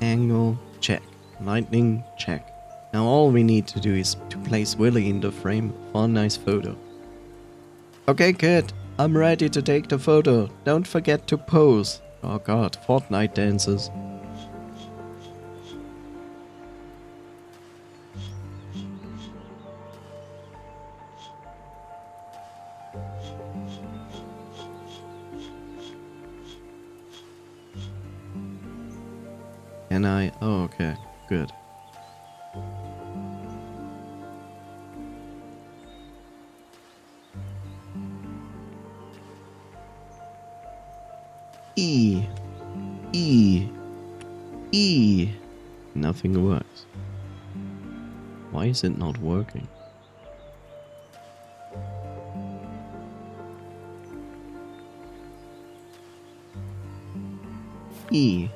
Angle, check. Lightning, check. Now all we need to do is to place Willy in the frame for a nice photo. Okay, kid. I'm ready to take the photo. Don't forget to pose. Oh god, Fortnite dances. Can I? Oh, okay. Good. E. Nothing works. Why is it not working? E.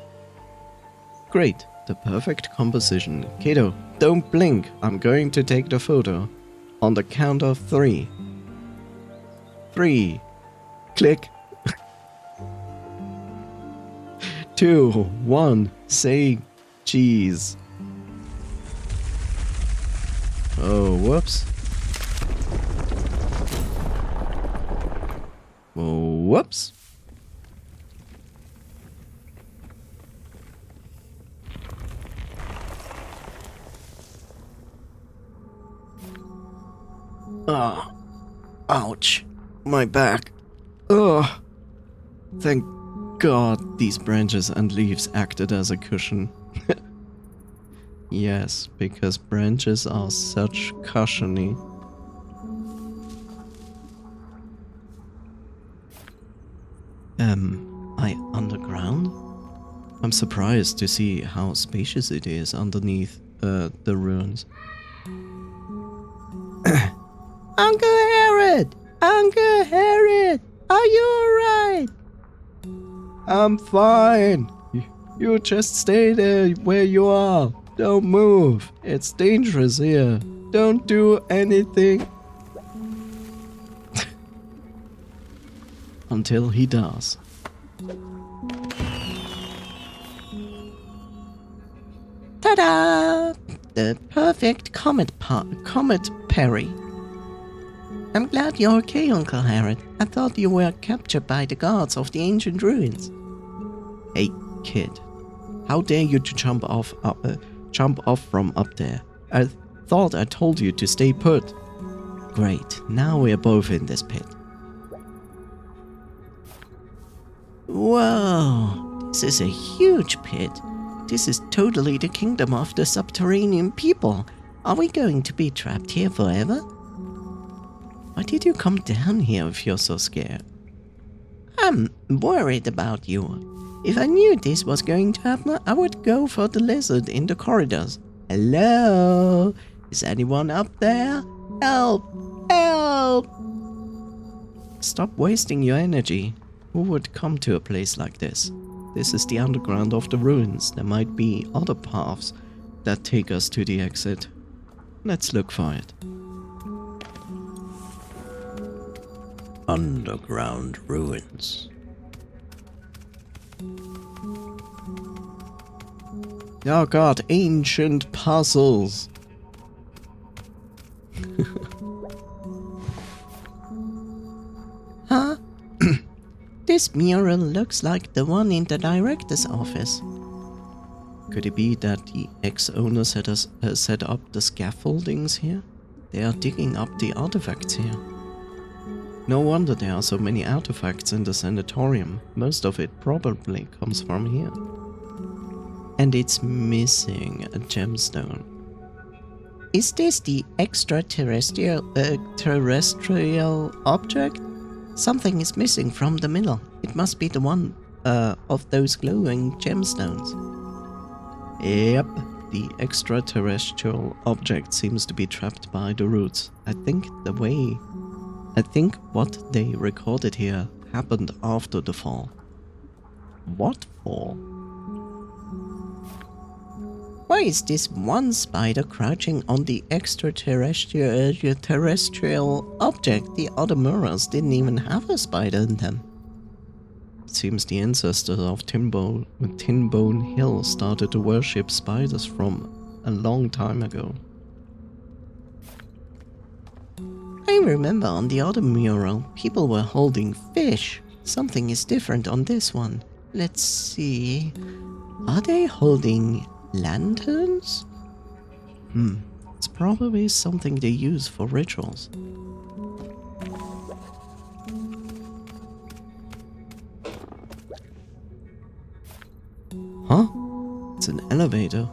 Great, the perfect composition. Kato, don't blink. I'm going to take the photo. On the count of 3. 3. Click. 2, 1. Say cheese. Oh, whoops. Oh, whoops. Ah, ouch, my back. Ugh. Thank God these branches and leaves acted as a cushion. Yes, because branches are such cushiony. I underground? I'm surprised to see how spacious it is underneath the ruins. Uncle Herod! Uncle Herod! Are you alright? I'm fine. You just stay there where you are. Don't move. It's dangerous here. Don't do anything. Until he does. Ta-da! The perfect comet parry. I'm glad you're okay, Uncle Herod. I thought you were captured by the guards of the ancient ruins. Hey, kid. How dare you to jump off from up there? I thought I told you to stay put. Great, now we're both in this pit. Whoa, this is a huge pit. This is totally the kingdom of the subterranean people. Are we going to be trapped here forever? Why did you come down here if you're so scared? I'm worried about you. If I knew this was going to happen, I would go for the lizard in the corridors. Hello? Is anyone up there? Help! Help! Stop wasting your energy. Who would come to a place like this? This is the underground of the ruins. There might be other paths that take us to the exit. Let's look for it. Underground ruins. Oh god, ancient puzzles. Huh? This mural looks like the one in the director's office. Could it be that the ex-owners had set up the scaffoldings here? They are digging up the artifacts here. No wonder there are so many artifacts in the sanatorium. Most of it probably comes from here. And it's missing a gemstone. Is this the extraterrestrial terrestrial object? Something is missing from the middle. It must be the one of those glowing gemstones. Yep, the extraterrestrial object seems to be trapped by the roots. I think what they recorded here happened after the fall. What fall? Why is this one spider crouching on the extraterrestrial object? The other mirrors didn't even have a spider in them. It seems the ancestors of Tinbone Hill started to worship spiders from a long time ago. I remember on the other mural, people were holding fish. Something is different on this one. Let's see. Are they holding lanterns? It's probably something they use for rituals. Huh? It's an elevator.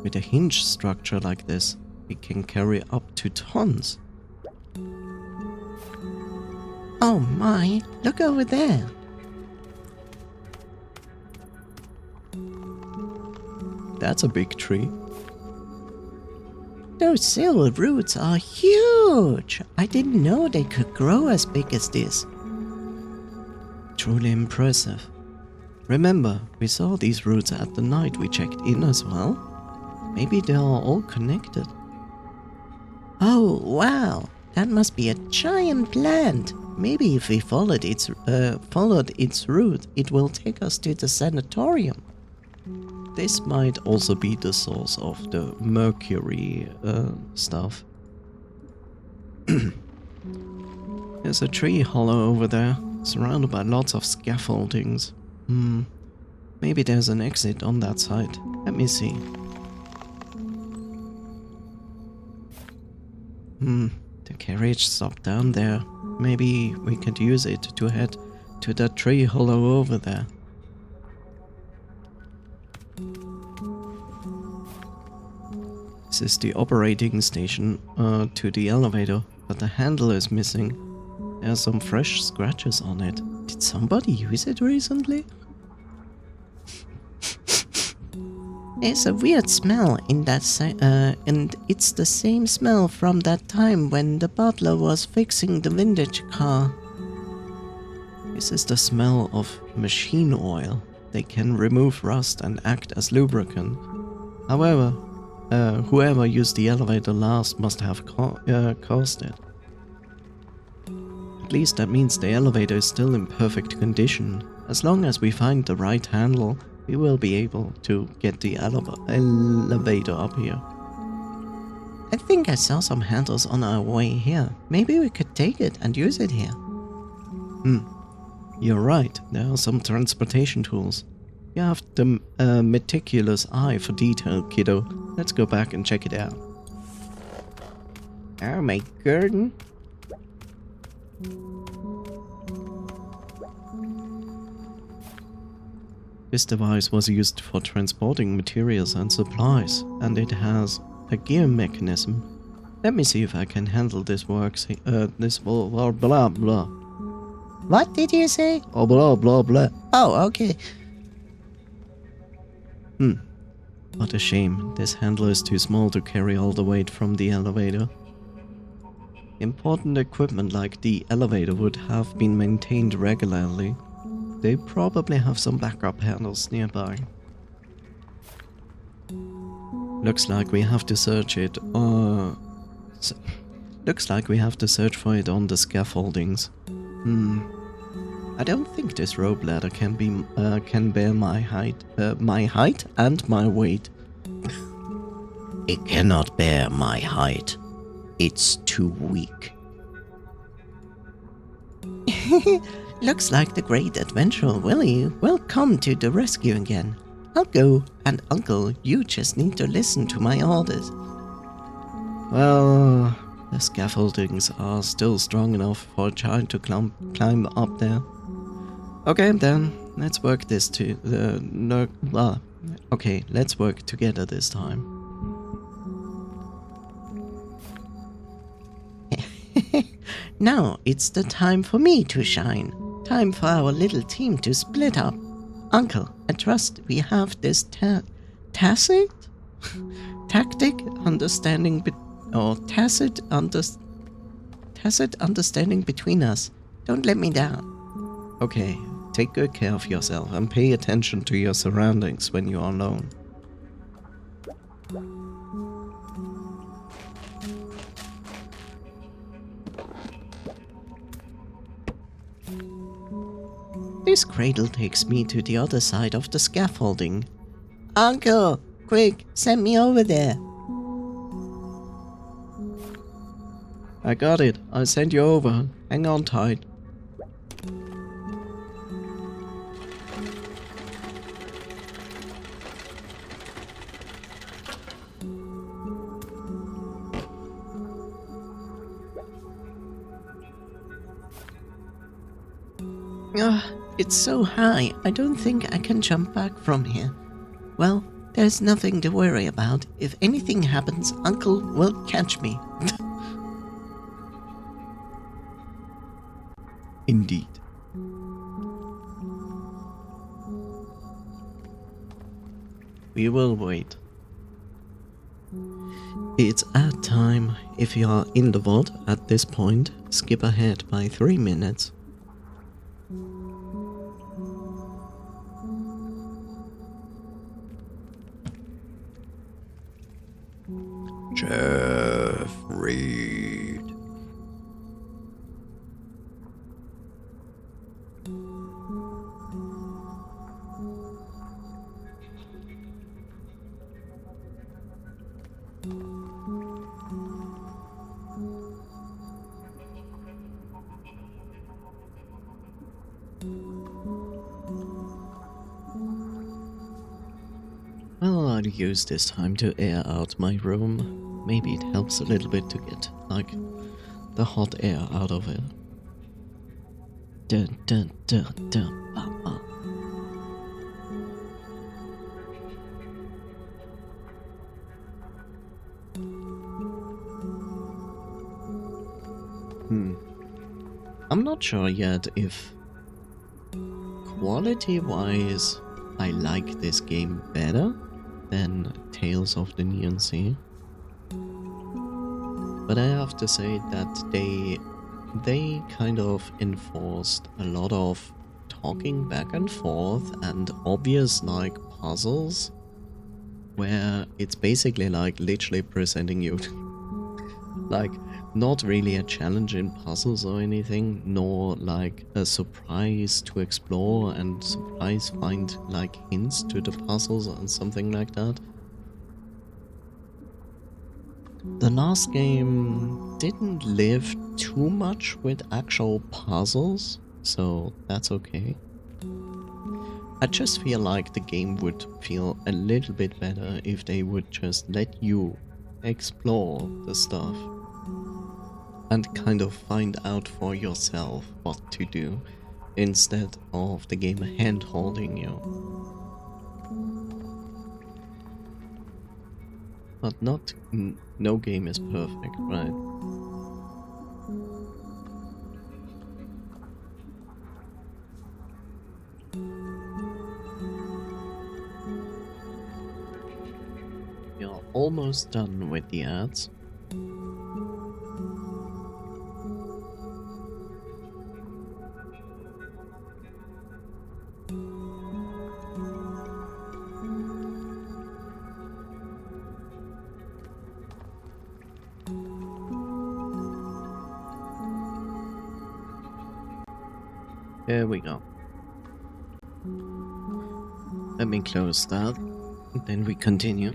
With a hinge structure like this, it can carry up to tons. Oh my, look over there. That's a big tree. Those silver roots are huge. I didn't know they could grow as big as this. Truly impressive. Remember, we saw these roots at the night we checked in as well. Maybe they are all connected. Oh, wow. That must be a giant plant. Maybe if we followed its route, it will take us to the sanatorium. This might also be the source of the Mercury stuff. There's a tree hollow over there, surrounded by lots of scaffoldings. Maybe there's an exit on that side. Let me see. The carriage stopped down there. Maybe we could use it to head to that tree hollow over there. This is the operating station to the elevator, but the handle is missing. There are some fresh scratches on it. Did somebody use it recently? There's a weird smell in that and it's the same smell from that time when the butler was fixing the vintage car. This is the smell of machine oil. They can remove rust and act as lubricant. However, whoever used the elevator last must have caused it. At least that means the elevator is still in perfect condition. As long as we find the right handle, we will be able to get the elevator up here. I think I saw some handles on our way here. Maybe we could take it and use it here. You're right, there are some transportation tools. You have the meticulous eye for detail, kiddo. Let's go back and check it out. Oh my god. This device was used for transporting materials and supplies, and it has a gear mechanism. Let me see if I can handle this this blah blah blah. What did you say? Oh, blah blah blah. Oh, okay. What a shame. This handle is too small to carry all the weight from the elevator. Important equipment like the elevator would have been maintained regularly. They probably have some backup handles nearby. Looks like we have to search it. Looks like we have to search for it on the scaffoldings. I don't think this rope ladder can bear my height and my weight. It cannot bear my height. It's too weak. Looks like the great adventurer Willy will come to the rescue again. I'll go, and Uncle, you just need to listen to my orders. Well, the scaffoldings are still strong enough for a child to climb up there. Okay, then, let's work this to the... okay, let's work together this time. Now it's the time for me to shine. Time for our little team to split up. Uncle, I trust we have this tacit understanding between us. Don't let me down. Okay, take good care of yourself and pay attention to your surroundings when you are alone. This cradle takes me to the other side of the scaffolding. Uncle, quick, send me over there. I got it. I'll send you over. Hang on tight. It's so high, I don't think I can jump back from here. Well, there's nothing to worry about. If anything happens, Uncle will catch me. Indeed. We will wait. It's ad time. If you are in the vault at this point, skip ahead by 3 minutes. Jeffrey. wait. Well, I'll use this time to air out my room. Maybe it helps a little bit to get, like, the hot air out of it. Dun dun dun dun ba ba. I'm not sure yet if quality-wise I like this game better than Tales of the Neon Sea. But I have to say that they kind of enforced a lot of talking back and forth and obvious like puzzles where it's basically like literally presenting you like not really a challenge in puzzles or anything, nor like a surprise to explore and surprise find like hints to the puzzles and something like that. The last game didn't live too much with actual puzzles, so that's okay. I just feel like the game would feel a little bit better if they would just let you explore the stuff and kind of find out for yourself what to do instead of the game hand-holding you. But no game is perfect, right? You're almost done with the ads. There we go. Let me close that, then we continue.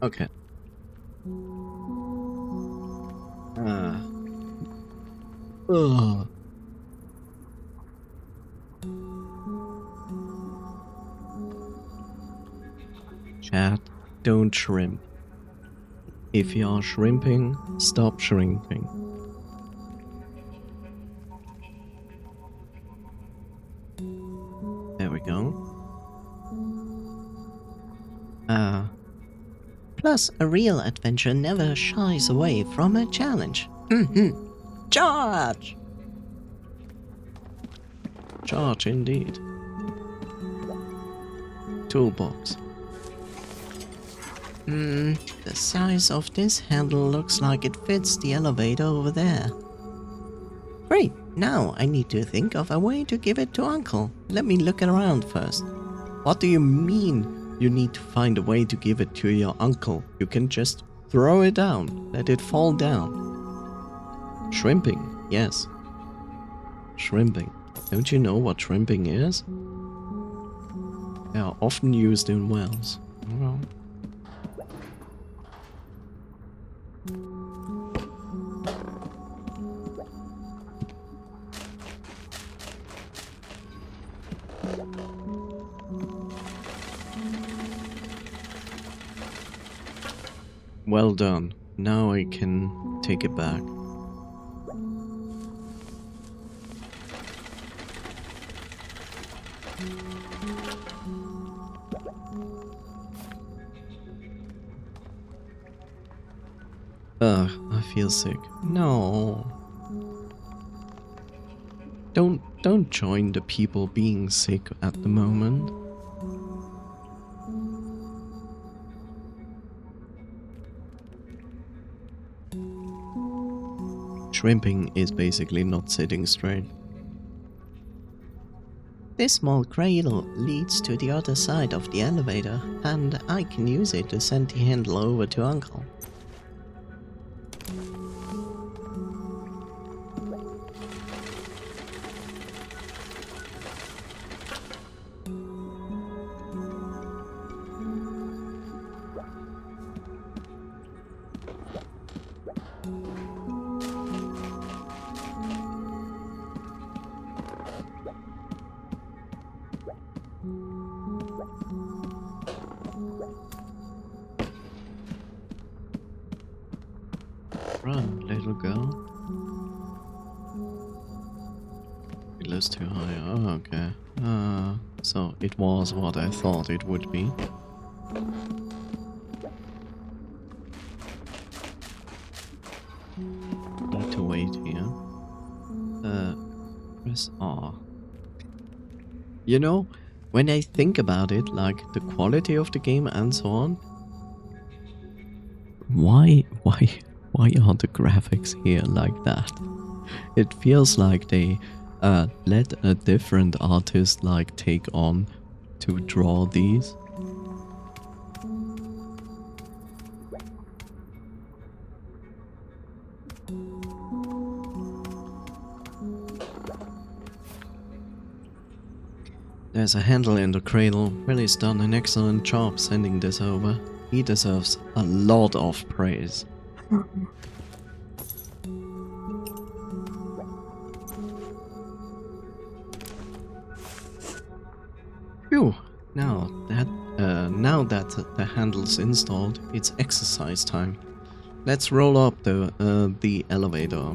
Okay. Ugh. Chat, don't shrimp. If you are shrimping, stop shrimping. There we go. Plus, a real adventure never shies away from a challenge. Charge! Charge indeed. Toolbox. The size of this handle looks like it fits the elevator over there. Great, now I need to think of a way to give it to Uncle. Let me look around first. What do you mean you need to find a way to give it to your uncle? You can just throw it down, let it fall down. Shrimping, yes. Shrimping. Don't you know what shrimping is? They are often used in wells. Well. Well done. Now I can take it back. Ugh, I feel sick. No. Don't join the people being sick at the moment. Shrimping is basically not sitting straight. This small cradle leads to the other side of the elevator, and I can use it to send the handle over to Uncle. Run, little girl. It was too high. Oh, okay. So it was what I thought it would be. Need to wait here. Press R. You know, when I think about it, like the quality of the game and so on, why are the graphics here like that? It feels like they let a different artist like take on to draw these. There's a handle in the cradle. Willie's done an excellent job sending this over. He deserves a lot of praise. Phew. Now that the handle's installed, it's exercise time. Let's roll up the elevator.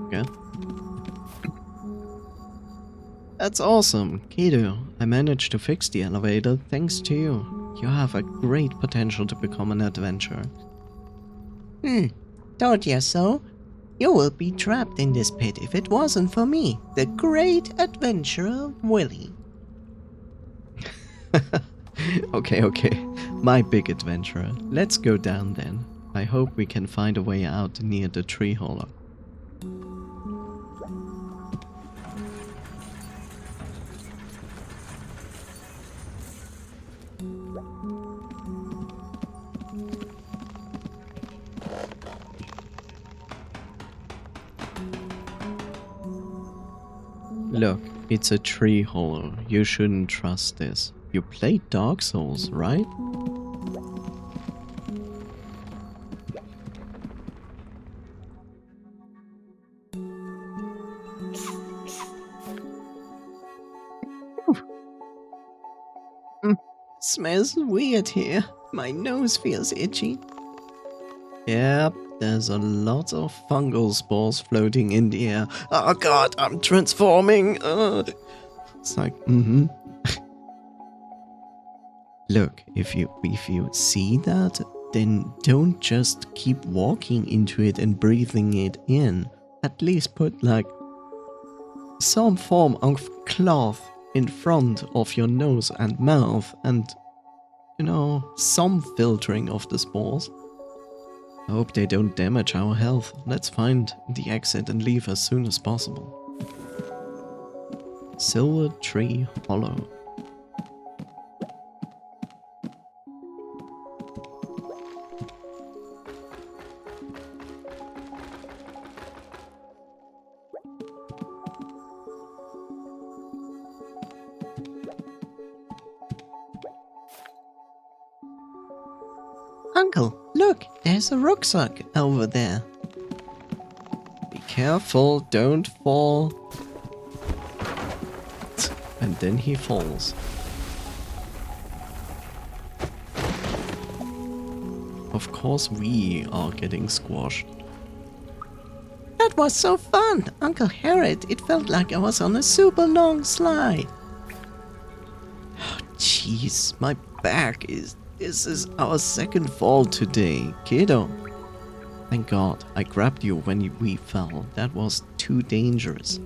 Okay. That's awesome, Kido. I managed to fix the elevator thanks to you. You have a great potential to become an adventurer. Told ya so? You will be trapped in this pit if it wasn't for me, the great adventurer Willie. Okay. My big adventurer. Let's go down then. I hope we can find a way out near the tree hollow. Look, it's a tree hollow. You shouldn't trust this. You played Dark Souls, right? Smells weird here. My nose feels itchy. Yep, there's a lot of fungal spores floating in the air. Oh god, I'm transforming! It's like, Look, if you see that, then don't just keep walking into it and breathing it in. At least put like some form of cloth in front of your nose and mouth and, you know, some filtering of the spores. I hope they don't damage our health. Let's find the exit and leave as soon as possible. Silver Tree Hollow. Uncle, look, there's a rucksack over there. Be careful, don't fall. And then he falls. Of course we are getting squashed. That was so fun, Uncle HERE. It felt like I was on a super long slide. Oh, jeez, my back is... This is our second fall today, kiddo. Thank God I grabbed you when we fell. That was too dangerous.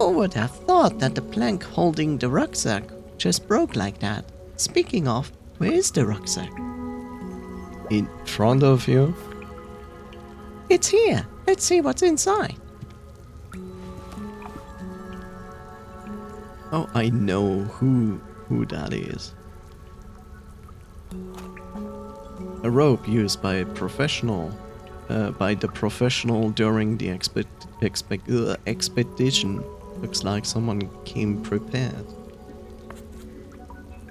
Who would have thought that the plank holding the rucksack just broke like that? Speaking of, where is the rucksack? In front of you? It's here. Let's see what's inside. Oh, I know who that is. A rope used by a professional, by the professional during the expedition. Looks like someone came prepared.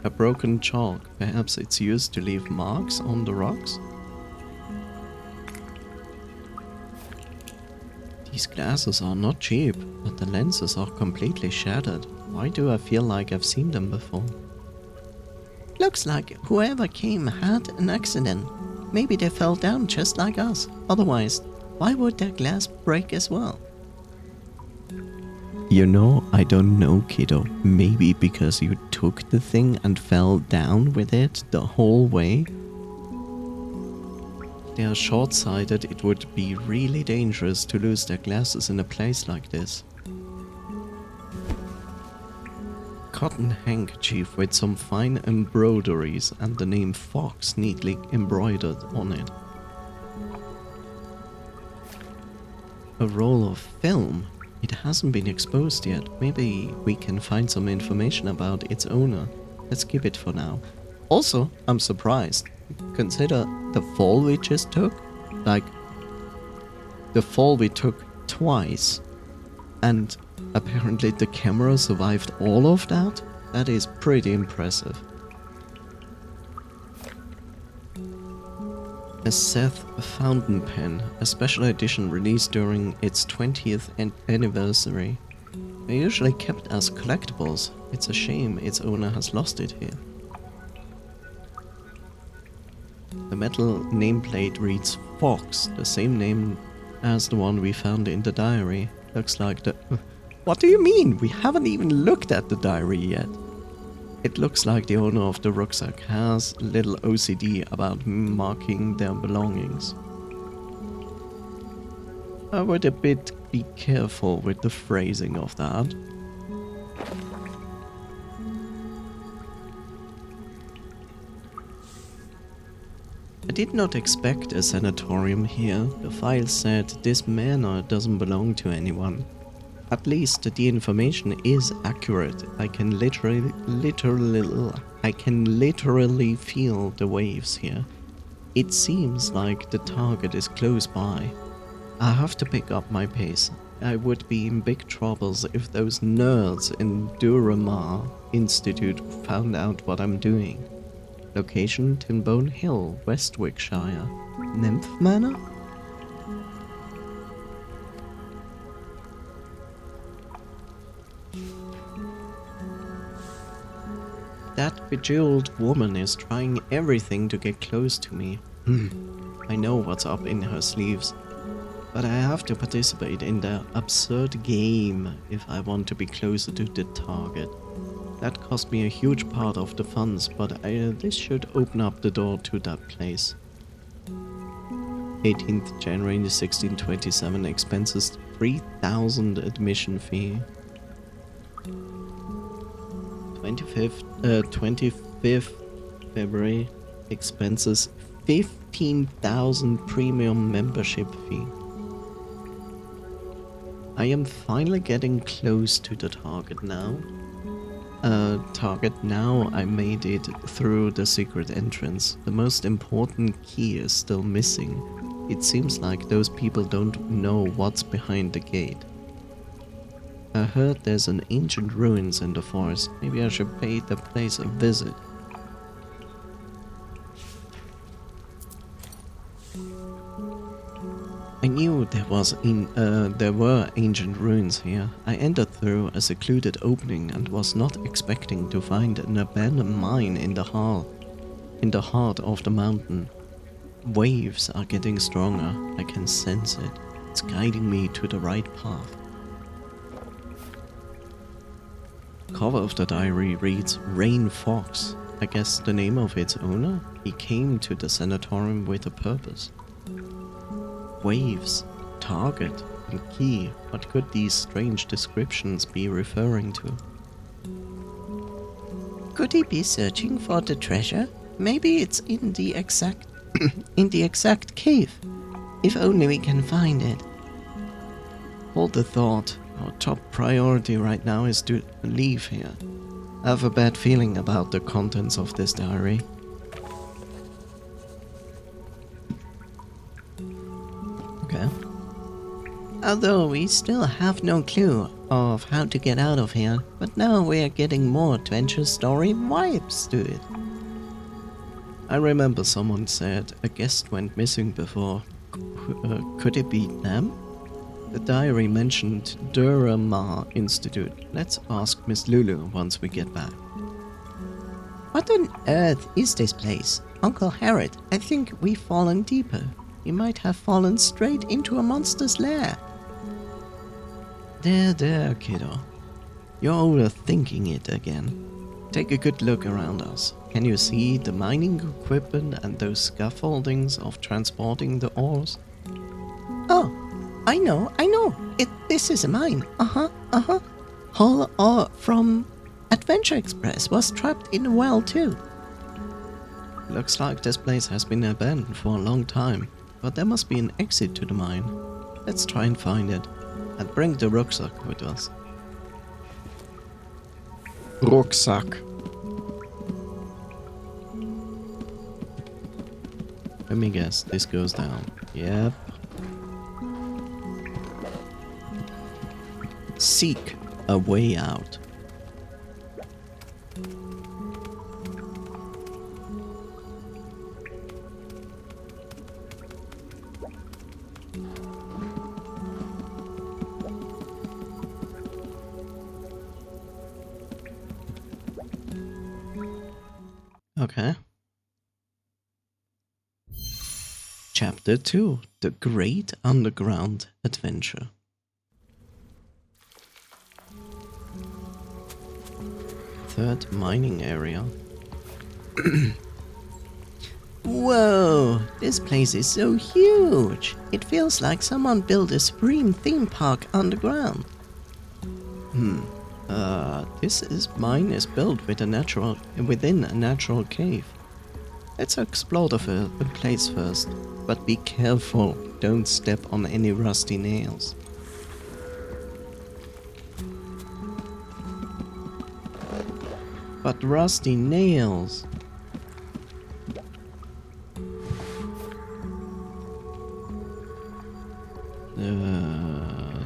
A broken chalk. Perhaps it's used to leave marks on the rocks? These glasses are not cheap, but the lenses are completely shattered. Why do I feel like I've seen them before? Looks like whoever came had an accident. Maybe they fell down just like us. Otherwise, why would their glass break as well? You know, I don't know, kiddo. Maybe because you took the thing and fell down with it the whole way? If they are short-sighted, it would be really dangerous to lose their glasses in a place like this. Cotton handkerchief with some fine embroideries and the name Fox neatly embroidered on it. A roll of film. It hasn't been exposed yet. Maybe we can find some information about its owner. Let's keep it for now. Also, I'm surprised. Consider the fall we just took. Like, the fall we took twice. And apparently the camera survived all of that? That is pretty impressive. A Seth fountain pen, a special edition released during its 20th anniversary. They're usually kept as collectibles. It's a shame its owner has lost it here. The metal nameplate reads Fox, the same name as the one we found in the diary. Looks like the... What do you mean? We haven't even looked at the diary yet. It looks like the owner of the rucksack has little OCD about marking their belongings. I would a bit be careful with the phrasing of that. I did not expect a sanatorium here. The file said this manor doesn't belong to anyone. At least the information is accurate. I can literally feel the waves here. It seems like the target is close by. I have to pick up my pace. I would be in big troubles if those nerds in Duramar Institute found out what I'm doing. Location Tinbone Hill, Westwickshire. Nymph Manor? That bejeweled woman is trying everything to get close to me. I know what's up in her sleeves, but I have to participate in the absurd game if I want to be closer to the target. That cost me a huge part of the funds, but this should open up the door to that place. 18th January 1627, expenses 3,000 admission fee. 25th February, expenses 15,000 premium membership fee. I am finally getting close to the target now. I made it through the secret entrance. The most important key is still missing. It seems like those people don't know what's behind the gate. I heard there's an ancient ruins in the forest. Maybe I should pay the place a visit. I knew there were ancient ruins here. I entered through a secluded opening and was not expecting to find an abandoned mine in the heart of the mountain. Waves are getting stronger. I can sense it. It's guiding me to the right path. Cover of the diary reads Rain Fox. I guess the name of its owner? He came to the sanatorium with a purpose. Waves, target, and key. What could these strange descriptions be referring to? Could he be searching for the treasure? Maybe it's in the exact cave. If only we can find it. Hold the thought. Our top priority right now is to leave here. I have a bad feeling about the contents of this diary. Okay. Although we still have no clue of how to get out of here, but now we're getting more adventure story vibes to it. I remember someone said a guest went missing before. Could it be them? The diary mentioned Durham Institute. Let's ask Miss Lulu once we get back. What on earth is this place? Uncle Harriet, I think we've fallen deeper. We might have fallen straight into a monster's lair. There, kiddo. You're overthinking it again. Take a good look around us. Can you see the mining equipment and those scaffoldings of transporting the ores? Oh, I know. This is a mine. Hull ore from Adventure Express was trapped in a well too. Looks like this place has been abandoned for a long time, but there must be an exit to the mine. Let's try and find it, and bring the rucksack with us. Rucksack. Let me guess, this goes down. Yep. Seek a way out. Okay. Chapter 2: The Great Underground Adventure. Third mining area. Whoa, this place is so huge. It feels like someone built a supreme theme park underground. This mine is built within a natural cave. Let's explore the place first, but be careful, don't step on any rusty nails. But rusty nails!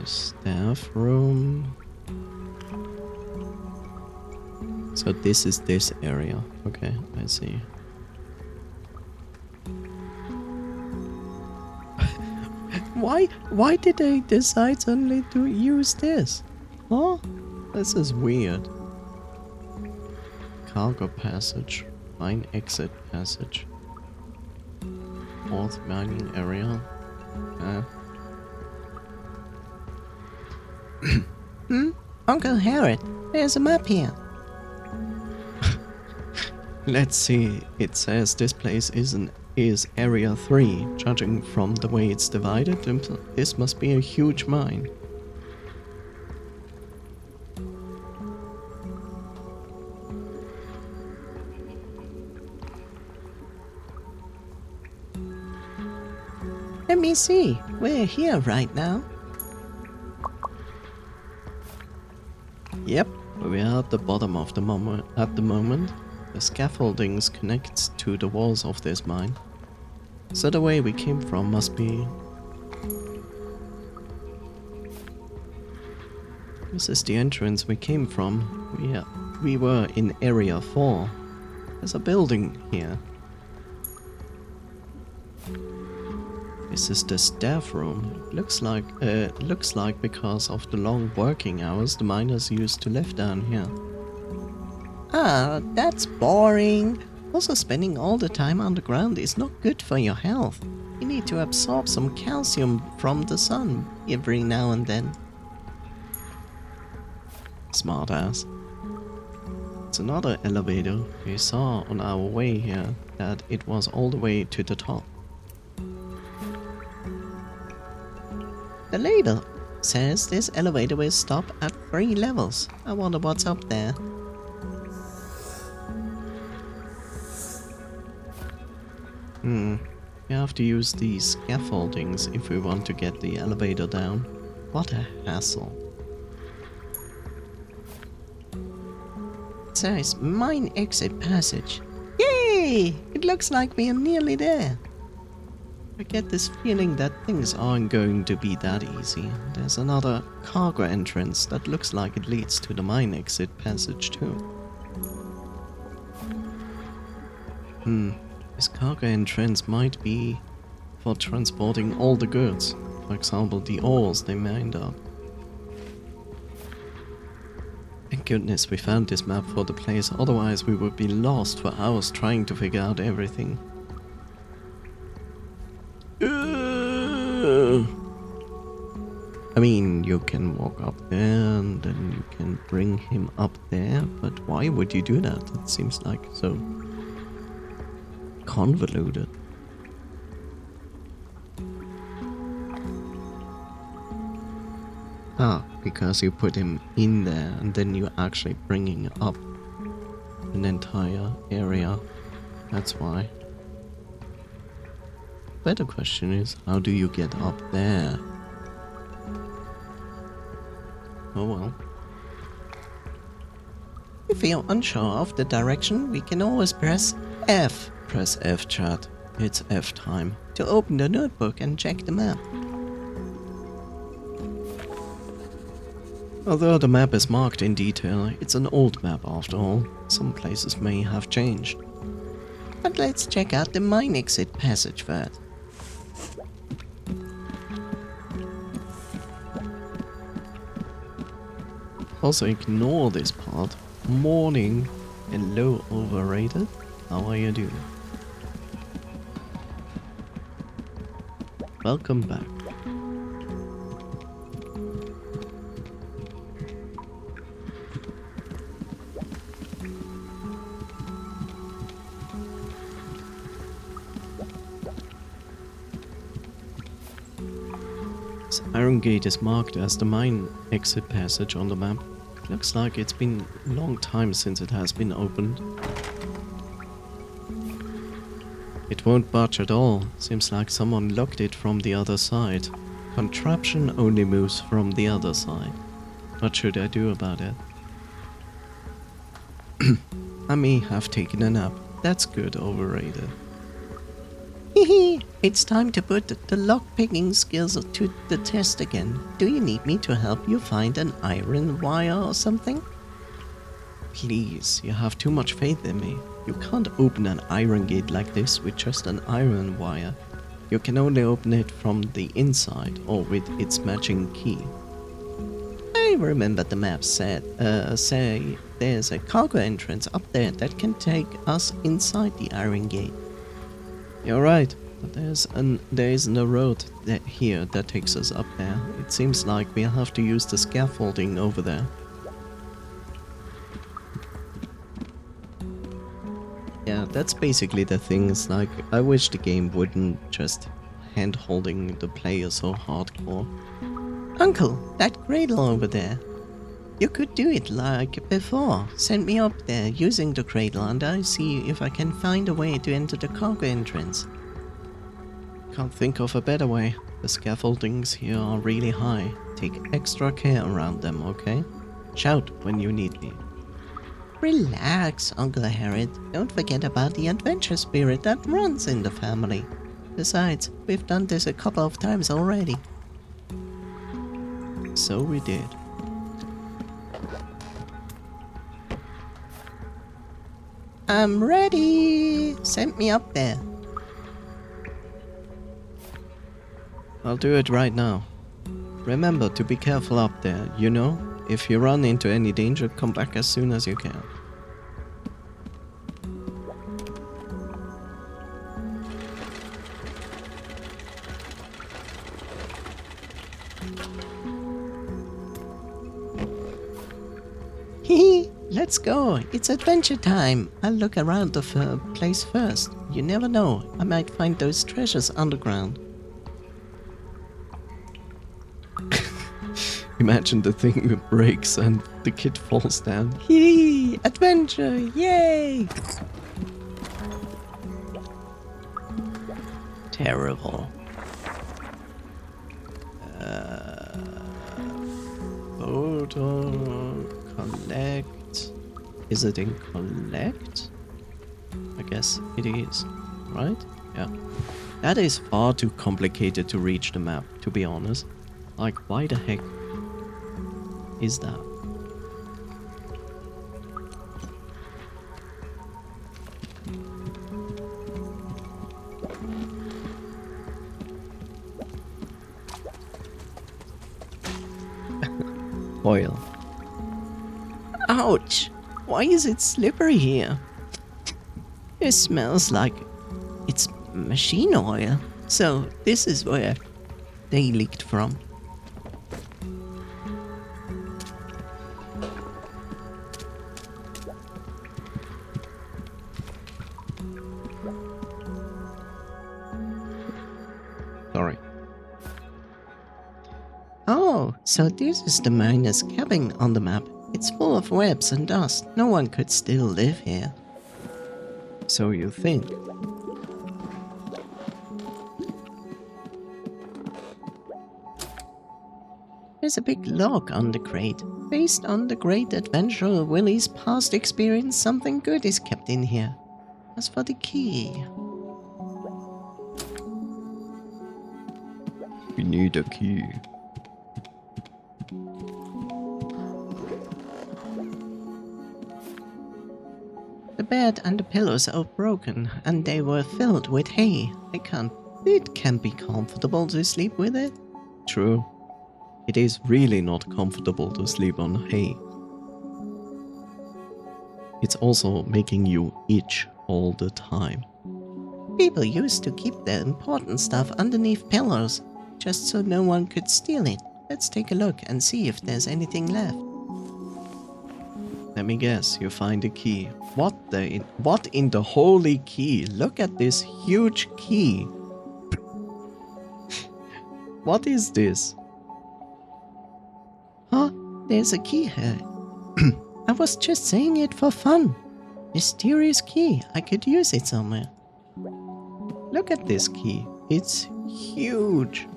Staff room. So this is this area. Okay, I see. Why did they decide suddenly to use this? Huh? This is weird. Cargo passage. Mine exit passage. Fourth mining area. Uncle Harriet, there's a map here. Let's see. It says this place is Area 3. Judging from the way it's divided, this must be a huge mine. Let me see. We're here right now. Yep, we are at the bottom of the at the moment. The scaffoldings connect to the walls of this mine. So the way we came from must be... This is the entrance we came from. We were in Area 4. There's a building here. This is the staff room. Looks like because of the long working hours the miners used to live down here. Ah, that's boring. Also, spending all the time underground is not good for your health. You need to absorb some calcium from the sun every now and then. Smart ass. It's another elevator. We saw on our way here that it was all the way to the top. The label says this elevator will stop at 3 levels. I wonder what's up there. We have to use these scaffoldings if we want to get the elevator down. What a hassle. It says mine exit passage. Yay! It looks like we are nearly there. I get this feeling that things aren't going to be that easy. There's another cargo entrance that looks like it leads to the mine exit passage too. This cargo entrance might be for transporting all the goods. For example, the ores they mined up. Thank goodness we found this map for the place, otherwise we would be lost for hours trying to figure out everything. I mean, you can walk up there and then you can bring him up there, but why would you do that? It seems like so convoluted. Because you put him in there and then you're actually bringing up an entire area. That's why. Better question is, how do you get up there? Oh well. If you're unsure of the direction, we can always press F. Press F, chat. It's F time. To open the notebook and check the map. Although the map is marked in detail, it's an old map after all. Some places may have changed. But let's check out the mine exit passage first. Also ignore this part. Morning. Hello, overrated. How are you doing? Welcome back. This iron gate is marked as the mine exit passage on the map. Looks like it's been a long time since it has been opened. It won't budge at all. Seems like someone locked it from the other side. Contraption only moves from the other side. What should I do about it? I may have taken a nap. That's good, overrated. Hehe, it's time to put the lock-picking skills to the test again. Do you need me to help you find an iron wire or something? Please, you have too much faith in me. You can't open an iron gate like this with just an iron wire. You can only open it from the inside or with its matching key. I remember the map said, say there's a cargo entrance up there that can take us inside the iron gate. You're right, but there isn't a road here that takes us up there. It seems like we'll have to use the scaffolding over there. Yeah, that's basically the thing. It's like, I wish the game wouldn't just hand-holding the player so hardcore. Uncle, that cradle over there. You could do it like before. Send me up there using the cradle and I'll see if I can find a way to enter the cargo entrance. Can't think of a better way. The scaffoldings here are really high. Take extra care around them, okay? Shout when you need me. Relax, Uncle Harriet. Don't forget about the adventure spirit that runs in the family. Besides, we've done this a couple of times already. So we did. I'm ready! Send me up there. I'll do it right now. Remember to be careful up there, you know? If you run into any danger, come back as soon as you can. Hehe, let's go. It's adventure time. I'll look around the place first. You never know. I might find those treasures underground. Imagine the thing breaks and the kid falls down. Hee! Adventure! Yay! Terrible. Photo, collect. Is it in collect? I guess it is, right? Yeah. That is far too complicated to reach the map, to be honest. Like, why the heck is that? Oil. Ouch! Why is it slippery here? It smells like it's machine oil. So this is where they leaked from. Sorry. Oh, so this is the miner's cabin on the map. It's full of webs and dust. No one could still live here. So you think? There's a big log on the crate. Based on the great adventurer Willie's past experience, something good is kept in here. As for the key... We need a key. The bed and the pillows are broken, and they were filled with hay. It can't be comfortable to sleep with it. True. It is really not comfortable to sleep on hay. It's also making you itch all the time. People used to keep their important stuff underneath pillows, just so no one could steal it. Let's take a look and see if there's anything left. Let me guess, you find a key. What in the holy key? Look at this huge key. What is this? Huh? There's a key here. I was just saying it for fun. Mysterious key. I could use it somewhere. Look at this key. It's huge.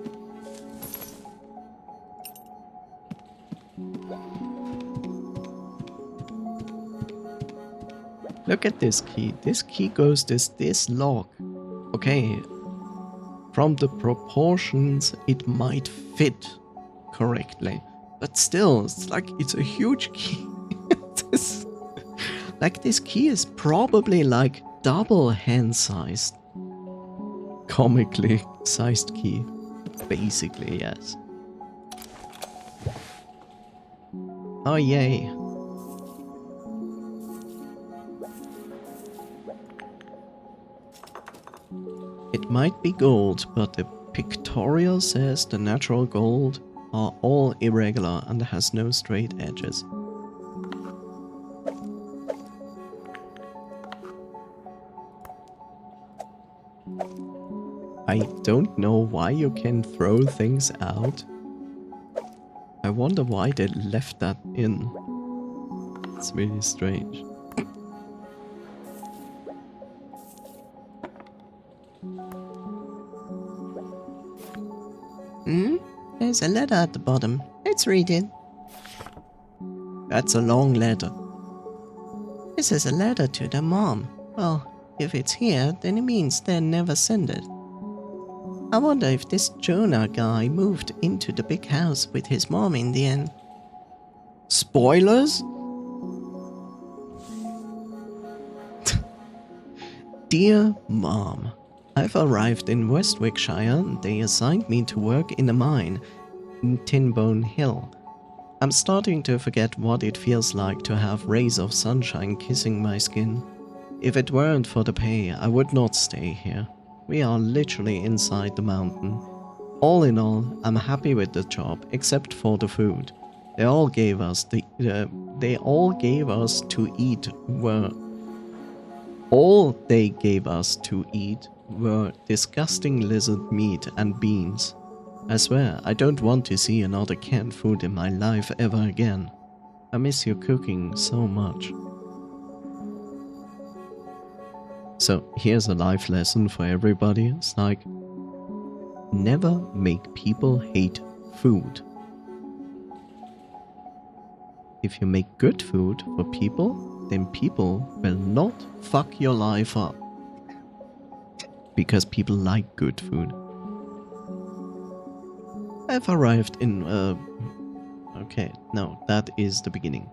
Look at this key. This key goes this long. Okay. From the proportions, it might fit correctly. But still, it's a huge key. This key is probably like double hand-sized. Comically sized key. Basically, yes. Oh, yay. It might be gold, but the pictorial says the natural gold are all irregular and has no straight edges. I don't know why you can throw things out. I wonder why they left that in. It's really strange. There's a letter at the bottom. Let's read it. That's a long letter. This is a letter to their mom. Well, if it's here, then it means they never sent it. I wonder if this Jonah guy moved into the big house with his mom in the end. Spoilers? Dear Mom, I've arrived in West Wickshire and they assigned me to work in a mine in Tinbone Hill. I'm starting to forget what it feels like to have rays of sunshine kissing my skin. If it weren't for the pay, I would not stay here. We are literally inside the mountain. All in all, I'm happy with the job, except for the food. All they gave us to eat were disgusting lizard meat and beans. I swear, I don't want to see another canned food in my life ever again. I miss your cooking so much. So here's a life lesson for everybody. It's like, never make people hate food. If you make good food for people, then people will not fuck your life up. Because people like good food. I've arrived in, okay, no, that is the beginning.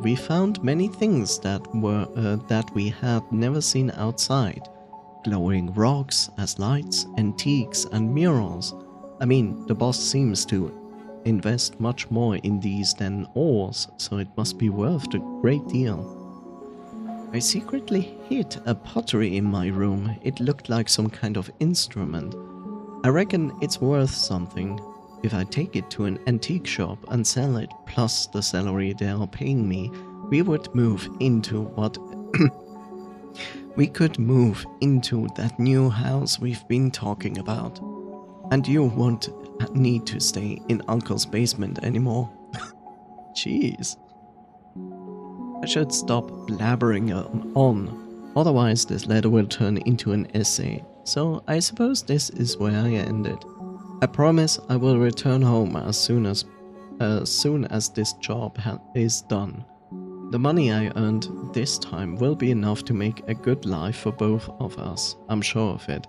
We found many things that we had never seen outside. Glowing rocks as lights, antiques and murals. I mean, the boss seems to invest much more in these than ores, so it must be worth a great deal. I secretly hid a pottery in my room. It looked like some kind of instrument. I reckon it's worth something. If I take it to an antique shop and sell it, plus the salary they are paying me, we would move into what... we could move into that new house we've been talking about. And you won't need to stay in Uncle's basement anymore. Jeez. I should stop blabbering on, otherwise this letter will turn into an essay. So I suppose this is where I ended. I promise I will return home as soon as this job is done. The money I earned this time will be enough to make a good life for both of us. I'm sure of it.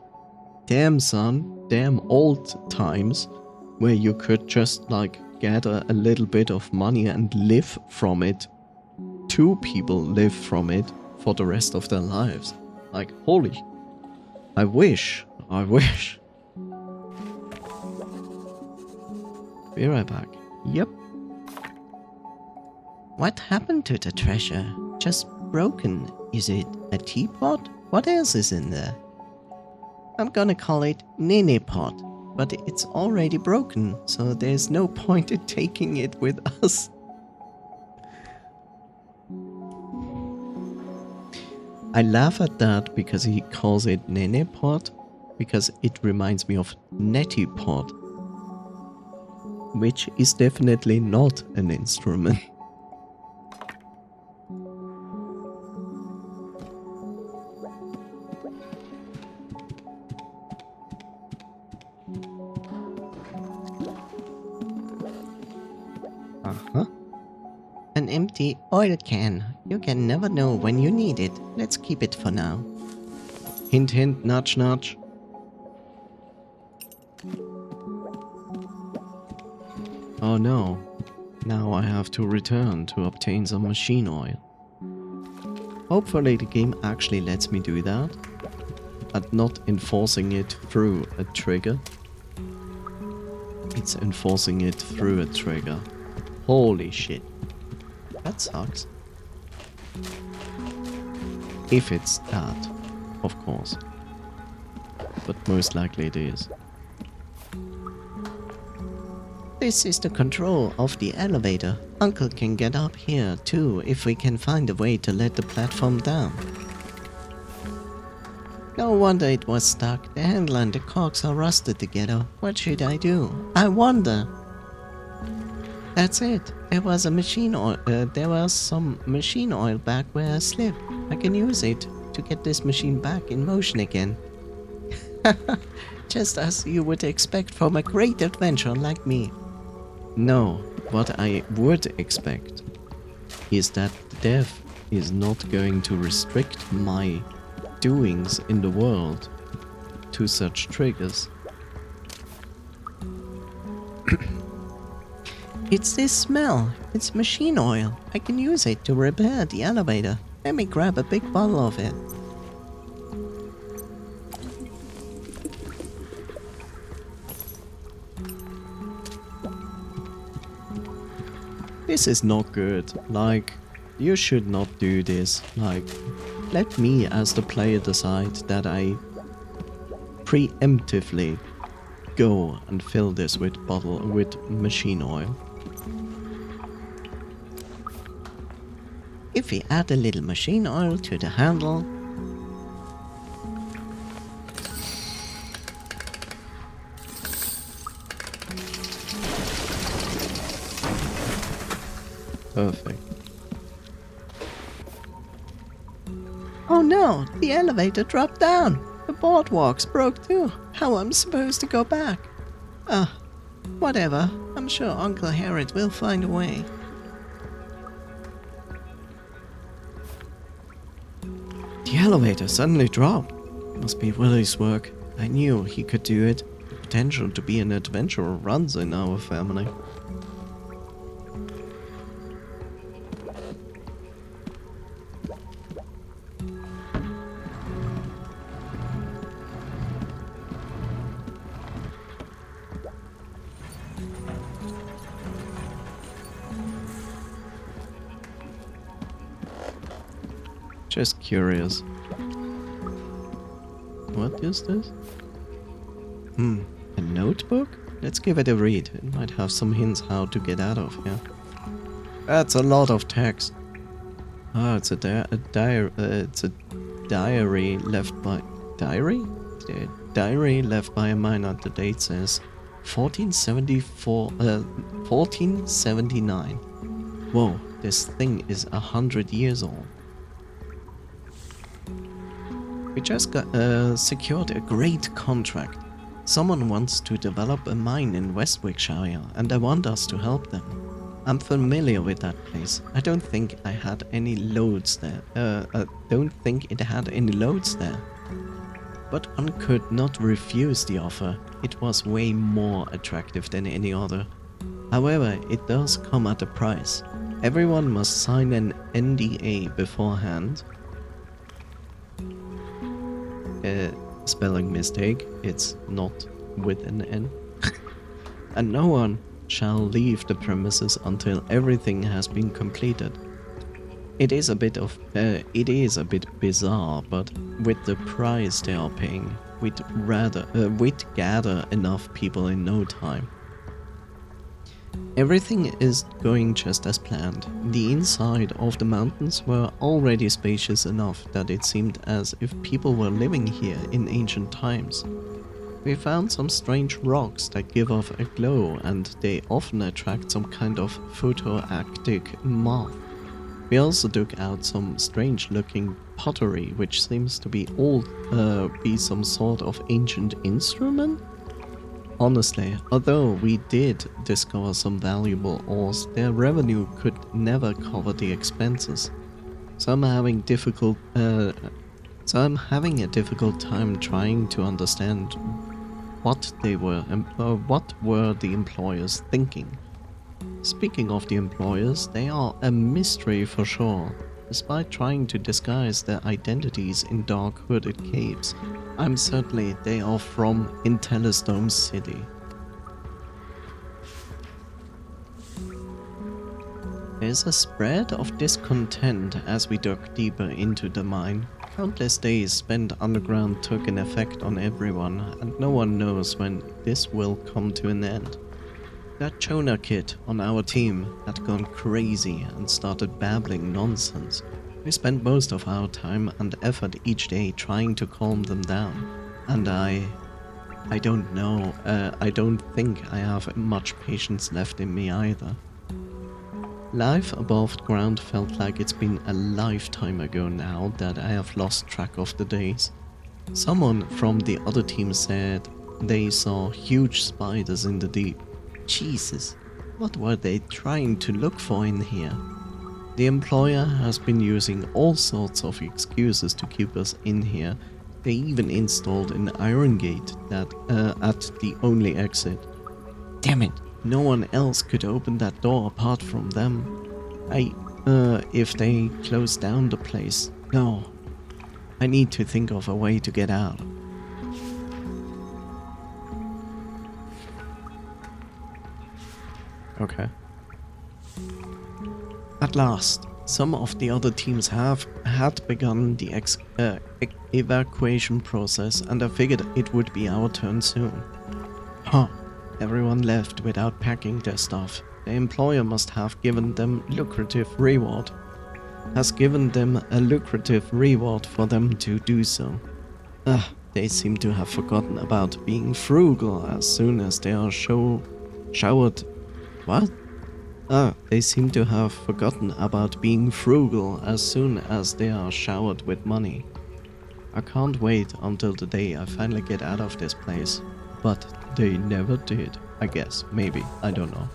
Damn son, damn old times, where you could just like gather a little bit of money and live from it. Two people live from it for the rest of their lives. Like, holy. I wish. Be right back. Yep. What happened to the treasure? Just broken. Is it a teapot? What else is in there? I'm gonna call it Nene Pot, but it's already broken, so there's no point in taking it with us. I laugh at that because he calls it Nene Pot, because it reminds me of Netty Pot, which is definitely not an instrument. Uh-huh. An empty oil can. You can never know when you need it. Let's keep it for now. Hint hint, nudge nudge. Oh no. Now I have to return to obtain some machine oil. Hopefully the game actually lets me do that, and not enforcing it through a trigger. It's enforcing it through a trigger. Holy shit. That sucks. If it's that, of course. But most likely it is. This is the control of the elevator. Uncle can get up here too if we can find a way to let the platform down. No wonder it was stuck. The handle and the cogs are rusted together. What should I do? I wonder. That's it. There was some machine oil back where I slipped. I can use it to get this machine back in motion again. Just as you would expect from a great adventurer like me. No, what I would expect is that death is not going to restrict my doings in the world to such triggers. It's this smell. It's machine oil. I can use it to repair the elevator. Let me grab a big bottle of it. This is not good. Like, you should not do this. Like, let me as the player decide that I preemptively go and fill this with machine oil. If we add a little machine oil to the handle, perfect. Oh no, the elevator dropped down. The boardwalk's broke too. How I'm supposed to go back? Whatever. I'm sure Uncle Harriet will find a way. The elevator suddenly dropped. Must be Willie's work. I knew he could do it. The potential to be an adventurer runs in our family. Just curious. What is this? A notebook? Let's give it a read. It might have some hints how to get out of here. That's a lot of text. Oh, it's it's a diary left by diary left by a miner. The date says 1479. Whoa, this thing is 100 years old. We just secured a great contract. Someone wants to develop a mine in West Wickshire, and they want us to help them. I'm familiar with that place. I don't think I had any loads there. Don't think it had any loads there. But one could not refuse the offer. It was way more attractive than any other. However, it does come at a price. Everyone must sign an NDA beforehand. Spelling mistake, it's not with an N. And no one shall leave the premises until everything has been completed. It is a bit bizarre, but with the price they are paying, we'd gather enough people in no time. Everything is going just as planned. The inside of the mountains were already spacious enough that it seemed as if people were living here in ancient times. We found some strange rocks that give off a glow, and they often attract some kind of photoactic moth. We also dug out some strange looking pottery, which seems to be some sort of ancient instrument? Honestly, although we did discover some valuable ores, their revenue could never cover the expenses. So I'm having a difficult time trying to understand what were the employers thinking. Speaking of the employers, they are a mystery for sure. Despite trying to disguise their identities in dark hooded capes, I'm certain they are from Intelestone City. There's a spread of discontent as we dug deeper into the mine. Countless days spent underground took an effect on everyone, and no one knows when this will come to an end. That Jonah kid on our team had gone crazy and started babbling nonsense. We spent most of our time and effort each day trying to calm them down, and I don't know, I don't think I have much patience left in me either. Life above ground felt like it's been a lifetime ago now that I have lost track of the days. Someone from the other team said they saw huge spiders in the deep. Jesus, what were they trying to look for in here? The employer has been using all sorts of excuses to keep us in here. They even installed an iron gate at the only exit. Damn it, no one else could open that door apart from them. If they closed down the place. No, I need to think of a way to get out. Okay. At last, some of the other teams had begun the evacuation process, and I figured it would be our turn soon. Huh. Everyone left without packing their stuff. The employer must have given them a lucrative reward for them to do so. They seem to have forgotten about being frugal as soon as they are showered. What? They seem to have forgotten about being frugal as soon as they are showered with money. I can't wait until the day I finally get out of this place. But they never did, I guess. Maybe. I don't know.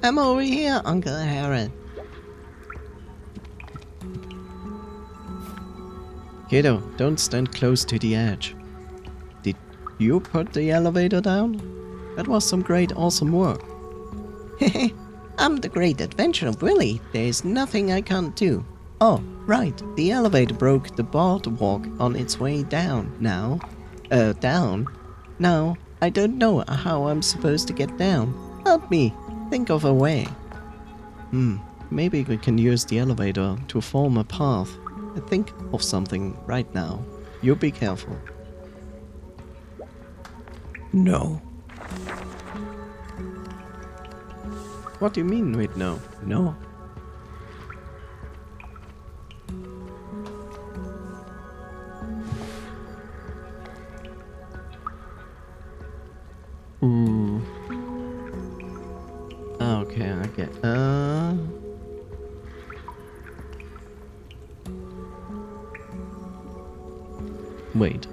I'm over here, Uncle Harry. Kiddo, don't stand close to the edge. Did you put the elevator down? That was some great awesome work. Hehe, I'm the great adventurer Willy. There's nothing I can't do. Oh, right. The elevator broke the boardwalk on its way down. Now, Now, I don't know how I'm supposed to get down. Help me. Think of a way. Maybe we can use the elevator to form a path. Think of something right now. You be careful. No. What do you mean with no? No. Okay, I get. Wait.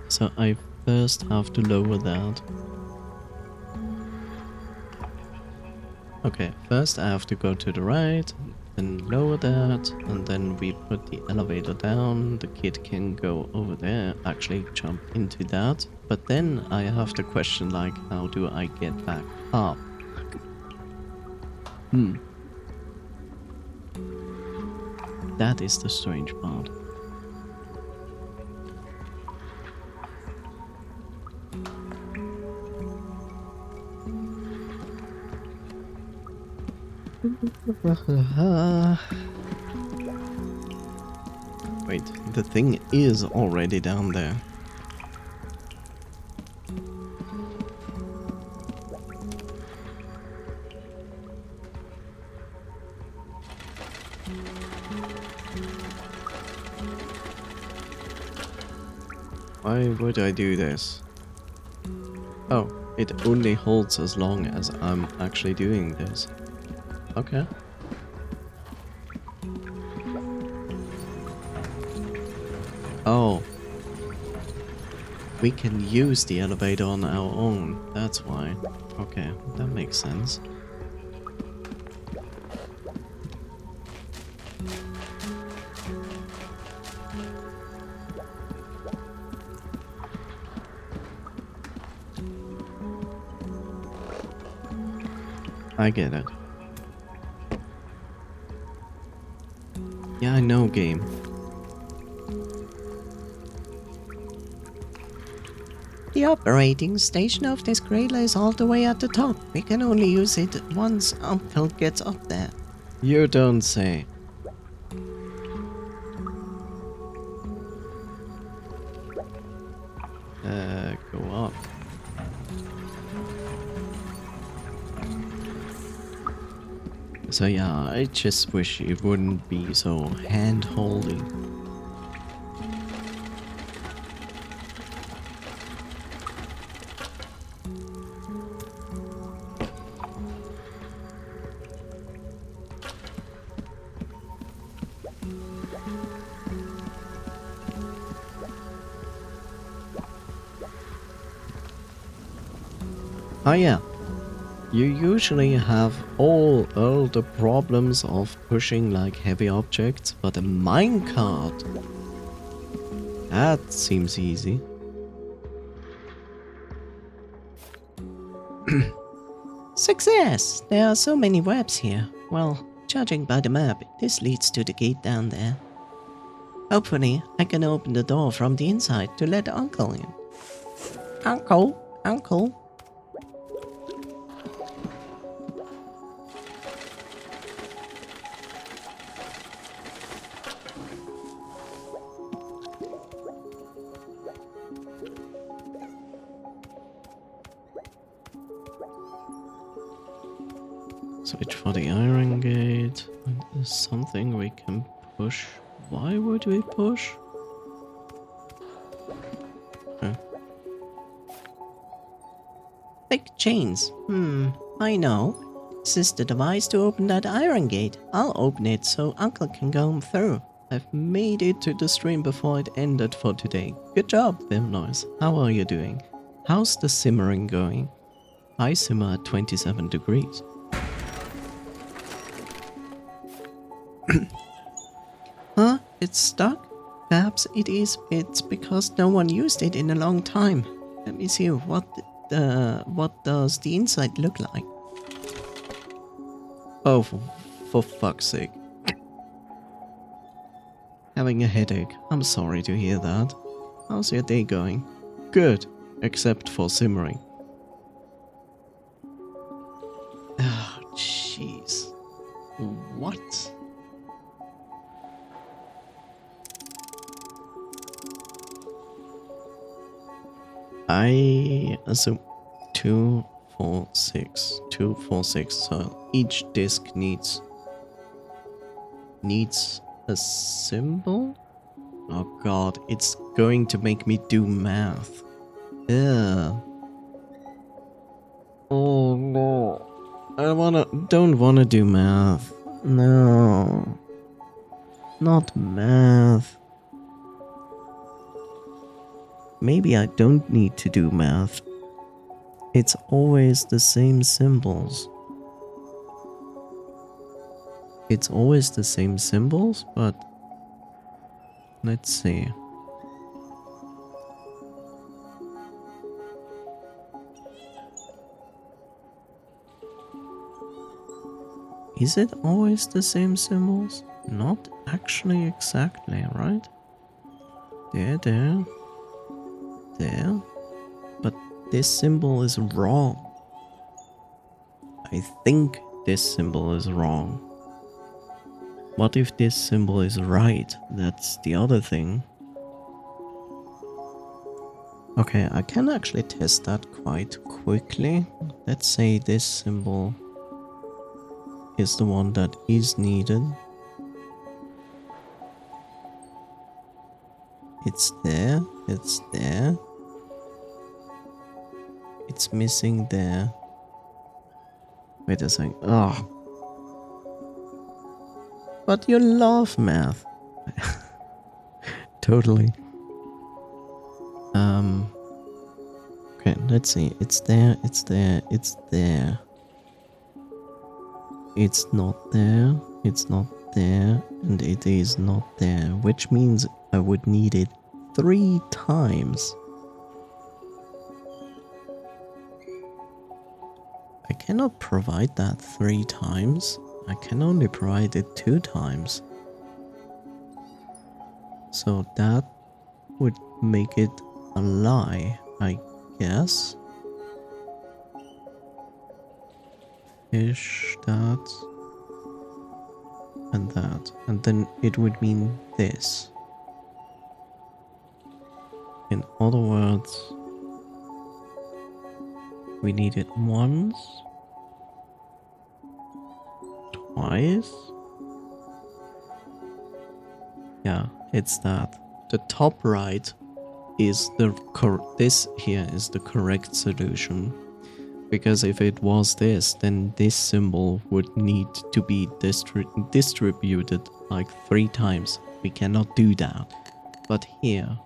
So I first have to lower that. Okay, first I have to go to the right, then lower that, and then we put the elevator down. The kid can go over there, actually jump into that. But then I have to question, like, how do I get back up? That is the strange part. Wait, the thing is already down there. Why would I do this? Oh, it only holds as long as I'm actually doing this. Okay. Oh. We can use the elevator on our own. That's why. Okay, that makes sense. I get it. Yeah, I know, game. The operating station of this cradle is all the way at the top. We can only use it once Uncle gets up there. You don't say. Go up. So yeah, I just wish it wouldn't be so hand-holdy. Oh yeah. You usually have all the problems of pushing like heavy objects, but a minecart, that seems easy. Success! There are so many webs here. Well, judging by the map, this leads to the gate down there. Hopefully, I can open the door from the inside to let Uncle in. Uncle? Uncle? Switch for the iron gate. Is something we can push. Why would we push? Okay. Big chains. I know. This is the device to open that iron gate. I'll open it so Uncle can go through. I've made it to the stream before it ended for today. Good job, Vim Noise. How are you doing? How's the simmering going? I simmer at 27 degrees. Huh? It's stuck? Perhaps it's because no one used it in a long time. Let me see, what does the inside look like? Oh, for fuck's sake. Having a headache. I'm sorry to hear that. How's your day going? Good, except for simmering. Oh, jeez. What? I assume 2, 4, 6. 2, 4, 6. So each disc needs a symbol? Oh god, it's going to make me do math. Ugh. Oh no. Don't wanna do math. No. Not math. Maybe I don't need to do math. It's always the same symbols. It's always the same symbols, but let's see. Is it always the same symbols? Not actually exactly, right? There. But this symbol is wrong. I think this symbol is wrong. What if this symbol is right? That's the other thing. Okay, I can actually test that quite quickly. Let's say this symbol is the one that is needed. It's there. It's there. It's missing there. Wait a second. Oh. But you love math. Totally. Okay, let's see. It's there, it's there, it's there. It's not there, it's not there, and it is not there, which means I would need it 3 times. I cannot provide that 3 times. I can only provide it 2 times. So that would make it a lie, I guess. Fish, that, and that. And then it would mean this. In other words, we need it once, twice. Yeah, it's that. The top right is this here is the correct solution. Because if it was this, then this symbol would need to be distributed like 3 times. We cannot do that. But here,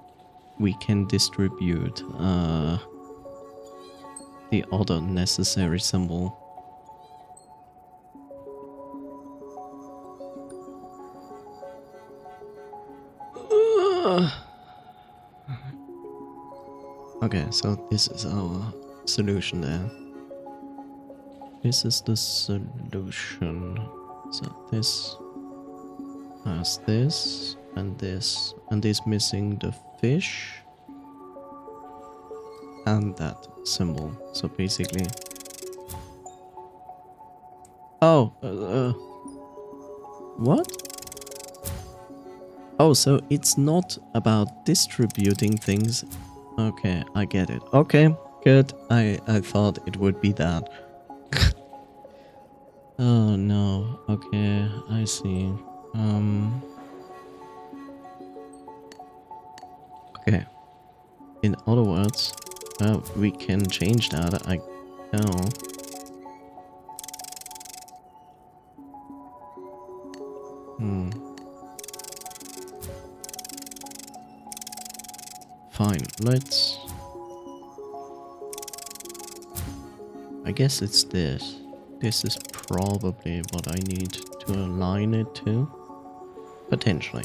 we can distribute the other necessary symbol. Okay, so this is our solution there. This is the solution. So this has this, and is missing the fish and that symbol. So basically, oh, what? Oh, so it's not about distributing things. Okay, I get it. Okay, good. I thought it would be that. see. Okay. In other words, we can change that, I know. Fine, let's... I guess it's this. This is probably what I need to align it to. Potentially.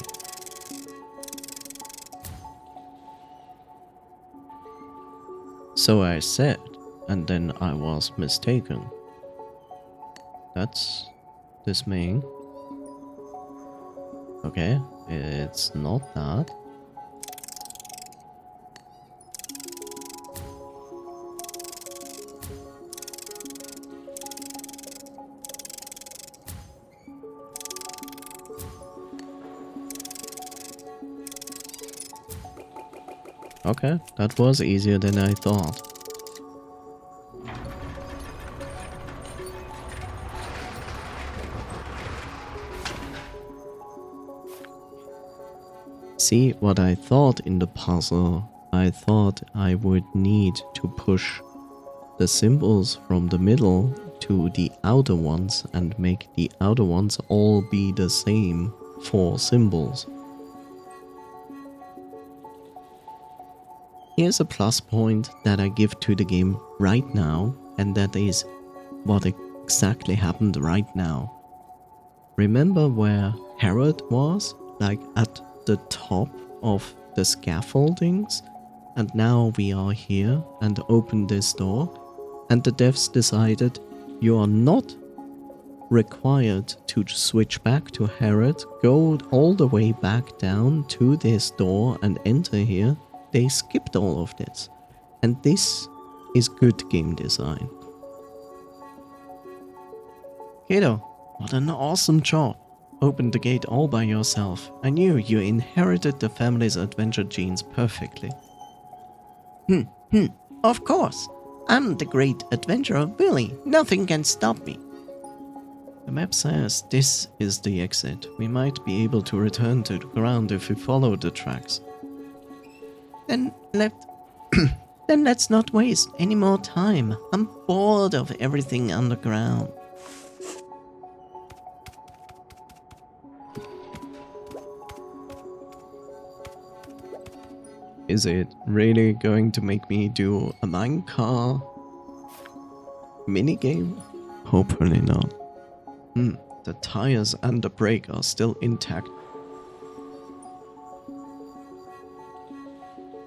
So I said, and then I was mistaken. That's this main. Okay, it's not that. Okay, that was easier than I thought. See, what I thought in the puzzle, I thought I would need to push the symbols from the middle to the outer ones and make the outer ones all be the same 4 symbols. Here's a plus point that I give to the game right now, and that is what exactly happened right now. Remember where Herod was? Like at the top of the scaffoldings? And now we are here and open this door, and the devs decided you are not required to switch back to Herod, go all the way back down to this door and enter here. They skipped all of this. And this is good game design. Kiddo, what an awesome job. Opened the gate all by yourself. I knew you inherited the family's adventure genes perfectly. Of course. I'm the great adventurer Billy. Nothing can stop me. The map says this is the exit. We might be able to return to the ground if we follow the tracks. Then let's not waste any more time. I'm bored of everything underground. Is it really going to make me do a minecart minigame? Hopefully not. The tires and the brake are still intact.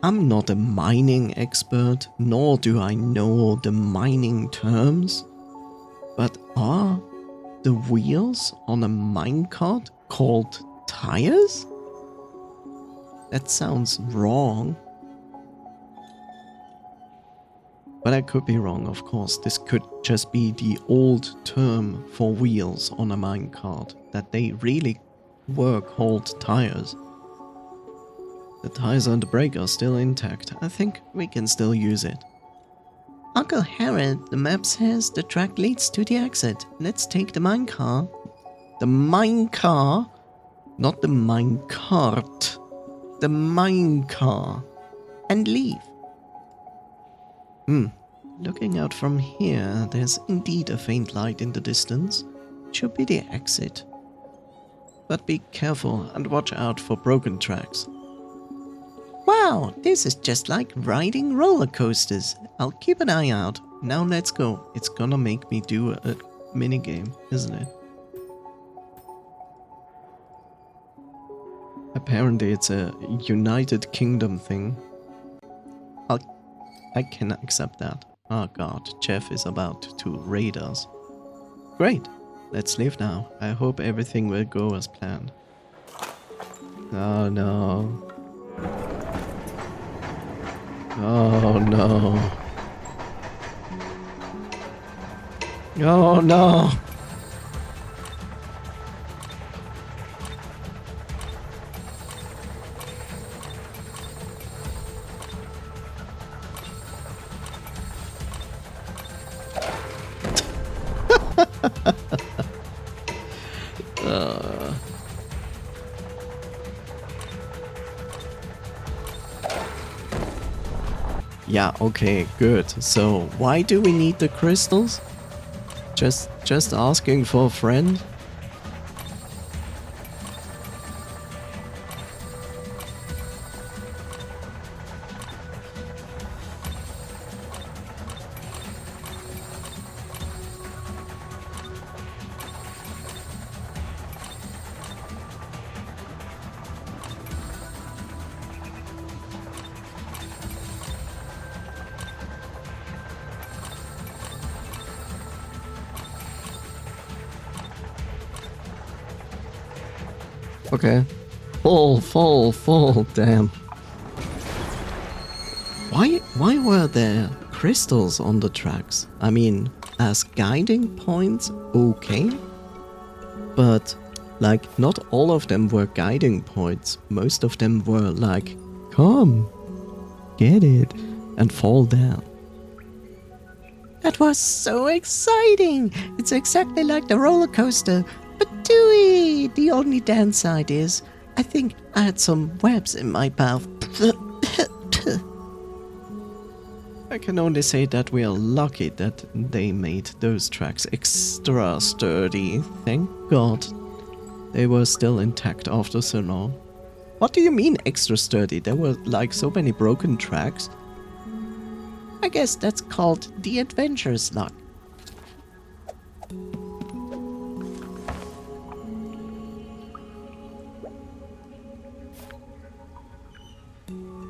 I'm not a mining expert, nor do I know the mining terms, but are the wheels on a minecart called tires? That sounds wrong. But I could be wrong, of course. This could just be the old term for wheels on a minecart, that they really were called tires. The tires and the brake are still intact. I think we can still use it. Uncle Herod, the map says the track leads to the exit. Let's take the minecar. The minecar? Not the minecart. The minecar. And leave. Looking out from here, there's indeed a faint light in the distance. It should be the exit. But be careful and watch out for broken tracks. Wow, this is just like riding roller coasters. I'll keep an eye out. Now let's go. It's gonna make me do a minigame, isn't it? Apparently it's a United Kingdom thing. I cannot accept that. Oh god, Jeff is about to raid us. Great, let's leave now. I hope everything will go as planned. Oh no. Oh no. Oh no. Yeah, okay, good. So, why do we need the crystals? Just asking for a friend? Okay. Fall, damn. Why were there crystals on the tracks? I mean, as guiding points, okay. But, like, not all of them were guiding points. Most of them were like, come, get it, and fall down. That was so exciting! It's exactly like the roller coaster. But Dewey, the only downside is, I think I had some webs in my mouth. I can only say that we are lucky that they made those tracks extra sturdy. Thank God. They were still intact after so long. What do you mean extra sturdy? There were like so many broken tracks. I guess that's called the adventurer's luck.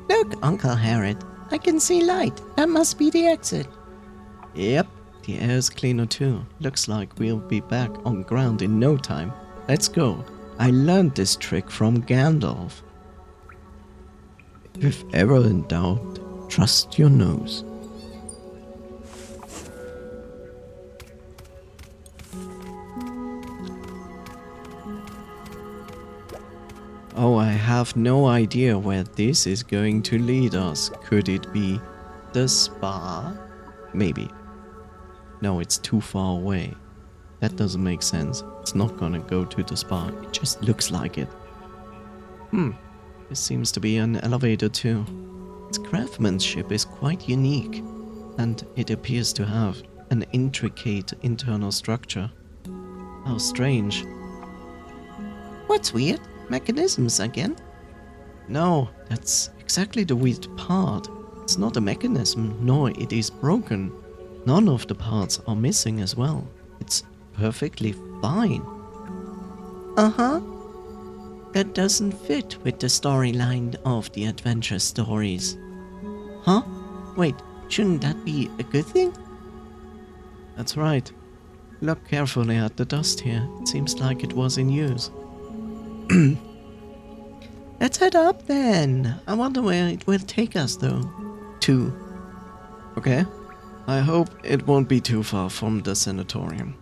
Look, Uncle Harriet, I can see light. That must be the exit. Yep, the air's cleaner too. Looks like we'll be back on ground in no time. Let's go. I learned this trick from Gandalf. If ever in doubt, trust your nose. Oh, I have no idea where this is going to lead us. Could it be the spa? Maybe. No, it's too far away. That doesn't make sense. It's not gonna go to the spa. It just looks like it. This seems to be an elevator too. Its craftsmanship is quite unique, and it appears to have an intricate internal structure. How strange. What's weird? Mechanisms again? No, that's exactly the weird part. It's not a mechanism, nor it is broken. None of the parts are missing as well. It's perfectly fine. Uh-huh. That doesn't fit with the storyline of the adventure stories. Huh? Wait, shouldn't that be a good thing? That's right. Look carefully at the dust here. It seems like it was in use. Let's head up then. I wonder where it will take us though. Okay. I hope it won't be too far from the sanatorium.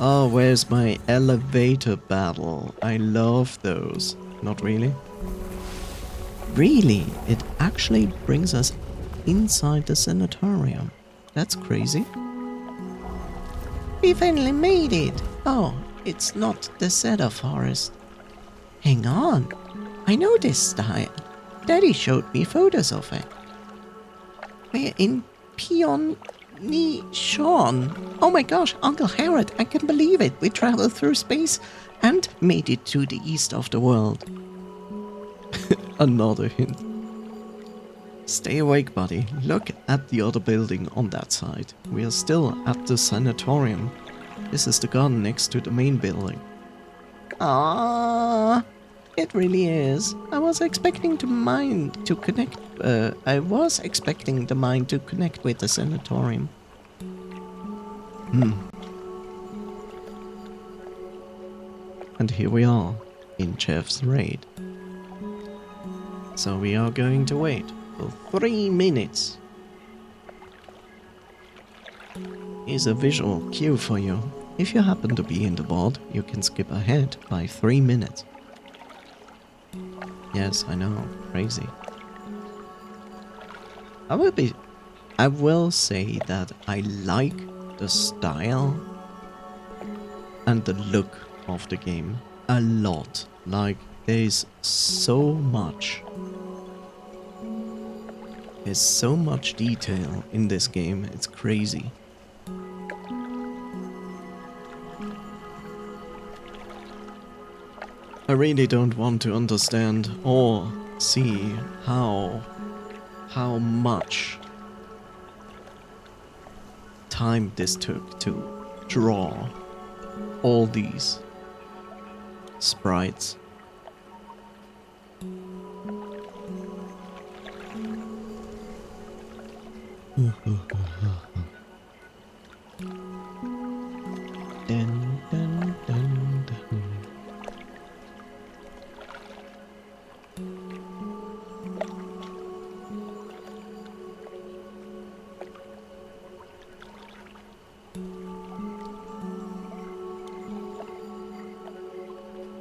Oh, where's my elevator battle? I love those. Not really. Really, it actually brings us inside the sanatorium. That's crazy. We finally made it. Oh, it's not the cedar forest. Hang on. I know this style. Daddy showed me photos of it. We're in Pion Sean. Oh my gosh, Uncle Harold, I can't believe it. We traveled through space and made it to the east of the world. Another hint. Stay awake, buddy. Look at the other building on that side. We are still at the sanatorium. This is the garden next to the main building. Ah, it really is. I was expecting the mind to connect with the sanatorium. And here we are, in Jeff's raid. So we are going to wait for 3 minutes. Here's a visual cue for you. If you happen to be in the mod, you can skip ahead by 3 minutes. Yes, I know, crazy. I will say that I like the style and the look of the game a lot. Like, There's so much. There's so much detail in this game, it's crazy. I really don't want to understand or see how much time this took to draw all these sprites. Dun, dun, dun, dun.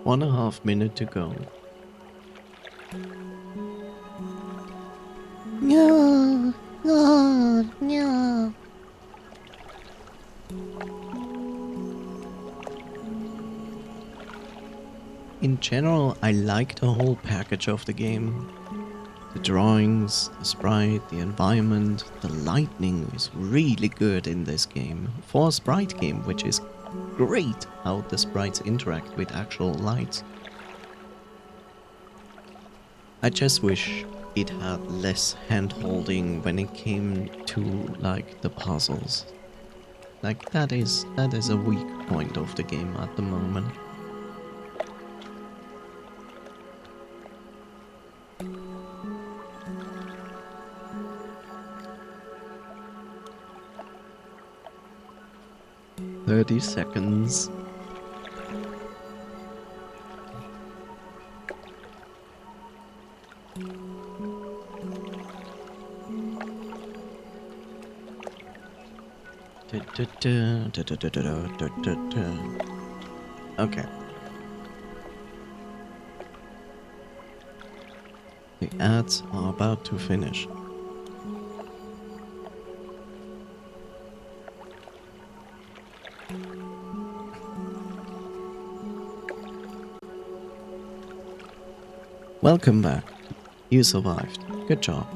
1.5 minutes to go. No, no, no. In general, I like the whole package of the game. The drawings, the sprite, the environment, the lighting is really good in this game. For a sprite game, which is great how the sprites interact with actual lights. I just wish it had less hand-holding when it came to like the puzzles. Like that is a weak point of the game at the moment. "30 seconds. Okay. The ads are about to finish. Welcome back. You survived. Good job.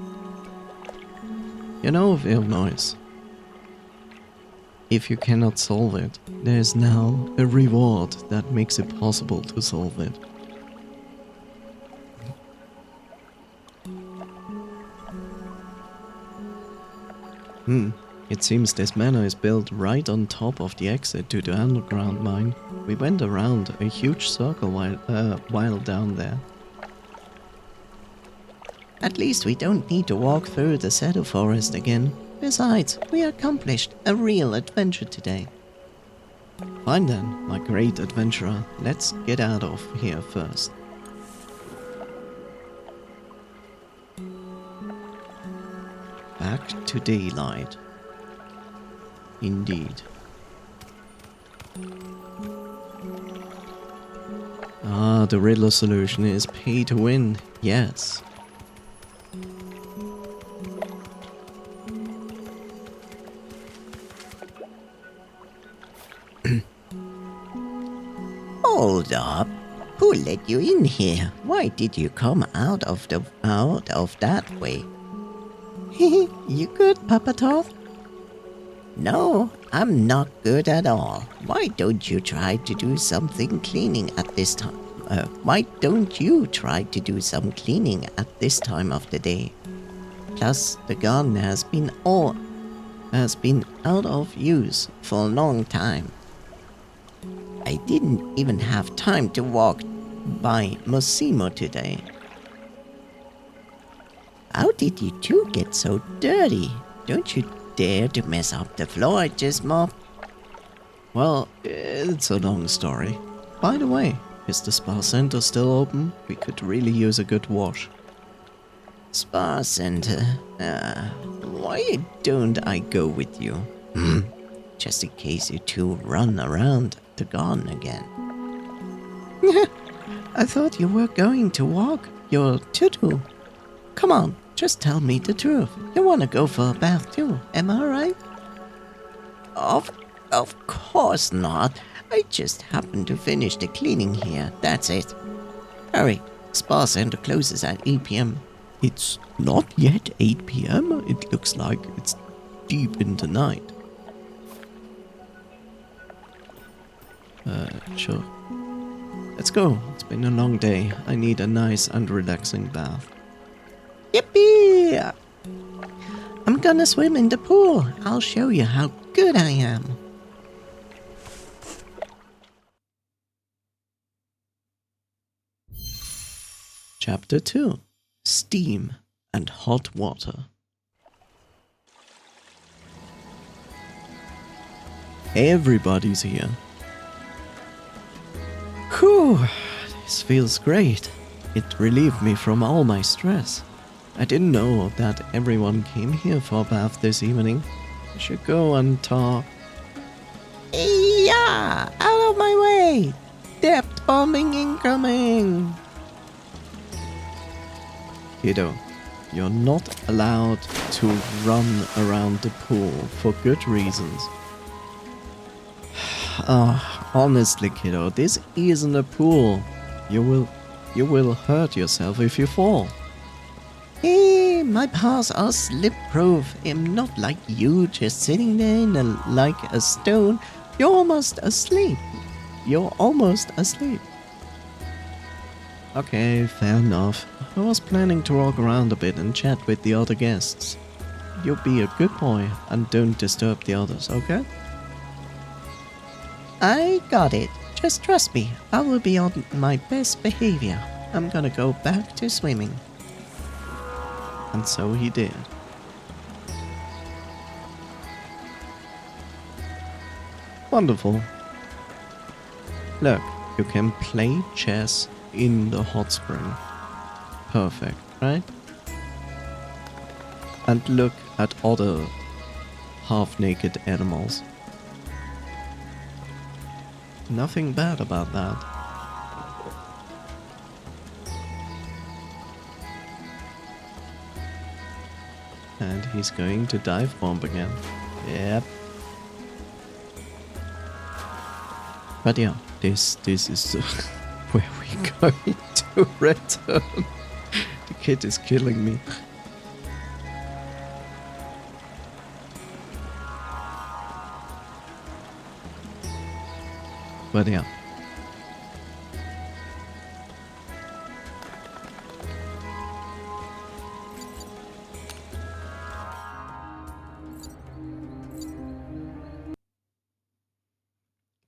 You know of Illinois. If you cannot solve it, there is now a reward that makes it possible to solve it. It seems this manor is built right on top of the exit to the underground mine. We went around a huge circle while down there. At least we don't need to walk through the cedar forest again. Besides, we accomplished a real adventure today. Fine then, my great adventurer. Let's get out of here first. Back to daylight. Indeed. Ah, the Riddler solution is pay to win. Yes. Hold up. Who let you in here? Why did you come out of that way? You good, Papa Toth? No, I'm not good at all. Why don't you try to do something cleaning at this time? Why don't you try to do some cleaning at this time of the day? Plus, the garden has been out of use for a long time. I didn't even have time to walk by Mosimo today. How did you two get so dirty? Don't you dare to mess up the floor I just mopped. Well, it's a long story. By the way, is the spa center still open? We could really use a good wash. Spa center? Why don't I go with you? Just in case you two run around the garden again. I thought you were going to walk your tutu. Come on, just tell me the truth. You want to go for a bath too, am I right? Of course not. I just happened to finish the cleaning here, that's it. Hurry, Spa Center closes at 8 p.m. It's not yet 8 p.m. It looks like it's deep in the night. Sure. Let's go. It's been a long day. I need a nice and relaxing bath. Yippee! I'm gonna swim in the pool. I'll show you how good I am. Chapter 2. Steam and hot water. Everybody's here. Whew, this feels great. It relieved me from all my stress. I didn't know that everyone came here for a bath this evening. I should go and talk. Yeah! Out of my way! Depth bombing incoming! Kiddo, you're not allowed to run around the pool for good reasons. Honestly, kiddo, this isn't a pool. You will hurt yourself if you fall. Hey, my paws are slip-proof. I'm not like you, just sitting there like a stone. You're almost asleep. Okay, fair enough. I was planning to walk around a bit and chat with the other guests. You be a good boy and don't disturb the others, okay? I got it. Just trust me. I will be on my best behavior. I'm gonna go back to swimming. And so he did. Wonderful. Look, you can play chess in the hot spring. Perfect, right? And look at other half-naked animals. Nothing bad about that. And he's going to dive bomb again. Yep. But yeah, this is where we're going to return. The kid is killing me. But yeah.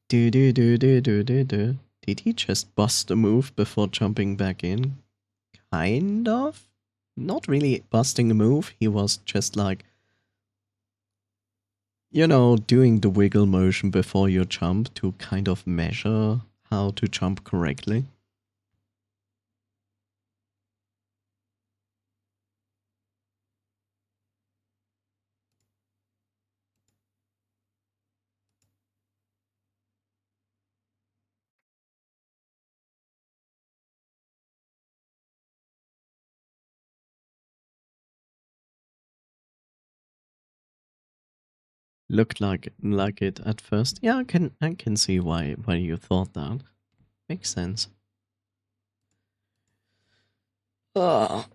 Do. Did he just bust a move before jumping back in? Kind of? Not really busting a move, he was just like, you know, doing the wiggle motion before you jump to kind of measure how to jump correctly. Looked like it at first. Yeah, I can see why you thought that. Makes sense. Oh.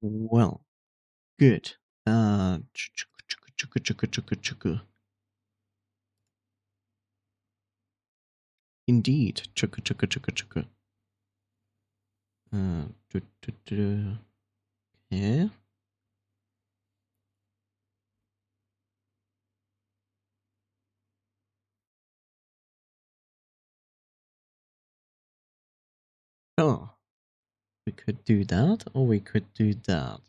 Well, good. Indeed. Yeah. Oh, we could do that, or we could do that.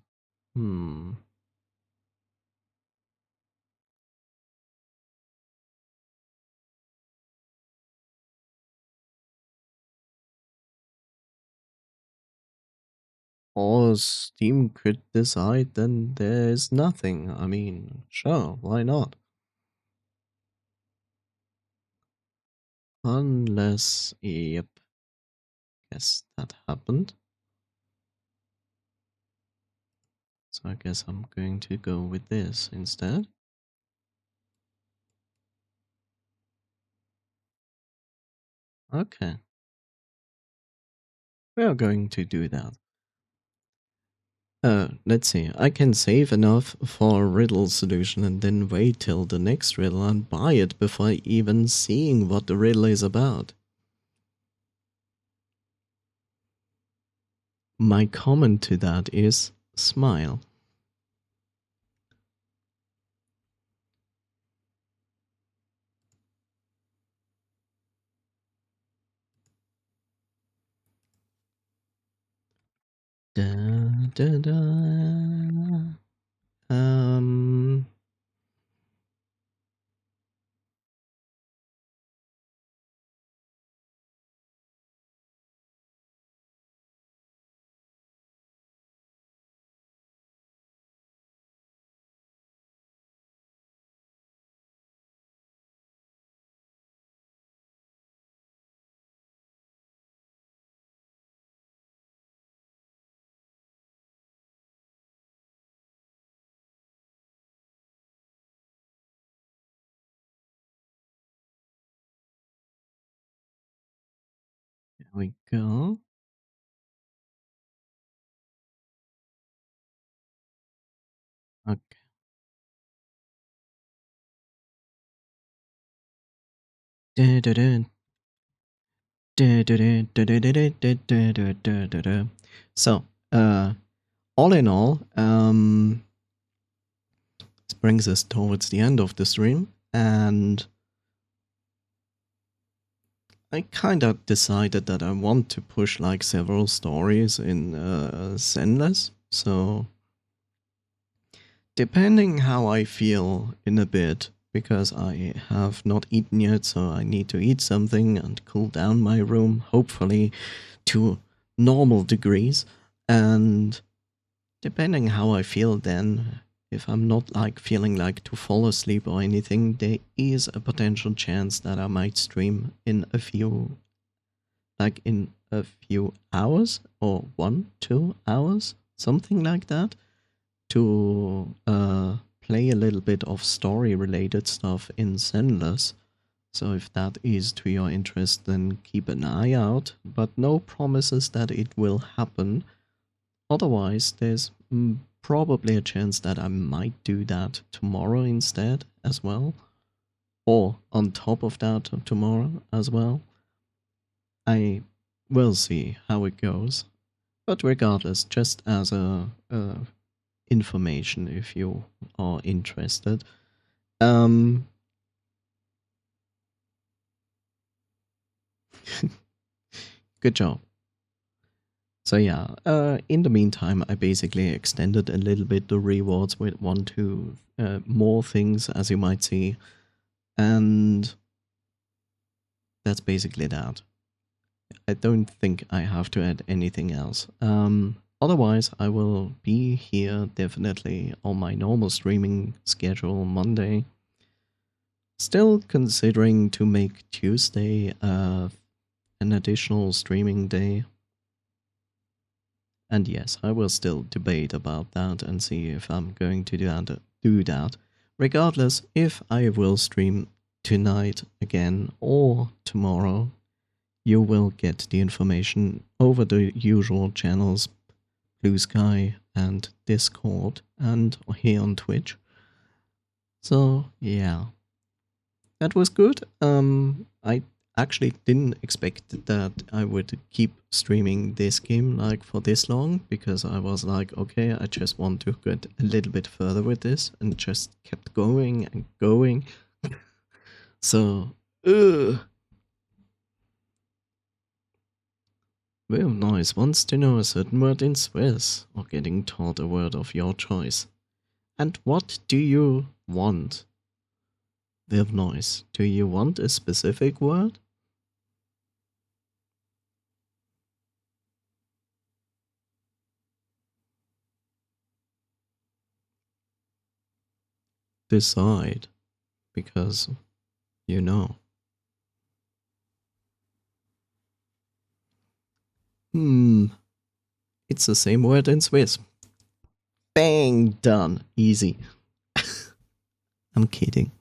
Or Steam could decide then there's nothing. I mean, sure, why not? Unless, yep. Yes, that happened. So I guess I'm going to go with this instead. Okay. We are going to do that. Let's see. I can save enough for a riddle solution and then wait till the next riddle and buy it before even seeing what the riddle is about. My comment to that is smile. Da, da, da. Here we go. Okay. Da, da, da. Da, da, da, da, da, da, da, da, da, da, da, da. So, all in all, this brings us towards the end of the stream, and I kind of decided that I want to push like several stories in Zenless, so depending how I feel in a bit, because I have not eaten yet, so I need to eat something and cool down my room, hopefully to normal degrees, and depending how I feel then, if I'm not like feeling like to fall asleep or anything, there is a potential chance that I might stream in a few hours or 1-2 hours, something like that, to play a little bit of story related stuff in Zenless. So if that is to your interest, then keep an eye out, but no promises that it will happen. Otherwise, there's probably a chance that I might do that tomorrow instead as well, or on top of that tomorrow as well. I will see how it goes, but regardless, just as a information if you are interested. Good job. So yeah, in the meantime, I basically extended a little bit the rewards with 1-2 more things, as you might see, and that's basically that. I don't think I have to add anything else. Otherwise, I will be here definitely on my normal streaming schedule Monday. Still considering to make Tuesday an additional streaming day. And yes, I will still debate about that and see if I'm going to do that. Regardless, if I will stream tonight again or tomorrow, you will get the information over the usual channels, Blue Sky and Discord, and here on Twitch. So yeah, that was good. I actually didn't expect that I would keep streaming this game like for this long, because I was like, okay, I just want to get a little bit further with this, and just kept going and going. So, Will Noise wants to know a certain word in Swiss, or getting taught a word of your choice. And what do you want? Will Noise, do you want a specific word? Decide, because you know. It's the same word in Swiss. Bang! Done. Easy. I'm kidding.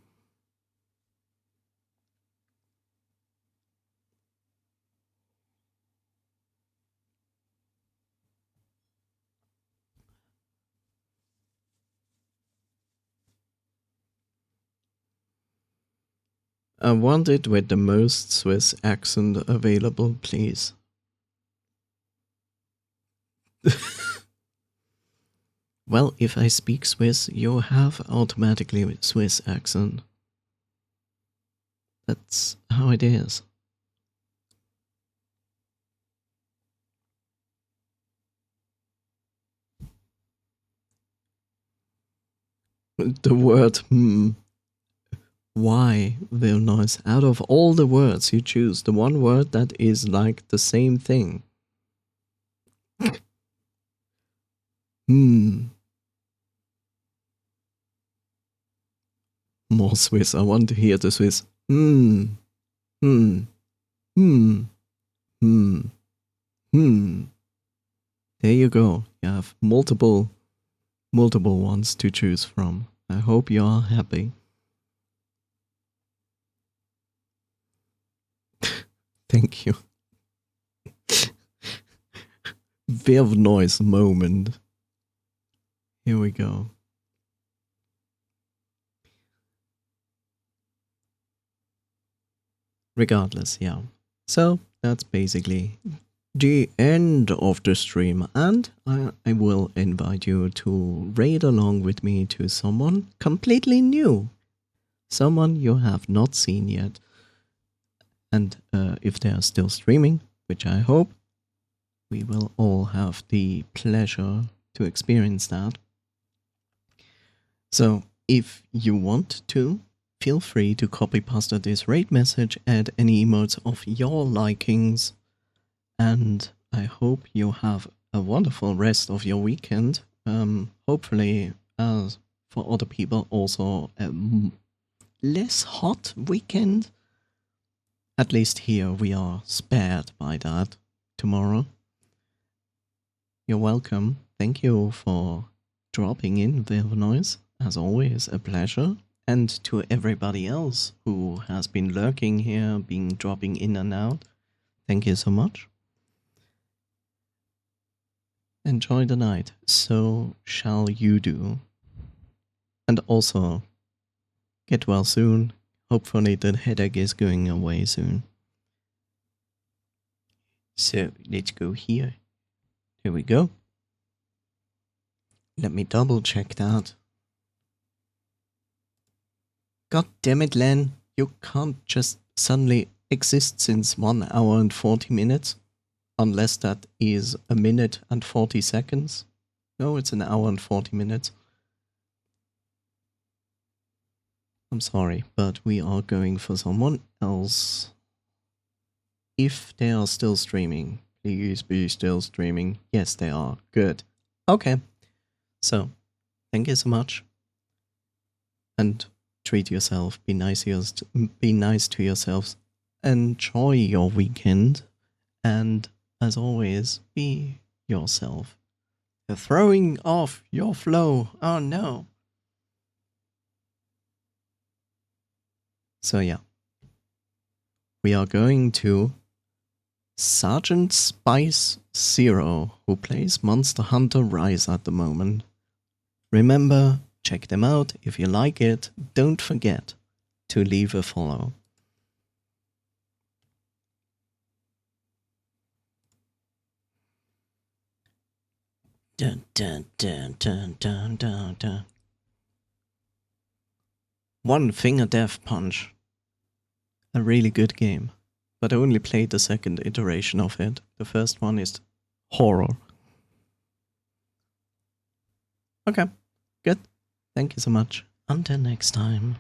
I want it with the most Swiss accent available, please. Well, if I speak Swiss, you have automatically a Swiss accent. That's how it is. The word why, Vilnius? Out of all the words you choose, the one word that is like the same thing. More Swiss. I want to hear the Swiss. There you go. You have multiple ones to choose from. I hope you are happy. Thank you. Verve noise moment. Here we go. Regardless, yeah. So that's basically the end of the stream, and I will invite you to raid along with me to someone completely new. Someone you have not seen yet. And if they are still streaming, which I hope, we will all have the pleasure to experience that. So if you want to, feel free to copy paste this raid message, add any emotes of your likings, and I hope you have a wonderful rest of your weekend. Hopefully, as for other people, also a less hot weekend. At least here we are spared by that tomorrow. You're welcome. Thank you for dropping in, Vilnius. As always, a pleasure. And to everybody else who has been lurking here, been dropping in and out, thank you so much. Enjoy the night. So shall you do. And also, get well soon. Hopefully the headache is going away soon. So let's go here. Here we go. Let me double check that. God damn it, Len. You can't just suddenly exist since 1 hour and 40 minutes. Unless that is a minute and 40 seconds. No, it's an hour and 40 minutes. I'm sorry, but we are going for someone else. If they are still streaming, please be still streaming. Yes, they are. Good. Okay. So, thank you so much. And treat yourself. Be nice to yourselves. Enjoy your weekend. And as always, be yourself. You're throwing off your flow. Oh no. So yeah, we are going to Sergeant Spice Zero, who plays Monster Hunter Rise at the moment. Remember, check them out. If you like it, don't forget to leave a follow. Dun, dun, dun, dun, dun, dun, dun. One Finger Death Punch. A really good game, but I only played the second iteration of it. The first one is horror. Okay, good. Thank you so much. Until next time.